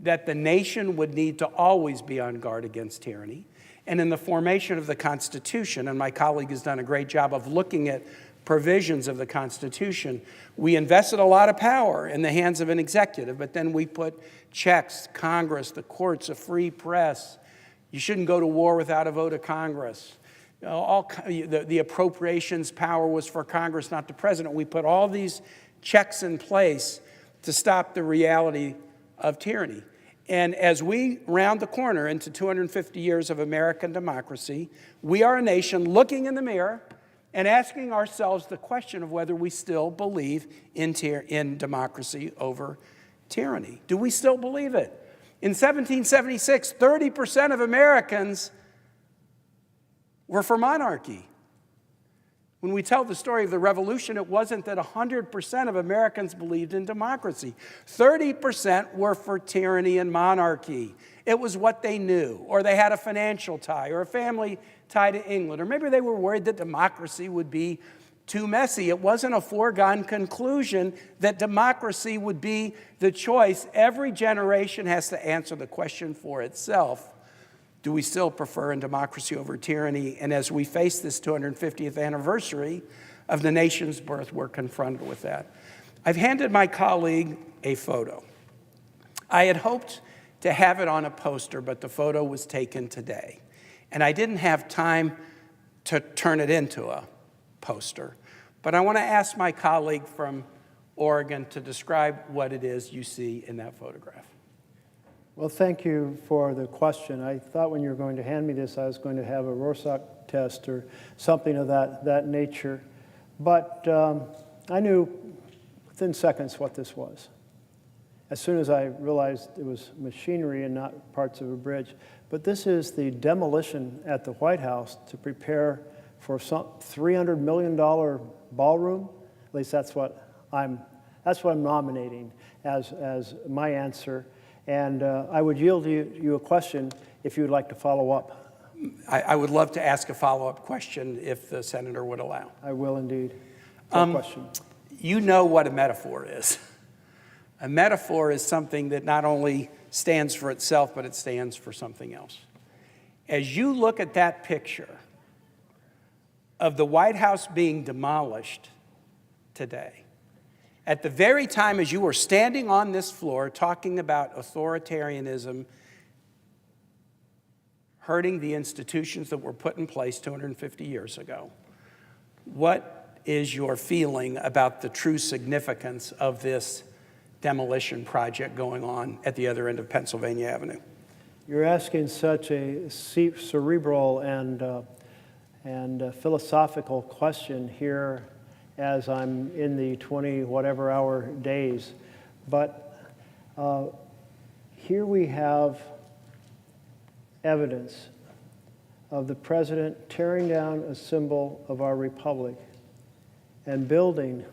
that the nation would need to always be on guard against tyranny. And in the formation of the Constitution, and my colleague has done a great job of looking at provisions of the Constitution, we invested a lot of power in the hands of an executive, but then we put checks, Congress, the courts, a free press. You shouldn't go to war without a vote of Congress. The appropriations power was for Congress, not the president. We put all these checks in place to stop the reality of tyranny. And as we round the corner into 250 years of American democracy, we are a nation looking in the mirror and asking ourselves the question of whether we still believe in democracy over tyranny. Do we still believe it? In 1776, 30% of Americans were for monarchy. When we tell the story of the revolution, it wasn't that 100% of Americans believed in democracy. 30% were for tyranny and monarchy. It was what they knew, or they had a financial tie, or a family tie to England, or maybe they were worried that democracy would be too messy. It wasn't a foregone conclusion that democracy would be the choice. Every generation has to answer the question for itself. Do we still prefer a democracy over tyranny? And as we face this 250th anniversary of the nation's birth, we're confronted with that. I've handed my colleague a photo. I had hoped to have it on a poster, but the photo was taken today. And I didn't have time to turn it into a poster. But I want to ask my colleague from Oregon to describe what it is you see in that photograph. Well, thank you for the question. I thought when you were going to hand me this, I was going to have a Rorschach test or something of that nature. But I knew within seconds what this was. As soon as I realized it was machinery and not parts of a bridge. But this is the demolition at the White House to prepare for some $300 million ballroom. At least that's what I'm nominating as my answer. And I would yield you a question if you would like to follow up. I would love to ask a follow-up question if the senator would allow. I will indeed. Question. You know what a metaphor is. A metaphor is something that not only stands for itself, but it stands for something else. As you look at that picture of the White House being demolished today, at the very time as you were standing on this floor talking about authoritarianism hurting the institutions that were put in place 250 years ago, what is your feeling about the true significance of this demolition project going on at the other end of Pennsylvania Avenue? You're asking such a cerebral and philosophical question here as I'm in the 20-whatever-hour days. But here we have evidence of the president tearing down a symbol of our republic and building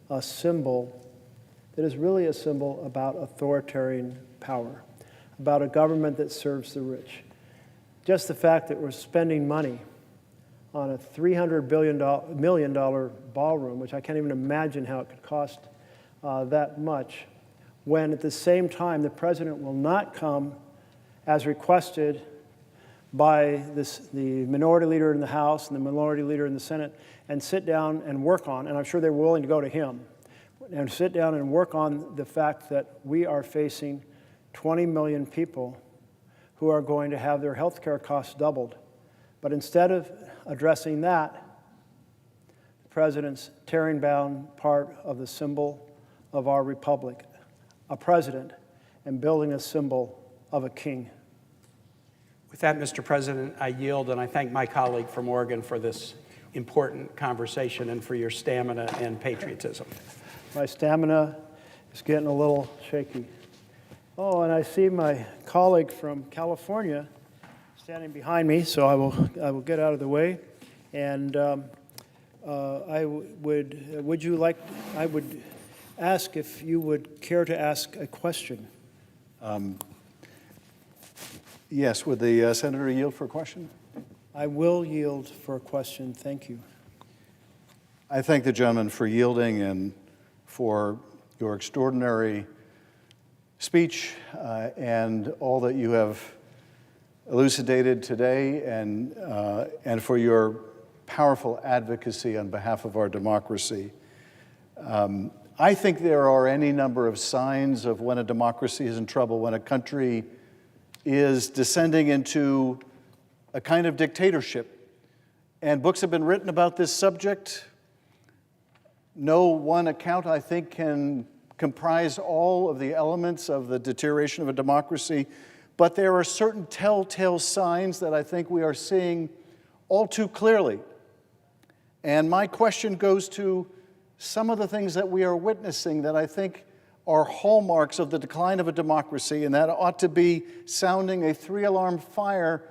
a symbol that is really a symbol about authoritarian power, about a government that serves the rich. Just the fact that we're spending money on a $300 million ballroom, which I can't even imagine how it could cost that much, when at the same time the president will not come as requested by the minority leader in the House and the minority leader in the Senate and sit down and work on, and I'm sure they're willing to go to him, and sit down and work on the fact that we are facing 20 million people who are going to have their health care costs doubled. But instead of addressing that, the president's tearing down part of the symbol of our republic, a president, and building a symbol of a king. With that, Mr. President, I yield, and I thank my colleague from Oregon for this important conversation and for your stamina and patriotism. My stamina is getting a little shaky. Oh, and I see my colleague from California standing behind me, so I will get out of the way. And I would ask if you would care to ask a question. Yes, would the senator yield for a question? I will yield for a question. Thank you. I thank the gentleman for yielding and for your extraordinary speech and all that you have elucidated today, and for your powerful advocacy on behalf of our democracy. I think there are any number of signs of when a democracy is in trouble, when a country is descending into a kind of dictatorship. And books have been written about this subject. No one account, I think, can comprise all of the elements of the deterioration of a democracy, but there are certain telltale signs that I think we are seeing all too clearly. And my question goes to some of the things that we are witnessing that I think are hallmarks of the decline of a democracy, and that ought to be sounding a three-alarm fire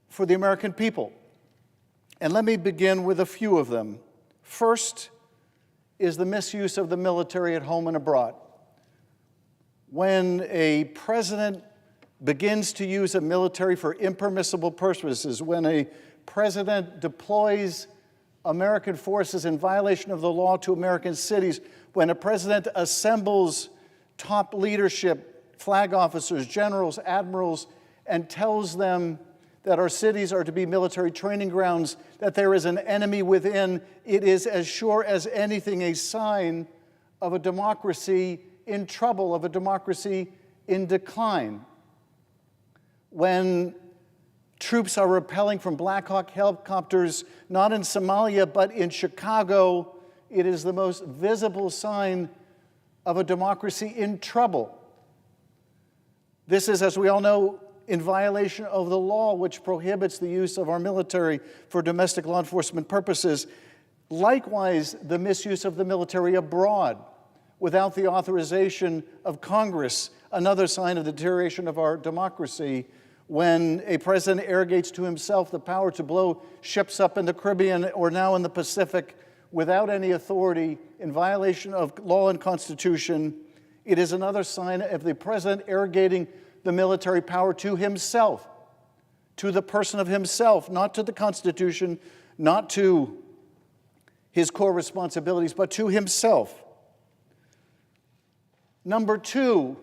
for the American people. And let me begin with a few of them. First is the misuse of the military at home and abroad. When a president begins to use a military for impermissible purposes, when a president deploys American forces in violation of the law to American cities, when a president assembles top leadership, flag officers, generals, admirals, and tells them that our cities are to be military training grounds, that there is an enemy within, it is as sure as anything a sign of a democracy in trouble, of a democracy in decline. When troops are rappelling from Black Hawk helicopters, not in Somalia, but in Chicago, it is the most visible sign of a democracy in trouble. This is, as we all know, in violation of the law which prohibits the use of our military for domestic law enforcement purposes. Likewise, the misuse of the military abroad without the authorization of Congress, another sign of the deterioration of our democracy, when a president arrogates to himself the power to blow ships up in the Caribbean or now in the Pacific without any authority, in violation of law and Constitution. It is another sign of the president arrogating the military power to himself, to the person of himself, not to the Constitution, not to his core responsibilities, but to himself. Number two,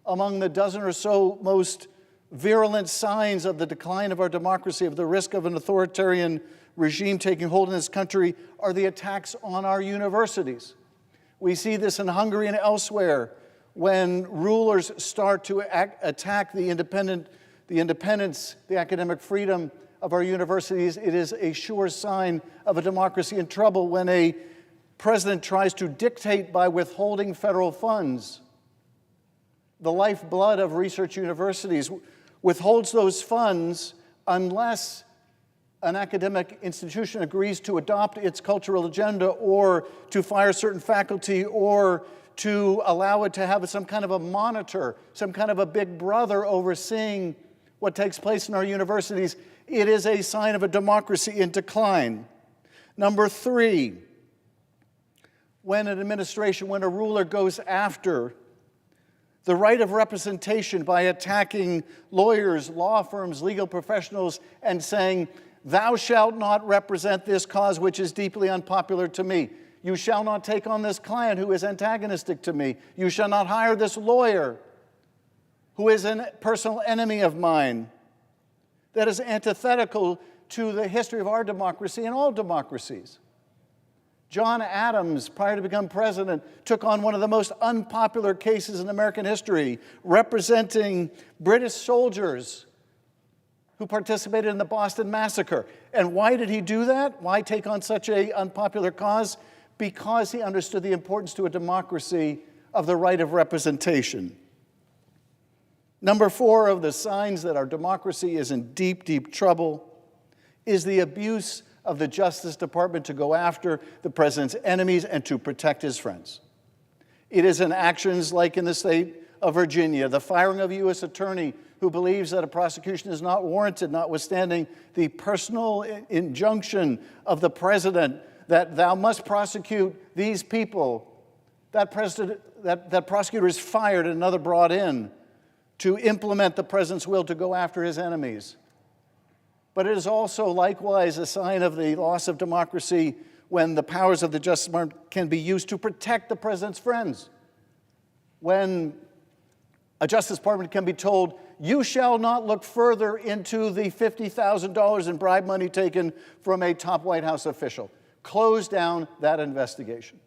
among the dozen or so most virulent signs of the decline of our democracy, of the risk of an authoritarian regime taking hold in this country, are the attacks on our universities. We see this in Hungary and elsewhere, when rulers start to attack the independence, the academic freedom of our universities. It is a sure sign of a democracy in trouble when a president tries to dictate by withholding federal funds, the lifeblood of research universities, withholds those funds unless an academic institution agrees to adopt its cultural agenda or to fire certain faculty or to allow it to have some kind of a monitor, some kind of a big brother overseeing what takes place in our universities. It is a sign of a democracy in decline. Number three, when an administration, when a ruler goes after the right of representation by attacking lawyers, law firms, legal professionals, and saying, "Thou shalt not represent this cause which is deeply unpopular to me. You shall not take on this client who is antagonistic to me. You shall not hire this lawyer who is a personal enemy of mine." That is antithetical to the history of our democracy and all democracies. John Adams, prior to becoming president, took on one of the most unpopular cases in American history, representing British soldiers who participated in the Boston Massacre. And why did he do that? Why take on such an unpopular cause? Because he understood the importance to a democracy of the right of representation. Number four of the signs that our democracy is in deep, deep trouble is the abuse of the Justice Department to go after the president's enemies and to protect his friends. It is in actions like in the state of Virginia, the firing of a U.S. attorney who believes that a prosecution is not warranted, notwithstanding the personal injunction of the president that thou must prosecute these people. That prosecutor is fired and another brought in to implement the president's will to go after his enemies. But it is also likewise a sign of the loss of democracy when the powers of the Justice Department can be used to protect the president's friends. When a Justice Department can be told, "You shall not look further into the $50,000 in bribe money taken from a top White House official. Close down that investigation.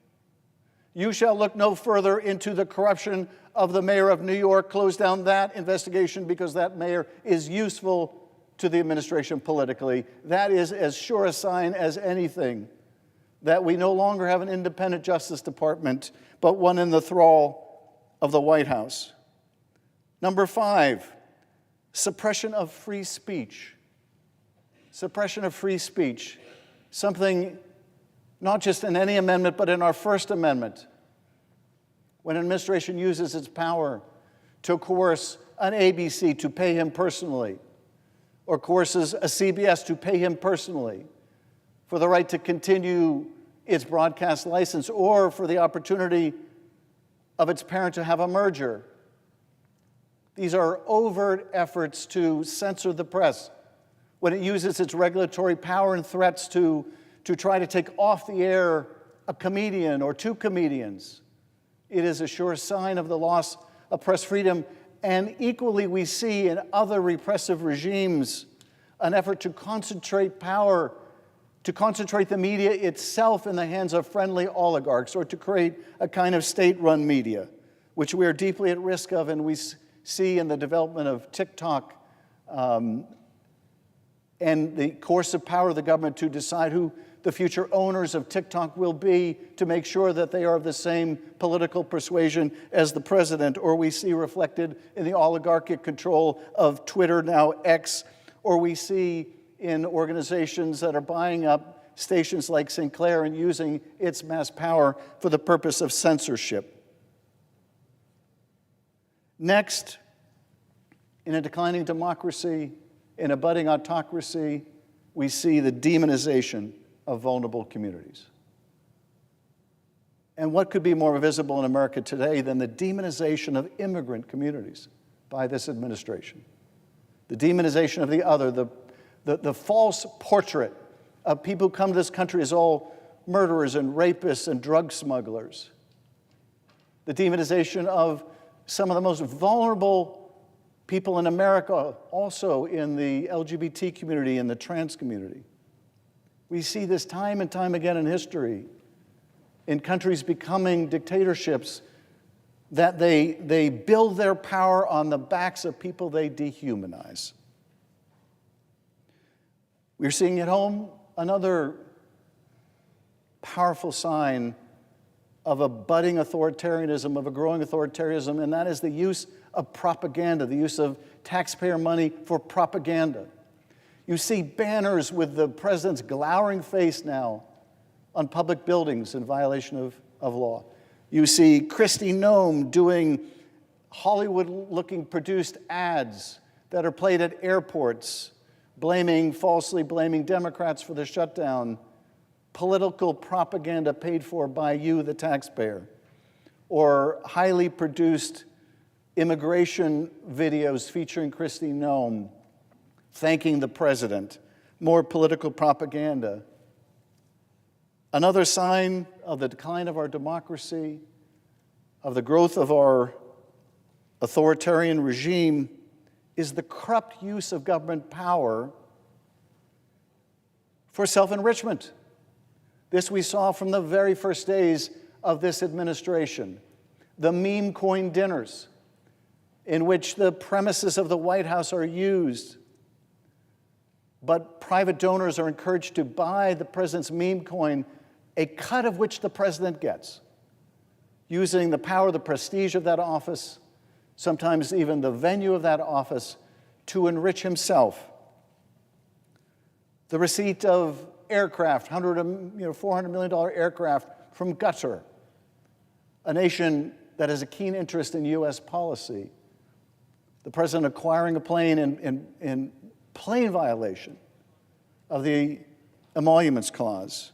You shall look no further into the corruption of the mayor of New York. Close down that investigation because that mayor is useful to the administration politically." That is as sure a sign as anything that we no longer have an independent Justice Department, but one in the thrall of the White House. Number five, suppression of free speech. Suppression of free speech, something not just in any amendment, but in our First Amendment. When an administration uses its power to coerce an ABC to pay him personally, or coerces a CBS to pay him personally for the right to continue its broadcast license, or for the opportunity of its parent to have a merger. These are overt efforts to censor the press when it uses its regulatory power and threats to to try to take off the air a comedian or two comedians. It is a sure sign of the loss of press freedom. And equally, we see in other repressive regimes an effort to concentrate power, to concentrate the media itself in the hands of friendly oligarchs, or to create a kind of state-run media, which we are deeply at risk of, and we see in the development of TikTok and the coercive power of the government to decide who the future owners of TikTok will be, to make sure that they are of the same political persuasion as the president, or we see reflected in the oligarchic control of Twitter, now X, or we see in organizations that are buying up stations like Sinclair and using its mass power for the purpose of censorship. Next, in a declining democracy, in a budding autocracy, we see the demonization of vulnerable communities. And what could be more visible in America today than the demonization of immigrant communities by this administration? The demonization of the other, the false portrait of people who come to this country as all murderers and rapists and drug smugglers. The demonization of some of the most vulnerable people in America, also in the LGBT community and the trans community. We see this time and time again in history, in countries becoming dictatorships, that they build their power on the backs of people they dehumanize. We're seeing at home another powerful sign of a budding authoritarianism, of a growing authoritarianism, and that is the use of propaganda, the use of taxpayer money for propaganda. You see banners with the president's glowering face now on public buildings in violation of law. You see Kristi Noem doing Hollywood-looking produced ads that are played at airports, falsely blaming Democrats for the shutdown, political propaganda paid for by you, the taxpayer, or highly produced immigration videos featuring Kristi Noem thanking the president, more political propaganda. Another sign of the decline of our democracy, of the growth of our authoritarian regime, is the corrupt use of government power for self-enrichment. This we saw from the very first days of this administration. The meme coin dinners, in which the premises of the White House are used, but private donors are encouraged to buy the president's meme coin, a cut of which the president gets, using the power, the prestige of that office, sometimes even the venue of that office, to enrich himself. The receipt of aircraft, $400 million aircraft from Qatar, a nation that has a keen interest in U.S. policy. The president acquiring a plane in plain violation of the Emoluments Clause,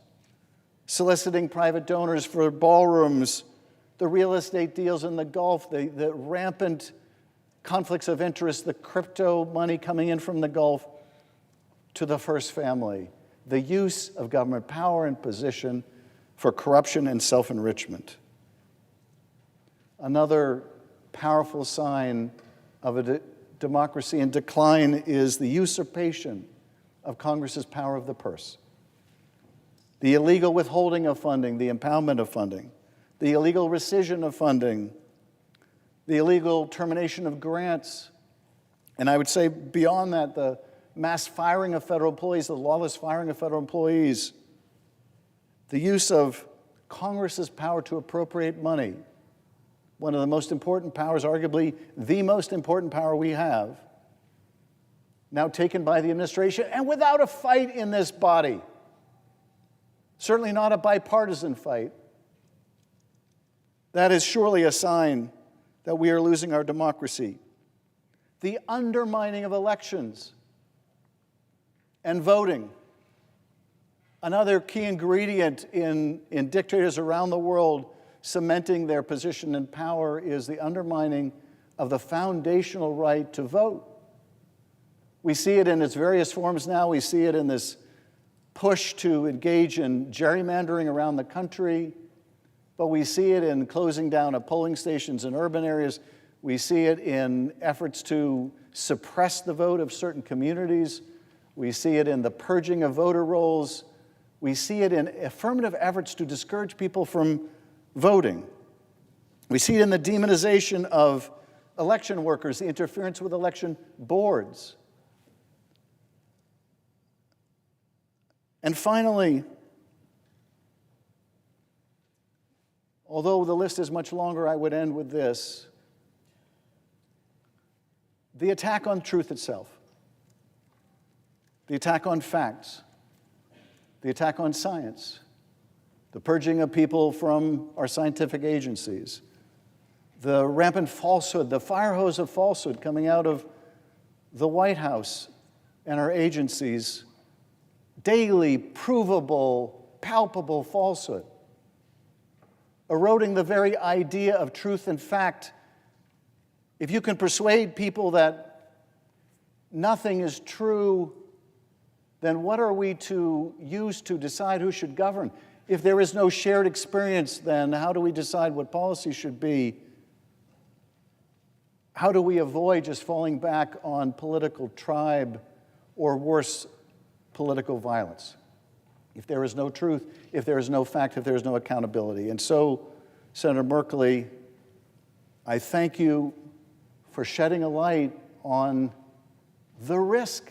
soliciting private donors for ballrooms, the real estate deals in the Gulf, the rampant conflicts of interest, the crypto money coming in from the Gulf to the first family, the use of government power and position for corruption and self-enrichment. Another powerful sign of a democracy in decline is the usurpation of Congress's power of the purse. The illegal withholding of funding, the impoundment of funding, the illegal rescission of funding, the illegal termination of grants, and I would say beyond that, the mass firing of federal employees, the lawless firing of federal employees, the use of Congress's power to appropriate money, one of the most important powers, arguably the most important power we have, now taken by the administration, and without a fight in this body. Certainly not a bipartisan fight. That is surely a sign that we are losing our democracy. The undermining of elections and voting. Another key ingredient in dictators around the world cementing their position in power is the undermining of the foundational right to vote. We see it in its various forms now. We see it in this push to engage in gerrymandering around the country, but we see it in closing down of polling stations in urban areas. We see it in efforts to suppress the vote of certain communities. We see it in the purging of voter rolls. We see it in affirmative efforts to discourage people from voting. We see it in the demonization of election workers, the interference with election boards. And finally, although the list is much longer, I would end with this: the attack on truth itself, the attack on facts, the attack on science, the purging of people from our scientific agencies, the rampant falsehood, the fire hose of falsehood coming out of the White House and our agencies, daily provable, palpable falsehood, eroding the very idea of truth and fact. If you can persuade people that nothing is true, then what are we to use to decide who should govern? If there is no shared experience, then how do we decide what policy should be? How do we avoid just falling back on political tribe or worse, political violence? If there is no truth, if there is no fact, if there is no accountability. And so, Senator Merkley, I thank you for shedding a light on the risk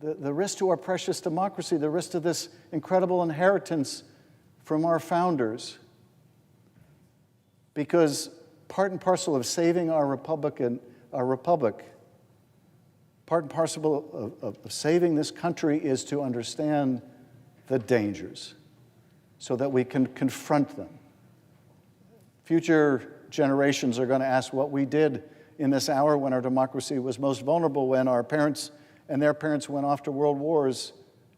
to our precious democracy, the risk to this incredible inheritance from our founders. Because part and parcel of saving our republic, part and parcel of saving this country is to understand the dangers so that we can confront them. Future generations are going to ask what we did in this hour when our democracy was most vulnerable, when our parents and their parents went off to world wars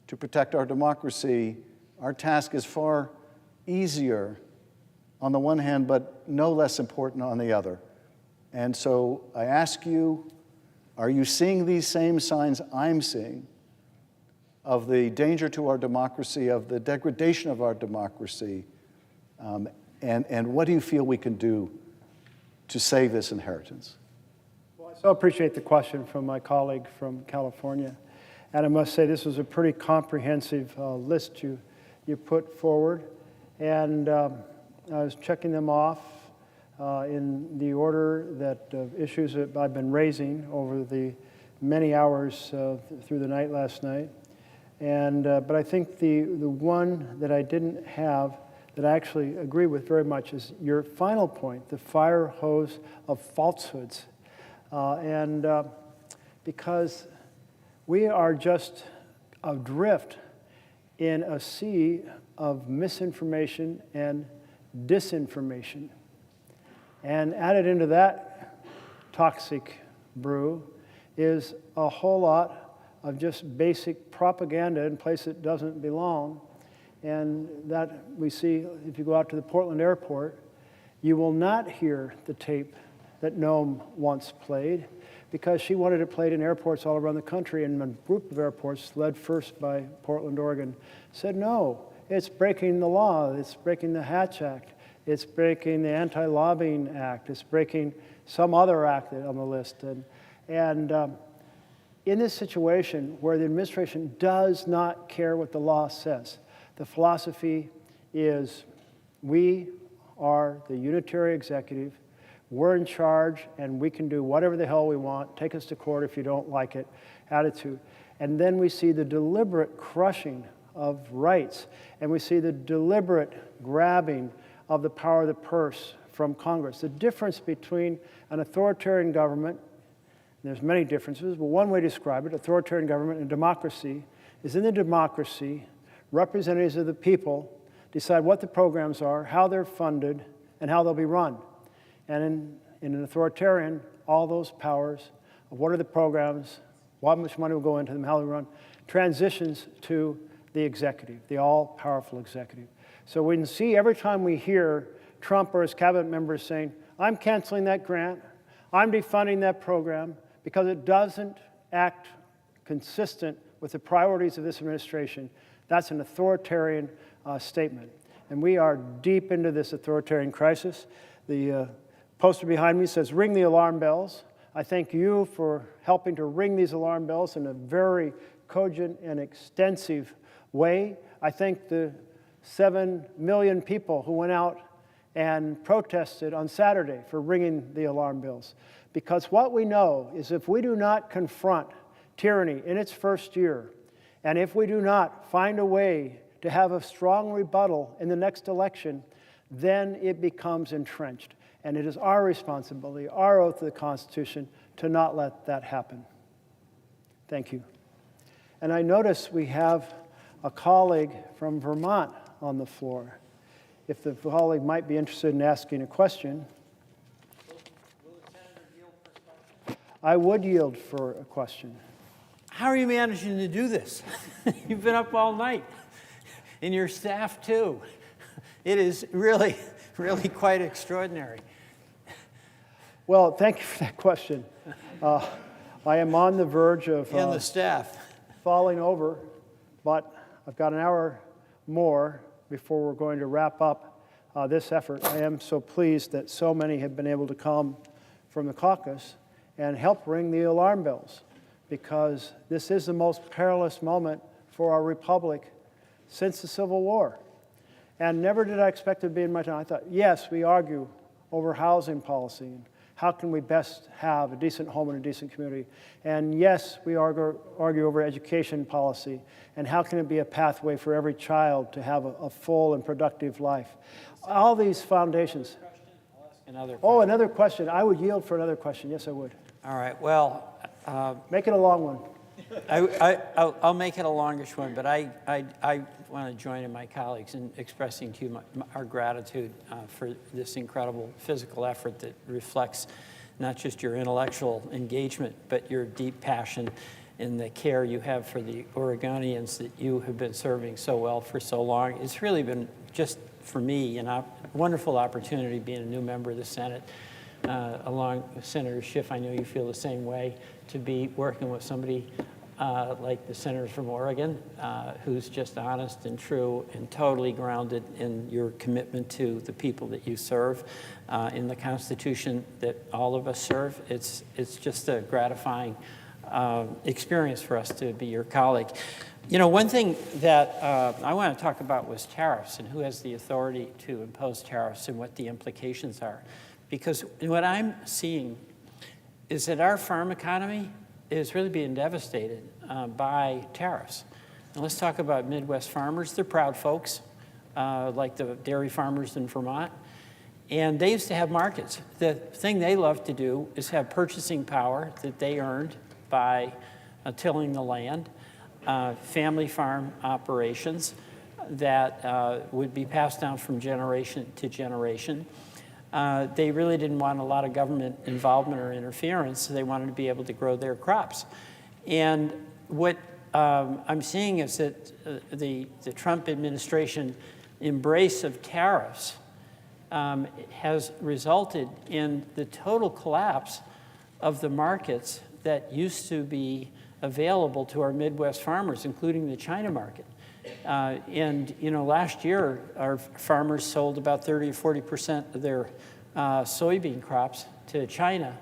to protect our democracy. Our task is far easier on the one hand, but no less important on the other. And so I ask you, are you seeing these same signs I'm seeing of the danger to our democracy, of the degradation of our democracy? And what do you feel we can do to save this inheritance? Well, I so appreciate the question from my colleague from California. And I must say this was a pretty comprehensive list you put forward. And I was checking them off in the order that issues that I've been raising over the many hours through the night last night. And but I think the one that I didn't have that I actually agree with very much is your final point, the fire hose of falsehoods. Because we are just adrift in a sea of misinformation and disinformation. And added into that toxic brew is a whole lot of just basic propaganda in a place it doesn't belong. And that we see, if you go out to the Portland airport, you will not hear the tape that Noam once played, because she wanted it played in airports all around the country, and a group of airports, led first by Portland, Oregon, said, no, it's breaking the law, it's breaking the Hatch Act, it's breaking the Anti-Lobbying Act, it's breaking some other act on the list. And in this situation where the administration does not care what the law says, the philosophy is we are the unitary executive, we're in charge, and we can do whatever the hell we want, take us to court if you don't like it, attitude. And then we see the deliberate crushing of rights, and we see the deliberate grabbing of the power of the purse from Congress. The difference between an authoritarian government, and there's many differences, but one way to describe it, authoritarian government and democracy, is in the democracy, representatives of the people decide what the programs are, how they're funded, and how they'll be run. And in an authoritarian, all those powers of what are the programs, how much money will go into them, how they run, transitions to the executive, the all-powerful executive. So we can see every time we hear Trump or his cabinet members saying, I'm canceling that grant, I'm defunding that program, because it doesn't act consistent with the priorities of this administration, That's an authoritarian statement. And we are deep into this authoritarian crisis. The poster behind me says, "Ring the alarm bells." I thank you for helping to ring these alarm bells in a very cogent and extensive way. I thank the 7 million people who went out and protested on Saturday for ringing the alarm bells. Because what we know is if we do not confront tyranny in its first year, and if we do not find a way to have a strong rebuttal in the next election, then it becomes entrenched. And it is our responsibility, our oath to the Constitution, to not let that happen. Thank you. And I notice we have a colleague from Vermont on the floor. If the colleague might be interested in asking a question. Will the senator yield for a question? I would yield for a question. How are you managing to do this? You've been up all night, and your staff too. It is really, really quite extraordinary. Well, thank you for that question. I am on the verge of and the staff falling over, but I've got an hour more before we're going to wrap up this effort. I am so pleased that so many have been able to come from the caucus and help ring the alarm bells, because this is the most perilous moment for our republic since the Civil War. And never did I expect it to be in my time. I thought, yes, we argue over housing policy and how can we best have a decent home and a decent community. And yes, we argue over education policy and how can it be a pathway for every child to have a full and productive life. All these foundations. Oh, another question. I would yield for another question. Yes, I would. All right, well. Make it a long one. I'll make it a longish one, but I want to join in my colleagues in expressing to you our gratitude for this incredible physical effort that reflects not just your intellectual engagement, but your deep passion and the care you have for the Oregonians that you have been serving so well for so long. It's really been, just for me, a wonderful opportunity being a new member of the Senate. Along with Senator Schiff, I know you feel the same way, to be working with somebody like the senator from Oregon, who's just honest and true and totally grounded in your commitment to the people that you serve, in the Constitution that all of us serve. It's just a gratifying experience for us to be your colleague. You know, one thing that I want to talk about was tariffs and who has the authority to impose tariffs and what the implications are. Because what I'm seeing is that our farm economy is really being devastated by tariffs. And let's talk about Midwest farmers. They're proud folks, like the dairy farmers in Vermont. And they used to have markets. The thing they love to do is have purchasing power that they earned by tilling the land, family farm operations that would be passed down from generation to generation. They really didn't want a lot of government involvement or interference, so they wanted to be able to grow their crops. And what I'm seeing is that the Trump administration embrace of tariffs has resulted in the total collapse of the markets that used to be available to our Midwest farmers, including the China market. And you know, last year, our farmers sold about 30 or 40% of their soybean crops to China.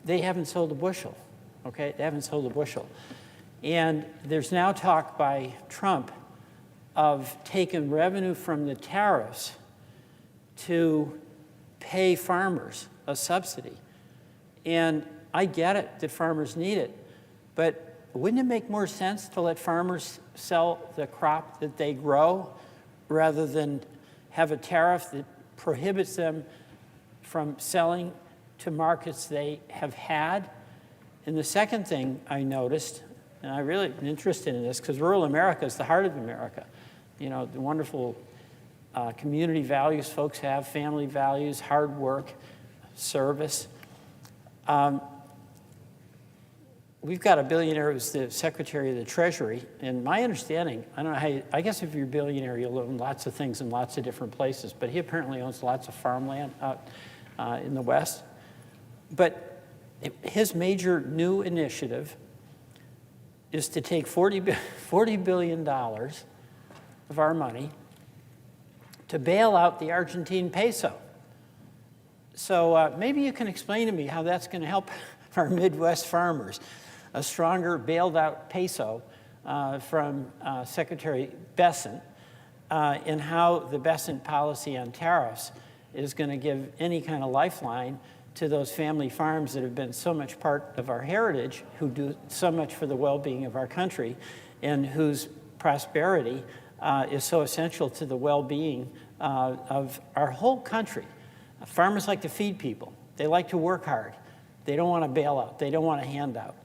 They haven't sold a bushel, okay? They haven't sold a bushel. And there's now talk by Trump of taking revenue from the tariffs to pay farmers a subsidy. And I get it that farmers need it, but wouldn't it make more sense to let farmers sell the crop that they grow rather than have a tariff that prohibits them from selling to markets they have had? And the second thing I noticed, and I really am interested in this because rural America is the heart of America. You know, the wonderful community values folks have, family values, hard work, service. We've got a billionaire who's the Secretary of the Treasury, and my understanding, I don't know how I guess if you're a billionaire, you'll own lots of things in lots of different places, but he apparently owns lots of farmland out in the West. But his major new initiative is to take $40 billion of our money to bail out the Argentine peso. So maybe you can explain to me how that's going to help our Midwest farmers. A stronger bailed out peso from Secretary Bessent, and how the Bessent policy on tariffs is going to give any kind of lifeline to those family farms that have been so much part of our heritage, who do so much for the well-being of our country, and whose prosperity is so essential to the well-being of our whole country. Farmers like to feed people. They like to work hard. They don't want to bail out. They don't want to hand out.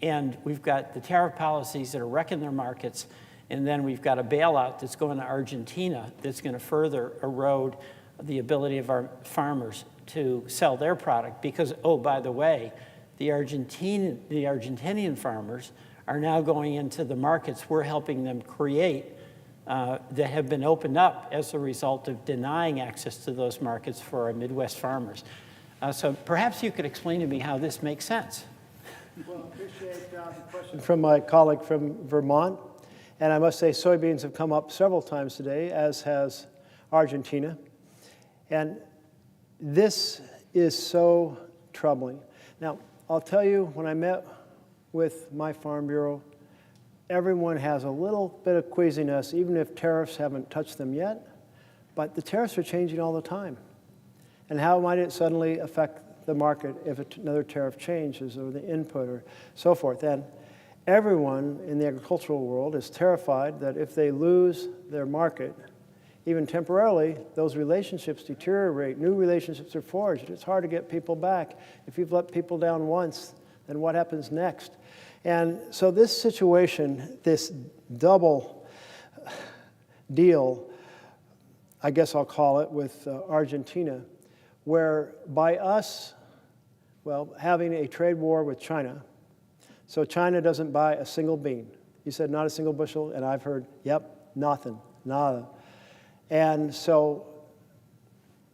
And we've got the tariff policies that are wrecking their markets, and then we've got a bailout that's going to Argentina that's going to further erode the ability of our farmers to sell their product because, oh, by the way, the Argentinian farmers are now going into the markets we're helping them create that have been opened up as a result of denying access to those markets for our Midwest farmers. So perhaps you could explain to me how this makes sense. Well, I appreciate the question from my colleague from Vermont. And I must say soybeans have come up several times today, as has Argentina. And this is so troubling. Now, I'll tell you, when I met with my Farm Bureau, everyone has a little bit of queasiness, even if tariffs haven't touched them yet. But the tariffs are changing all the time. And how might it suddenly affect the market if another tariff changes, or the input, or so forth? And everyone in the agricultural world is terrified that if they lose their market, even temporarily, those relationships deteriorate. New relationships are forged. It's hard to get people back. If you've let people down once, then what happens next? And so this situation, this double deal, I guess I'll call it, with Argentina, where by us, well, having a trade war with China, so China doesn't buy a single bean. You said not a single bushel, and I've heard, yep, nothing, nada. And so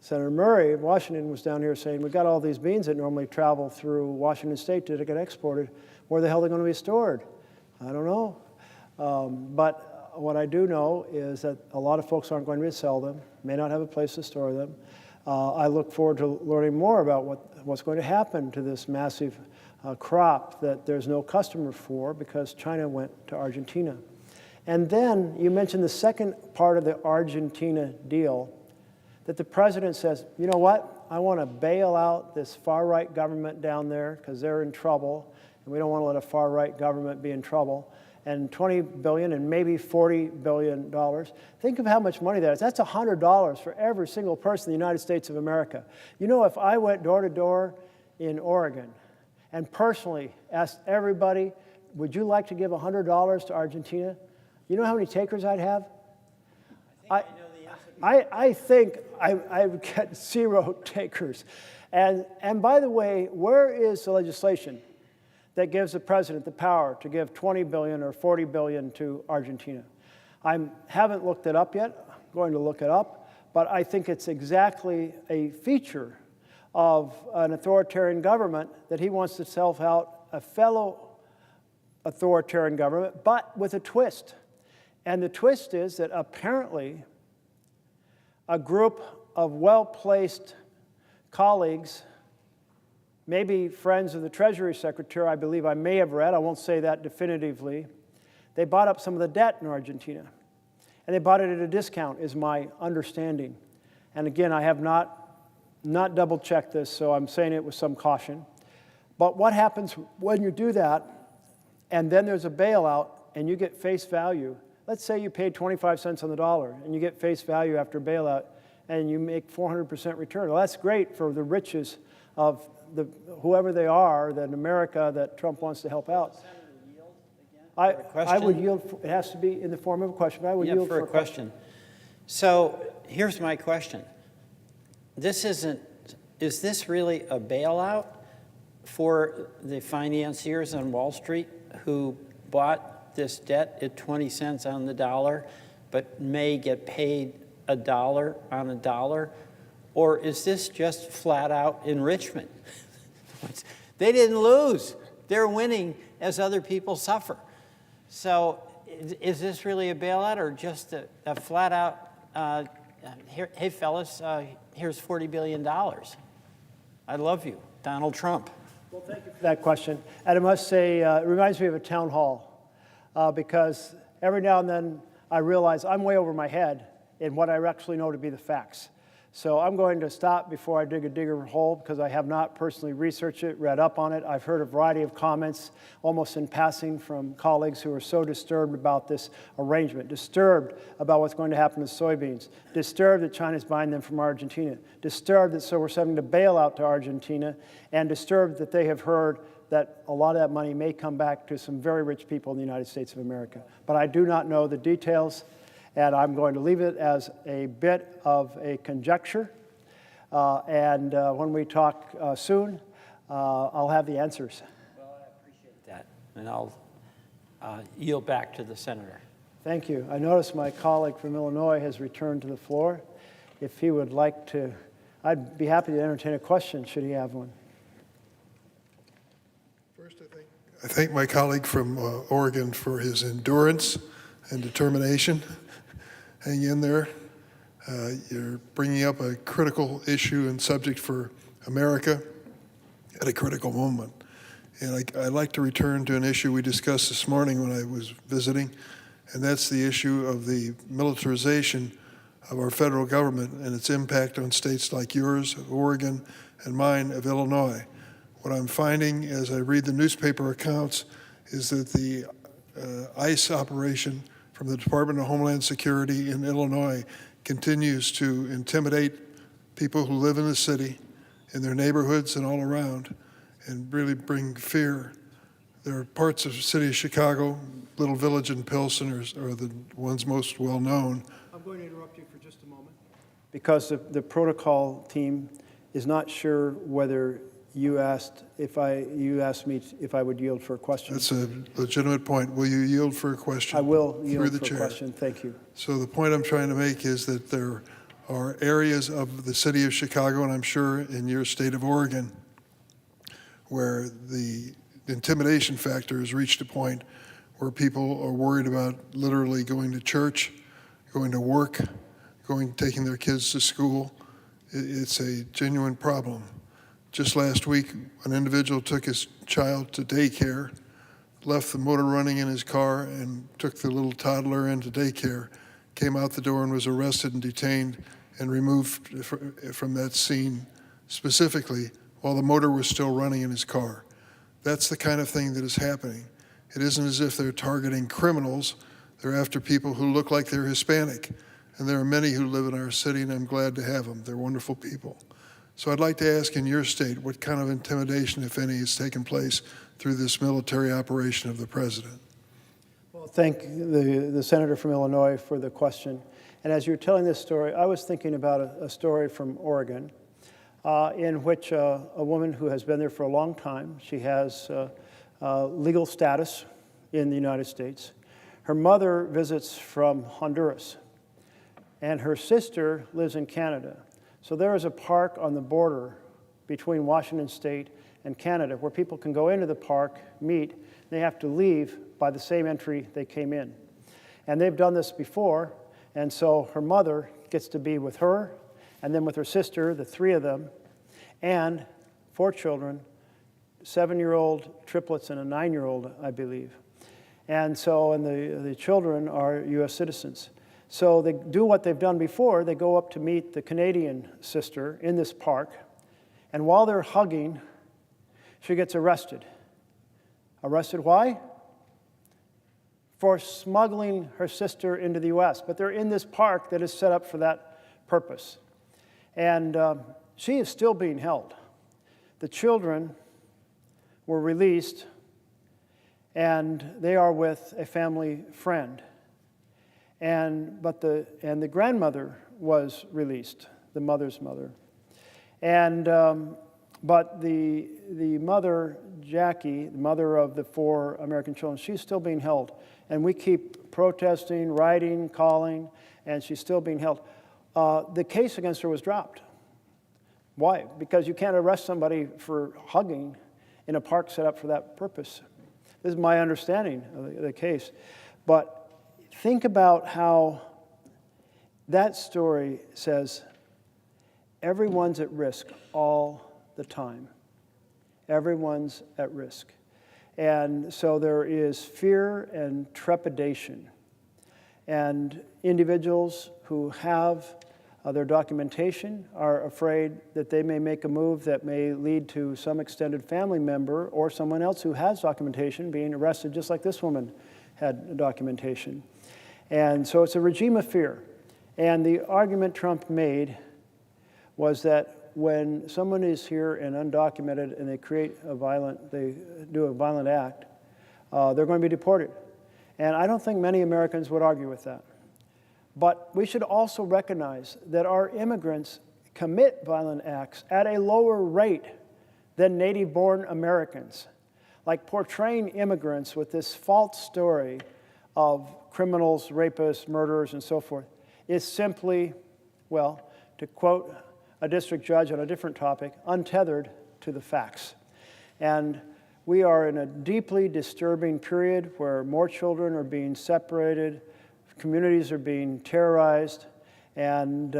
Senator Murray of Washington was down here saying, we've got all these beans that normally travel through Washington State to get exported. Where the hell are they going to be stored? I don't know. But what I do know is that a lot of folks aren't going to be able to sell them, may not have a place to store them. I look forward to learning more about what's going to happen to this massive crop that there's no customer for because China went to Argentina. And then you mentioned the second part of the Argentina deal, that the president says, you know what, I want to bail out this far-right government down there because they're in trouble, and we don't want to let a far-right government be in trouble. And $20 billion and maybe $40 billion. Think of how much money that is. That's $100 for every single person in the United States of America. You know, if I went door to door in Oregon and personally asked everybody, would you like to give $100 to Argentina? You know how many takers I'd have? I think I would get 0 takers. And by the way, where is the legislation that gives the president the power to give $20 billion or $40 billion to Argentina? I haven't looked it up yet. I'm going to look it up. But I think it's exactly a feature of an authoritarian government that he wants to self out a fellow authoritarian government, but with a twist. And the twist is that apparently a group of well-placed colleagues, maybe friends of the Treasury Secretary, I believe I may have read, I won't say that definitively, they bought up some of the debt in Argentina. And they bought it at a discount, is my understanding. And again, I have not double-checked this, so I'm saying it with some caution. But what happens when you do that, and then there's a bailout, and you get face value? Let's say you paid 25 cents on the dollar, and you get face value after bailout, and you make 400% return. Well, that's great for the riches of whoever they are, that in America, that Trump wants to help out. I would yield, it has to be in the form of a question, but I would yield for a question. So here's my question. Is this really a bailout for the financiers on Wall Street who bought this debt at 20 cents on the dollar, but may get paid $1 on $1? Or is this just flat out enrichment? They didn't lose. They're winning as other people suffer. So is this really a bailout or just a flat out, hey fellas, here's $40 billion. I love you, Donald Trump. Well, thank you for that question. And I must say, it reminds me of a town hall because every now and then I realize I'm way over my head in what I actually know to be the facts. So I'm going to stop before I dig a digger hole because I have not personally researched it, read up on it. I've heard a variety of comments, almost in passing, from colleagues who are so disturbed about this arrangement, disturbed about what's going to happen to soybeans, disturbed that China's buying them from Argentina, disturbed that so we're sending a bailout to Argentina, and disturbed that they have heard that a lot of that money may come back to some very rich people in the United States of America. But I do not know the details. And I'm going to leave it as a bit of a conjecture. And when we talk soon, I'll have the answers. Well, I appreciate that. And I'll yield back to the senator. Thank you. I notice my colleague from Illinois has returned to the floor. If he would like to, I'd be happy to entertain a question should he have one. First, I thank my colleague from Oregon for his endurance and determination. Hang in there. You're bringing up a critical issue and subject for America at a critical moment. And I'd like to return to an issue we discussed this morning when I was visiting, and that's the issue of the militarization of our federal government and its impact on states like yours, Oregon, and mine of Illinois. What I'm finding as I read the newspaper accounts is that the ICE operation from the Department of Homeland Security in Illinois continues to intimidate people who live in the city, in their neighborhoods and all around, and really bring fear. There are parts of the city of Chicago, Little Village and Pilsen are the ones most well known. I'm going to interrupt you for just a moment. Because the protocol team is not sure whether you asked me if I would yield for a question. That's a legitimate point. Will you yield for a question? I will yield through the for chair. a question. Thank you. So the point I'm trying to make is that there are areas of the city of Chicago, and I'm sure in your state of Oregon, where the intimidation factor has reached a point where people are worried about literally going to church, going to work, taking their kids to school. It's a genuine problem. Just last week, an individual took his child to daycare, left the motor running in his car, and took the little toddler into daycare, came out the door and was arrested and detained and removed from that scene specifically while the motor was still running in his car. That's the kind of thing that is happening. It isn't as if they're targeting criminals. They're after people who look like they're Hispanic. And there are many who live in our city, and I'm glad to have them. They're wonderful people. So I'd like to ask in your state what kind of intimidation, if any, has taken place through this military operation of the president? Well, thank the senator from Illinois for the question. And as you're telling this story, I was thinking about a story from Oregon in which a woman who has been there for a long time, she has legal status in the United States. Her mother visits from Honduras, and her sister lives in Canada. So there is a park on the border between Washington State and Canada where people can go into the park, meet, and they have to leave by the same entry they came in. And they've done this before, and so her mother gets to be with her, and then with her sister, the three of them, and 4 children, 7-year-old triplets and a 9-year-old, I believe. And so, and the children are U.S. citizens. So they do what they've done before. They go up to meet the Canadian sister in this park, and while they're hugging, she gets arrested. Arrested why? For smuggling her sister into the U.S., but they're in this park that is set up for that purpose. And she is still being held. The children were released, and they are with a family friend. But the grandmother was released, the mother's mother. But the mother, Jackie, the mother of the 4 American children, she's still being held. And we keep protesting, writing, calling, and she's still being held. The case against her was dropped. Why? Because you can't arrest somebody for hugging in a park set up for that purpose. This is my understanding of the case. But think about how that story says everyone's at risk all the time. Everyone's at risk. And so there is fear and trepidation. And individuals who have their documentation are afraid that they may make a move that may lead to some extended family member or someone else who has documentation being arrested, just like this woman had documentation. And so it's a regime of fear. And the argument Trump made was that when someone is here and undocumented and they do a violent act, they're going to be deported. And I don't think many Americans would argue with that. But we should also recognize that our immigrants commit violent acts at a lower rate than native-born Americans. Like portraying immigrants with this false story of criminals, rapists, murderers, and so forth is simply, well, to quote a district judge on a different topic, untethered to the facts. And we are in a deeply disturbing period where more children are being separated, communities are being terrorized, and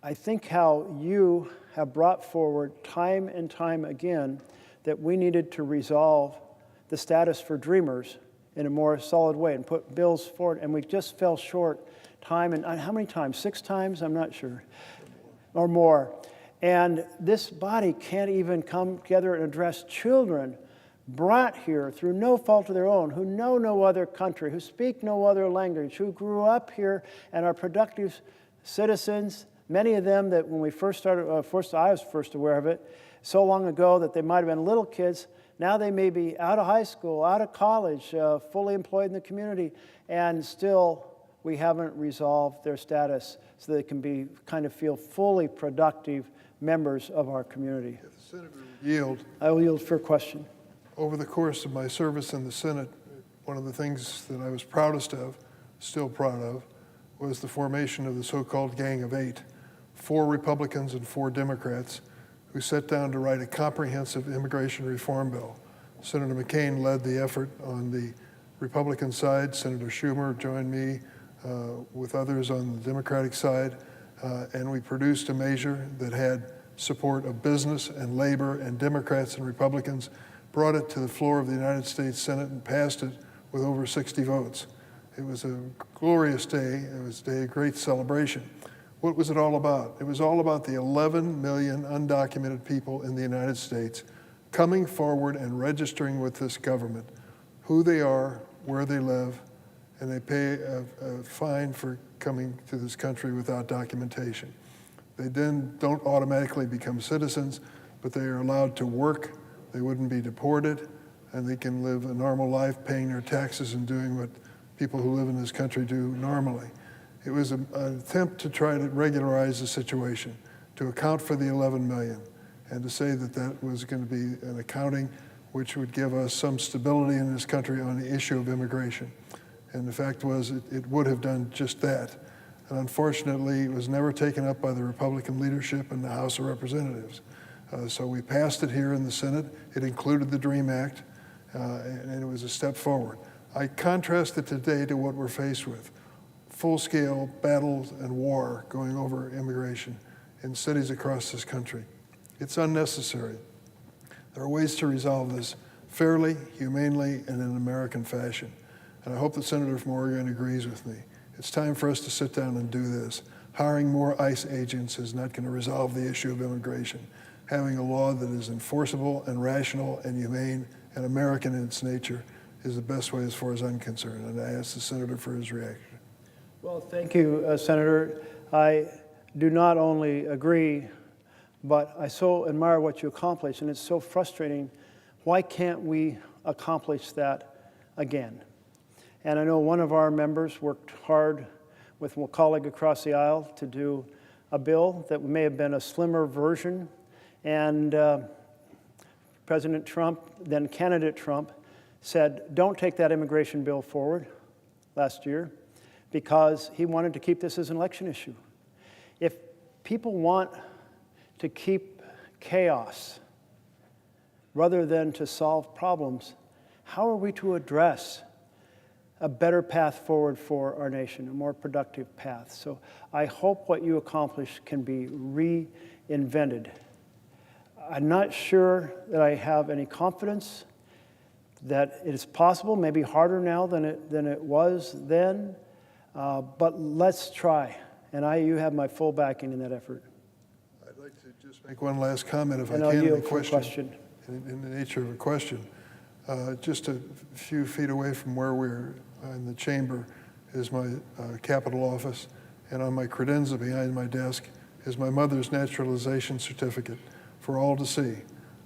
I think how you have brought forward time and time again that we needed to resolve the status for Dreamers in a more solid way and put bills forward, and we just fell short time, and how many times? 6 times? I'm not sure, or more. And this body can't even come together and address children brought here through no fault of their own, who know no other country, who speak no other language, who grew up here and are productive citizens, many of them that when we first started, I was first aware of it, so long ago that they might have been little kids. Now they may be out of high school, out of college, fully employed in the community, and still we haven't resolved their status so they can be feel fully productive members of our community. If the Senator would yield. I will yield for a question. Over the course of my service in the Senate, one of the things that I was proudest of, still proud of, was the formation of the so-called Gang of 8, 4 Republicans and 4 Democrats who sat down to write a comprehensive immigration reform bill. Senator McCain led the effort on the Republican side. Senator Schumer joined me with others on the Democratic side, and we produced a measure that had support of business and labor and Democrats and Republicans, brought it to the floor of the United States Senate and passed it with over 60 votes. It was a glorious day. It was a day of great celebration. What was it all about? It was all about the 11 million undocumented people in the United States coming forward and registering with this government, who they are, where they live, and they pay a fine for coming to this country without documentation. They then don't automatically become citizens, but they are allowed to work. They wouldn't be deported, and they can live a normal life paying their taxes and doing what people who live in this country do normally. It was an attempt to try to regularize the situation, to account for the 11 million, and to say that that was going to be an accounting which would give us some stability in this country on the issue of immigration. And the fact was, it would have done just that. And unfortunately, it was never taken up by the Republican leadership in the House of Representatives. So we passed it here in the Senate. It included the DREAM Act, and it was a step forward. I contrast it today to what we're faced with. Full-scale battles and war going over immigration in cities across this country. It's unnecessary. There are ways to resolve this fairly, humanely, and in an American fashion. And I hope the senator from Oregon agrees with me. It's time for us to sit down and do this. Hiring more ICE agents is not going to resolve the issue of immigration. Having a law that is enforceable and rational and humane and American in its nature is the best way as far as I'm concerned. And I ask the senator for his reaction. Well, thank you, Senator. I do not only agree, but I so admire what you accomplished, and it's so frustrating. Why can't we accomplish that again? And I know one of our members worked hard with a colleague across the aisle to do a bill that may have been a slimmer version. And President Trump, then candidate Trump, said, don't take that immigration bill forward last year because he wanted to keep this as an election issue. If people want to keep chaos rather than to solve problems, how are we to address a better path forward for our nation, a more productive path. So I hope what you accomplish can be reinvented. I'm not sure that I have any confidence that it is possible, maybe harder now than it was then, but let's try. And you have my full backing in that effort. I'd like to just make one last comment, if And I I'll can, yield for a question. in the nature of a question. Just a few feet away from where we're in the chamber is my Capitol office, and on my credenza behind my desk is my mother's naturalization certificate for all to see.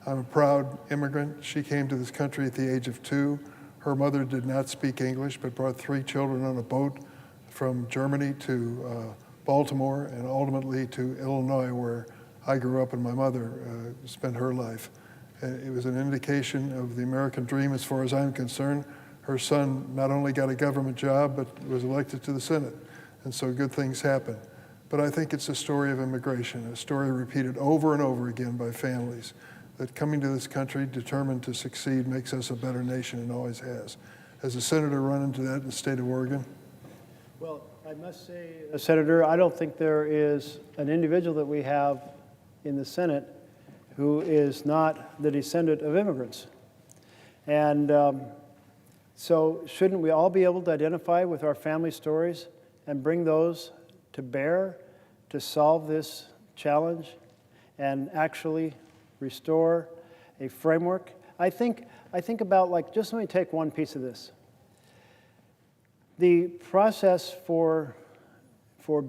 I'm a proud immigrant. She came to this country at the age of 2. Her mother did not speak English, but brought 3 children on a boat from Germany to Baltimore and ultimately to Illinois, where I grew up and my mother spent her life. It was an indication of the American dream as far as I'm concerned. Her son not only got a government job, but was elected to the Senate. And so good things happen. But I think it's a story of immigration, a story repeated over and over again by families, that coming to this country determined to succeed makes us a better nation and always has. Has a senator run into that in the state of Oregon? Well, I must say, Senator, I don't think there is an individual that we have in the Senate who is not the descendant of immigrants. And so shouldn't we all be able to identify with our family stories and bring those to bear to solve this challenge and actually restore a framework? I think about, just let me take one piece of this. The process for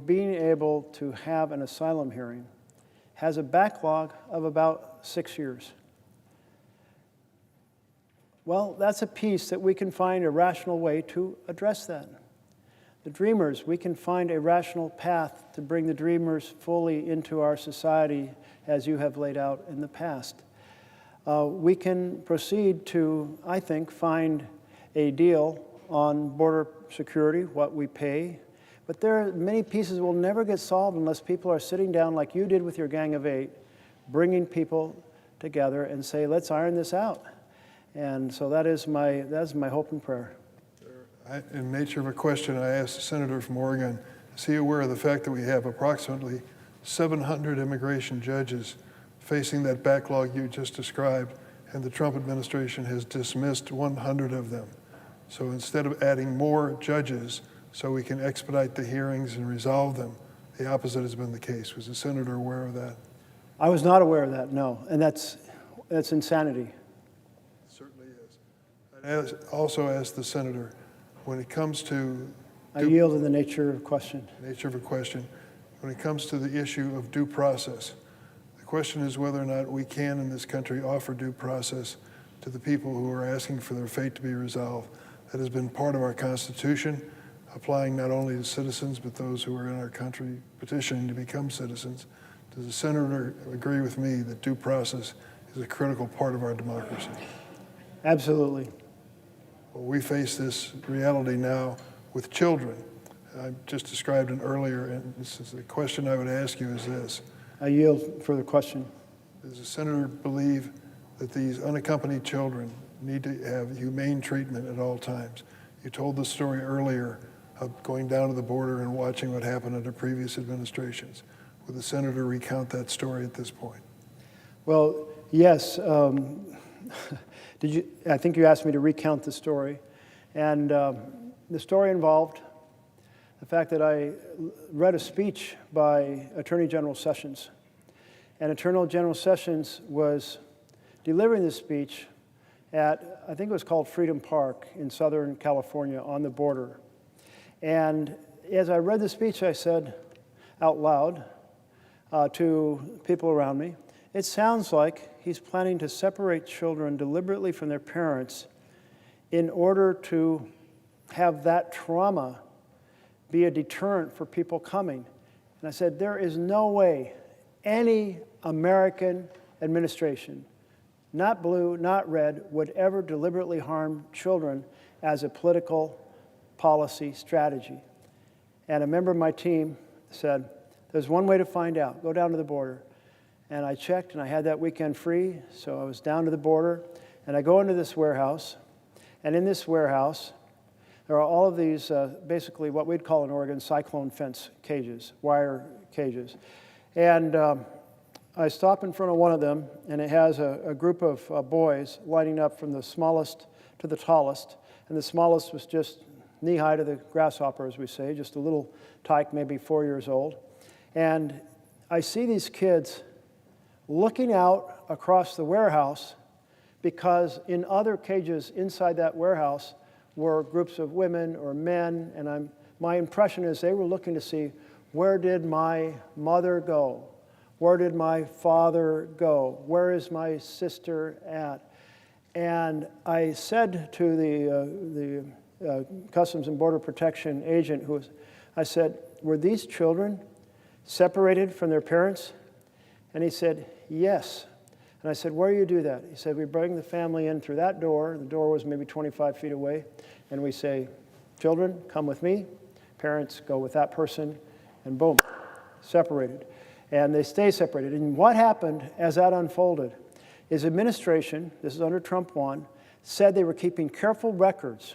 being able to have an asylum hearing has a backlog of about 6 years. Well, that's a piece that we can find a rational way to address that. The Dreamers, we can find a rational path to bring the Dreamers fully into our society as you have laid out in the past. We can proceed to, I think, find a deal on border security, what we pay. But there are many pieces that will never get solved unless people are sitting down like you did with your Gang of 8, bringing people together and say, let's iron this out. And so that's my hope and prayer. In the nature of a question, I asked the senator from Oregon, is he aware of the fact that we have approximately 700 immigration judges facing that backlog you just described, and the Trump administration has dismissed 100 of them? So instead of adding more judges so we can expedite the hearings and resolve them, the opposite has been the case. Was the senator aware of that? I was not aware of that, no, and that's insanity. Certainly is. I'd also ask the senator, when it comes to... I yield in the nature of a question. Nature of a question. When it comes to the issue of due process, the question is whether or not we can in this country offer due process to the people who are asking for their fate to be resolved. That has been part of our Constitution, applying not only to citizens, but those who are in our country petitioning to become citizens. Does the senator agree with me that due process is a critical part of our democracy? Absolutely. Well, we face this reality now with children. I just described it earlier, and this is the question I would ask you is this. I yield for the question. Does the senator believe that these unaccompanied children need to have humane treatment at all times? You told the story earlier of going down to the border and watching what happened under previous administrations. Would the senator recount that story at this point? Well, yes. I think you asked me to recount the story. And the story involved the fact that I read a speech by Attorney General Sessions. And Attorney General Sessions was delivering this speech at, I think it was called Freedom Park in Southern California on the border. And as I read the speech, I said out loud to people around me, it sounds like he's planning to separate children deliberately from their parents in order to have that trauma be a deterrent for people coming. And I said, there is no way any American administration, not blue, not red, would ever deliberately harm children as a political policy strategy. And a member of my team said, there's one way to find out. Go down to the border. And I checked, and I had that weekend free, so I was down to the border. And I go into this warehouse, and in this warehouse, there are all of these, basically what we'd call in Oregon, cyclone fence cages, wire cages. And I stop in front of one of them, and it has a group of boys lining up from the smallest to the tallest. And the smallest was just knee-high to the grasshopper, as we say, just a little tyke, maybe 4 years old. And I see these kids looking out across the warehouse because in other cages inside that warehouse were groups of women or men, and my impression is they were looking to see, where did my mother go? Where did my father go? Where is my sister at? And I said to the Customs and Border Protection agent, I said, were these children separated from their parents? And he said, yes. And I said, where do you do that? He said, we bring the family in through that door. The door was maybe 25 feet away. And we say, children, come with me. Parents, go with that person. And boom, separated. And they stay separated. And what happened as that unfolded is administration, this is under Trump 1, said they were keeping careful records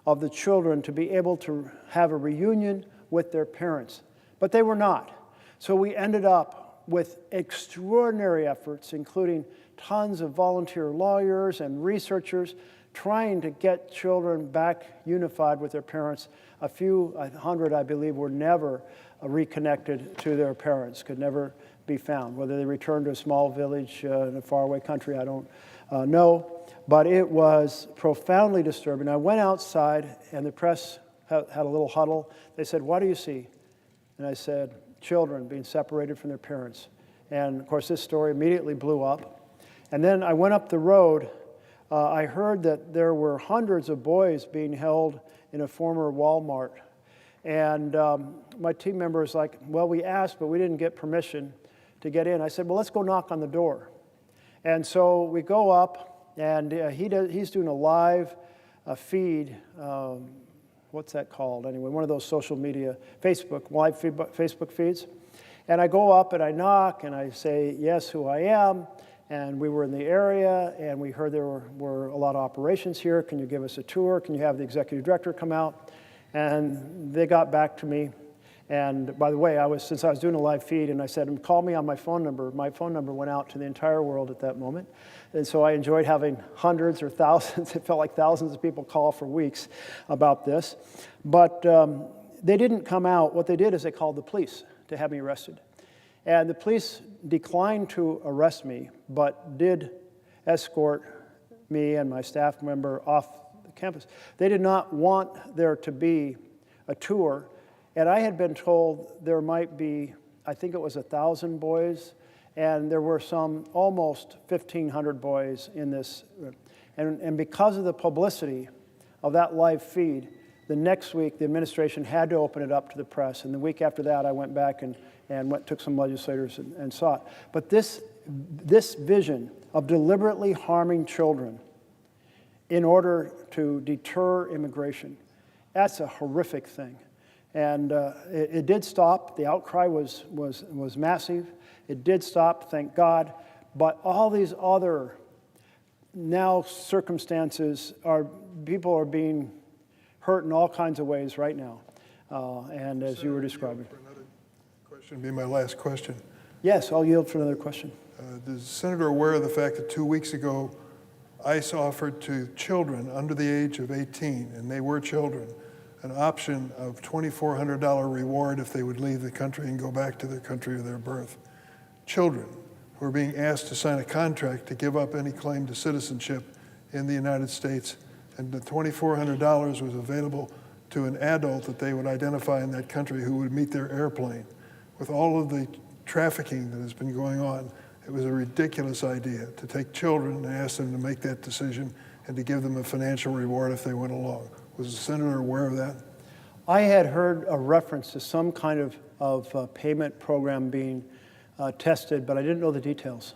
of the children to be able to have a reunion with their parents. But they were not. So we ended up with extraordinary efforts, including tons of volunteer lawyers and researchers trying to get children back unified with their parents. A few, 100, I believe, were never reconnected to their parents, could never be found. Whether they returned to a small village in a faraway country, I don't know. But it was profoundly disturbing. I went outside, and the press had a little huddle. They said, what do you see? And I said, children being separated from their parents. And of course, this story immediately blew up. And then I went up the road. I heard that there were hundreds of boys being held in a former Walmart. And my team member was like, well, we asked, but we didn't get permission to get in. I said, well, let's go knock on the door. And so we go up, and he's doing a live feed. What's that called anyway? One of those social media, Facebook feeds. And I go up and I knock and I say, yes, who I am. And we were in the area and we heard there were a lot of operations here. Can you give us a tour? Can you have the executive director come out? And they got back to me. And by the way, since I was doing a live feed, and I said, call me on my phone number went out to the entire world at that moment. And so I enjoyed having hundreds or thousands, it felt like thousands of people call for weeks about this. But they didn't come out. What they did is they called the police to have me arrested. And the police declined to arrest me, but did escort me and my staff member off the campus. They did not want there to be a tour. And I had been told there might be, I think it was 1,000 boys, and there were some almost 1,500 boys in this. And because of the publicity of that live feed, the next week the administration had to open it up to the press. And the week after that, I went back and took some legislators and saw it. But this vision of deliberately harming children in order to deter immigration, that's a horrific thing. And it did stop. The outcry was massive. It did stop, thank God. But all these other now circumstances people are being hurt in all kinds of ways right now. And as you were describing. For another question, be my last question. Yes, I'll yield for another question. Is the senator aware of the fact that 2 weeks ago, ICE offered to children under the age of 18, and they were children, an option of $2,400 reward if they would leave the country and go back to their country of their birth. Children who are being asked to sign a contract to give up any claim to citizenship in the United States, and the $2,400 was available to an adult that they would identify in that country who would meet their airplane. With all of the trafficking that has been going on, it was a ridiculous idea to take children and ask them to make that decision and to give them a financial reward if they went along. Was the senator aware of that? I had heard a reference to some kind of payment program being tested, but I didn't know the details.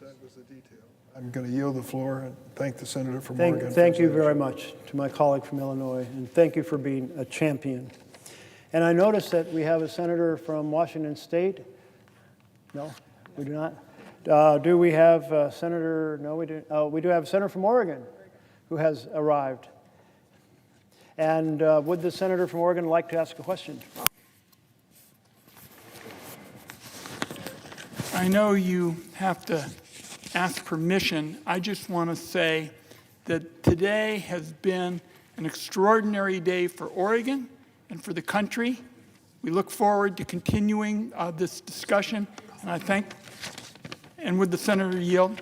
That was the detail. I'm going to yield the floor and thank the senator from Oregon. Thank you very much to my colleague from Illinois, and thank you for being a champion. And I noticed that we have a senator from Washington State. No, we do not. Do we have a senator? No, we do. Oh, we do have a senator from Oregon who has arrived. And would the senator from Oregon like to ask a question? I know you have to ask permission. I just want to say that today has been an extraordinary day for Oregon and for the country. We look forward to continuing this discussion, and I thank, and would the senator yield?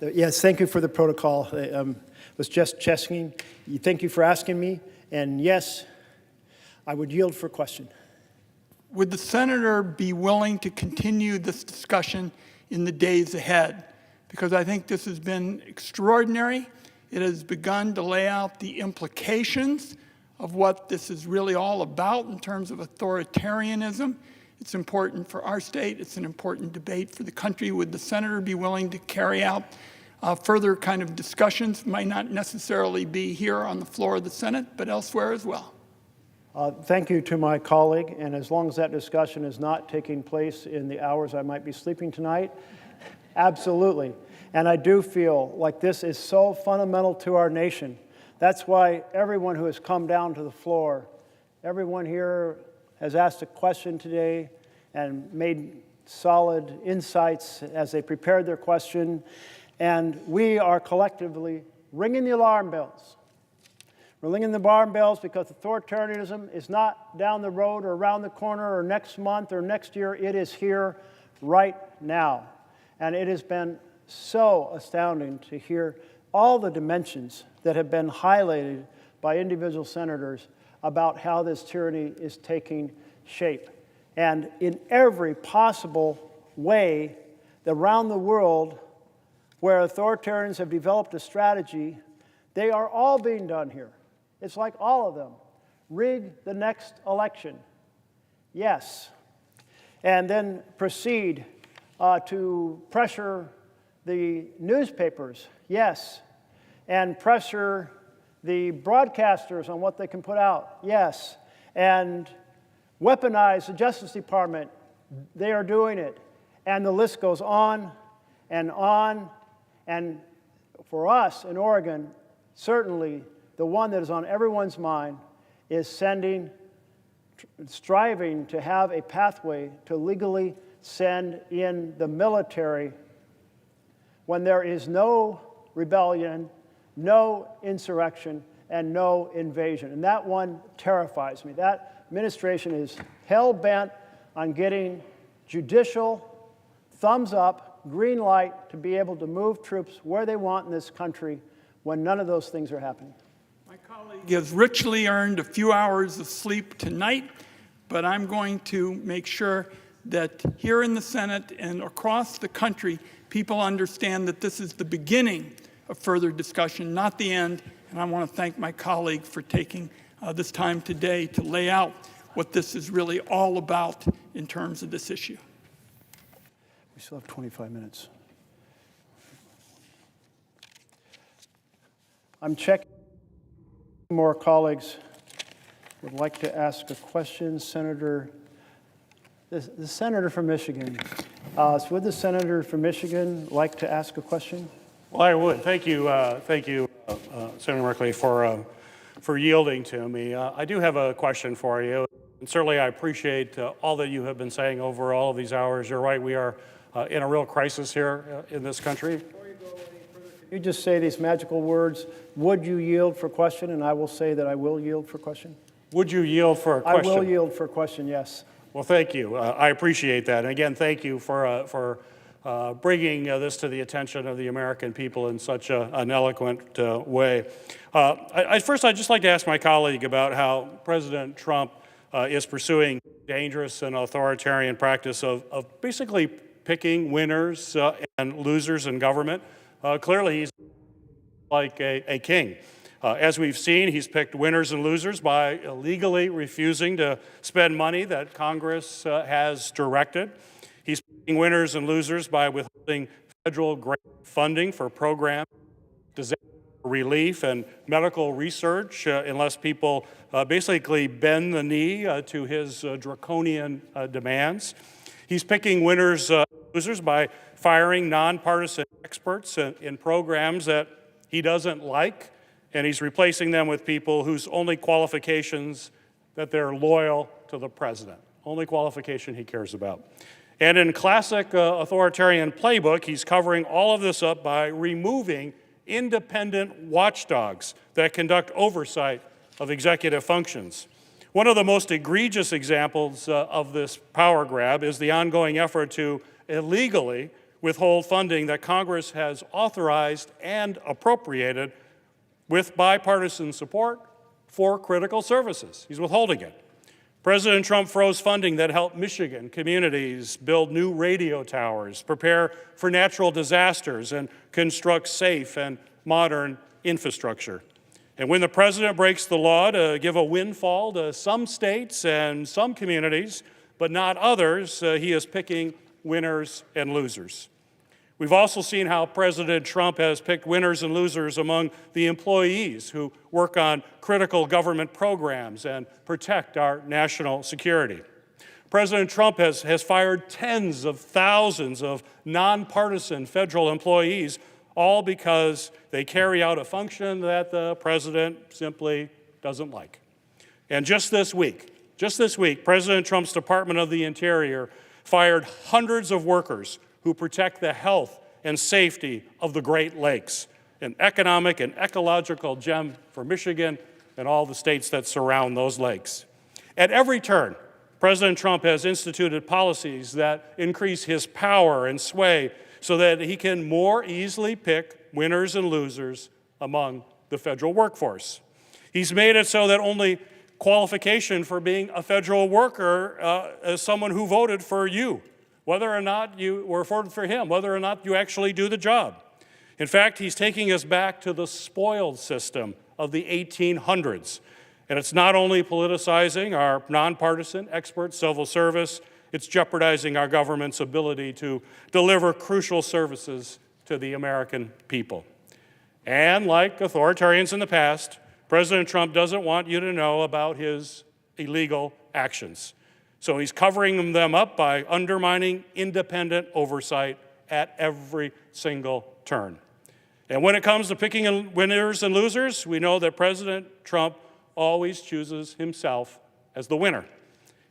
Yes, thank you for the protocol. Was just checking. Thank you for asking me, and yes, I would yield for question. Would the senator be willing to continue this discussion in the days ahead? Because I think this has been extraordinary. It has begun to lay out the implications of what this is really all about in terms of authoritarianism. It's important for our state. It's an important debate for the country. Would the senator be willing to carry out further kind of discussions? Might not necessarily be here on the floor of the Senate, but elsewhere as well. Thank you to my colleague, and as long as that discussion is not taking place in the hours I might be sleeping tonight, absolutely. And I do feel like this is so fundamental to our nation. That's why everyone who has come down to the floor, everyone here has asked a question today and made solid insights as they prepared their question. And we are collectively ringing the alarm bells. We're ringing the alarm bells because authoritarianism is not down the road or around the corner or next month or next year. It is here right now. And it has been so astounding to hear all the dimensions that have been highlighted by individual senators about how this tyranny is taking shape. And in every possible way around the world where authoritarians have developed a strategy, they are all being done here. It's like all of them. Rig the next election. Yes. And then proceed to pressure the newspapers. Yes. And pressure the broadcasters on what they can put out. Yes. And weaponize the Justice Department. They are doing it. And the list goes on and on. And for us in Oregon, certainly the one that is on everyone's mind is striving to have a pathway to legally send in the military when there is no rebellion, no insurrection, and no invasion. And that one terrifies me. That administration is hell-bent on getting judicial thumbs up, green light to be able to move troops where they want in this country when none of those things are happening. My colleague has richly earned a few hours of sleep tonight, but I'm going to make sure that here in the Senate and across the country, people understand that this is the beginning of further discussion, not the end. And I want to thank my colleague for taking this time today to lay out what this is really all about in terms of this issue. We still have 25 minutes. I'm checking. More colleagues would like to ask a question. Senator, the senator from Michigan. Would the senator from Michigan like to ask a question? Well, I would. Thank you, Senator Merkley, for yielding to me. I do have a question for you. And certainly, I appreciate all that you have been saying over all of these hours. You're right. We are in a real crisis here in this country. Before you go any further, can you just say these magical words? Would you yield for question? And I will say that I will yield for question. Would you yield for a question? I will yield for question. Yes. Well, thank you. I appreciate that. And again, thank you for bringing this to the attention of the American people in such an eloquent way. First, I'd just like to ask my colleague about how President Trump is pursuing dangerous and authoritarian practice of basically picking winners and losers in government. Clearly, he's like a king. As we've seen, he's picked winners and losers by illegally refusing to spend money that Congress has directed. He's picking winners and losers by withholding federal grant funding for programs, disaster relief, and medical research unless people basically bend the knee to his draconian demands. He's picking winners and losers by firing nonpartisan experts in programs that he doesn't like and he's replacing them with people whose only qualifications that they're loyal to the president. Only qualification he cares about. And in classic authoritarian playbook, he's covering all of this up by removing independent watchdogs that conduct oversight of executive functions. One of the most egregious examples of this power grab is the ongoing effort to illegally withhold funding that Congress has authorized and appropriated with bipartisan support for critical services. He's withholding it. President Trump froze funding that helped Michigan communities build new radio towers, prepare for natural disasters, and construct safe and modern infrastructure. And when the president breaks the law to give a windfall to some states and some communities, but not others, he is picking winners and losers. We've also seen how President Trump has picked winners and losers among the employees who work on critical government programs and protect our national security. President Trump has fired tens of thousands of nonpartisan federal employees, all because they carry out a function that the president simply doesn't like. And just this week, President Trump's Department of the Interior fired hundreds of workers who protect the health and safety of the Great Lakes, an economic and ecological gem for Michigan and all the states that surround those lakes. At every turn, President Trump has instituted policies that increase his power and sway so that he can more easily pick winners and losers among the federal workforce. He's made it so that only qualification for being a federal worker is someone who voted for you, whether or not you were voted for him, whether or not you actually do the job. In fact, he's taking us back to the spoiled system of the 1800s. And it's not only politicizing our nonpartisan expert civil service, it's jeopardizing our government's ability to deliver crucial services to the American people. And like authoritarians in the past, President Trump doesn't want you to know about his illegal actions. So he's covering them up by undermining independent oversight at every single turn. And when it comes to picking winners and losers, we know that President Trump always chooses himself as the winner.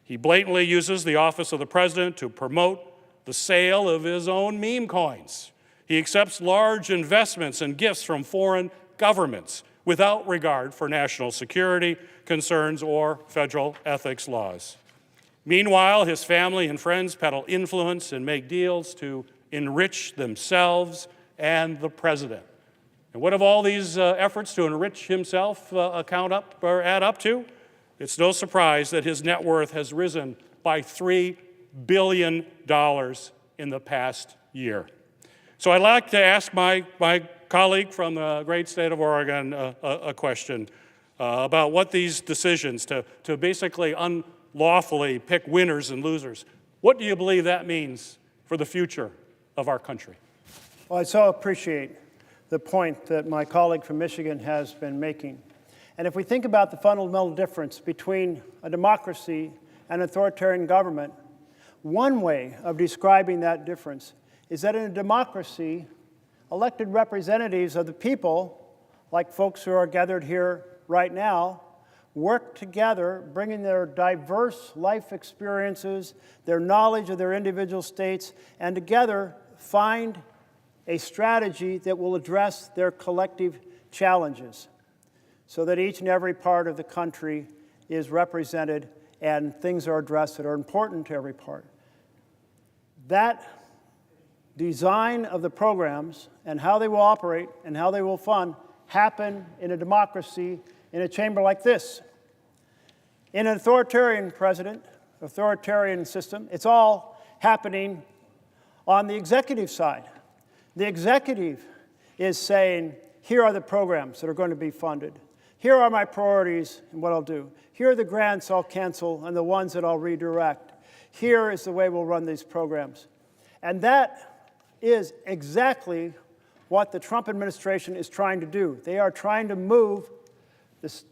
He blatantly uses the office of the president to promote the sale of his own meme coins. He accepts large investments and gifts from foreign governments without regard for national security concerns or federal ethics laws. Meanwhile, his family and friends peddle influence and make deals to enrich themselves and the president. And what have all these efforts to enrich himself add up to? It's no surprise that his net worth has risen by $3 billion in the past year. So I'd like to ask my colleague from the great state of Oregon a question about what these decisions to basically unlawfully pick winners and losers, what do you believe that means for the future of our country? Well, I so appreciate the point that my colleague from Michigan has been making. And if we think about the fundamental difference between a democracy and authoritarian government, one way of describing that difference is that in a democracy, elected representatives of the people, like folks who are gathered here right now, work together, bringing their diverse life experiences, their knowledge of their individual states, and together find a strategy that will address their collective challenges so that each and every part of the country is represented and things are addressed that are important to every part. That design of the programs and how they will operate and how they will fund happen in a democracy in a chamber like this. In an authoritarian system, it's all happening on the executive side. The executive is saying, here are the programs that are going to be funded. Here are my priorities and what I'll do. Here are the grants I'll cancel and the ones that I'll redirect. Here is the way we'll run these programs. And that is exactly what the Trump administration is trying to do. They are trying to move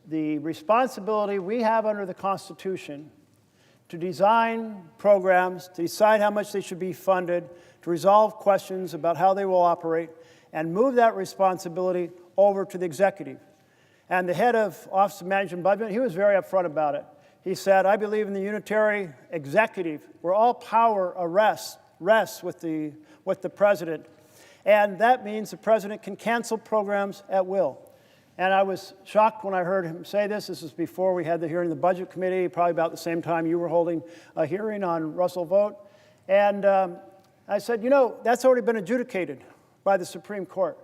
the responsibility we have under the Constitution to design programs, to decide how much they should be funded, to resolve questions about how they will operate, and move that responsibility over to the executive. And the head of Office of Management and Budget, he was very upfront about it. He said, I believe in the unitary executive, where all power rests with the president. And that means the president can cancel programs at will. And I was shocked when I heard him say this. This was before we had the hearing in the Budget Committee, probably about the same time you were holding a hearing on Russell Vogt. And I said, you know, that's already been adjudicated by the Supreme Court.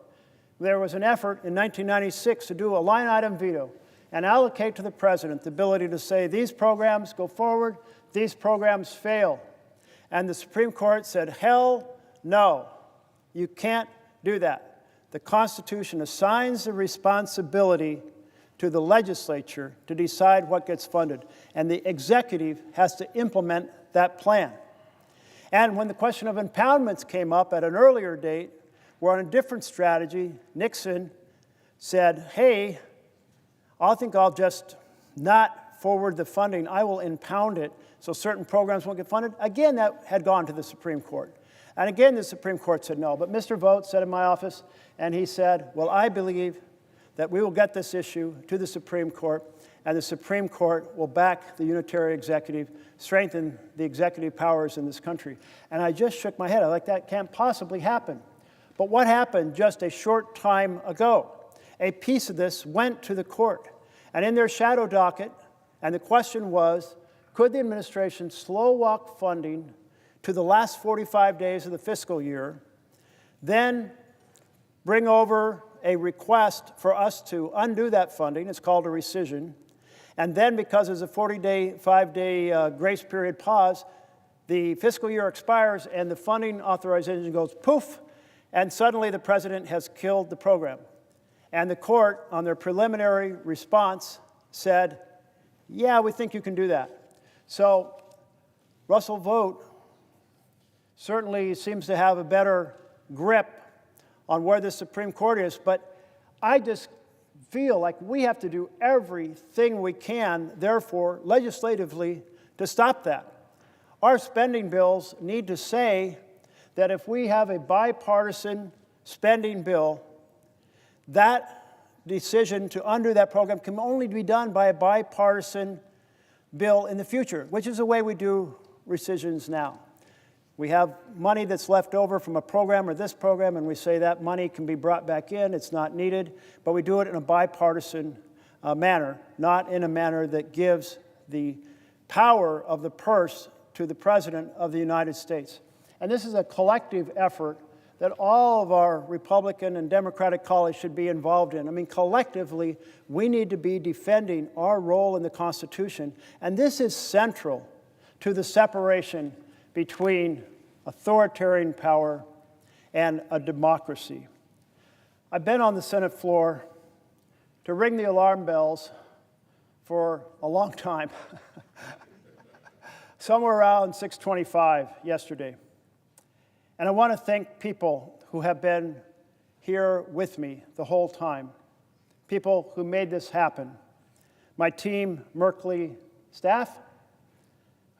There was an effort in 1996 to do a line item veto and allocate to the president the ability to say these programs go forward, these programs fail. And the Supreme Court said, hell no, you can't do that. The Constitution assigns the responsibility to the legislature to decide what gets funded, and the executive has to implement that plan. And when the question of impoundments came up at an earlier date, we're on a different strategy. Nixon said, hey, I think I'll just not forward the funding. I will impound it so certain programs won't get funded. Again, that had gone to the Supreme Court. And again, the Supreme Court said no. But Mr. Vogt sat in my office, and he said, well, I believe that we will get this issue to the Supreme Court, and the Supreme Court will back the unitary executive, strengthen the executive powers in this country. And I just shook my head. I like, that can't possibly happen. But what happened just a short time ago? A piece of this went to the court, and in their shadow docket, and the question was, could the administration slow walk funding to the last 45 days of the fiscal year, then bring over a request for us to undo that funding, it's called a rescission, and then because there's a 45-day grace period pause, the fiscal year expires and the funding authorization goes poof, and suddenly the president has killed the program. And the court, on their preliminary response, said, yeah, we think you can do that. So Russell Vogt certainly seems to have a better grip on where the Supreme Court is, but I just feel like we have to do everything we can, therefore, legislatively, to stop that. Our spending bills need to say that if we have a bipartisan spending bill, that decision to undo that program can only be done by a bipartisan bill in the future, which is the way we do rescissions now. We have money that's left over from a program or this program, and we say that money can be brought back in, it's not needed, but we do it in a bipartisan manner, not in a manner that gives the power of the purse to the President of the United States. And this is a collective effort that all of our Republican and Democratic colleagues should be involved in. I mean, collectively, we need to be defending our role in the Constitution, and this is central to the separation between authoritarian power and a democracy. I've been on the Senate floor to ring the alarm bells for a long time, somewhere around 6:25 yesterday. And I want to thank people who have been here with me the whole time, people who made this happen. My team, Merkley staff,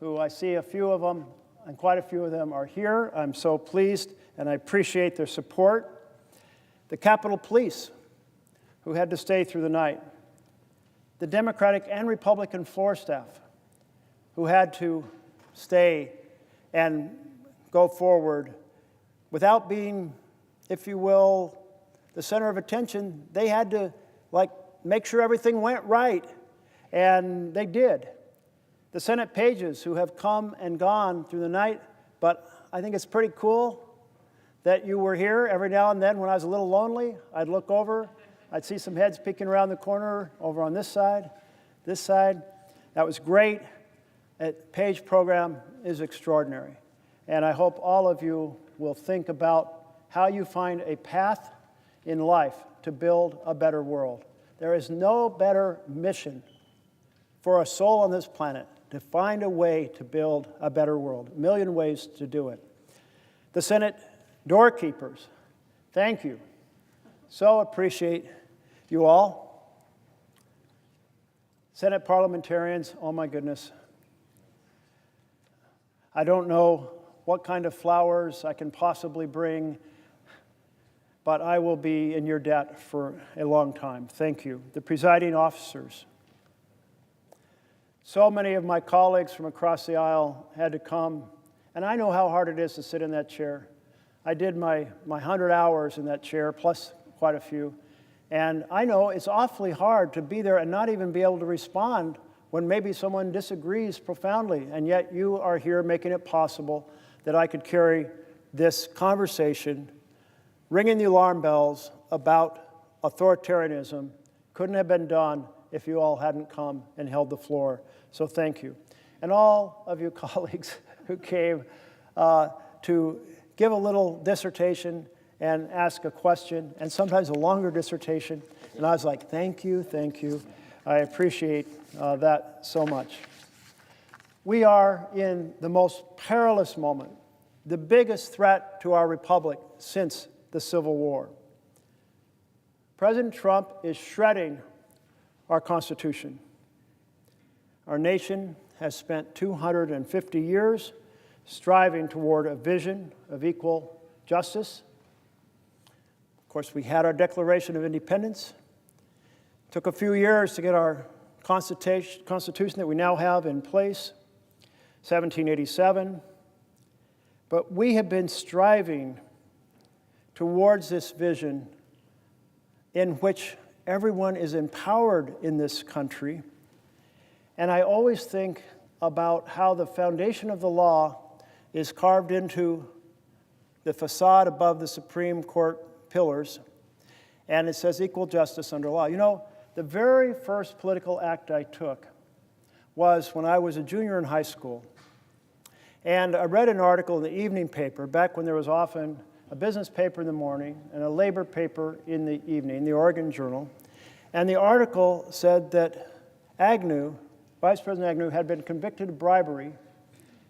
who I see a few of them, and quite a few of them are here. I'm so pleased, and I appreciate their support. The Capitol Police, who had to stay through the night. The Democratic and Republican floor staff, who had to stay and go forward without being, if you will, the center of attention. They had to, make sure everything went right, and they did. The Senate pages who have come and gone through the night, but I think it's pretty cool that you were here. Every now and then when I was a little lonely, I'd look over, I'd see some heads peeking around the corner over on this side. That was great. That page program is extraordinary. And I hope all of you will think about how you find a path in life to build a better world. There is no better mission for a soul on this planet to find a way to build a better world. A million ways to do it. The Senate doorkeepers, thank you. So appreciate you all. Senate parliamentarians, oh my goodness. I don't know what kind of flowers I can possibly bring but I will be in your debt for a long time. Thank you. The presiding officers. So many of my colleagues from across the aisle had to come, and I know how hard it is to sit in that chair. I did my 100 hours in that chair, plus quite a few, and I know it's awfully hard to be there and not even be able to respond when maybe someone disagrees profoundly, and yet you are here making it possible that I could carry this conversation, ringing the alarm bells about authoritarianism. Couldn't have been done if you all hadn't come and held the floor. So thank you. And all of you colleagues who came to give a little dissertation and ask a question, and sometimes a longer dissertation. And I was like, thank you, thank you. I appreciate that so much. We are in the most perilous moment, the biggest threat to our republic since the Civil War. President Trump is shredding our Constitution. Our nation has spent 250 years striving toward a vision of equal justice. Of course, we had our Declaration of Independence. It took a few years to get our Constitution that we now have in place, 1787. But we have been striving towards this vision in which everyone is empowered in this country. And I always think about how the foundation of the law is carved into the facade above the Supreme Court pillars, and it says equal justice under law. You know, the very first political act I took was when I was a junior in high school. And I read an article in the evening paper, back when there was often a business paper in the morning and a labor paper in the evening, the Oregon Journal. And the article said that Agnew, Vice President Agnew, had been convicted of bribery,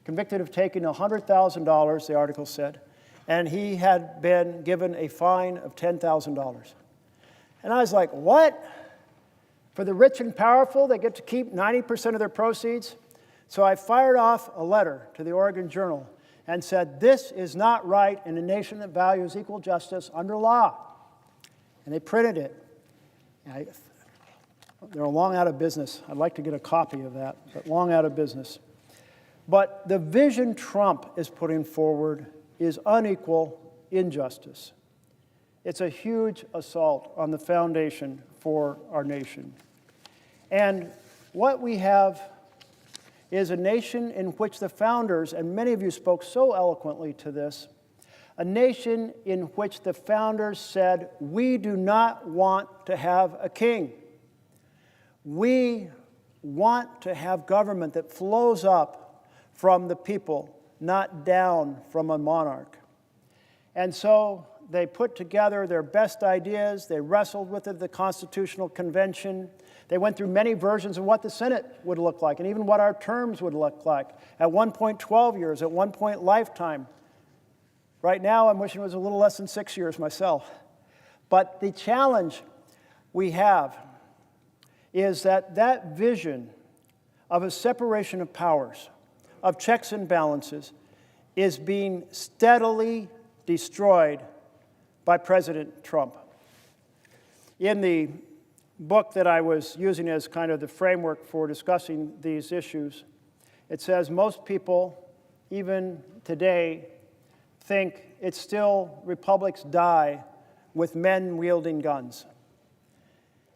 convicted of taking $100,000, the article said, and he had been given a fine of $10,000. And I was like, what? For the rich and powerful, they get to keep 90% of their proceeds? So I fired off a letter to the Oregon Journal and said, this is not right in a nation that values equal justice under law. And they printed it. They're long out of business. I'd like to get a copy of that, but long out of business. But the vision Trump is putting forward is unequal injustice. It's a huge assault on the foundation for our nation. And what we have is a nation in which the founders, and many of you spoke so eloquently to this, a nation in which the founders said, we do not want to have a king. We want to have government that flows up from the people, not down from a monarch. And so they put together their best ideas. They wrestled with it at the Constitutional Convention. They went through many versions of what the Senate would look like and even what our terms would look like. At one point, 12 years. At one point, lifetime. Right now, I'm wishing it was a little less than 6 years myself. But the challenge we have is that that vision of a separation of powers, of checks and balances, is being steadily destroyed by President Trump. In the book that I was using as kind of the framework for discussing these issues, it says most people, even today, think it's still republics die with men wielding guns.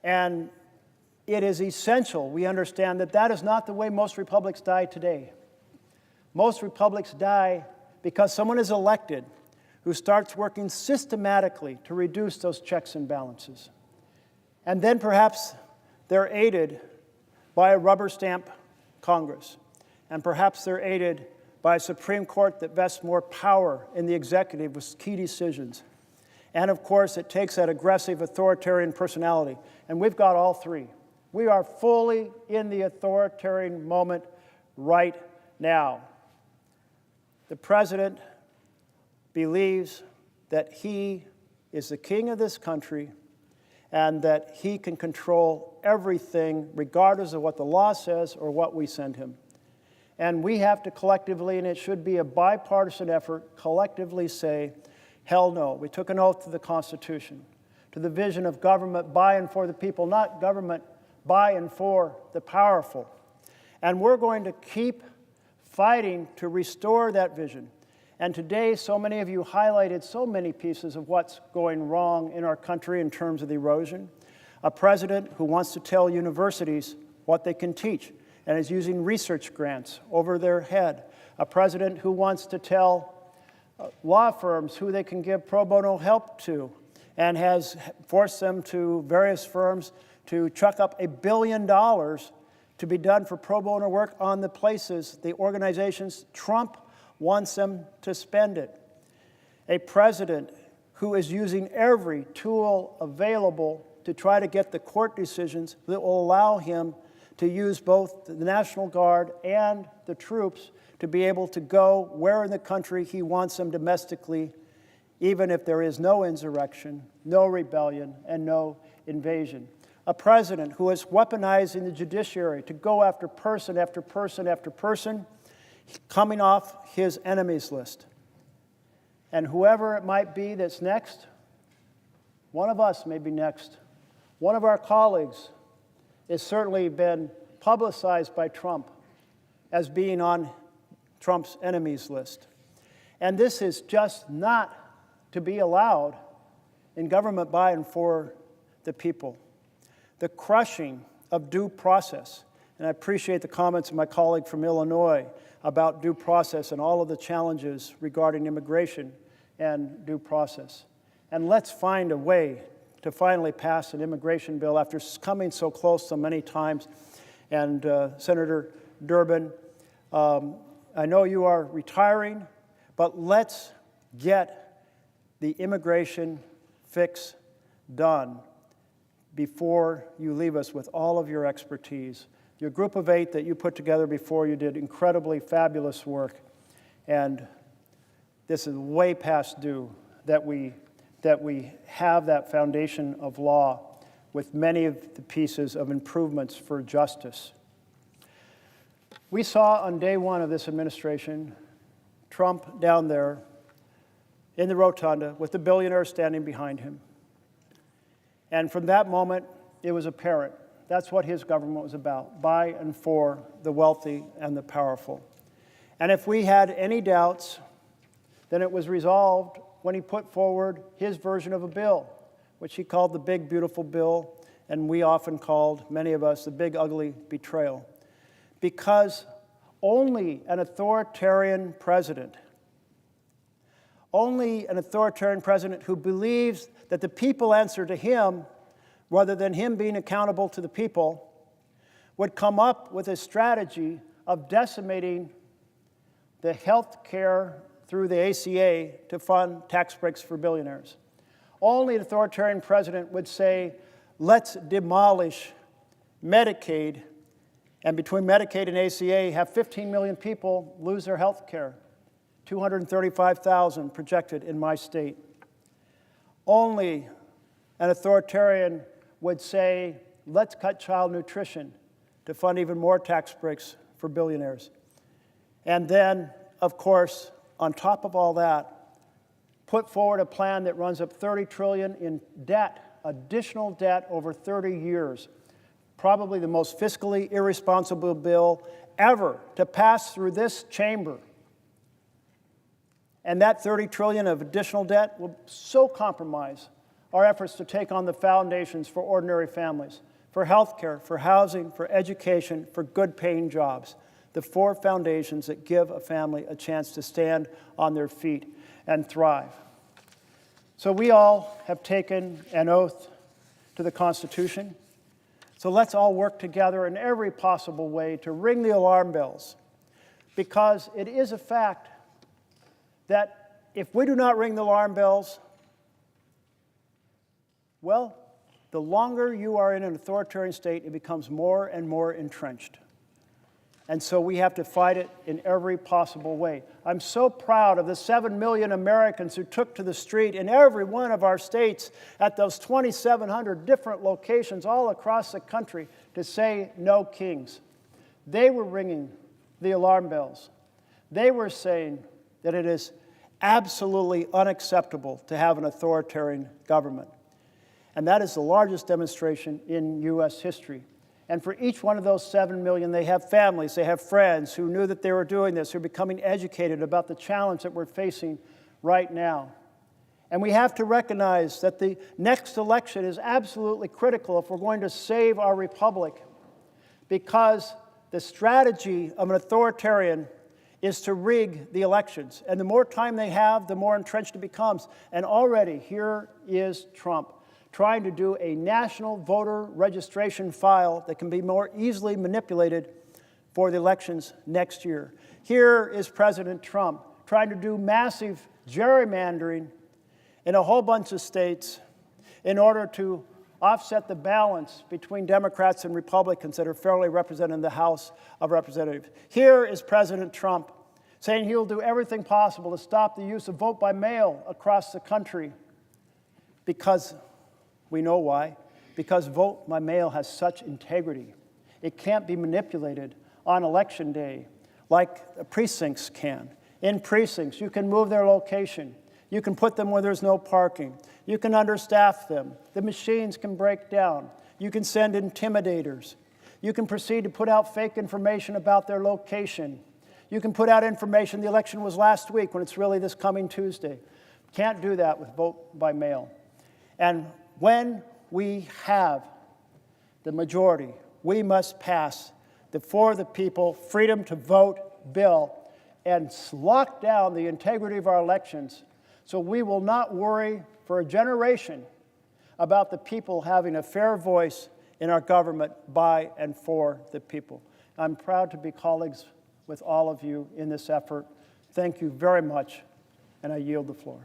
And it is essential we understand that that is not the way most republics die today. Most republics die because someone is elected who starts working systematically to reduce those checks and balances. And then perhaps they're aided by a rubber stamp Congress. And perhaps they're aided by a Supreme Court that vests more power in the executive with key decisions. And of course, it takes that aggressive authoritarian personality. And we've got all three. We are fully in the authoritarian moment right now. The president believes that he is the king of this country and that he can control everything regardless of what the law says or what we send him. And we have to collectively, and it should be a bipartisan effort, collectively say, Hell no. We took an oath to the Constitution, to the vision of government by and for the people, not government by and for the powerful. And we're going to keep fighting to restore that vision. And today, so many of you highlighted so many pieces of what's going wrong in our country in terms of the erosion. A president who wants to tell universities what they can teach and is using research grants over their head. A president who wants to tell law firms who they can give pro bono help to and has forced them to various firms to chuck up $1 billion to be done for pro bono work on the places, the organizations Trump wants them to spend it. A president who is using every tool available to try to get the court decisions that will allow him to use both the National Guard and the troops to be able to go where in the country he wants them domestically, even if there is no insurrection, no rebellion, and no invasion. A president who is weaponizing the judiciary to go after person after person after person, coming off his enemies list. And whoever it might be that's next, one of us may be next. One of our colleagues has certainly been publicized by Trump as being on Trump's enemies list. And this is just not to be allowed in government by and for the people. The crushing of due process, and I appreciate the comments of my colleague from Illinois about due process and all of the challenges regarding immigration and due process. And let's find a way to finally pass an immigration bill after coming so close so many times. And Senator Durbin, I know you are retiring, but let's get the immigration fix done before you leave us with all of your expertise. Your group of 8 that you put together before you did incredibly fabulous work, and this is way past due that we have that foundation of law with many of the pieces of improvements for justice. We saw on day one of this administration, Trump down there in the rotunda with the billionaire standing behind him. And from that moment, it was apparent. That's what his government was about, by and for the wealthy and the powerful. And if we had any doubts, then it was resolved when he put forward his version of a bill, which he called the Big Beautiful Bill, and we often called, many of us, the Big Ugly Betrayal. Because only an authoritarian president who believes that the people answer to him rather than him being accountable to the people would come up with a strategy of decimating the health care through the ACA to fund tax breaks for billionaires. Only an authoritarian president would say, let's demolish Medicaid, and between Medicaid and ACA, have 15 million people lose their health care, 235,000 projected in my state. Only an authoritarian would say, let's cut child nutrition to fund even more tax breaks for billionaires. And then, of course, on top of all that, put forward a plan that runs up $30 trillion in debt, additional debt over 30 years. Probably the most fiscally irresponsible bill ever to pass through this chamber. And that $30 trillion of additional debt will so compromise our efforts to take on the foundations for ordinary families, for health care, for housing, for education, for good-paying jobs. The 4 foundations that give a family a chance to stand on their feet and thrive. So we all have taken an oath to the Constitution. So let's all work together in every possible way to ring the alarm bells, because it is a fact that if we do not ring the alarm bells, well, the longer you are in an authoritarian state, it becomes more and more entrenched. And so we have to fight it in every possible way. I'm so proud of the 7 million Americans who took to the street in every one of our states at those 2,700 different locations all across the country to say no kings. They were ringing the alarm bells. They were saying that it is absolutely unacceptable to have an authoritarian government. And that is the largest demonstration in U.S. history. And for each one of those 7 million, they have families, they have friends who knew that they were doing this, who are becoming educated about the challenge that we're facing right now. And we have to recognize that the next election is absolutely critical if we're going to save our republic, because the strategy of an authoritarian is to rig the elections. And the more time they have, the more entrenched it becomes. And already here is Trump trying to do a national voter registration file that can be more easily manipulated for the elections next year. Here is President Trump trying to do massive gerrymandering in a whole bunch of states in order to offset the balance between Democrats and Republicans that are fairly represented in the House of Representatives. Here is President Trump saying he'll do everything possible to stop the use of vote by mail across the country, because we know why. Because vote by mail has such integrity. It can't be manipulated on election day like the precincts can. In precincts, you can move their location. You can put them where there's no parking. You can understaff them. The machines can break down. You can send intimidators. You can proceed to put out fake information about their location. You can put out information the election was last week when it's really this coming Tuesday. Can't do that with vote by mail. And when we have the majority, we must pass the For the People Freedom to Vote bill and lock down the integrity of our elections, so we will not worry for a generation about the people having a fair voice in our government by and for the people. I'm proud to be colleagues with all of you in this effort. Thank you very much, and I yield the floor.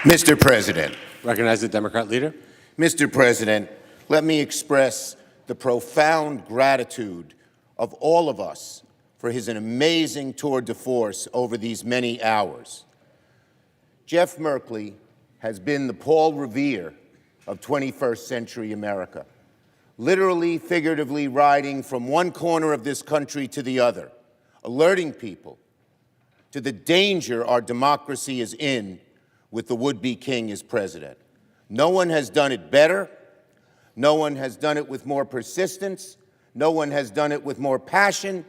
Mr. President. Recognize the Democrat leader. Mr. President, let me express the profound gratitude of all of us for his amazing tour de force over these many hours. Jeff Merkley has been the Paul Revere of 21st century America, literally, figuratively riding from one corner of this country to the other, alerting people to the danger our democracy is in with the would-be king as president. No one has done it better. No one has done it with more persistence. No one has done it with more passion.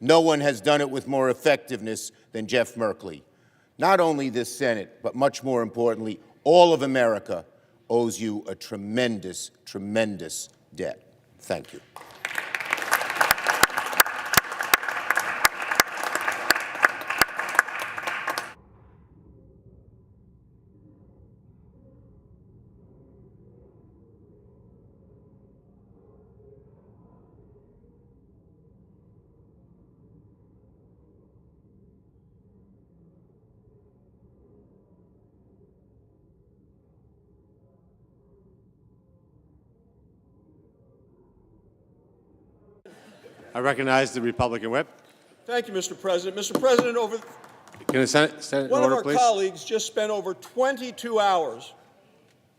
No one has done it with more effectiveness than Jeff Merkley. Not only this Senate, but much more importantly, all of America owes you a tremendous, tremendous debt. Thank you. I recognize the Republican whip. Thank you, Mr. President. Mr. President, Can the Senate in one order, of our please? colleagues just spent over 22 hours.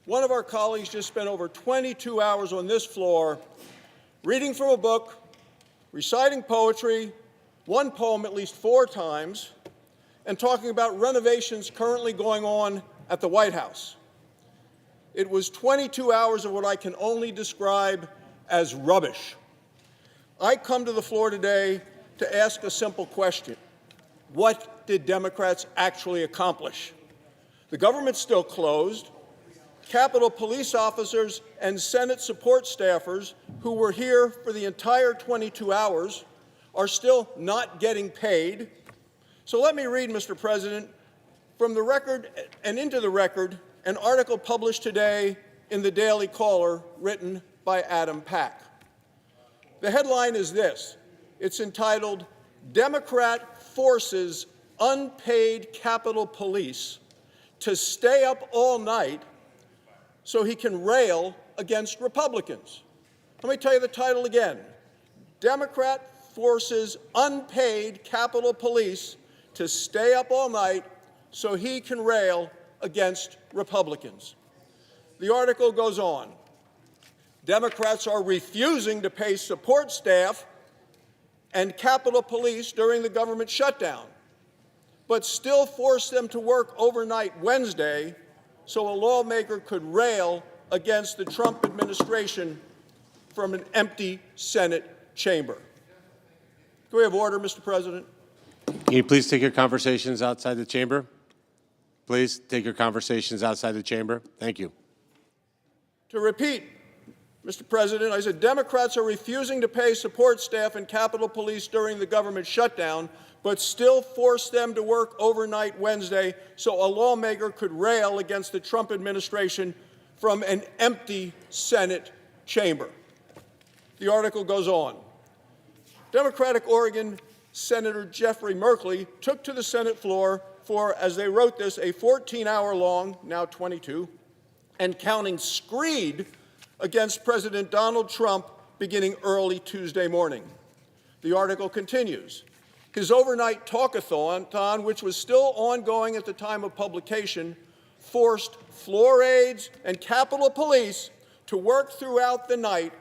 One of our colleagues just spent over 22 hours on this floor reading from a book, reciting poetry, one poem at least 4 times, and talking about renovations currently going on at the White House. It was 22 hours of what I can only describe as rubbish. I come to the floor today to ask a simple question. What did Democrats actually accomplish? The government's still closed. Capitol Police officers and Senate support staffers who were here for the entire 22 hours are still not getting paid. So let me read, Mr. President, from the record and into the record, an article published today in the Daily Caller written by Adam Pack. The headline is this. It's entitled, "Democrat Forces Unpaid Capitol Police to Stay Up All Night So He Can Rail Against Republicans." Let me tell you the title again. Democrat forces unpaid Capitol Police to stay up all night so he can rail against Republicans. The article goes on. Democrats are refusing to pay support staff and Capitol Police during the government shutdown, but still force them to work overnight Wednesday so a lawmaker could rail against the Trump administration from an empty Senate chamber. Do we have order, Mr. President? Can you please take your conversations outside the chamber? Please take your conversations outside the chamber. Thank you. To repeat, Mr. President, I said Democrats are refusing to pay support staff and Capitol Police during the government shutdown, but still force them to work overnight Wednesday so a lawmaker could rail against the Trump administration from an empty Senate chamber. The article goes on. Democratic Oregon Senator Jeffrey Merkley took to the Senate floor for, as they wrote this, a 14-hour-long, now 22, and counting screed against President Donald Trump beginning early Tuesday morning. The article continues. His overnight talkathon, which was still ongoing at the time of publication, forced floor aides and Capitol Police to work throughout the night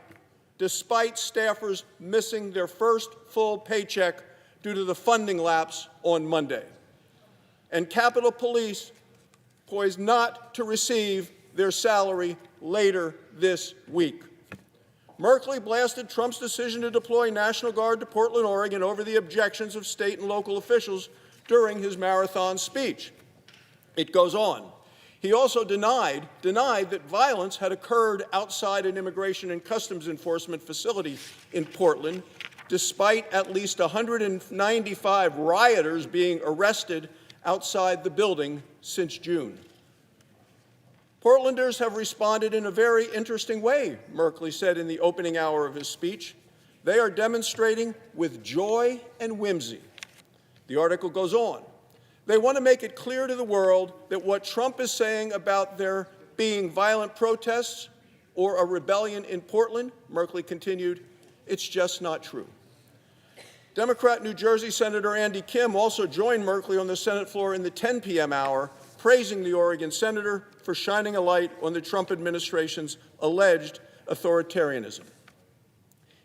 despite staffers missing their first full paycheck due to the funding lapse on Monday. And Capitol Police poised not to receive their salary later this week. Merkley blasted Trump's decision to deploy National Guard to Portland, Oregon over the objections of state and local officials during his marathon speech. It goes on. He also denied that violence had occurred outside an Immigration and Customs Enforcement facility in Portland, despite at least 195 rioters being arrested outside the building since June. Portlanders have responded in a very interesting way, Merkley said in the opening hour of his speech. They are demonstrating with joy and whimsy. The article goes on. They want to make it clear to the world that what Trump is saying about there being violent protests or a rebellion in Portland, Merkley continued, it's just not true. Democrat New Jersey Senator Andy Kim also joined Merkley on the Senate floor in the 10 p.m. hour, praising the Oregon senator for shining a light on the Trump administration's alleged authoritarianism.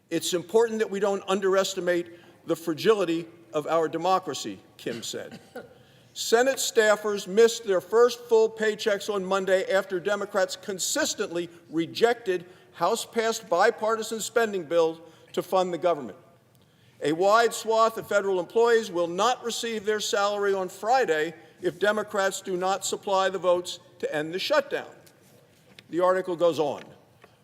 It's important that we don't underestimate the fragility of our democracy, Kim said. Senate staffers missed their first full paychecks on Monday after Democrats consistently rejected House-passed bipartisan spending bills to fund the government. A wide swath of federal employees will not receive their salary on Friday if Democrats do not supply the votes to end the shutdown. The article goes on.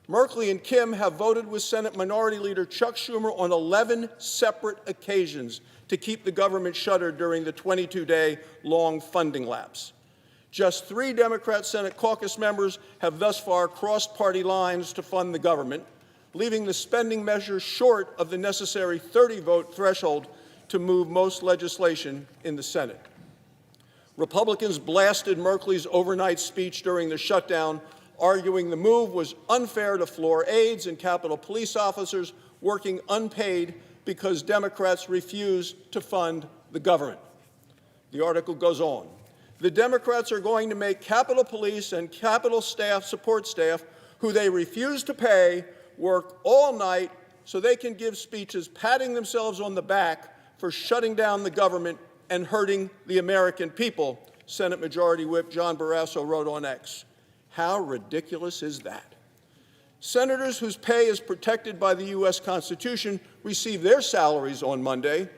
Merkley and Kim have voted with Senate Minority Leader Chuck Schumer on 11 separate occasions to keep the government shuttered during the 22-day-long funding lapse. Just 3 Democrat Senate caucus members have thus far crossed party lines to fund the government, leaving the spending measure short of the necessary 30-vote threshold to move most legislation in the Senate. Republicans blasted Merkley's overnight speech during the shutdown, arguing the move was unfair to floor aides and Capitol Police officers working unpaid because Democrats refuse to fund the government. The article goes on. The Democrats are going to make Capitol Police and Capitol staff, support staff, who they refuse to pay, work all night so they can give speeches patting themselves on the back for shutting down the government and hurting the American people, Senate Majority Whip John Barrasso wrote on X. How ridiculous is that? Senators whose pay is protected by the U.S. Constitution receive their salaries on Monday.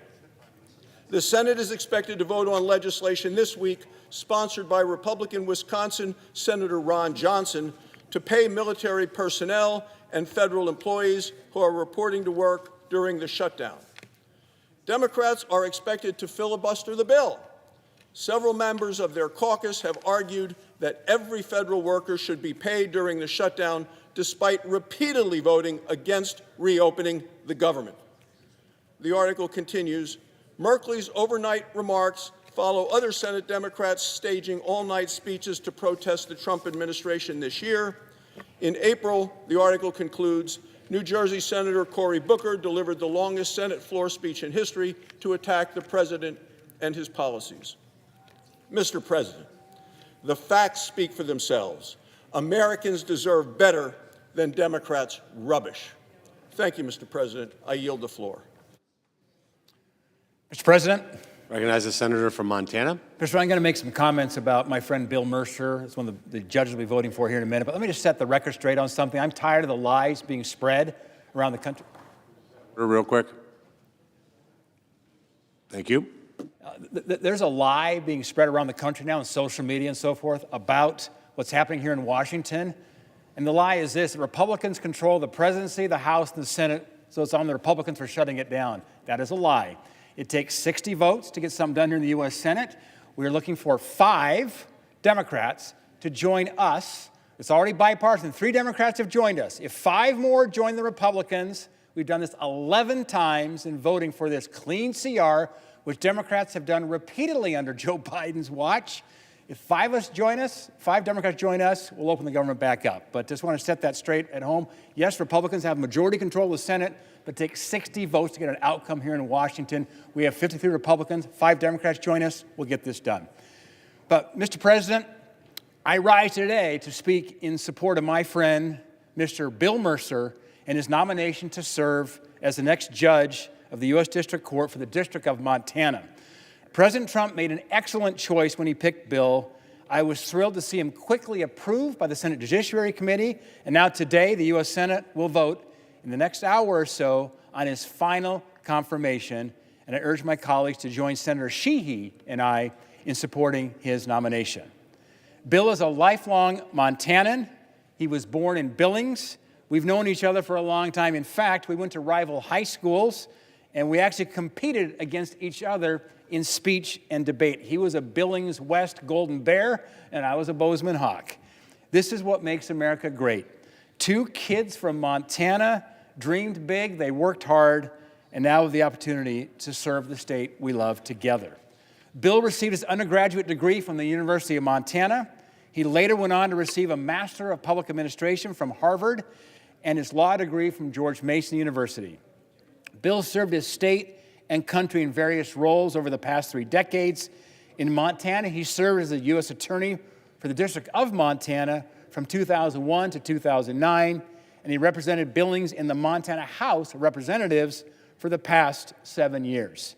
The Senate is expected to vote on legislation this week sponsored by Republican Wisconsin Senator Ron Johnson to pay military personnel and federal employees who are reporting to work during the shutdown. Democrats are expected to filibuster the bill. Several members of their caucus have argued that every federal worker should be paid during the shutdown, despite repeatedly voting against reopening the government. The article continues, Merkley's overnight remarks follow other Senate Democrats staging all-night speeches to protest the Trump administration this year. In April, the article concludes, New Jersey Senator Cory Booker delivered the longest Senate floor speech in history to attack the president and his policies. Mr. President, the facts speak for themselves. Americans deserve better than Democrats' rubbish. Thank you, Mr. President. I yield the floor. Mr. President. Recognize the senator from Montana. Mr. President, I'm going to make some comments about my friend Bill Mercer. It's one of the judges we'll be voting for here in a minute. But let me just set the record straight on something. I'm tired of the lies being spread around the country. Real quick. Thank you. There's a lie being spread around the country now on social media and so forth about what's happening here in Washington. And the lie is this: the Republicans control the presidency, the House, and the Senate, so it's on the Republicans for shutting it down. That is a lie. It takes 60 votes to get something done here in the U.S. Senate. We are looking for 5 Democrats to join us. It's already bipartisan. 3 Democrats have joined us. If 5 more join the Republicans, we've done this 11 times in voting for this clean CR, which Democrats have done repeatedly under Joe Biden's watch. If 5 Democrats join us, we'll open the government back up. But just want to set that straight at home. Yes, Republicans have majority control of the Senate, but it takes 60 votes to get an outcome here in Washington. We have 53 Republicans, 5 Democrats join us, we'll get this done. But, Mr. President, I rise today to speak in support of my friend, Mr. Bill Mercer, and his nomination to serve as the next judge of the U.S. District Court for the District of Montana. President Trump made an excellent choice when he picked Bill. I was thrilled to see him quickly approved by the Senate Judiciary Committee, and now today the U.S. Senate will vote in the next hour or so on his final confirmation, and I urge my colleagues to join Senator Sheehy and I in supporting his nomination. Bill is a lifelong Montanan. He was born in Billings. We've known each other for a long time. In fact, we went to rival high schools, and we actually competed against each other in speech and debate. He was a Billings West Golden Bear, and I was a Bozeman Hawk. This is what makes America great. 2 kids from Montana dreamed big, they worked hard, and now have the opportunity to serve the state we love together. Bill received his undergraduate degree from the University of Montana. He later went on to receive a Master of Public Administration from Harvard and his law degree from George Mason University. Bill served his state and country in various roles over the past 3 decades. In Montana, he served as a U.S. Attorney for the District of Montana from 2001 to 2009, and he represented Billings in the Montana House of Representatives for the past 7 years.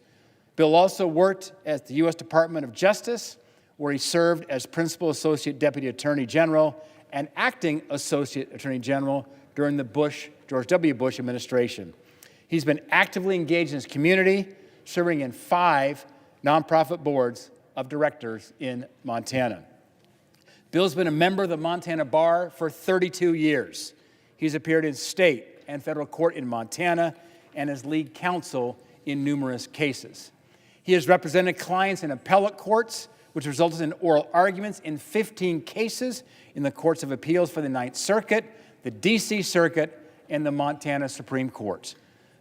Bill also worked at the U.S. Department of Justice, where he served as Principal Associate Deputy Attorney General and Acting Associate Attorney General during the George W. Bush administration. He's been actively engaged in his community, serving in 5 nonprofit boards of directors in Montana. Bill's been a member of the Montana Bar for 32 years. He's appeared in state and federal court in Montana and as lead counsel in numerous cases. He has represented clients in appellate courts, which resulted in oral arguments in 15 cases in the Courts of Appeals for the Ninth Circuit, the D.C. Circuit, and the Montana Supreme Court.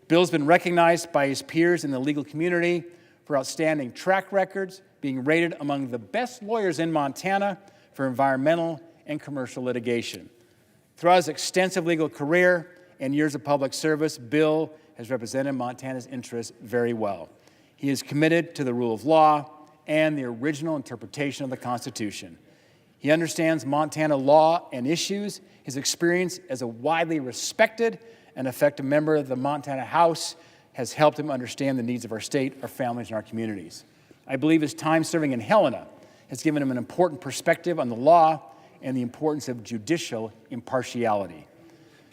Bill's been recognized by his peers in the legal community for outstanding track records, being rated among the best lawyers in Montana for environmental and commercial litigation. Throughout his extensive legal career and years of public service, Bill has represented Montana's interests very well. He is committed to the rule of law and the original interpretation of the Constitution. He understands Montana law and issues. His experience as a widely respected and effective member of the Montana House has helped him understand the needs of our state, our families, and our communities. I believe his time serving in Helena has given him an important perspective on the law and the importance of judicial impartiality.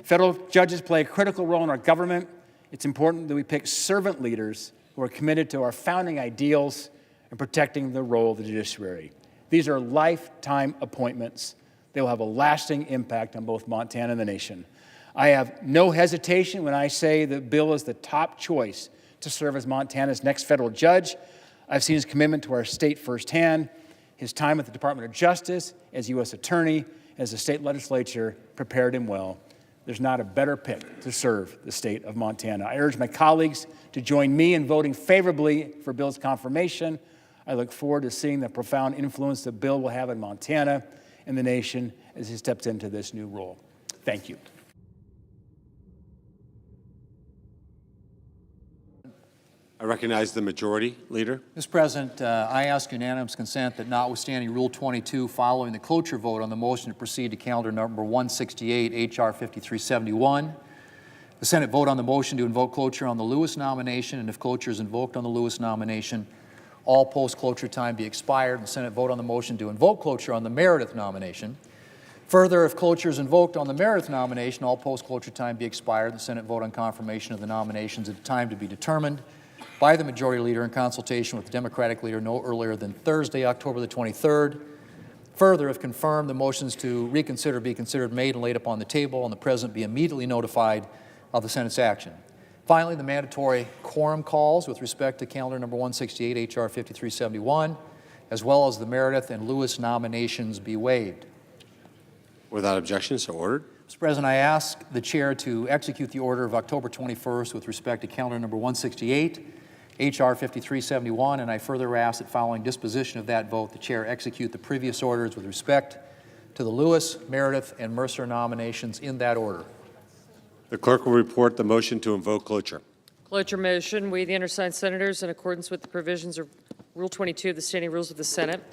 Federal judges play a critical role in our government. It's important that we pick servant leaders who are committed to our founding ideals and protecting the role of the judiciary. These are lifetime appointments. They will have a lasting impact on both Montana and the nation. I have no hesitation when I say that Bill is the top choice to serve as Montana's next federal judge. I've seen his commitment to our state firsthand. His time at the Department of Justice as U.S. Attorney, as the state legislature prepared him well. There's not a better pick to serve the state of Montana. I urge my colleagues to join me in voting favorably for Bill's confirmation. I look forward to seeing the profound influence that Bill will have in Montana and the nation as he steps into this new role. Thank you. I recognize the Majority Leader. Mr. President, I ask unanimous consent that notwithstanding Rule 22 following the cloture vote on the motion to proceed to calendar number 168, H.R. 5371, the Senate vote on the motion to invoke cloture on the Lewis nomination, and if cloture is invoked on the Lewis nomination, all post-cloture time be expired. The Senate vote on the motion to invoke cloture on the Meredith nomination. Further, if cloture is invoked on the Meredith nomination, all post-cloture time be expired. The Senate vote on confirmation of the nominations at a time to be determined by the Majority Leader in consultation with the Democratic Leader no earlier than Thursday, October the 23rd. Further, if confirmed, the motions to reconsider be considered made and laid upon the table, and the President be immediately notified of the Senate's action. Finally, the mandatory quorum calls with respect to calendar number 168, H.R. 5371, as well as the Meredith and Lewis nominations be waived. Without objection, so ordered. Mr. President, I ask the Chair to execute the order of October 21st with respect to calendar number 168, H.R. 5371, and I further ask that following disposition of that vote, the Chair execute the previous orders with respect to the Lewis, Meredith, and Mercer nominations in that order. The clerk will report the motion to invoke cloture. Cloture motion. We, the undersigned senators, in accordance with the provisions of Rule 22 of the Standing Rules of the Senate,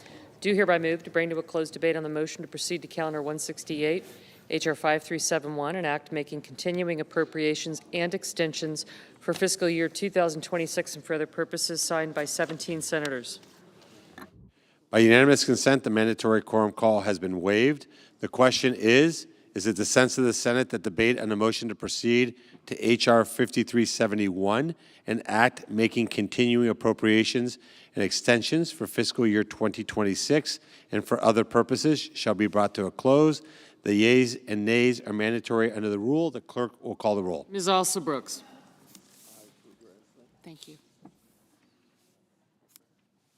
do hereby move to bring to a closed debate on the motion to proceed to calendar 168, H.R. 5371, an act making continuing appropriations and extensions for fiscal year 2026 and for other purposes, signed by 17 senators. By unanimous consent, the mandatory quorum call has been waived. The question is it the sense of the Senate that debate on the motion to proceed to H.R. 5371, an act making continuing appropriations and extensions for fiscal year 2026 and for other purposes shall be brought to a close? The yeas and nays are mandatory under the rule. The clerk will call the roll. Ms. Alsobrooks. Thank you.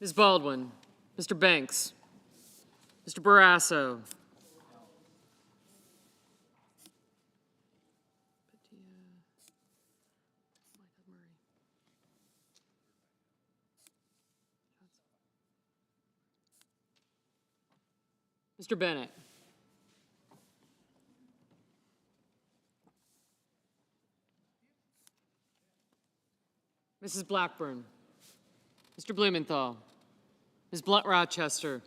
Ms. Baldwin. Mr. Banks. Mr. Barrasso. Mr. Bennett. Mrs. Blackburn. Mr. Blumenthal. Ms. Blunt-Rochester.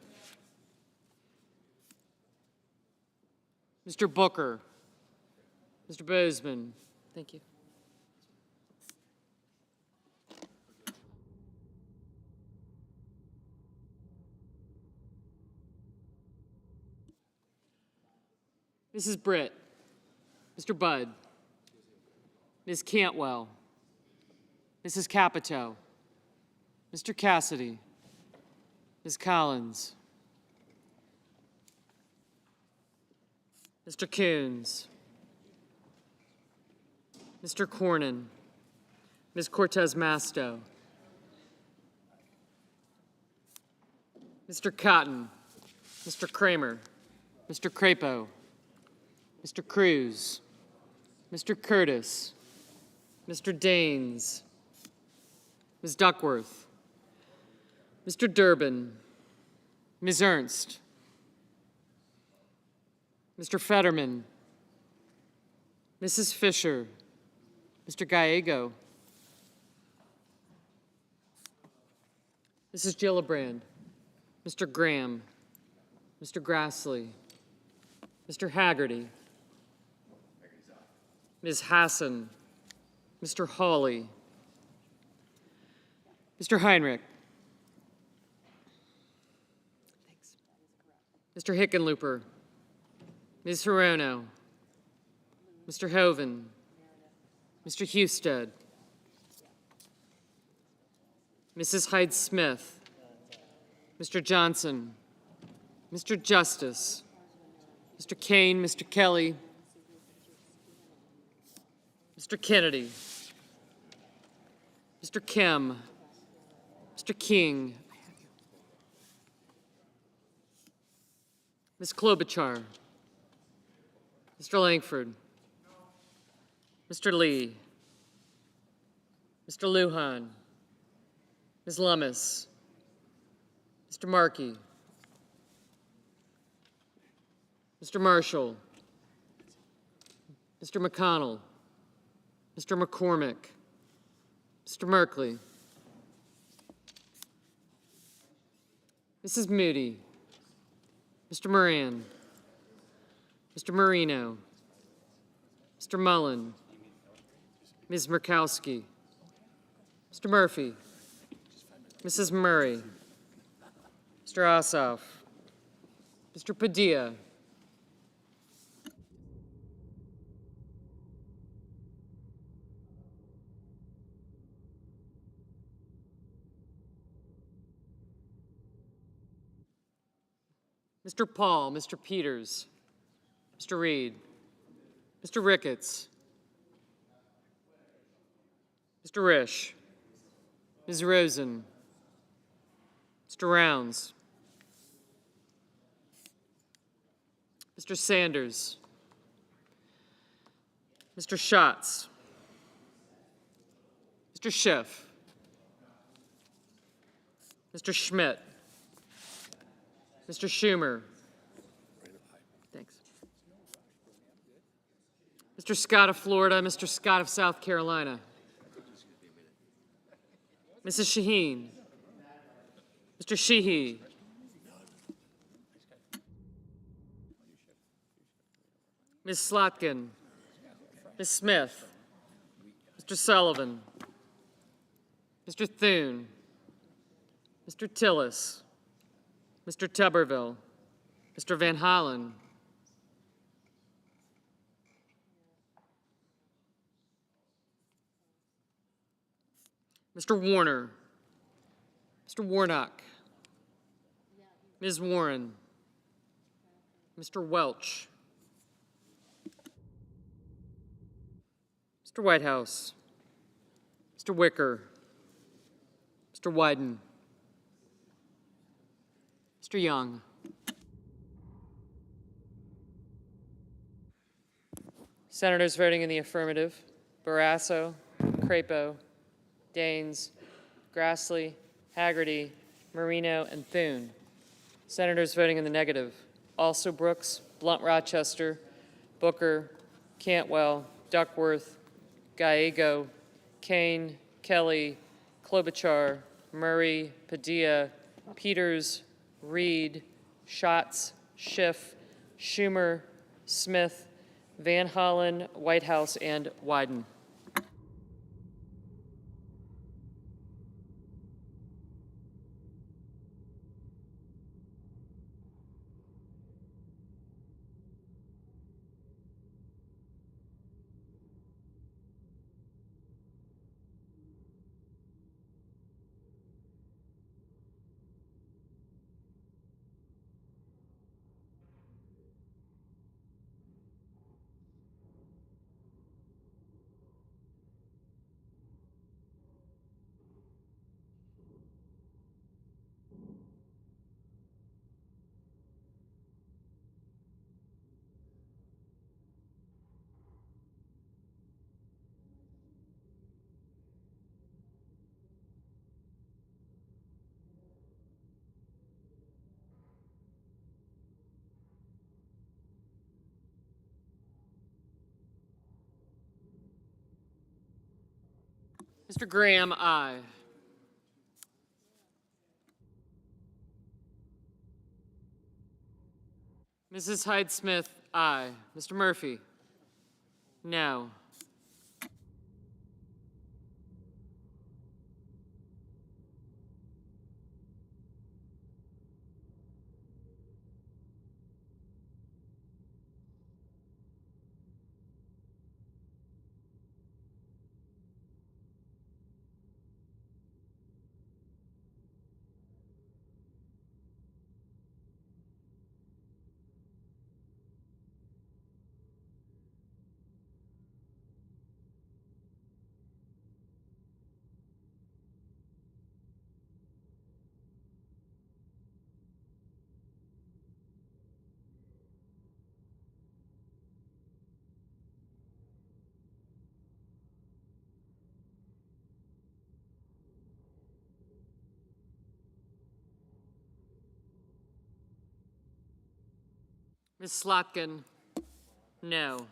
Mr. Booker. Mr. Bozeman. Thank you. Mrs. Britt. Mr. Budd. Ms. Cantwell. Mrs. Capito. Mr. Cassidy. Ms. Collins. Mr. Coons. Mr. Cornyn. Ms. Cortez Masto. Mr. Cotton. Mr. Kramer. Mr. Crapo. Mr. Cruz. Mr. Curtis. Mr. Daines. Ms. Duckworth. Mr. Durbin. Ms. Ernst. Mr. Fetterman. Mrs. Fisher. Mr. Gallego. Mrs. Gillibrand. Mr. Graham. Mr. Grassley. Mr. Haggerty. Ms. Hassan. Mr. Hawley. Mr. Heinrich. Mr. Hickenlooper. Ms. Hirono. Mr. Hoven. Mr. Husted. Mrs. Hyde-Smith. Mr. Johnson. Mr. Justice. Mr. Kane, Mr. Kelly. Mr. Kennedy. Mr. Kim. Mr. King. Ms. Klobuchar. Mr. Langford. Mr. Lee. Mr. Lujan. Ms. Lummis. Mr. Markey. Mr. Marshall. Mr. McConnell. Mr. McCormick. Mr. Merkley. Mrs. Moody, Mr. Moran, Mr. Marino, Mr. Mullen, Ms. Murkowski, Mr. Murphy, Mrs. Murray, Mr. Ossoff, Mr. Padilla, Mr. Paul, Mr. Peters, Mr. Reed, Mr. Ricketts, Mr. Risch, Ms. Rosen, Mr. Rounds, Mr. Sanders, Mr. Schatz, Mr. Schiff, Mr. Schmidt, Mr. Schumer. Thanks. Mr. Scott of Florida, Mr. Scott of South Carolina. Mrs. Shaheen, Mr. Sheehy, Ms. Slotkin, Ms. Smith, Mr. Sullivan, Mr. Thune, Mr. Tillis, Mr. Tuberville, Mr. Van Hollen, Mr. Warner, Mr. Warnock, Ms. Warren, Mr. Welch, Mr. Whitehouse, Mr. Wicker, Mr. Wyden, Mr. Young. Senators voting in the affirmative: Barrasso, Crapo, Daines, Grassley, Haggerty, Marino, and Thune. Senators voting in the negative: also Brooks, Blunt Rochester, Booker, Cantwell, Duckworth, Gallego, Kane, Kelly, Klobuchar, Murray, Padilla, Peters, Reed, Schatz, Schiff, Schumer, Smith, Van Hollen, Whitehouse, and Wyden. Mr. Graham, aye. Mrs. Hyde-Smith, aye. Mr. Murphy? No. Ms. Slotkin? No.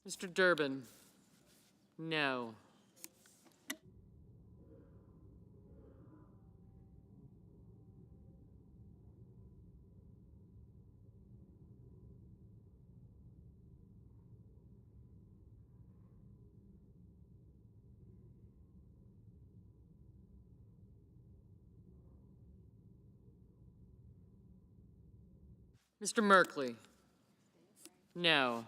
Mr. Durbin? No. Mr. Merkley? No.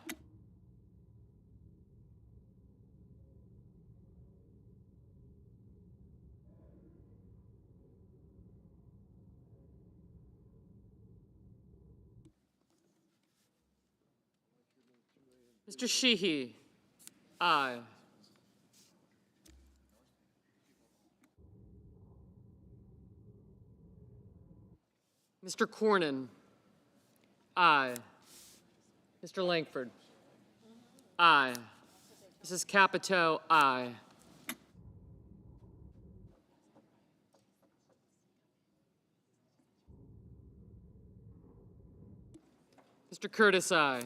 Mr. Sheehy? Aye. Mr. Cornyn? Aye. Mr. Langford? Aye. Mrs. Capito? Aye. Mr. Curtis? Aye.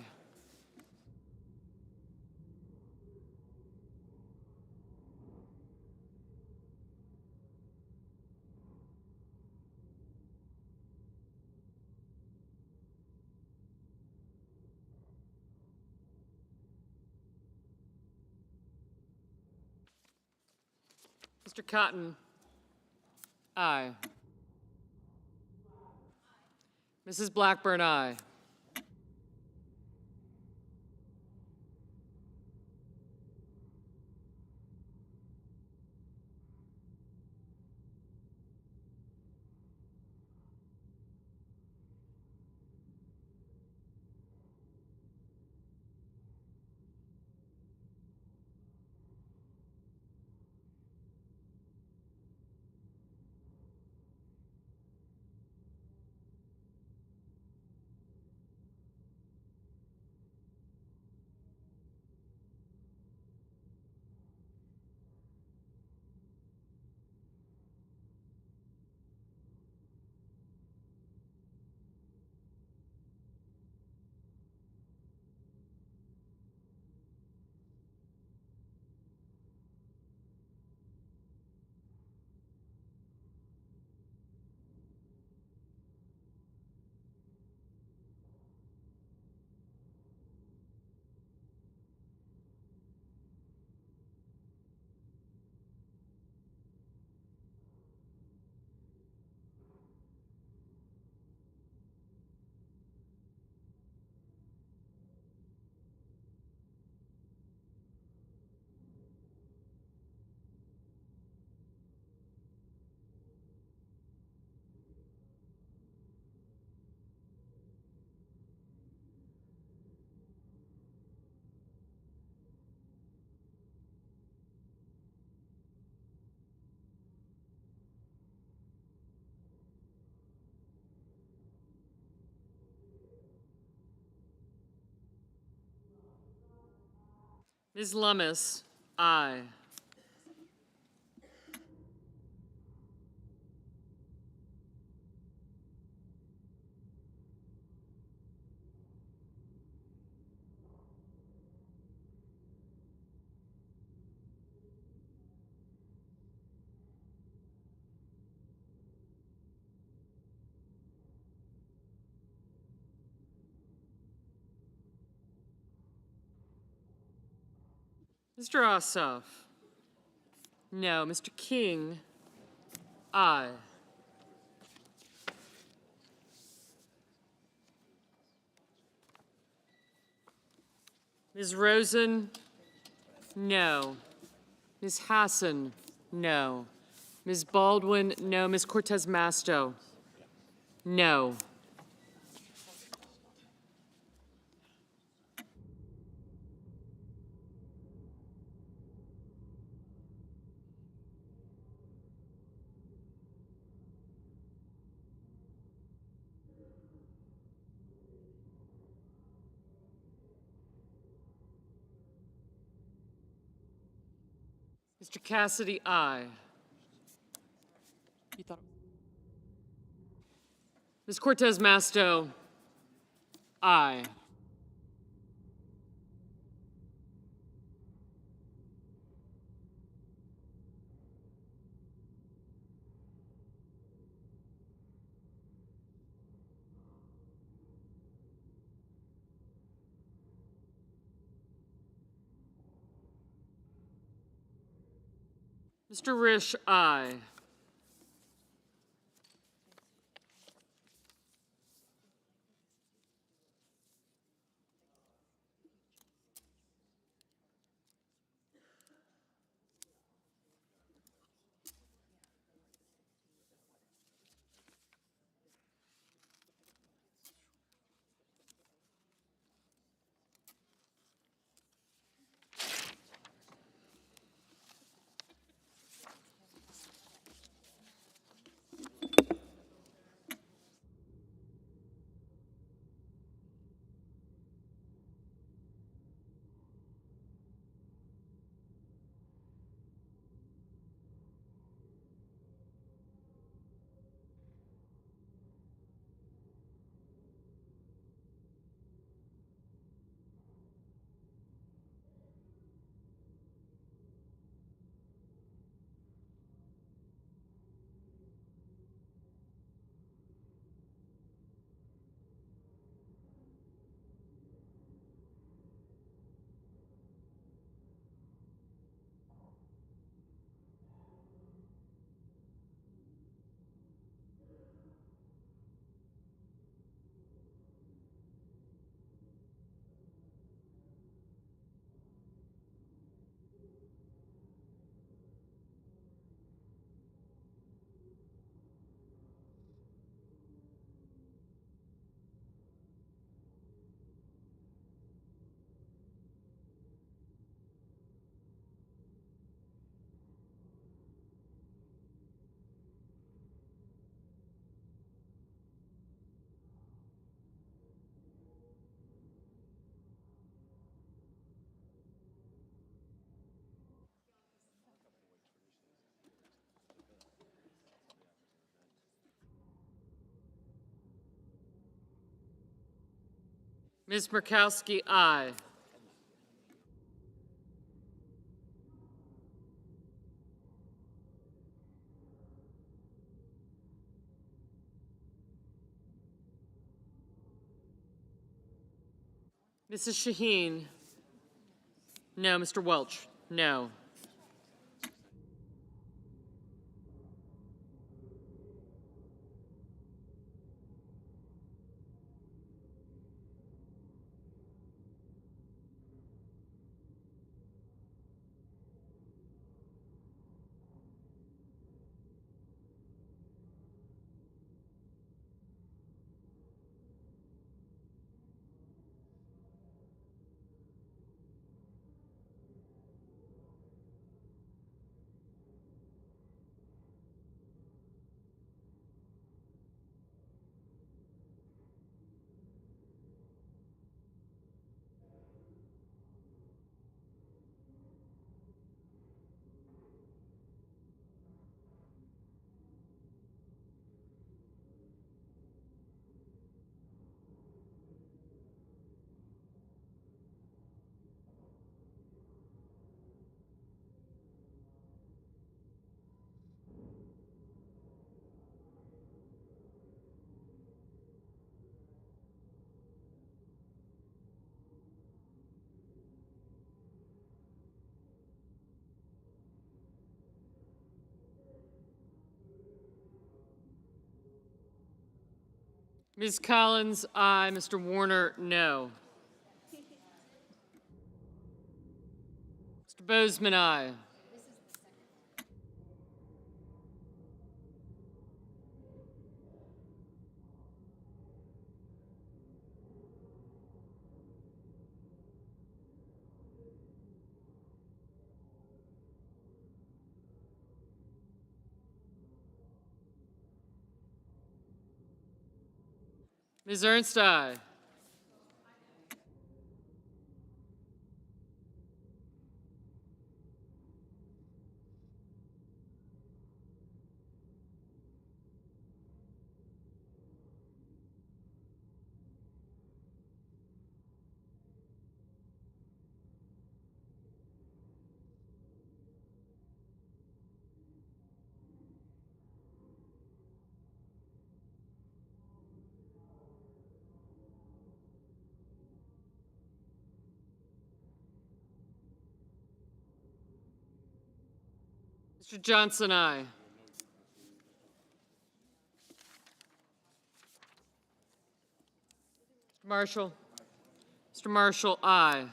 Mr. Cotton? Aye. Mrs. Blackburn? Aye. Ms. Lummis? Aye. Mr. Ossoff? No. Mr. King? Aye. Ms. Rosen? No. Ms. Hassan? No. Ms. Baldwin? No. Ms. Cortez Masto? No. Mr. Cassidy? Aye. Ms. Cortez Masto? Aye. Mr. Risch, aye. Ms. Murkowski, aye. Mrs. Shaheen, no. Mr. Welch, no. Ms. Collins, aye. Mr. Warner, no. Mr. Bozeman, aye. Ms. Ernst, aye. Mr. Johnson, aye. Marshall. Mr. Marshall, aye.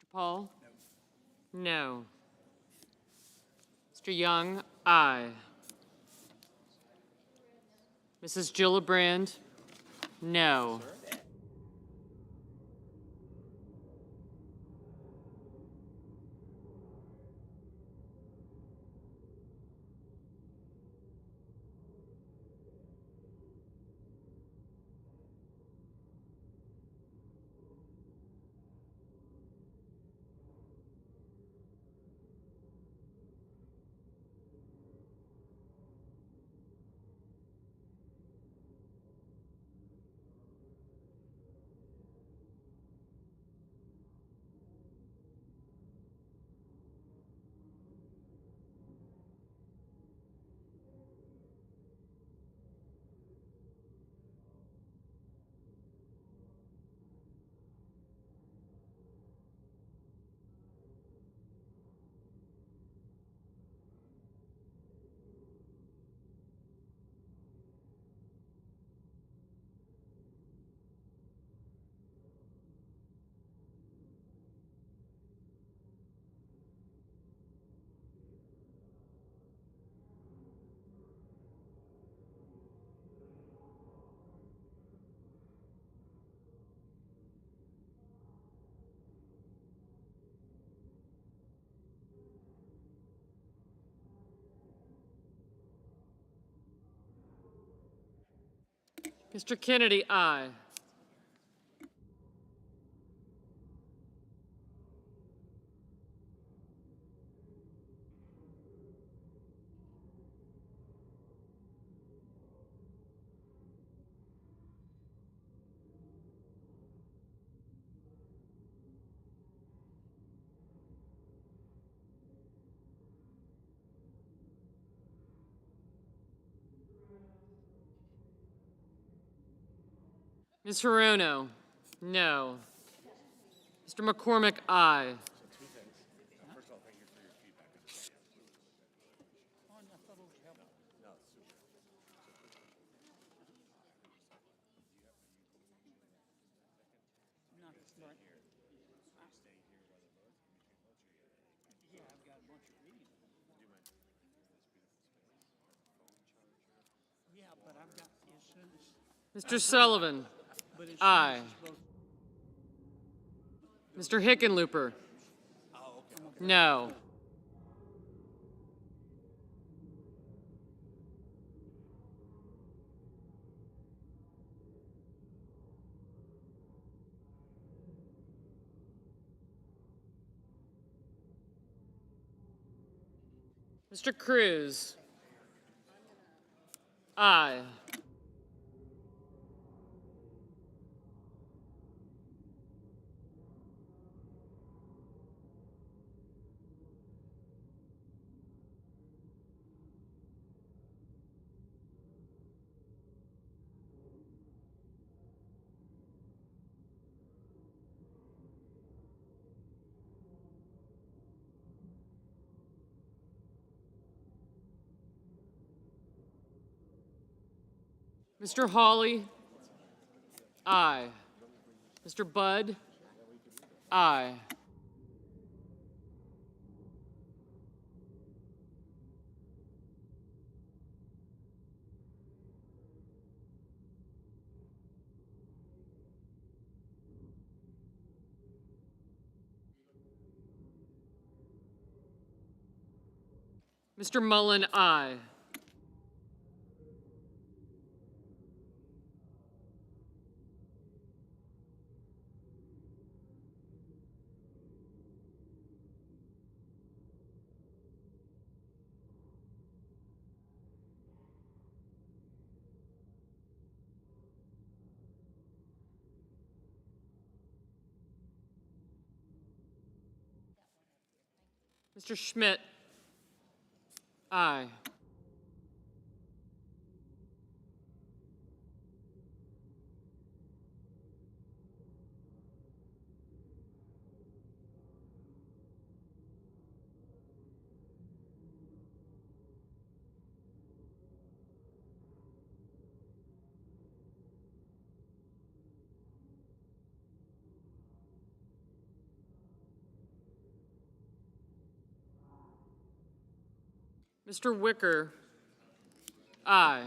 Mr. Paul? No. Mr. Young, aye. Mrs. Gillibrand? No. Mr. Kennedy, aye. Ms. Hirono? No. Mr. McCormick, aye. Mr. Sullivan? Aye. Mr. Hickenlooper? No. Mr. Cruz? Aye. Mr. Hawley? Aye. Mr. Budd? Aye. Mr. Mullen, aye. Mr. Schmidt? Aye. Mr. Wicker? Aye.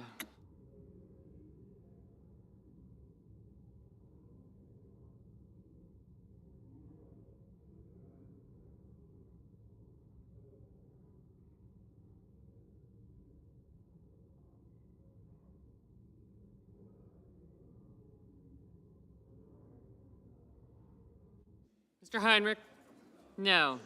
Mr. Heinrich? No.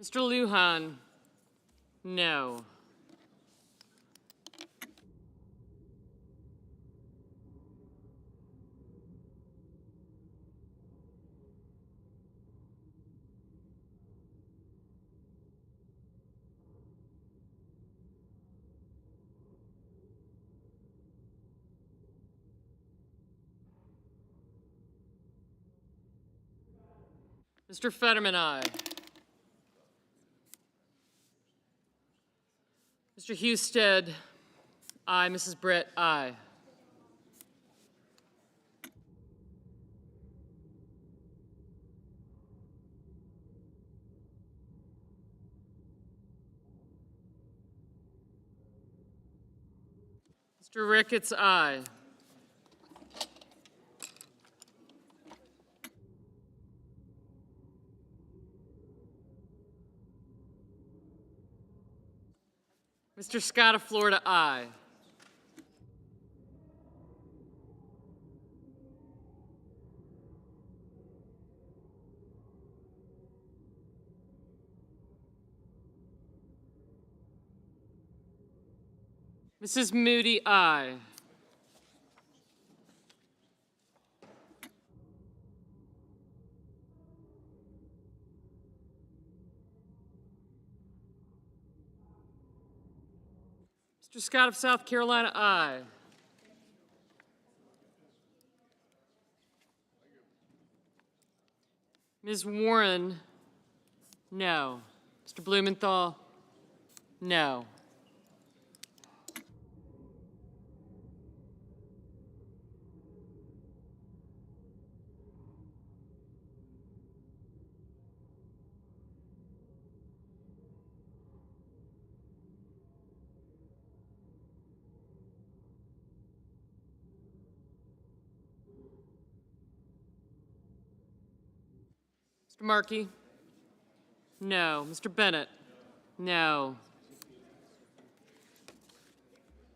Mr. Lujan? No. Mr. Fetterman, aye. Mr. Husted, aye. Mrs. Britt, aye. Mr. Ricketts, aye. Mr. Scott of Florida, aye. Mrs. Moody, aye. Mr. Scott of South Carolina, aye. Ms. Warren, no. Mr. Blumenthal, no. Mr. Markey? No. Mr. Bennett? No.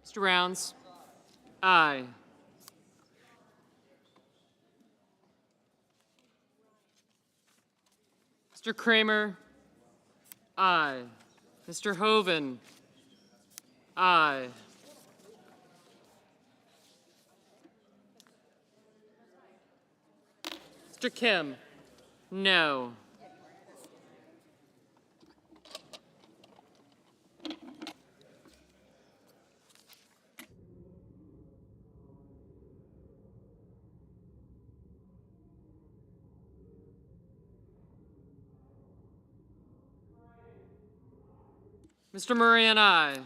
Mr. Rounds? Aye. Mr. Kramer? Aye. Mr. Hoven? Aye. Mr. Kim? No. Mr. Moran, aye.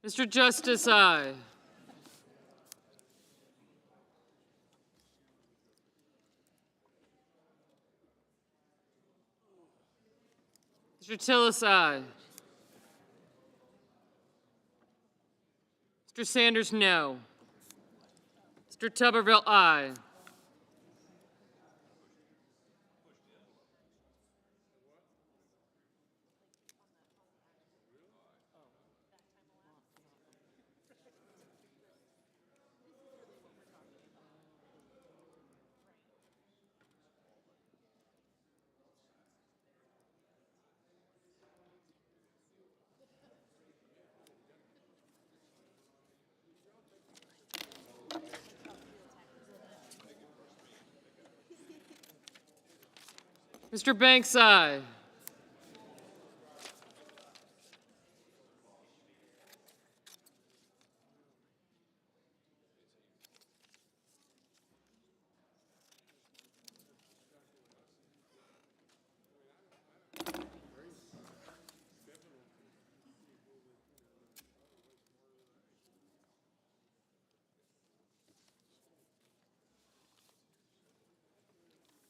Mr. Justice, aye. Mr. Tillis, aye. Mr. Sanders, no. Mr. Tuberville, aye. Mr. Banks, aye.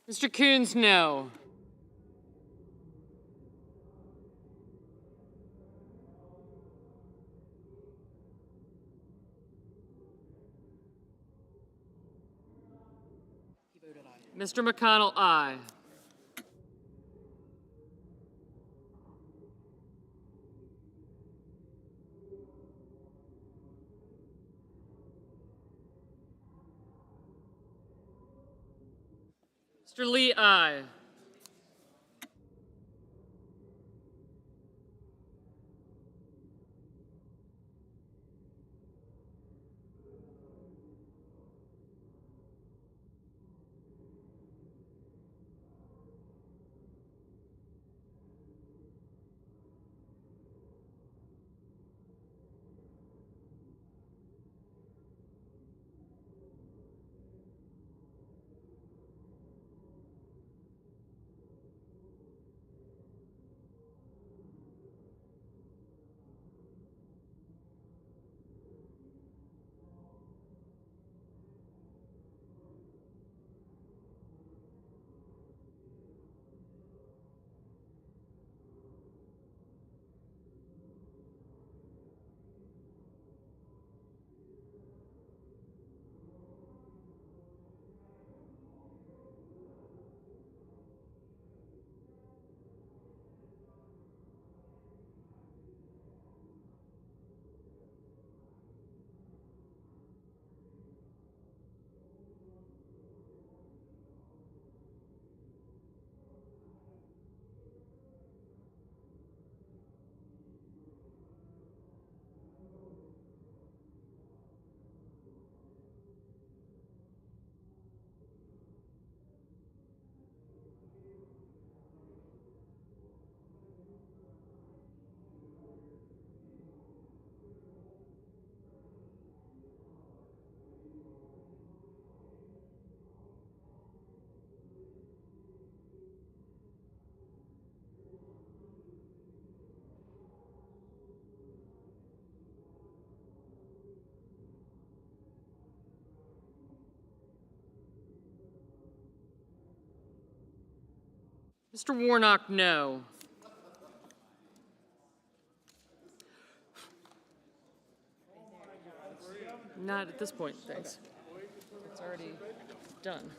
Mr. Coons, no. Mr. McConnell, aye. Mr. Lee, aye. Mr. Warnock, no. Not at this point, thanks. It's already done.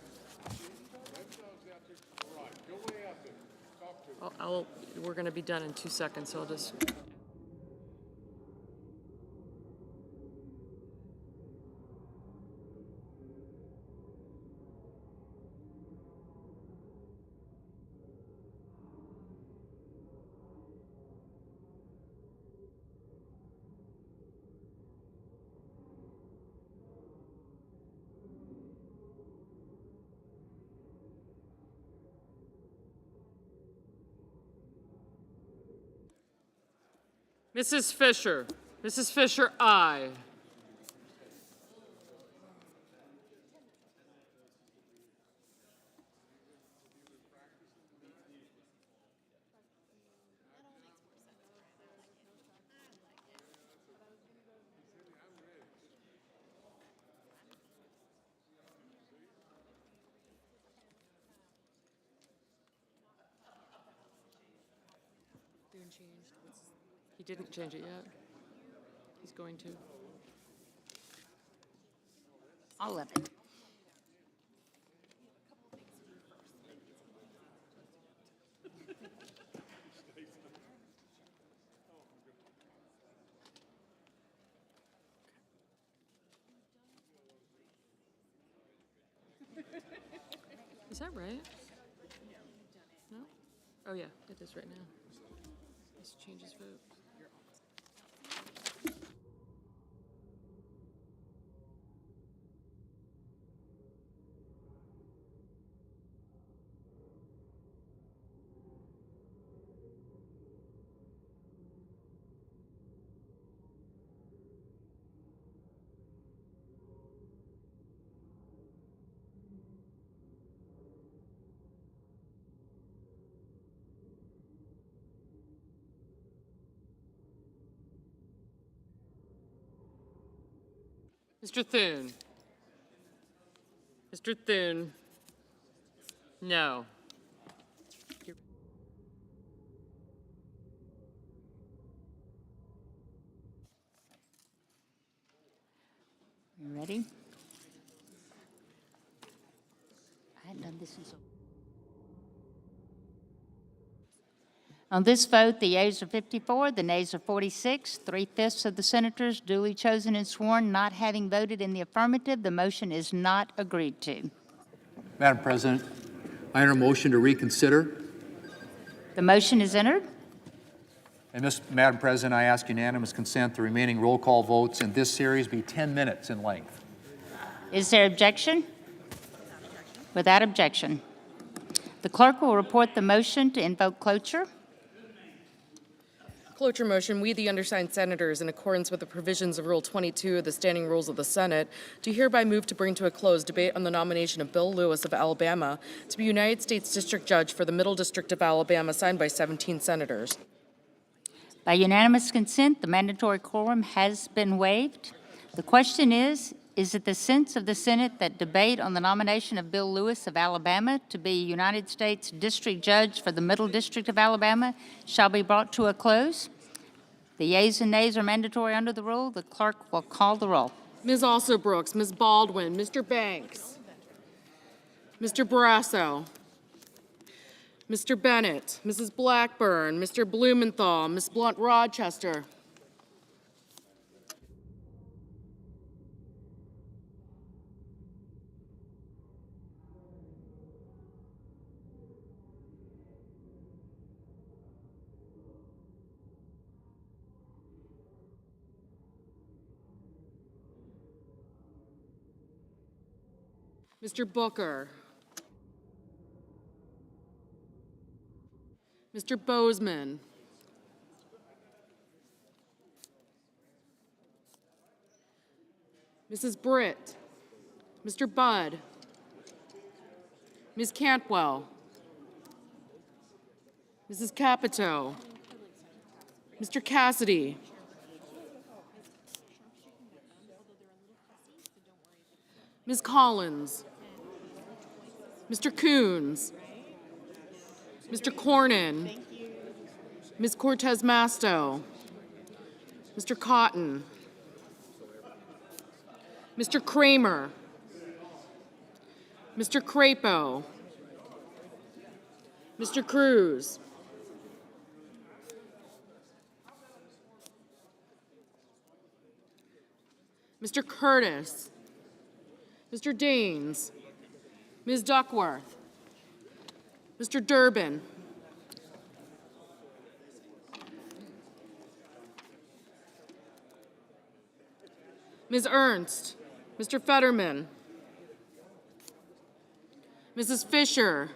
We're going to be done in 2 seconds, so I'll just. Mrs. Fisher. Mrs. Fisher, aye. He didn't change it yet. He's going to. All of it. Is that right? No? Oh, yeah, it is right now. Let's change his vote. Mr. Thune. Mr. Thune. No. You ready? I hadn't done this in so. On this vote, the yeas are 54, the nays are 46. 3/5 of the senators duly chosen and sworn not having voted in the affirmative, the motion is not agreed to. Madam President, I enter a motion to reconsider. The motion is entered. And Madam President, I ask unanimous consent the remaining roll call votes in this series be 10 minutes in length. Is there objection? Without objection. The clerk will report the motion to invoke cloture. Cloture motion, we, the undersigned senators, in accordance with the provisions of Rule 22 of the Standing Rules of the Senate, do hereby move to bring to a close debate on the nomination of Bill Lewis of Alabama to be United States District Judge for the Middle District of Alabama, signed by 17 senators. By unanimous consent, the mandatory quorum has been waived. The question is it the sense of the Senate that debate on the nomination of Bill Lewis of Alabama to be United States District Judge for the Middle District of Alabama shall be brought to a close? The yeas and nays are mandatory under the rule. The clerk will call the roll. Ms. Alsobrooks, Ms. Baldwin, Mr. Banks, Mr. Barrasso, Mr. Bennett, Mrs. Blackburn, Mr. Blumenthal, Ms. Blunt-Rochester. Mr. Booker, Mr. Bozeman, Mrs. Britt, Mr. Budd, Ms. Cantwell, Mrs. Capito, Mr. Cassidy, Ms. Collins, Mr. Coons, Mr. Cornyn. Ms. Cortez Masto. Mr. Cotton. Mr. Kramer. Mr. Crapo. Mr. Cruz. Mr. Curtis. Mr. Daines. Ms. Duckworth. Mr. Durbin. Ms. Ernst. Mr. Fetterman. Mrs. Fisher.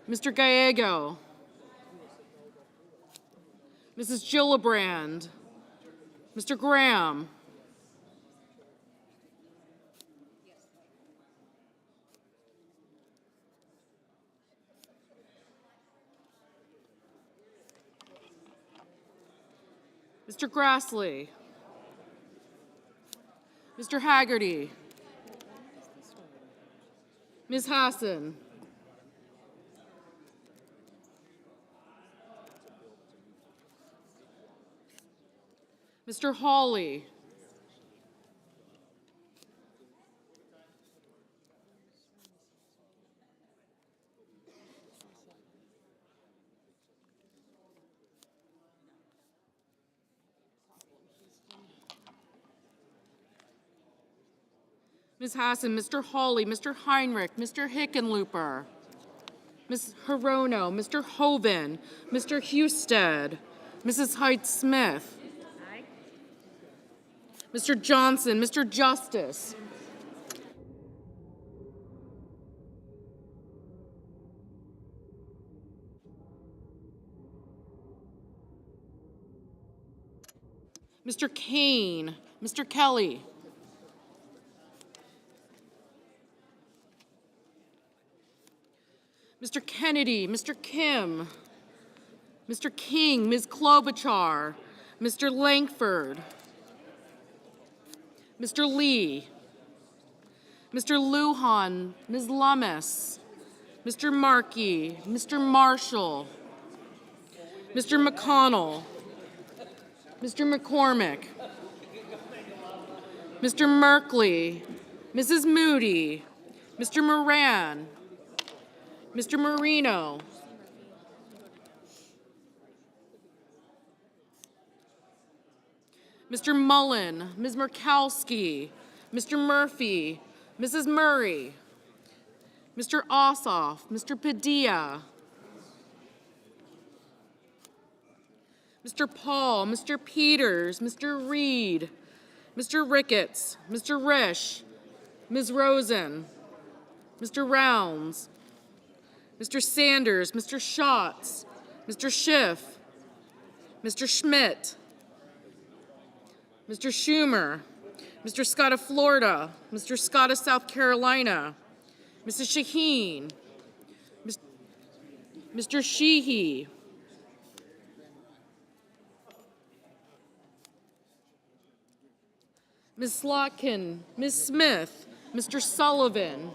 Mr. Gallego. Mrs. Gillibrand. Mr. Graham. Mr. Grassley. Mr. Haggerty. Ms. Hassan. Mr. Hawley. Ms. Hassan, Mr. Hawley, Mr. Heinrich, Mr. Hickenlooper, Ms. Hirono, Mr. Hoven, Mr. Husted, Mrs. Height-Smith, Mr. Johnson, Mr. Justice, Mr. Kane, Mr. Kelly, Mr. Kennedy, Mr. Kim, Mr. King, Ms. Klobuchar, Mr. Langford, Mr. Lee, Mr. Lujan, Ms. Lummis, Mr. Markey, Mr. Marshall, Mr. McConnell, Mr. McCormick, Mr. Merkley, Mrs. Moody, Mr. Moran, Mr. Marino, Mr. Mullen, Ms. Murkowski, Mr. Murphy, Mrs. Murray, Mr. Ossoff, Mr. Padilla, Mr. Paul, Mr. Peters, Mr. Reed, Mr. Ricketts, Mr. Risch, Ms. Rosen, Mr. Rounds, Mr. Sanders, Mr. Schatz, Mr. Schiff, Mr. Schmidt, Mr. Schumer, Mr. Scott of Florida, Mr. Scott of South Carolina, Mrs. Shaheen, Mr. Sheehy, Ms. Slotkin, Ms. Smith, Mr. Sullivan,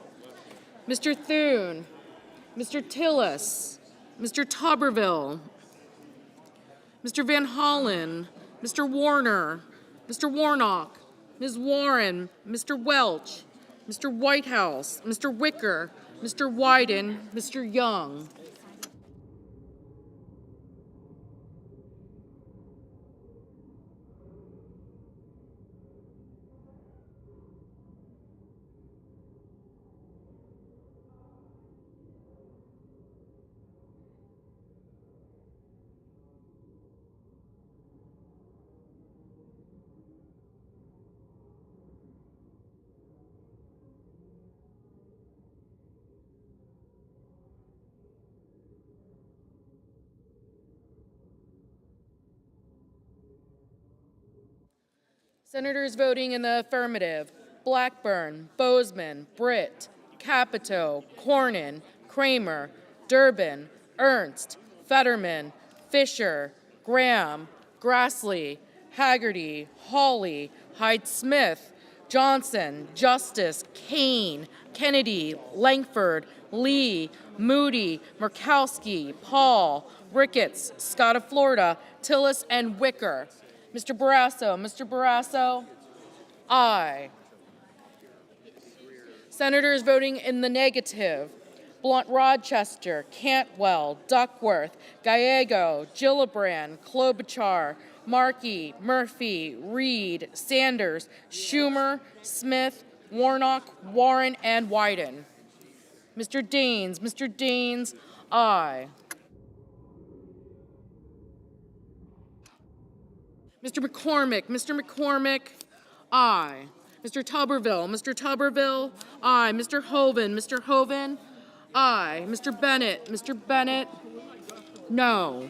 Mr. Thune, Mr. Tillis, Mr. Tuberville, Mr. Van Hollen, Mr. Warner, Mr. Warnock, Ms. Warren, Mr. Welch, Mr. Whitehouse, Mr. Wicker, Mr. Wyden, Mr. Young. Senators voting in the affirmative: Blackburn, Bozeman, Britt, Capito, Cornyn, Kramer, Durbin, Ernst, Fetterman, Fisher, Graham, Grassley, Haggerty, Hawley, Hyde-Smith, Johnson, Justice, Kane, Kennedy, Langford, Lee, Moody, Murkowski, Paul, Ricketts, Scott of Florida, Tillis, and Wicker. Mr. Barrasso, aye. Senators voting in the negative: Blunt Rochester, Cantwell, Duckworth, Gallego, Gillibrand, Klobuchar, Markey, Murphy, Reed, Sanders, Schumer, Smith, Warnock, Warren, and Wyden. Mr. Deans, aye. Mr. McCormick, aye. Mr. Tuberville, aye. Mr. Hoven, aye. Mr. Bennett, no.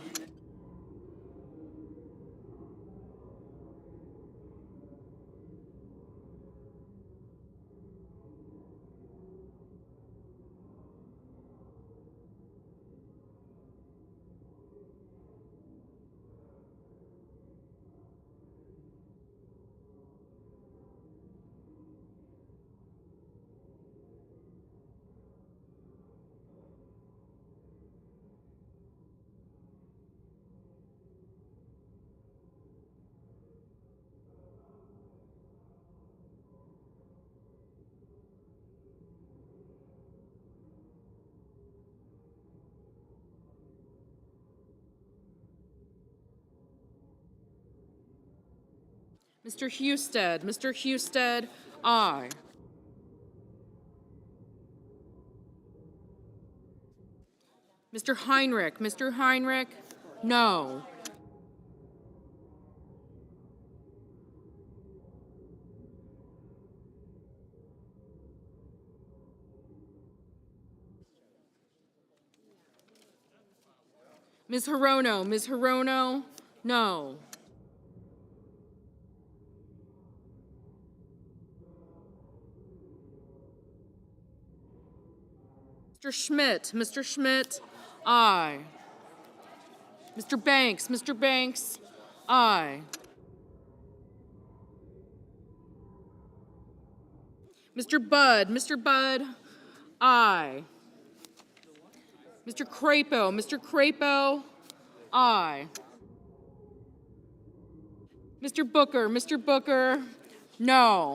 Mr. Husted, aye. Mr. Heinrich, no. Ms. Hirono, no. Mr. Schmidt, aye. Mr. Banks, aye. Mr. Budd, aye. Mr. Crapo, aye. Mr. Booker, no.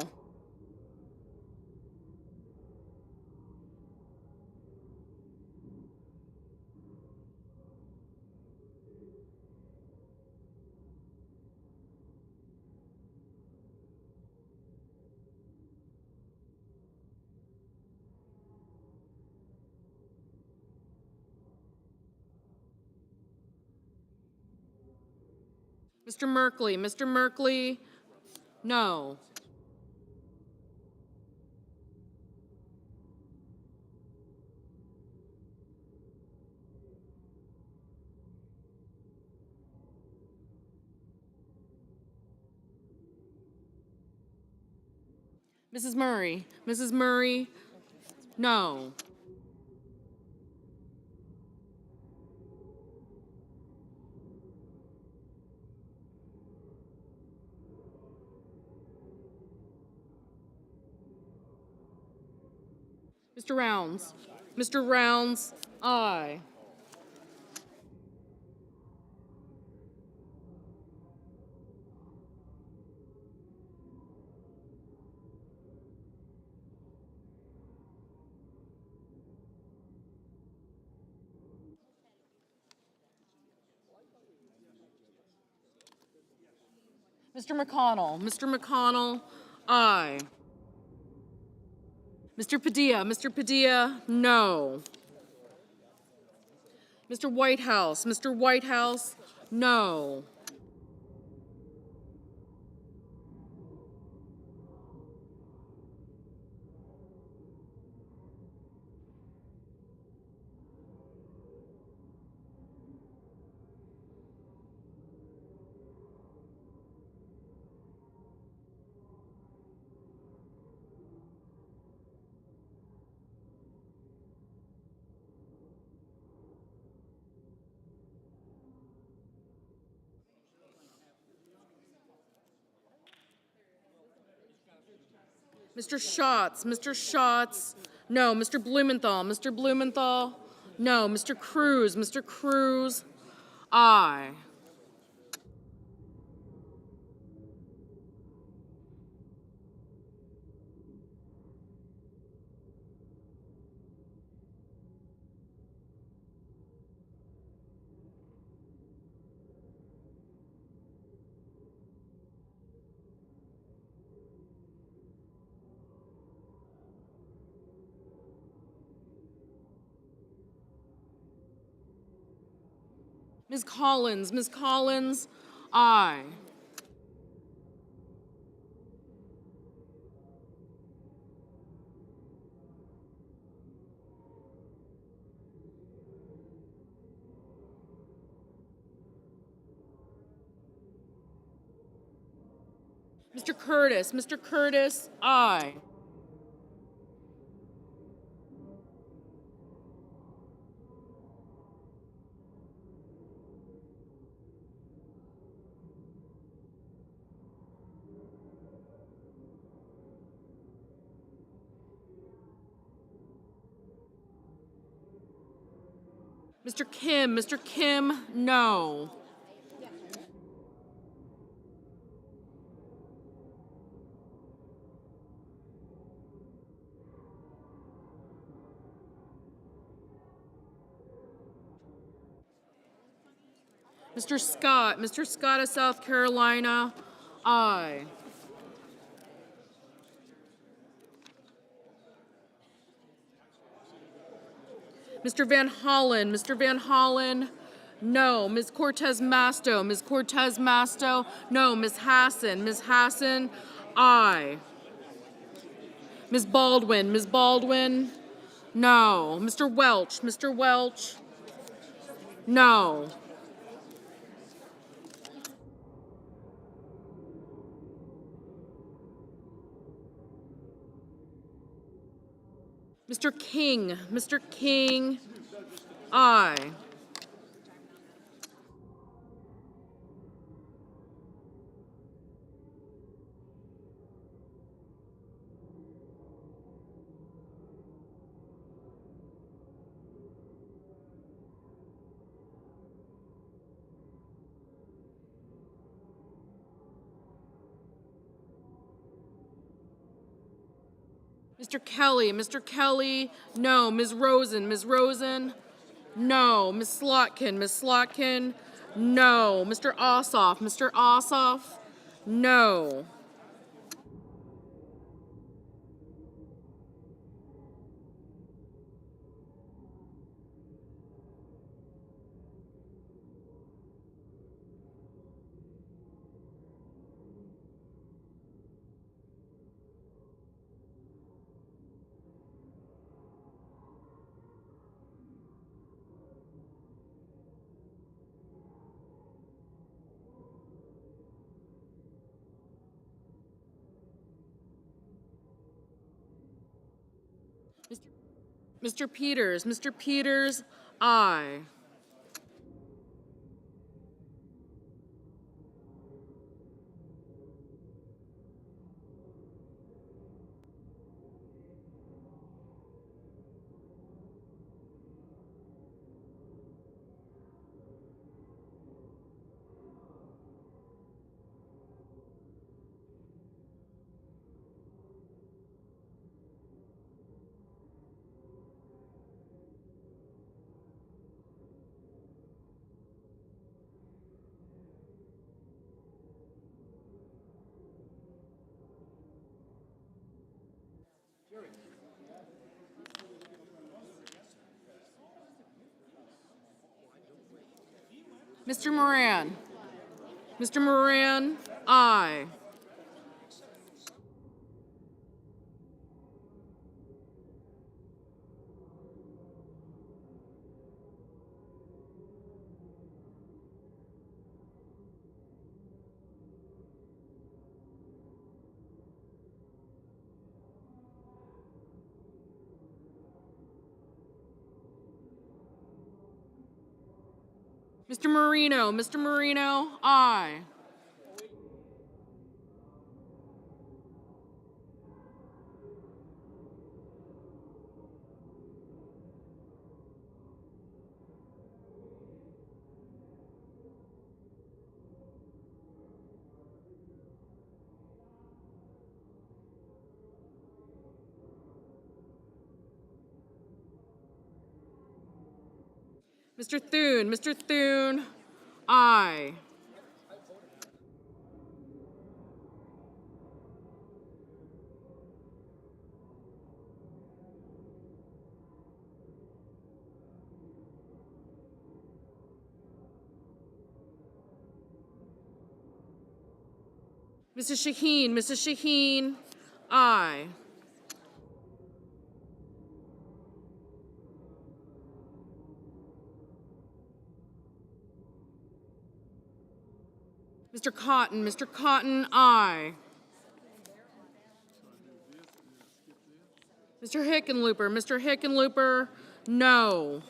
Mr. Merkley, no. Mrs. Murray, no. Mr. Rounds, aye. Mr. McConnell, aye. Mr. Padilla, no. Mr. Whitehouse, no. Mr. Schatz, No. Mr. Blumenthal, Mr. Blumenthal. No. Mr. Cruz, Mr. Cruz. Aye. Ms. Collins, Ms. Collins. Aye. Mr. Curtis, Mr. Curtis. Aye. Mr. Kim, no. Mr. Scott of South Carolina, aye. Mr. Van Hollen, no. Ms. Cortez Masto, Ms. Cortez Masto, no. Ms. Hassan, aye. Ms. Baldwin, no. Mr. Welch, no. Mr. King, aye. Mr. Kelly, no. Ms. Rosen, no. Ms. Slotkin, no. Mr. Ossoff, no. Mr. Peters, aye. Mr. Moran, aye. Mr. Marino, aye. Mr. Thune, Mr. Thune, aye. Mrs. Shaheen, aye. Mr. Cotton, aye. Mr. Hickenlooper, no.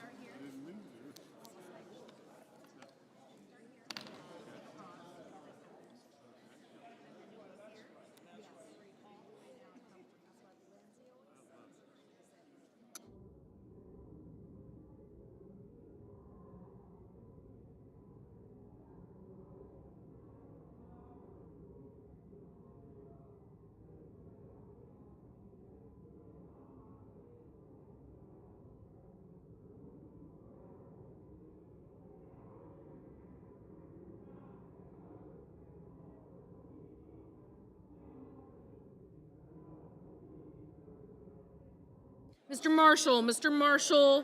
Mr. Marshall,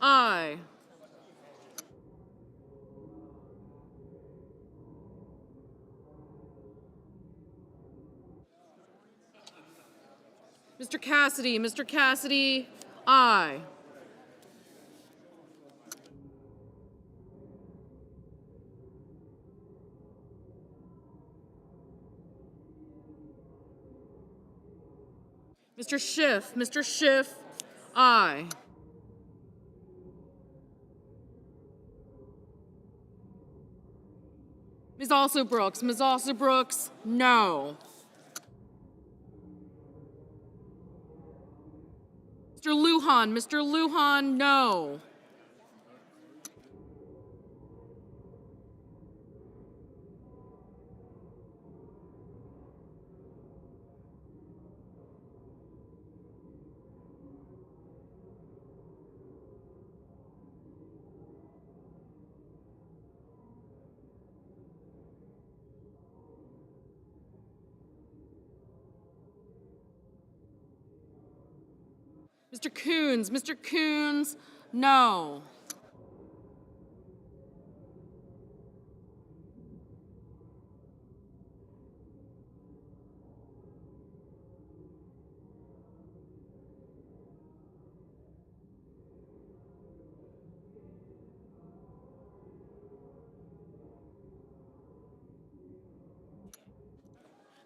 aye. Mr. Cassidy, aye. Mr. Schiff, aye. Ms. Brooks, no. Mr. Lujan, no. Mr. Coons, no.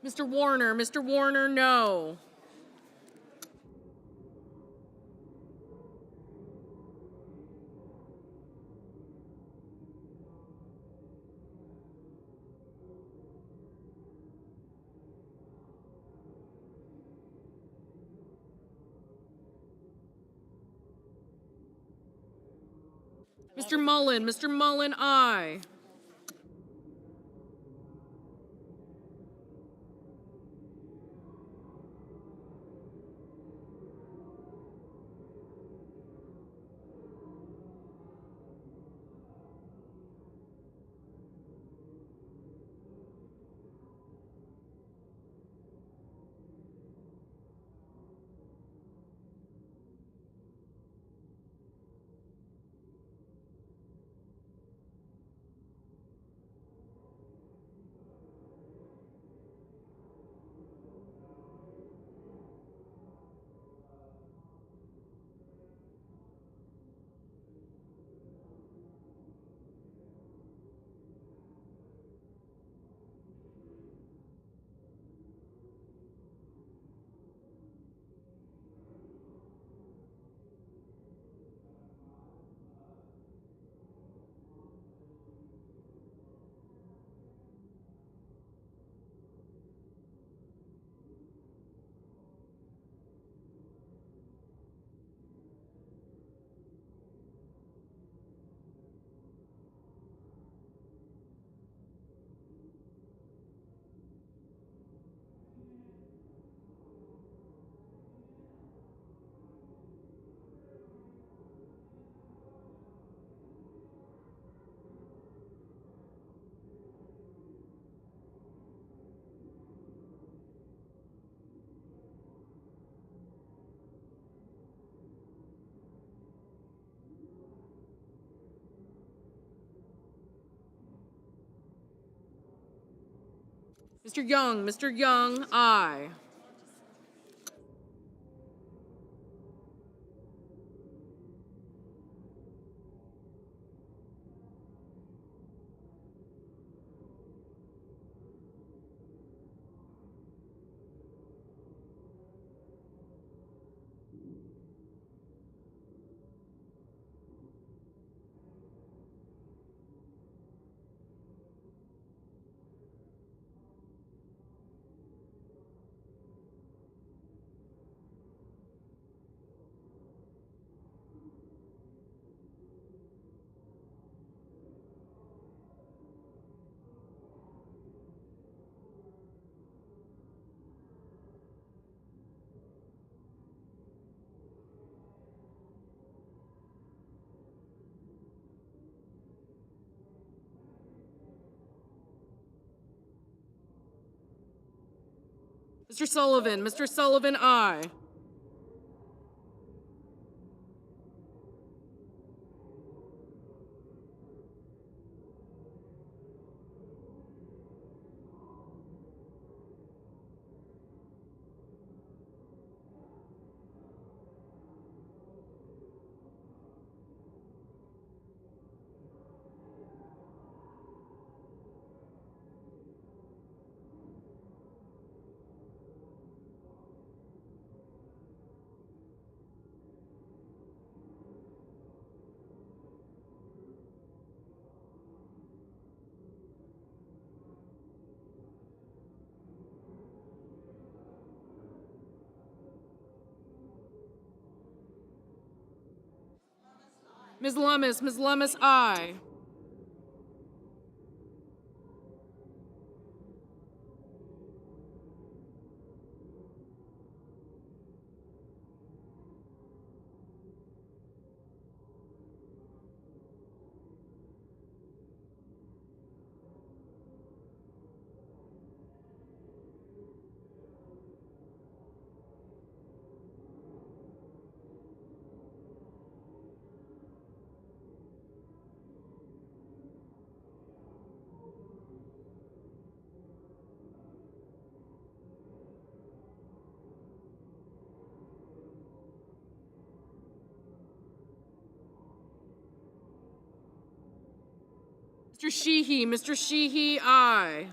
Mr. Warner, no. Mr. Mullen, aye. Mr. Young, aye. Mr. Sullivan, aye. Ms. Lummis, aye. Mr. Sheehy, aye.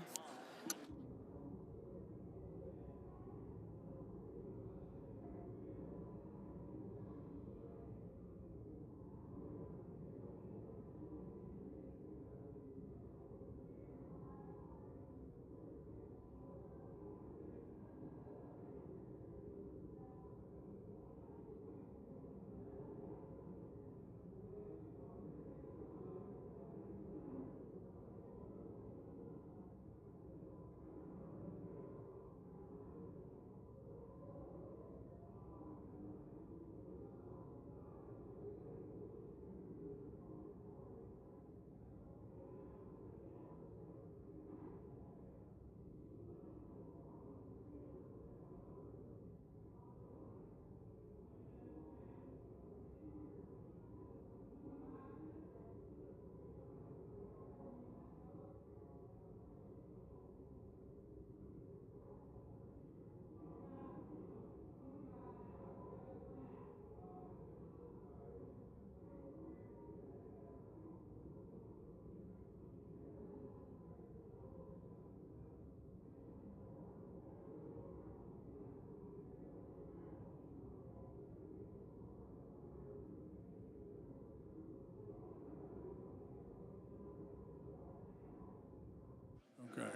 Okay.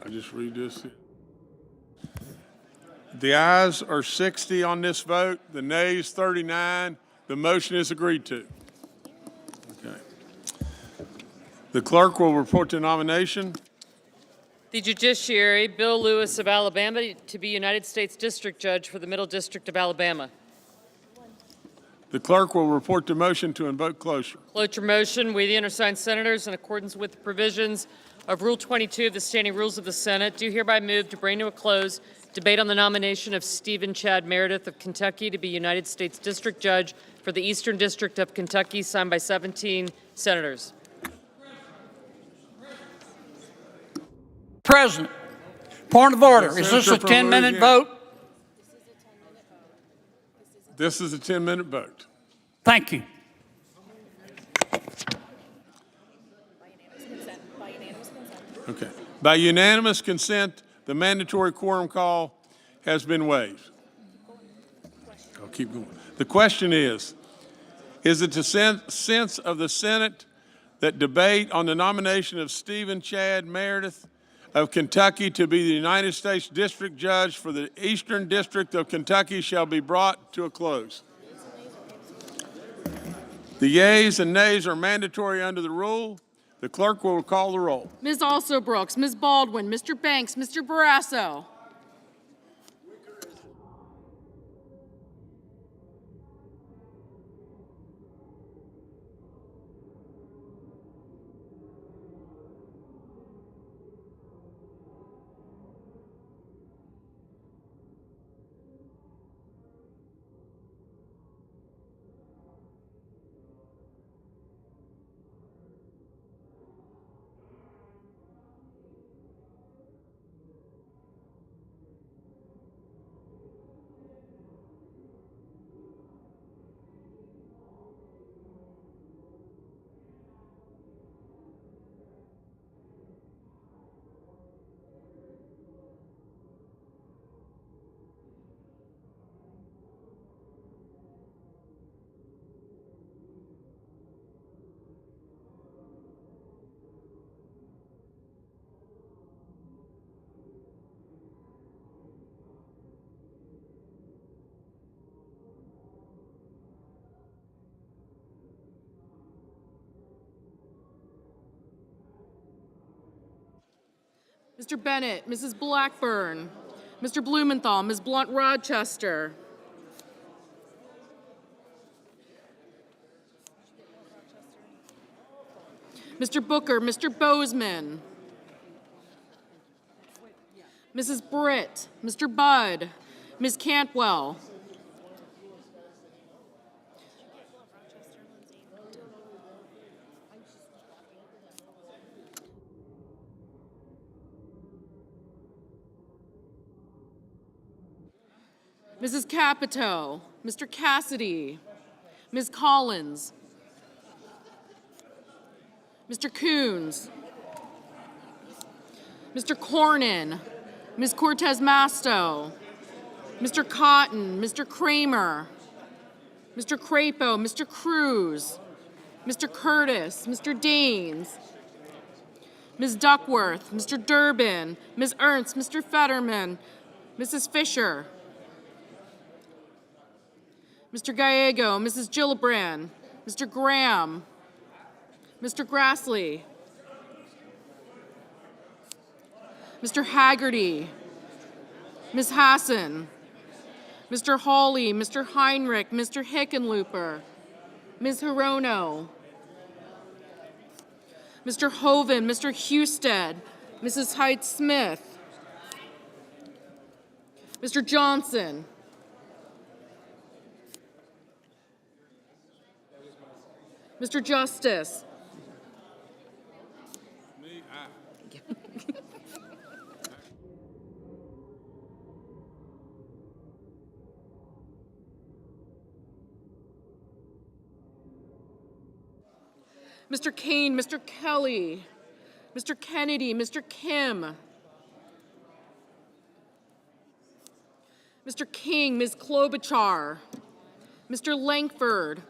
I just read this. The ayes are 60 on this vote, the nays 39. The motion is agreed to. Okay. The clerk will report the nomination. The judiciary, Bill Lewis of Alabama, to be United States District Judge for the Middle District of Alabama. The clerk will report the motion to invoke cloture. Cloture motion. We, the undersigned senators, in accordance with the provisions of Rule 22 of the Standing Rules of the Senate, do hereby move to bring to a close debate on the nomination of Stephen Chad Meredith of Kentucky to be United States District Judge for the Eastern District of Kentucky, signed by 17 senators. President, point of order. Is this a Senator from 10-minute Louisiana. vote? This is a 10-minute vote. Thank you. Okay. By unanimous consent, the mandatory quorum call has been waived. I'll keep going. The question is it the sense of the Senate that debate on the nomination of Stephen Chad Meredith of Kentucky to be the United States District Judge for the Eastern District of Kentucky shall be brought to a close? The yeas and nays are mandatory under the rule. The clerk will call the roll. Ms. Alsobrooks, Ms. Baldwin, Mr. Banks, Mr. Barrasso. Mr. Bennett, Mrs. Blackburn, Mr. Blumenthal, Ms. Blunt-Rochester. Mr. Booker, Mr. Bozeman, Mrs. Britt, Mr. Budd, Ms. Cantwell, Mrs. Capito, Mr. Cassidy, Ms. Collins, Mr. Coons, Mr. Cornyn, Ms. Cortez Masto, Mr. Cotton, Mr. Kramer, Mr. Crapo, Mr. Cruz, Mr. Curtis, Mr. Daines, Ms. Duckworth, Mr. Durbin, Ms. Ernst, Mr. Fetterman, Mrs. Fisher, Mr. Gallego, Mrs. Gillibrand, Mr. Graham, Mr. Grassley, Mr. Haggerty, Ms. Hassan, Mr. Hawley, Mr. Heinrich, Mr. Hickenlooper, Ms. Hirono, Mr. Hoven, Mr. Husted, Mrs. Height-Smith, Mr. Johnson, Mr. Justice, Mr. Kane, Mr. Kelly, Mr. Kennedy, Mr. Kim, Mr. King, Ms. Klobuchar, Mr. Langford,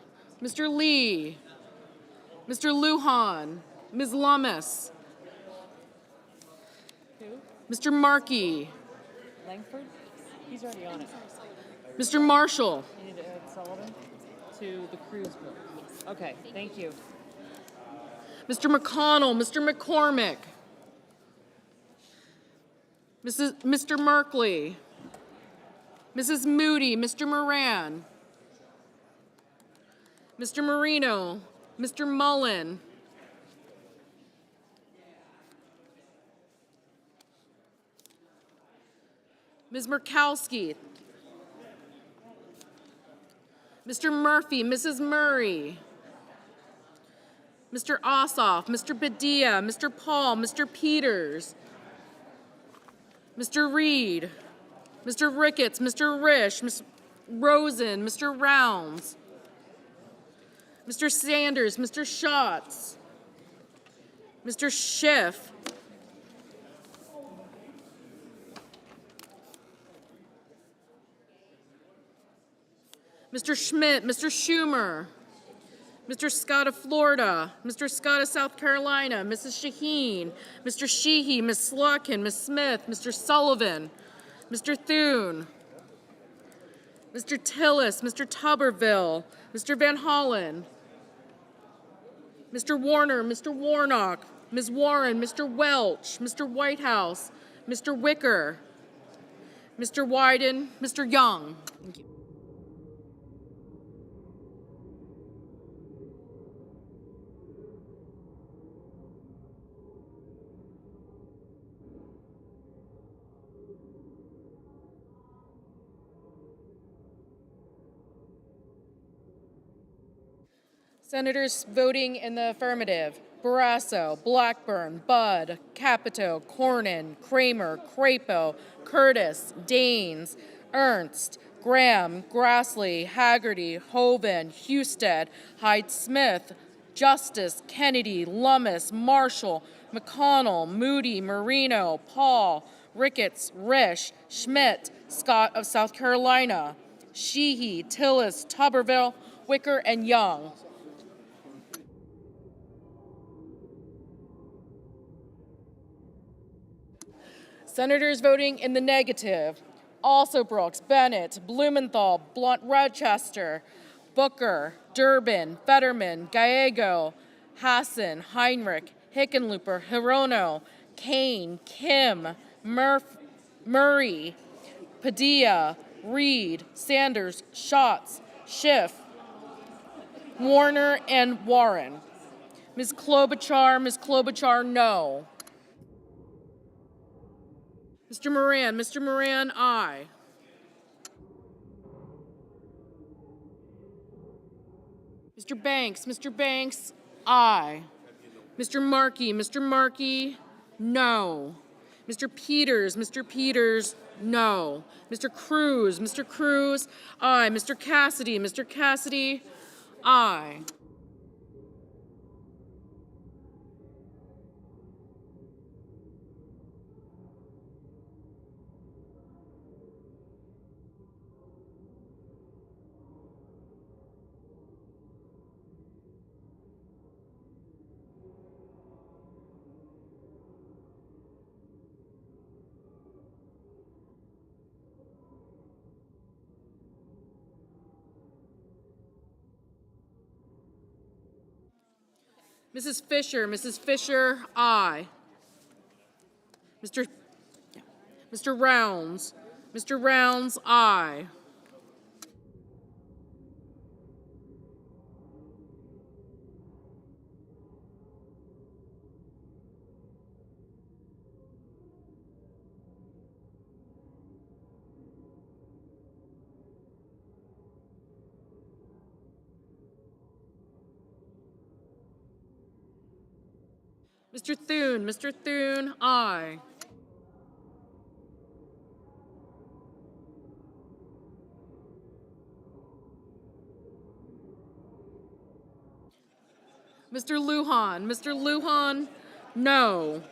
Mr. Lee, Mr. Lujan, Ms. Lummis, Mr. Markey, Langford? He's already on it. Mr. Marshall, You need to add Sullivan to the Cruz bill. Okay, thank you. Mr. McConnell, Mr. McCormick, Mr. Merkley, Mrs. Moody, Mr. Moran, Mr. Marino, Mr. Mullen, Ms. Murkowski, Mr. Murphy, Mrs. Murray, Mr. Ossoff, Mr. Padilla, Mr. Paul, Mr. Peters, Mr. Reed, Mr. Ricketts, Mr. Risch, Ms. Rosen, Mr. Rounds, Mr. Sanders, Mr. Schatz, Mr. Schiff, Mr. Schmidt, Mr. Schumer, Mr. Scott of Florida, Mr. Scott of South Carolina, Mrs. Shaheen, Mr. Sheehy, Ms. Slotkin, Ms. Smith, Mr. Sullivan, Mr. Thune, Mr. Tillis, Mr. Tuberville, Mr. Van Hollen, Mr. Warner, Mr. Warnock, Ms. Warren, Mr. Welch, Mr. Whitehouse, Mr. Wicker, Mr. Wyden, Mr. Young. Thank you. Senators voting in the affirmative: Barrasso, Blackburn, Budd, Capito, Cornyn, Kramer, Crapo, Curtis, Daines, Ernst, Graham, Grassley, Haggerty, Hoven, Husted, Hyde-Smith, Justice, Kennedy, Lummis, Marshall, McConnell, Moody, Marino, Paul, Ricketts, Risch, Schmidt, Scott of South Carolina, Sheehy, Tillis, Tuberville, Wicker, and Young. Senators voting in the negative: Alsobrooks, Bennett, Blumenthal, Blunt, Rochester, Booker, Durbin, Fetterman, Gallego, Hassan, Heinrich, Hickenlooper, Hirono, Kane, Kim, Murray, Padilla, Reed, Sanders, Schatz, Schiff, Warner, and Warren. Ms. Klobuchar, no. Mr. Moran, aye. Mr. Banks, aye. Mr. Markey, no. Mr. Peters, no. Mr. Cruz, aye. Mr. Cassidy, aye. Mrs. Fisher, aye. Mr. Rounds, aye. Mr. Thune, aye. Mr. Lujan, no.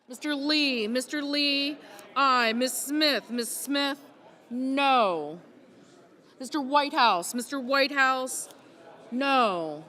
Mr. Lee, aye. Ms. Smith, no. Mr. Whitehouse, no.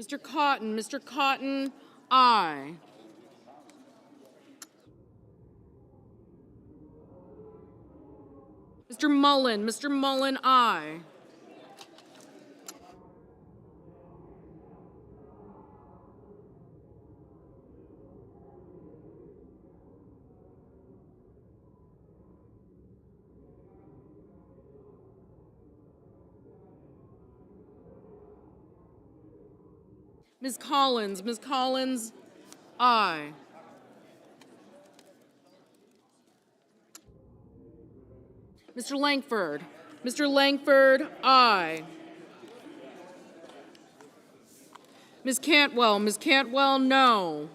Mr. Cotton, aye. Mr. Mullen, aye. Ms. Collins, aye. Mr. Langford, aye. Ms. Cantwell, no.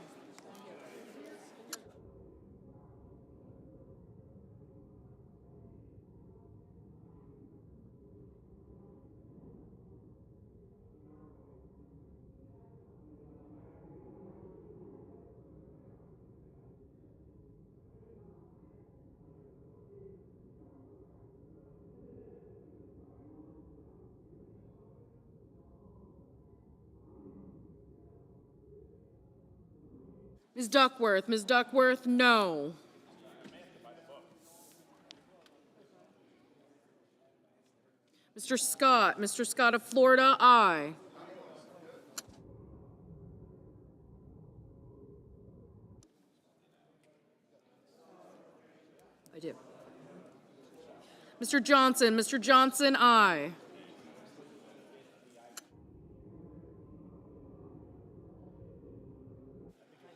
Ms. Duckworth, no. Mr. Scott of Florida, aye. I do. Mr. Johnson, aye.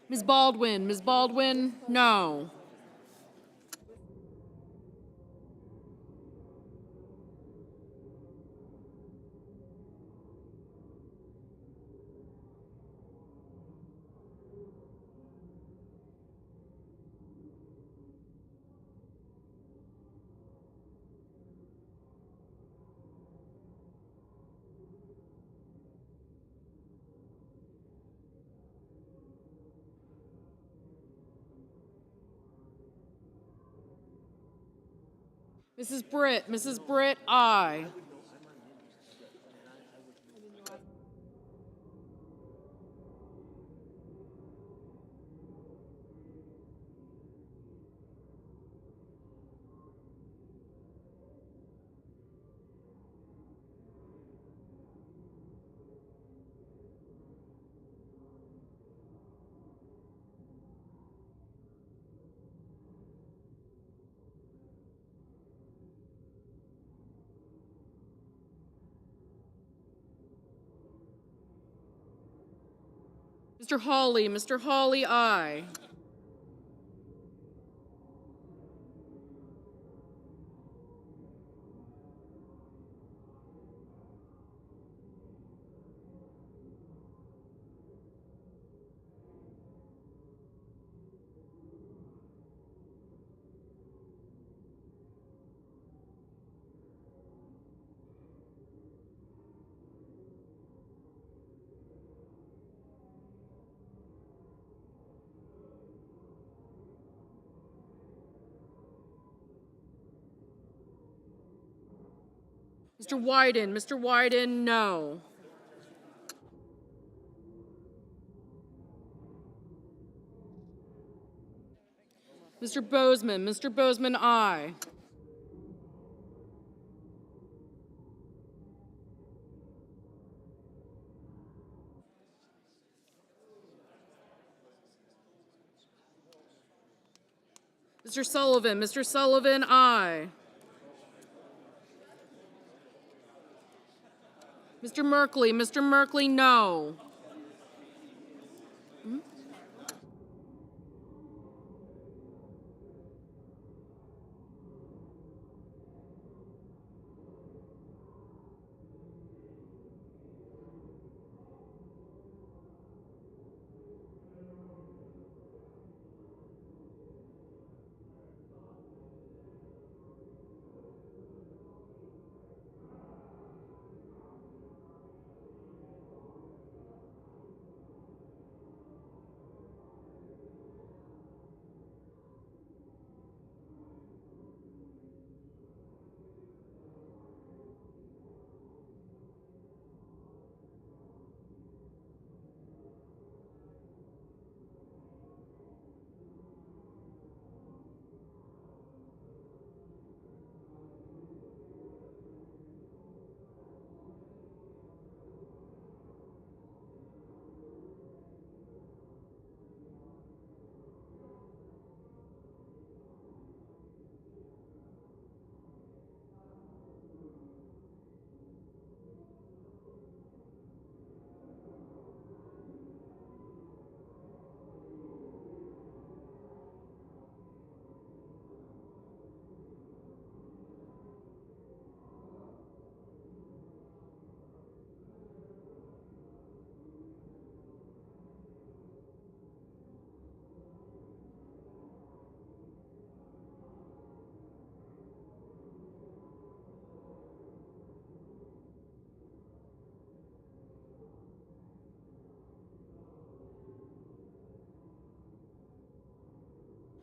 Ms. Baldwin, no. Mrs. Britt, aye. Mr. Hawley, aye. Mr. Wyden, no. Mr. Bozeman, aye. Mr. Sullivan, aye. Mr. Merkley, no.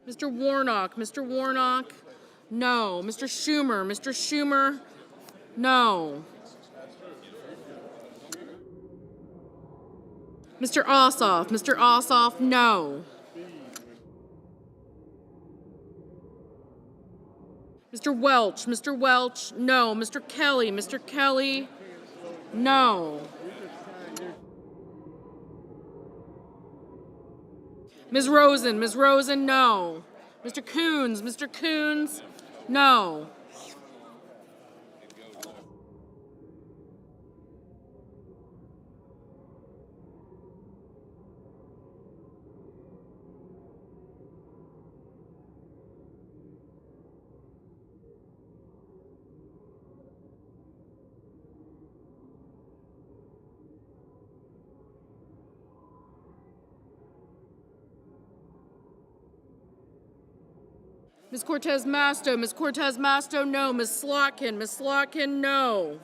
Mr. Warnock, no. Mr. Schumer, no. Mr. Ossoff, no. Mr. Welch, no. Mr. Kelly, no. Ms. Rosen, no. Mr. Coons, no. Ms. Cortez Masto, no. Ms. Slotkin, no.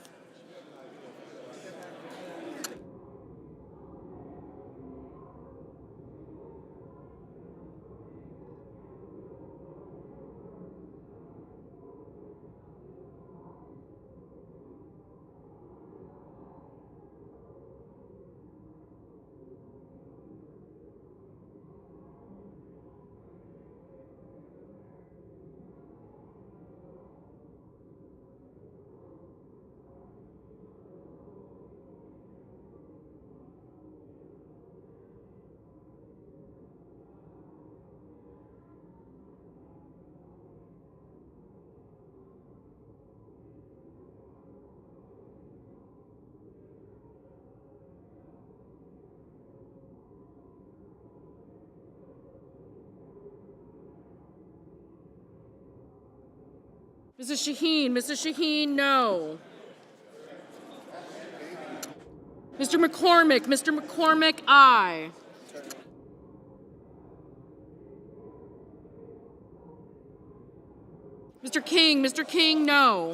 Mrs. Shaheen, no. Mr. McCormick, aye. Mr. King, no.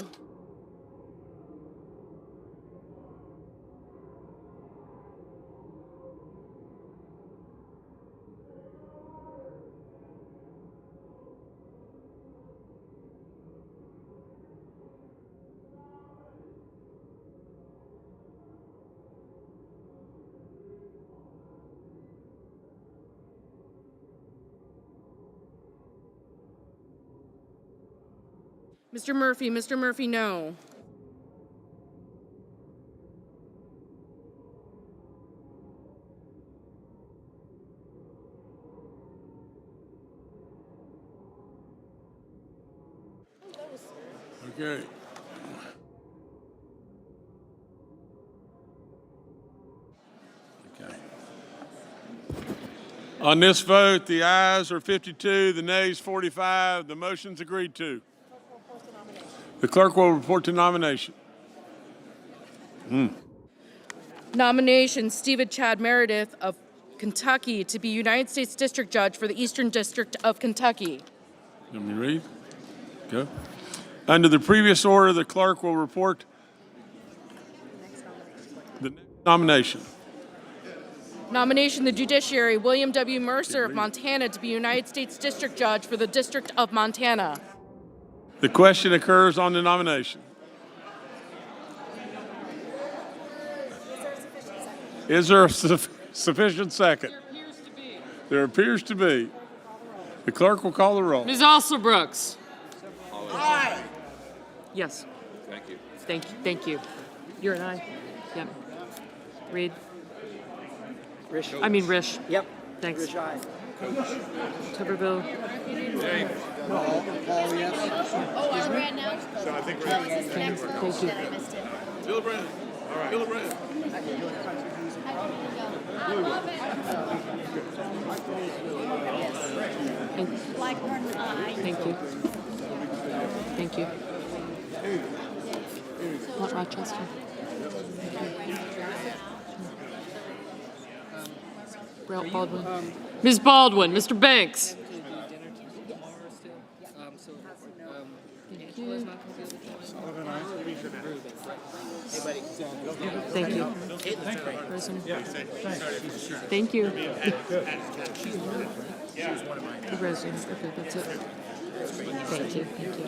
Mr. Murphy, no. Okay. Okay. On this vote, the ayes are 52, the nays 45. The motion's agreed to. The clerk will report to nomination. Nomination, Stephen Chad Meredith of Kentucky to be United States District Judge for the Eastern District of Kentucky. Let me read. Go. Under the previous order, the clerk will report the next nomination. Nomination, the Judiciary, William W. Mercer of Montana to be United States District Judge for the District of Montana. The question occurs on the nomination. Is there a sufficient second? There appears to be. The clerk will call the roll. Ms. Alsobrooks. Aye. Yes. Thank you. You're an aye? Yep. Reed? Rish. Rish. Yep. Thanks. Rish, aye. Tuberville. Oh, I ran now? So I think Thank you. Gillibrand. All right. Gillibrand. I love it. Blackburn, aye. Thank you. Not Rochester. Baldwin. Ms. Baldwin, Mr. Banks. Thank you. President. Thank you. The President. Okay, that's it. Thank you. Thank you.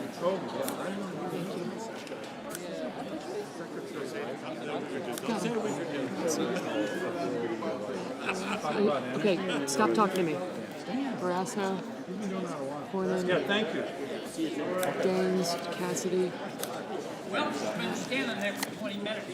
Okay, stop talking to me. Barrasso, Cornyn. Yeah, thank you. Gaines, Cassidy. Well, I've been standing there for 20 minutes.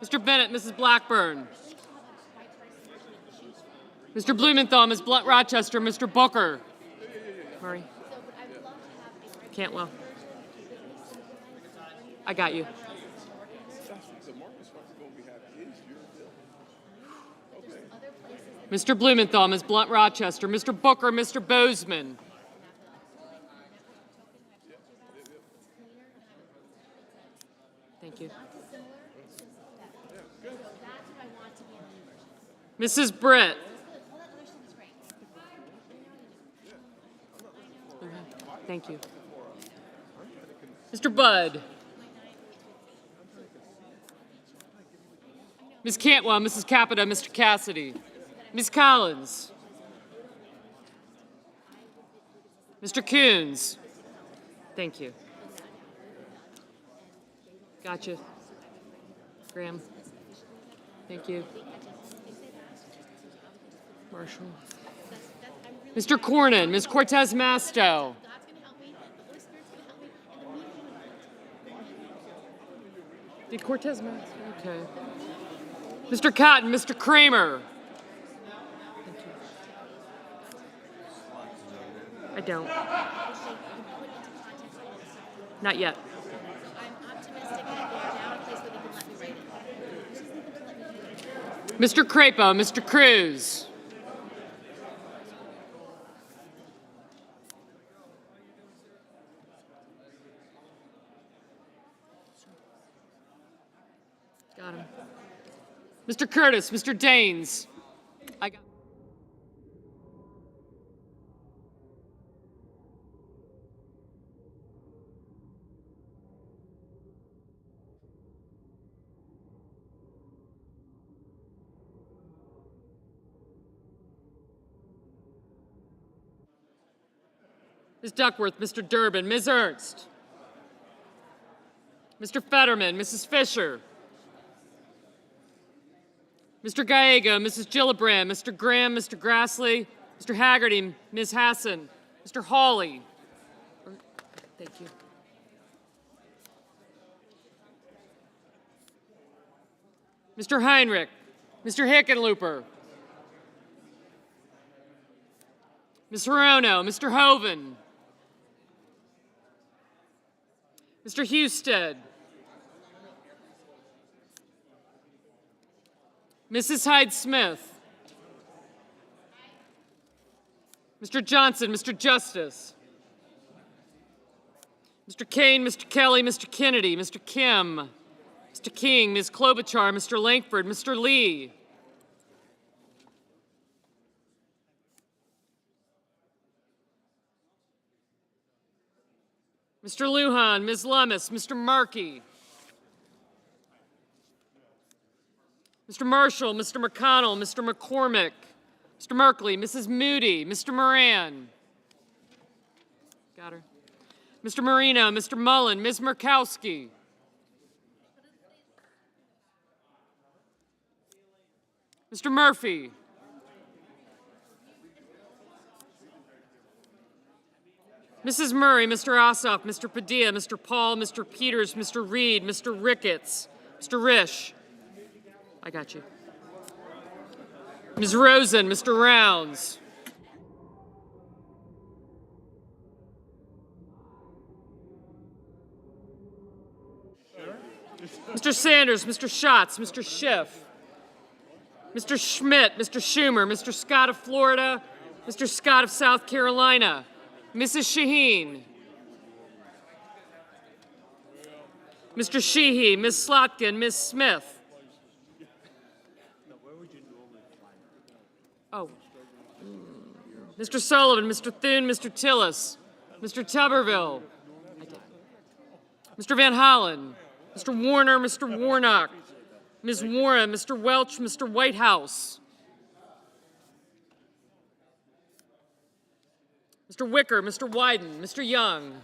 Mr. Bennett, Mrs. Blackburn. Mr. Blumenthal, Ms. Rochester, Mr. Booker. Murray. Cantwell. I got you. Mr. Blumenthal, Ms. Rochester, Mr. Booker, Mr. Bozeman. Thank you. Mrs. Britt. Okay. Thank you. Mr. Budd. Ms. Cantwell, Mrs. Capita, Mr. Cassidy. Ms. Collins. Mr. Coons. Thank you. Gotcha. Graham. Thank you. Marshall. Mr. Cornyn, Ms. Cortez Masto. Did Cortez Masto? Okay. Mr. Cotton, Mr. Kramer. Thank you. I don't. Not yet. Mr. Crapo, Mr. Cruz. Got him. Mr. Curtis, Mr. Daines. I got. Ms. Duckworth, Mr. Durbin, Ms. Ernst. Mr. Fetterman, Mrs. Fisher. Mr. Gallego, Mrs. Gillibrand, Mr. Graham, Mr. Grassley, Mr. Haggerty, Ms. Hassan, Mr. Hawley. Thank you. Mr. Heinrich, Mr. Hickenlooper. Ms. Hirono, Mr. Hoven. Mr. Husted. Mrs. Hyde-Smith. Mr. Johnson, Mr. Justice. Mr. Kane, Mr. Kelly, Mr. Kennedy, Mr. Kim, Mr. King, Ms. Klobuchar, Mr. Langford, Mr. Lee. Mr. Lujan, Ms. Lummis, Mr. Markey. Mr. Marshall, Mr. McConnell, Mr. McCormick, Mr. Merkley, Mrs. Moody, Mr. Moran. Got her. Mr. Marino, Mr. Mullen, Ms. Murkowski. Mr. Murphy, Mrs. Murray, Mr. Ossoff, Mr. Padilla, Mr. Paul, Mr. Peters, Mr. Reed, Mr. Ricketts, Mr. Risch. I got you. Ms. Rosen, Mr. Rounds. Mr. Sanders, Mr. Schatz, Mr. Schiff, Mr. Schmidt, Mr. Schumer, Mr. Scott of Florida, Mr. Scott of South Carolina, Mrs. Shaheen, Mr. Sheehy, Ms. Slotkin, Ms. Smith. Oh. Mr. Sullivan, Mr. Thune, Mr. Tillis, Mr. Tuberville, Mr. Van Hollen, Mr. Warner, Mr. Warnock, Ms. Warren, Mr. Welch, Mr. Whitehouse, Mr. Wicker, Mr. Wyden, Mr. Young.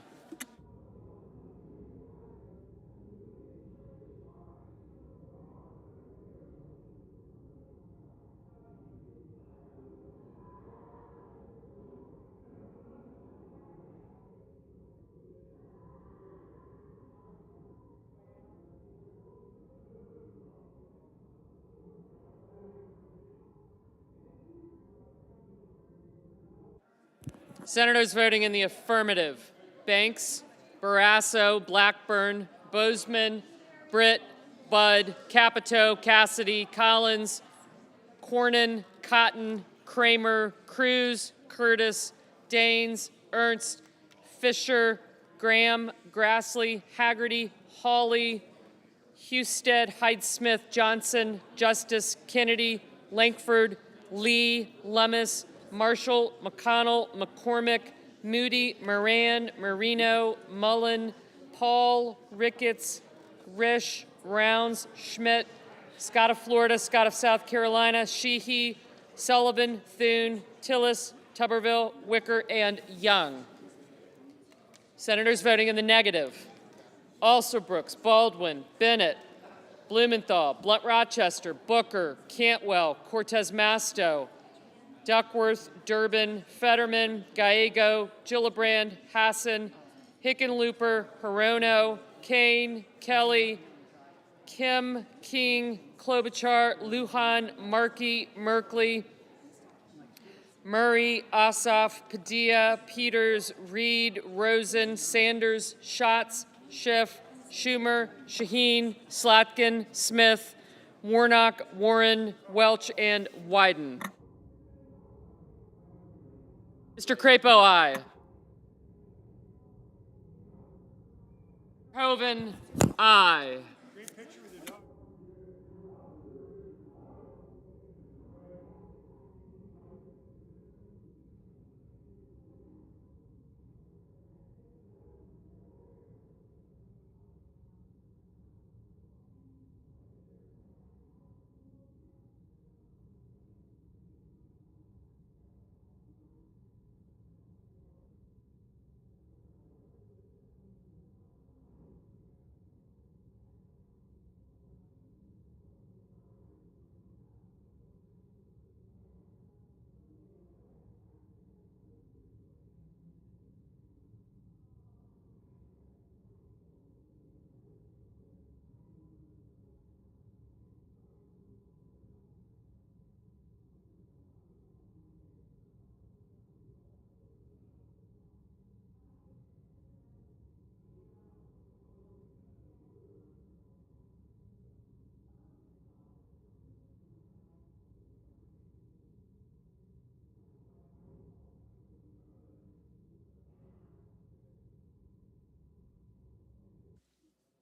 Senators voting in the affirmative: Banks, Barrasso, Blackburn, Bozeman, Britt, Budd, Capito, Cassidy, Collins, Cornyn, Cotton, Kramer, Cruz, Curtis, Daines, Ernst, Fisher, Graham, Grassley, Haggerty, Hawley, Husted, Hyde-Smith, Johnson, Justice, Kennedy, Lankford, Lee, Lummis, Marshall, McConnell, McCormick, Moody, Moran, Marino, Mullen, Paul, Ricketts, Risch, Rounds, Schmidt, Scott of Florida, Scott of South Carolina, Sheehy, Sullivan, Thune, Tillis, Tuberville, Wicker, and Young. Senators voting in the negative: Alsobrooks, Baldwin, Bennett, Blumenthal, Blunt Rochester, Booker, Cantwell, Cortez Masto, Duckworth, Durbin, Fetterman, Gallego, Gillibrand, Hassan, Hickenlooper, Hirono, Kane, Kelly, Kim, King, Klobuchar, Lujan, Markey, Merkley, Murray, Ossoff, Padilla, Peters, Reed, Rosen, Sanders, Schatz, Schiff, Schumer, Shaheen, Slotkin, Smith, Warnock, Warren, Welch, and Wyden. Mr. Crapo, aye. Hoven, aye.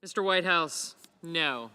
Mr. Whitehouse, no.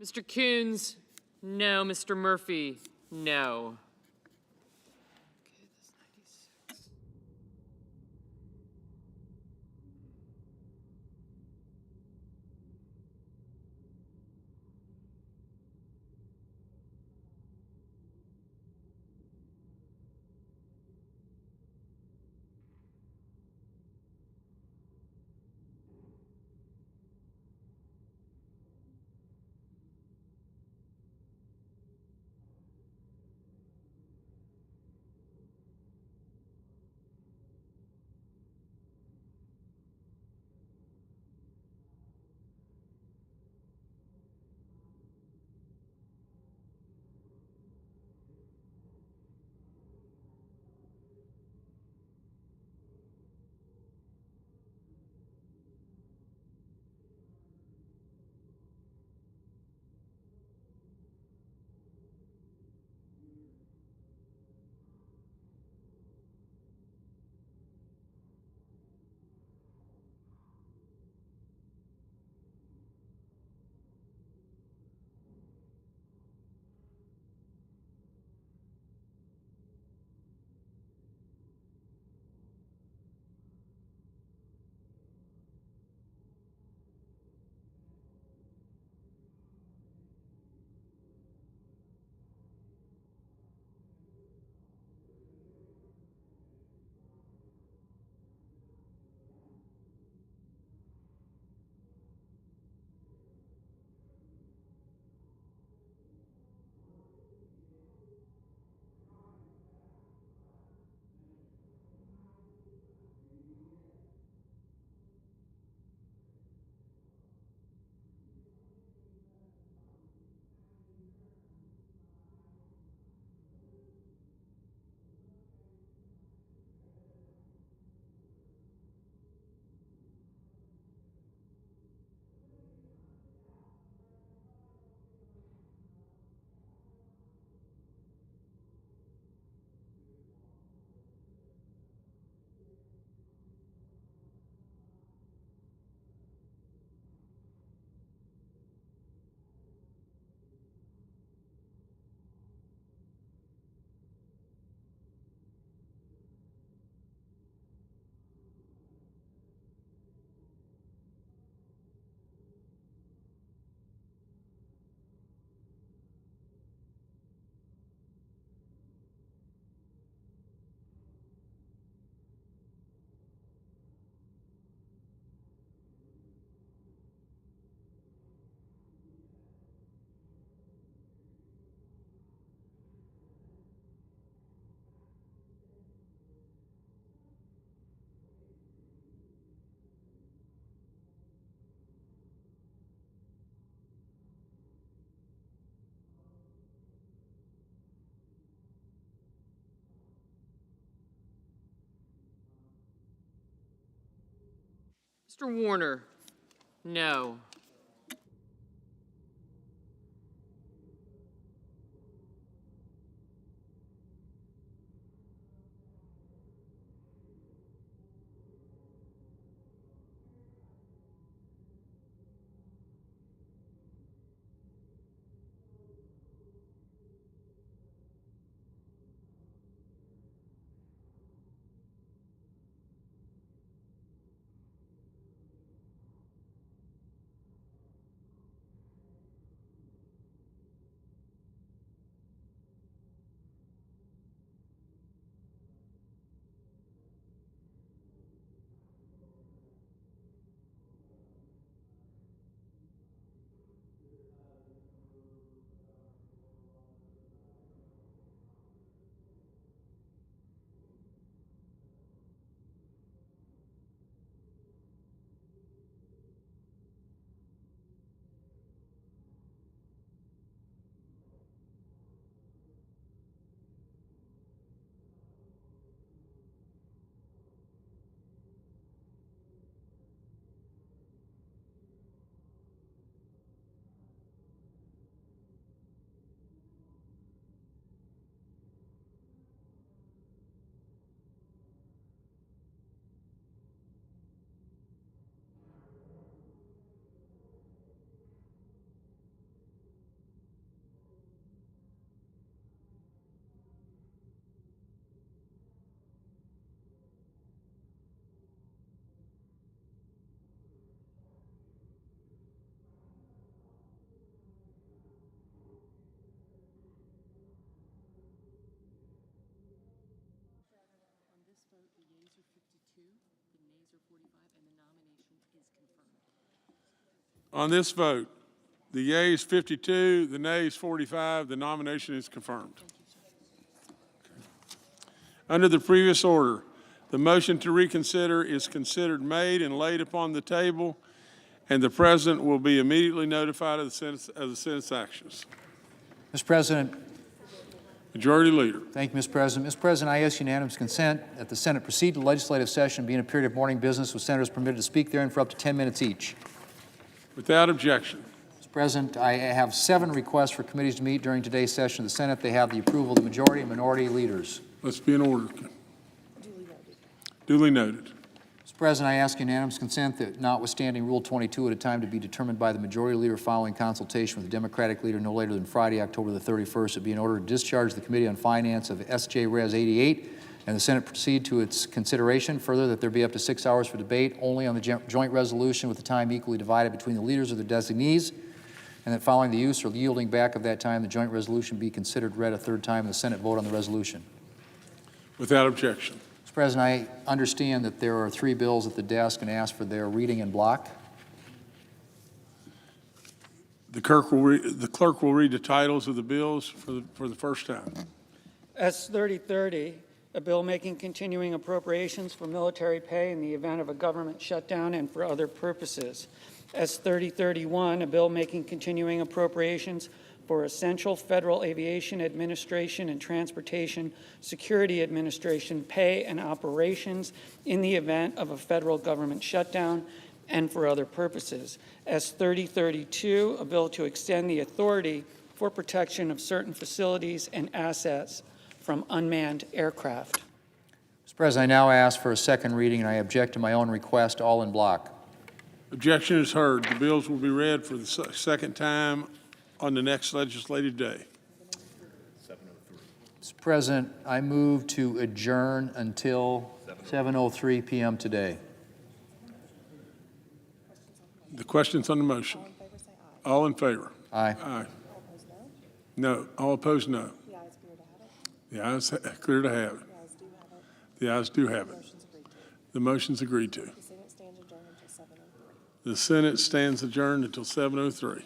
Mr. Coons, no. Mr. Murphy, no. Mr. Warner, no. On this vote, the yeas 52, the nays 45, the nomination is confirmed. Under the previous order, the motion to reconsider is considered made and laid upon the table, and the President will be immediately notified of the Senate's actions. Mr. President. Majority Leader. Thank you, Mr. President. Mr. President, I ask unanimous consent that the Senate proceed to legislative session, being a period of morning business with senators permitted to speak therein for up to 10 minutes each. Without objection. Mr. President, I have 7 requests for committees to meet during today's session of the Senate. They have the approval of the majority and minority leaders. Let's be in order. Duly noted. Mr. President, I ask unanimous consent that notwithstanding Rule 22 at a time to be determined by the majority leader following consultation with the Democratic leader no later than Friday, October the 31st, it be in order to discharge the Committee on Finance of S.J. Res. 88 and the Senate proceed to its consideration. Further, that there be up to 6 hours for debate only on the joint resolution with the time equally divided between the leaders of the designees, and that following the use or yielding back of that time, the joint resolution be considered read a third time and the Senate vote on the resolution. Without objection. Mr. President, I understand that there are 3 bills at the desk and ask for their reading in block. The clerk will read the titles of the bills for the first time. S. 3030, a bill making continuing appropriations for military pay in the event of a government shutdown and for other purposes. S. 3031, a bill making continuing appropriations for essential Federal Aviation Administration and Transportation Security Administration pay and operations in the event of a federal government shutdown and for other purposes. S. 3032, a bill to extend the authority for protection of certain facilities and assets from unmanned aircraft. Mr. President, I now ask for a second reading, and I object to my own request, all in block. Objection is heard. The bills will be read for the second time on the next legislative day. Mr. President, I move to adjourn until 7:03 p.m. today. The questions on the motion. All in favor? Aye. Aye. No. All opposed, no. The ayes clear to have it. The ayes do have it. The motion's agreed to. The Senate stands adjourned until 7:03.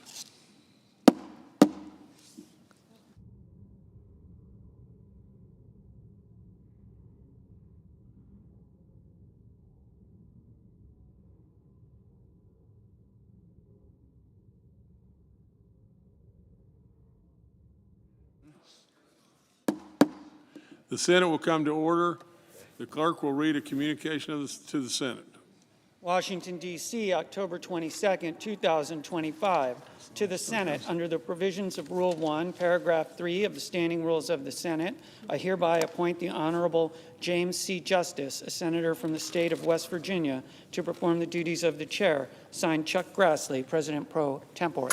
The Senate will come to order. The clerk will read a communication to the Senate. Washington, D.C., October 22, 2025. To the Senate, under the provisions of Rule 1, Paragraph 3 of the Standing Rules of the Senate, I hereby appoint the Honorable James C. Justice, a senator from the state of West Virginia, to perform the duties of the chair. Signed, Chuck Grassley, President pro tempore.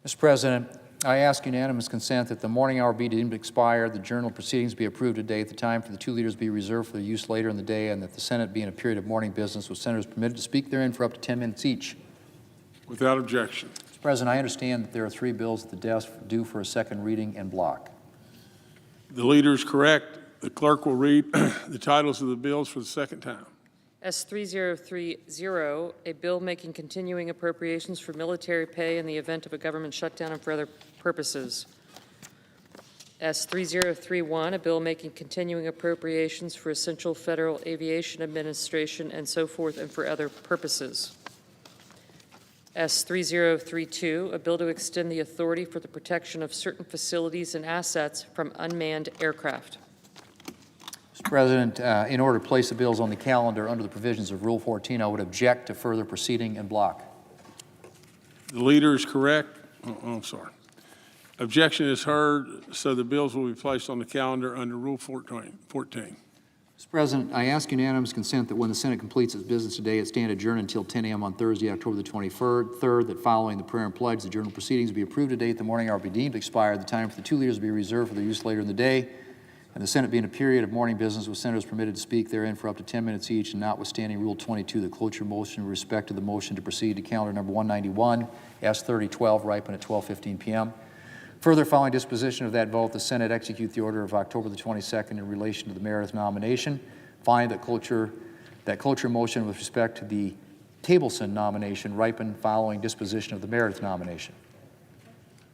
Mr. President, I ask unanimous consent that the morning hour be deemed expired, the journal proceedings be approved today at the time for the 2 leaders be reserved for use later in the day, and that the Senate be in a period of morning business with senators permitted to speak therein for up to 10 minutes each. Without objection. Mr. President, I understand that there are 3 bills at the desk due for a second reading in block. The leader is correct. The clerk will read the titles of the bills for the second time. S. 3030, a bill making continuing appropriations for military pay in the event of a government shutdown and for other purposes. S. 3031, a bill making continuing appropriations for essential Federal Aviation Administration and so forth and for other purposes. S. 3032, a bill to extend the authority for the protection of certain facilities and assets from unmanned aircraft. Mr. President, in order to place the bills on the calendar under the provisions of Rule 14, I would object to further proceeding in block. The leader is correct. Oh, I'm sorry. Objection is heard, so the bills will be placed on the calendar under Rule 14. Mr. President, I ask unanimous consent that when the Senate completes its business today, it stand adjourned until 10 a.m. on Thursday, October the 23rd, that following the prayer and pledge, the journal proceedings be approved today at the morning hour be deemed expired, the time for the 2 leaders be reserved for their use later in the day, and the Senate be in a period of morning business with senators permitted to speak therein for up to 10 minutes each, and notwithstanding Rule 22, the cloture motion with respect to the motion to proceed to calendar number 191, S. 3012, ripen at 12:15 p.m. Further, following disposition of that vote, the Senate execute the order of October the 22nd in relation to the Meredith nomination. Find that cloture motion with respect to the Tableson nomination ripen following disposition of the Meredith nomination.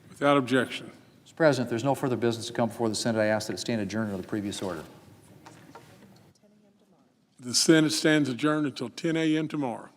Without objection. Mr. President, if there's no further business to come before the Senate, I ask that it stand adjourned under the previous order. The Senate stands adjourned until 10 a.m. tomorrow.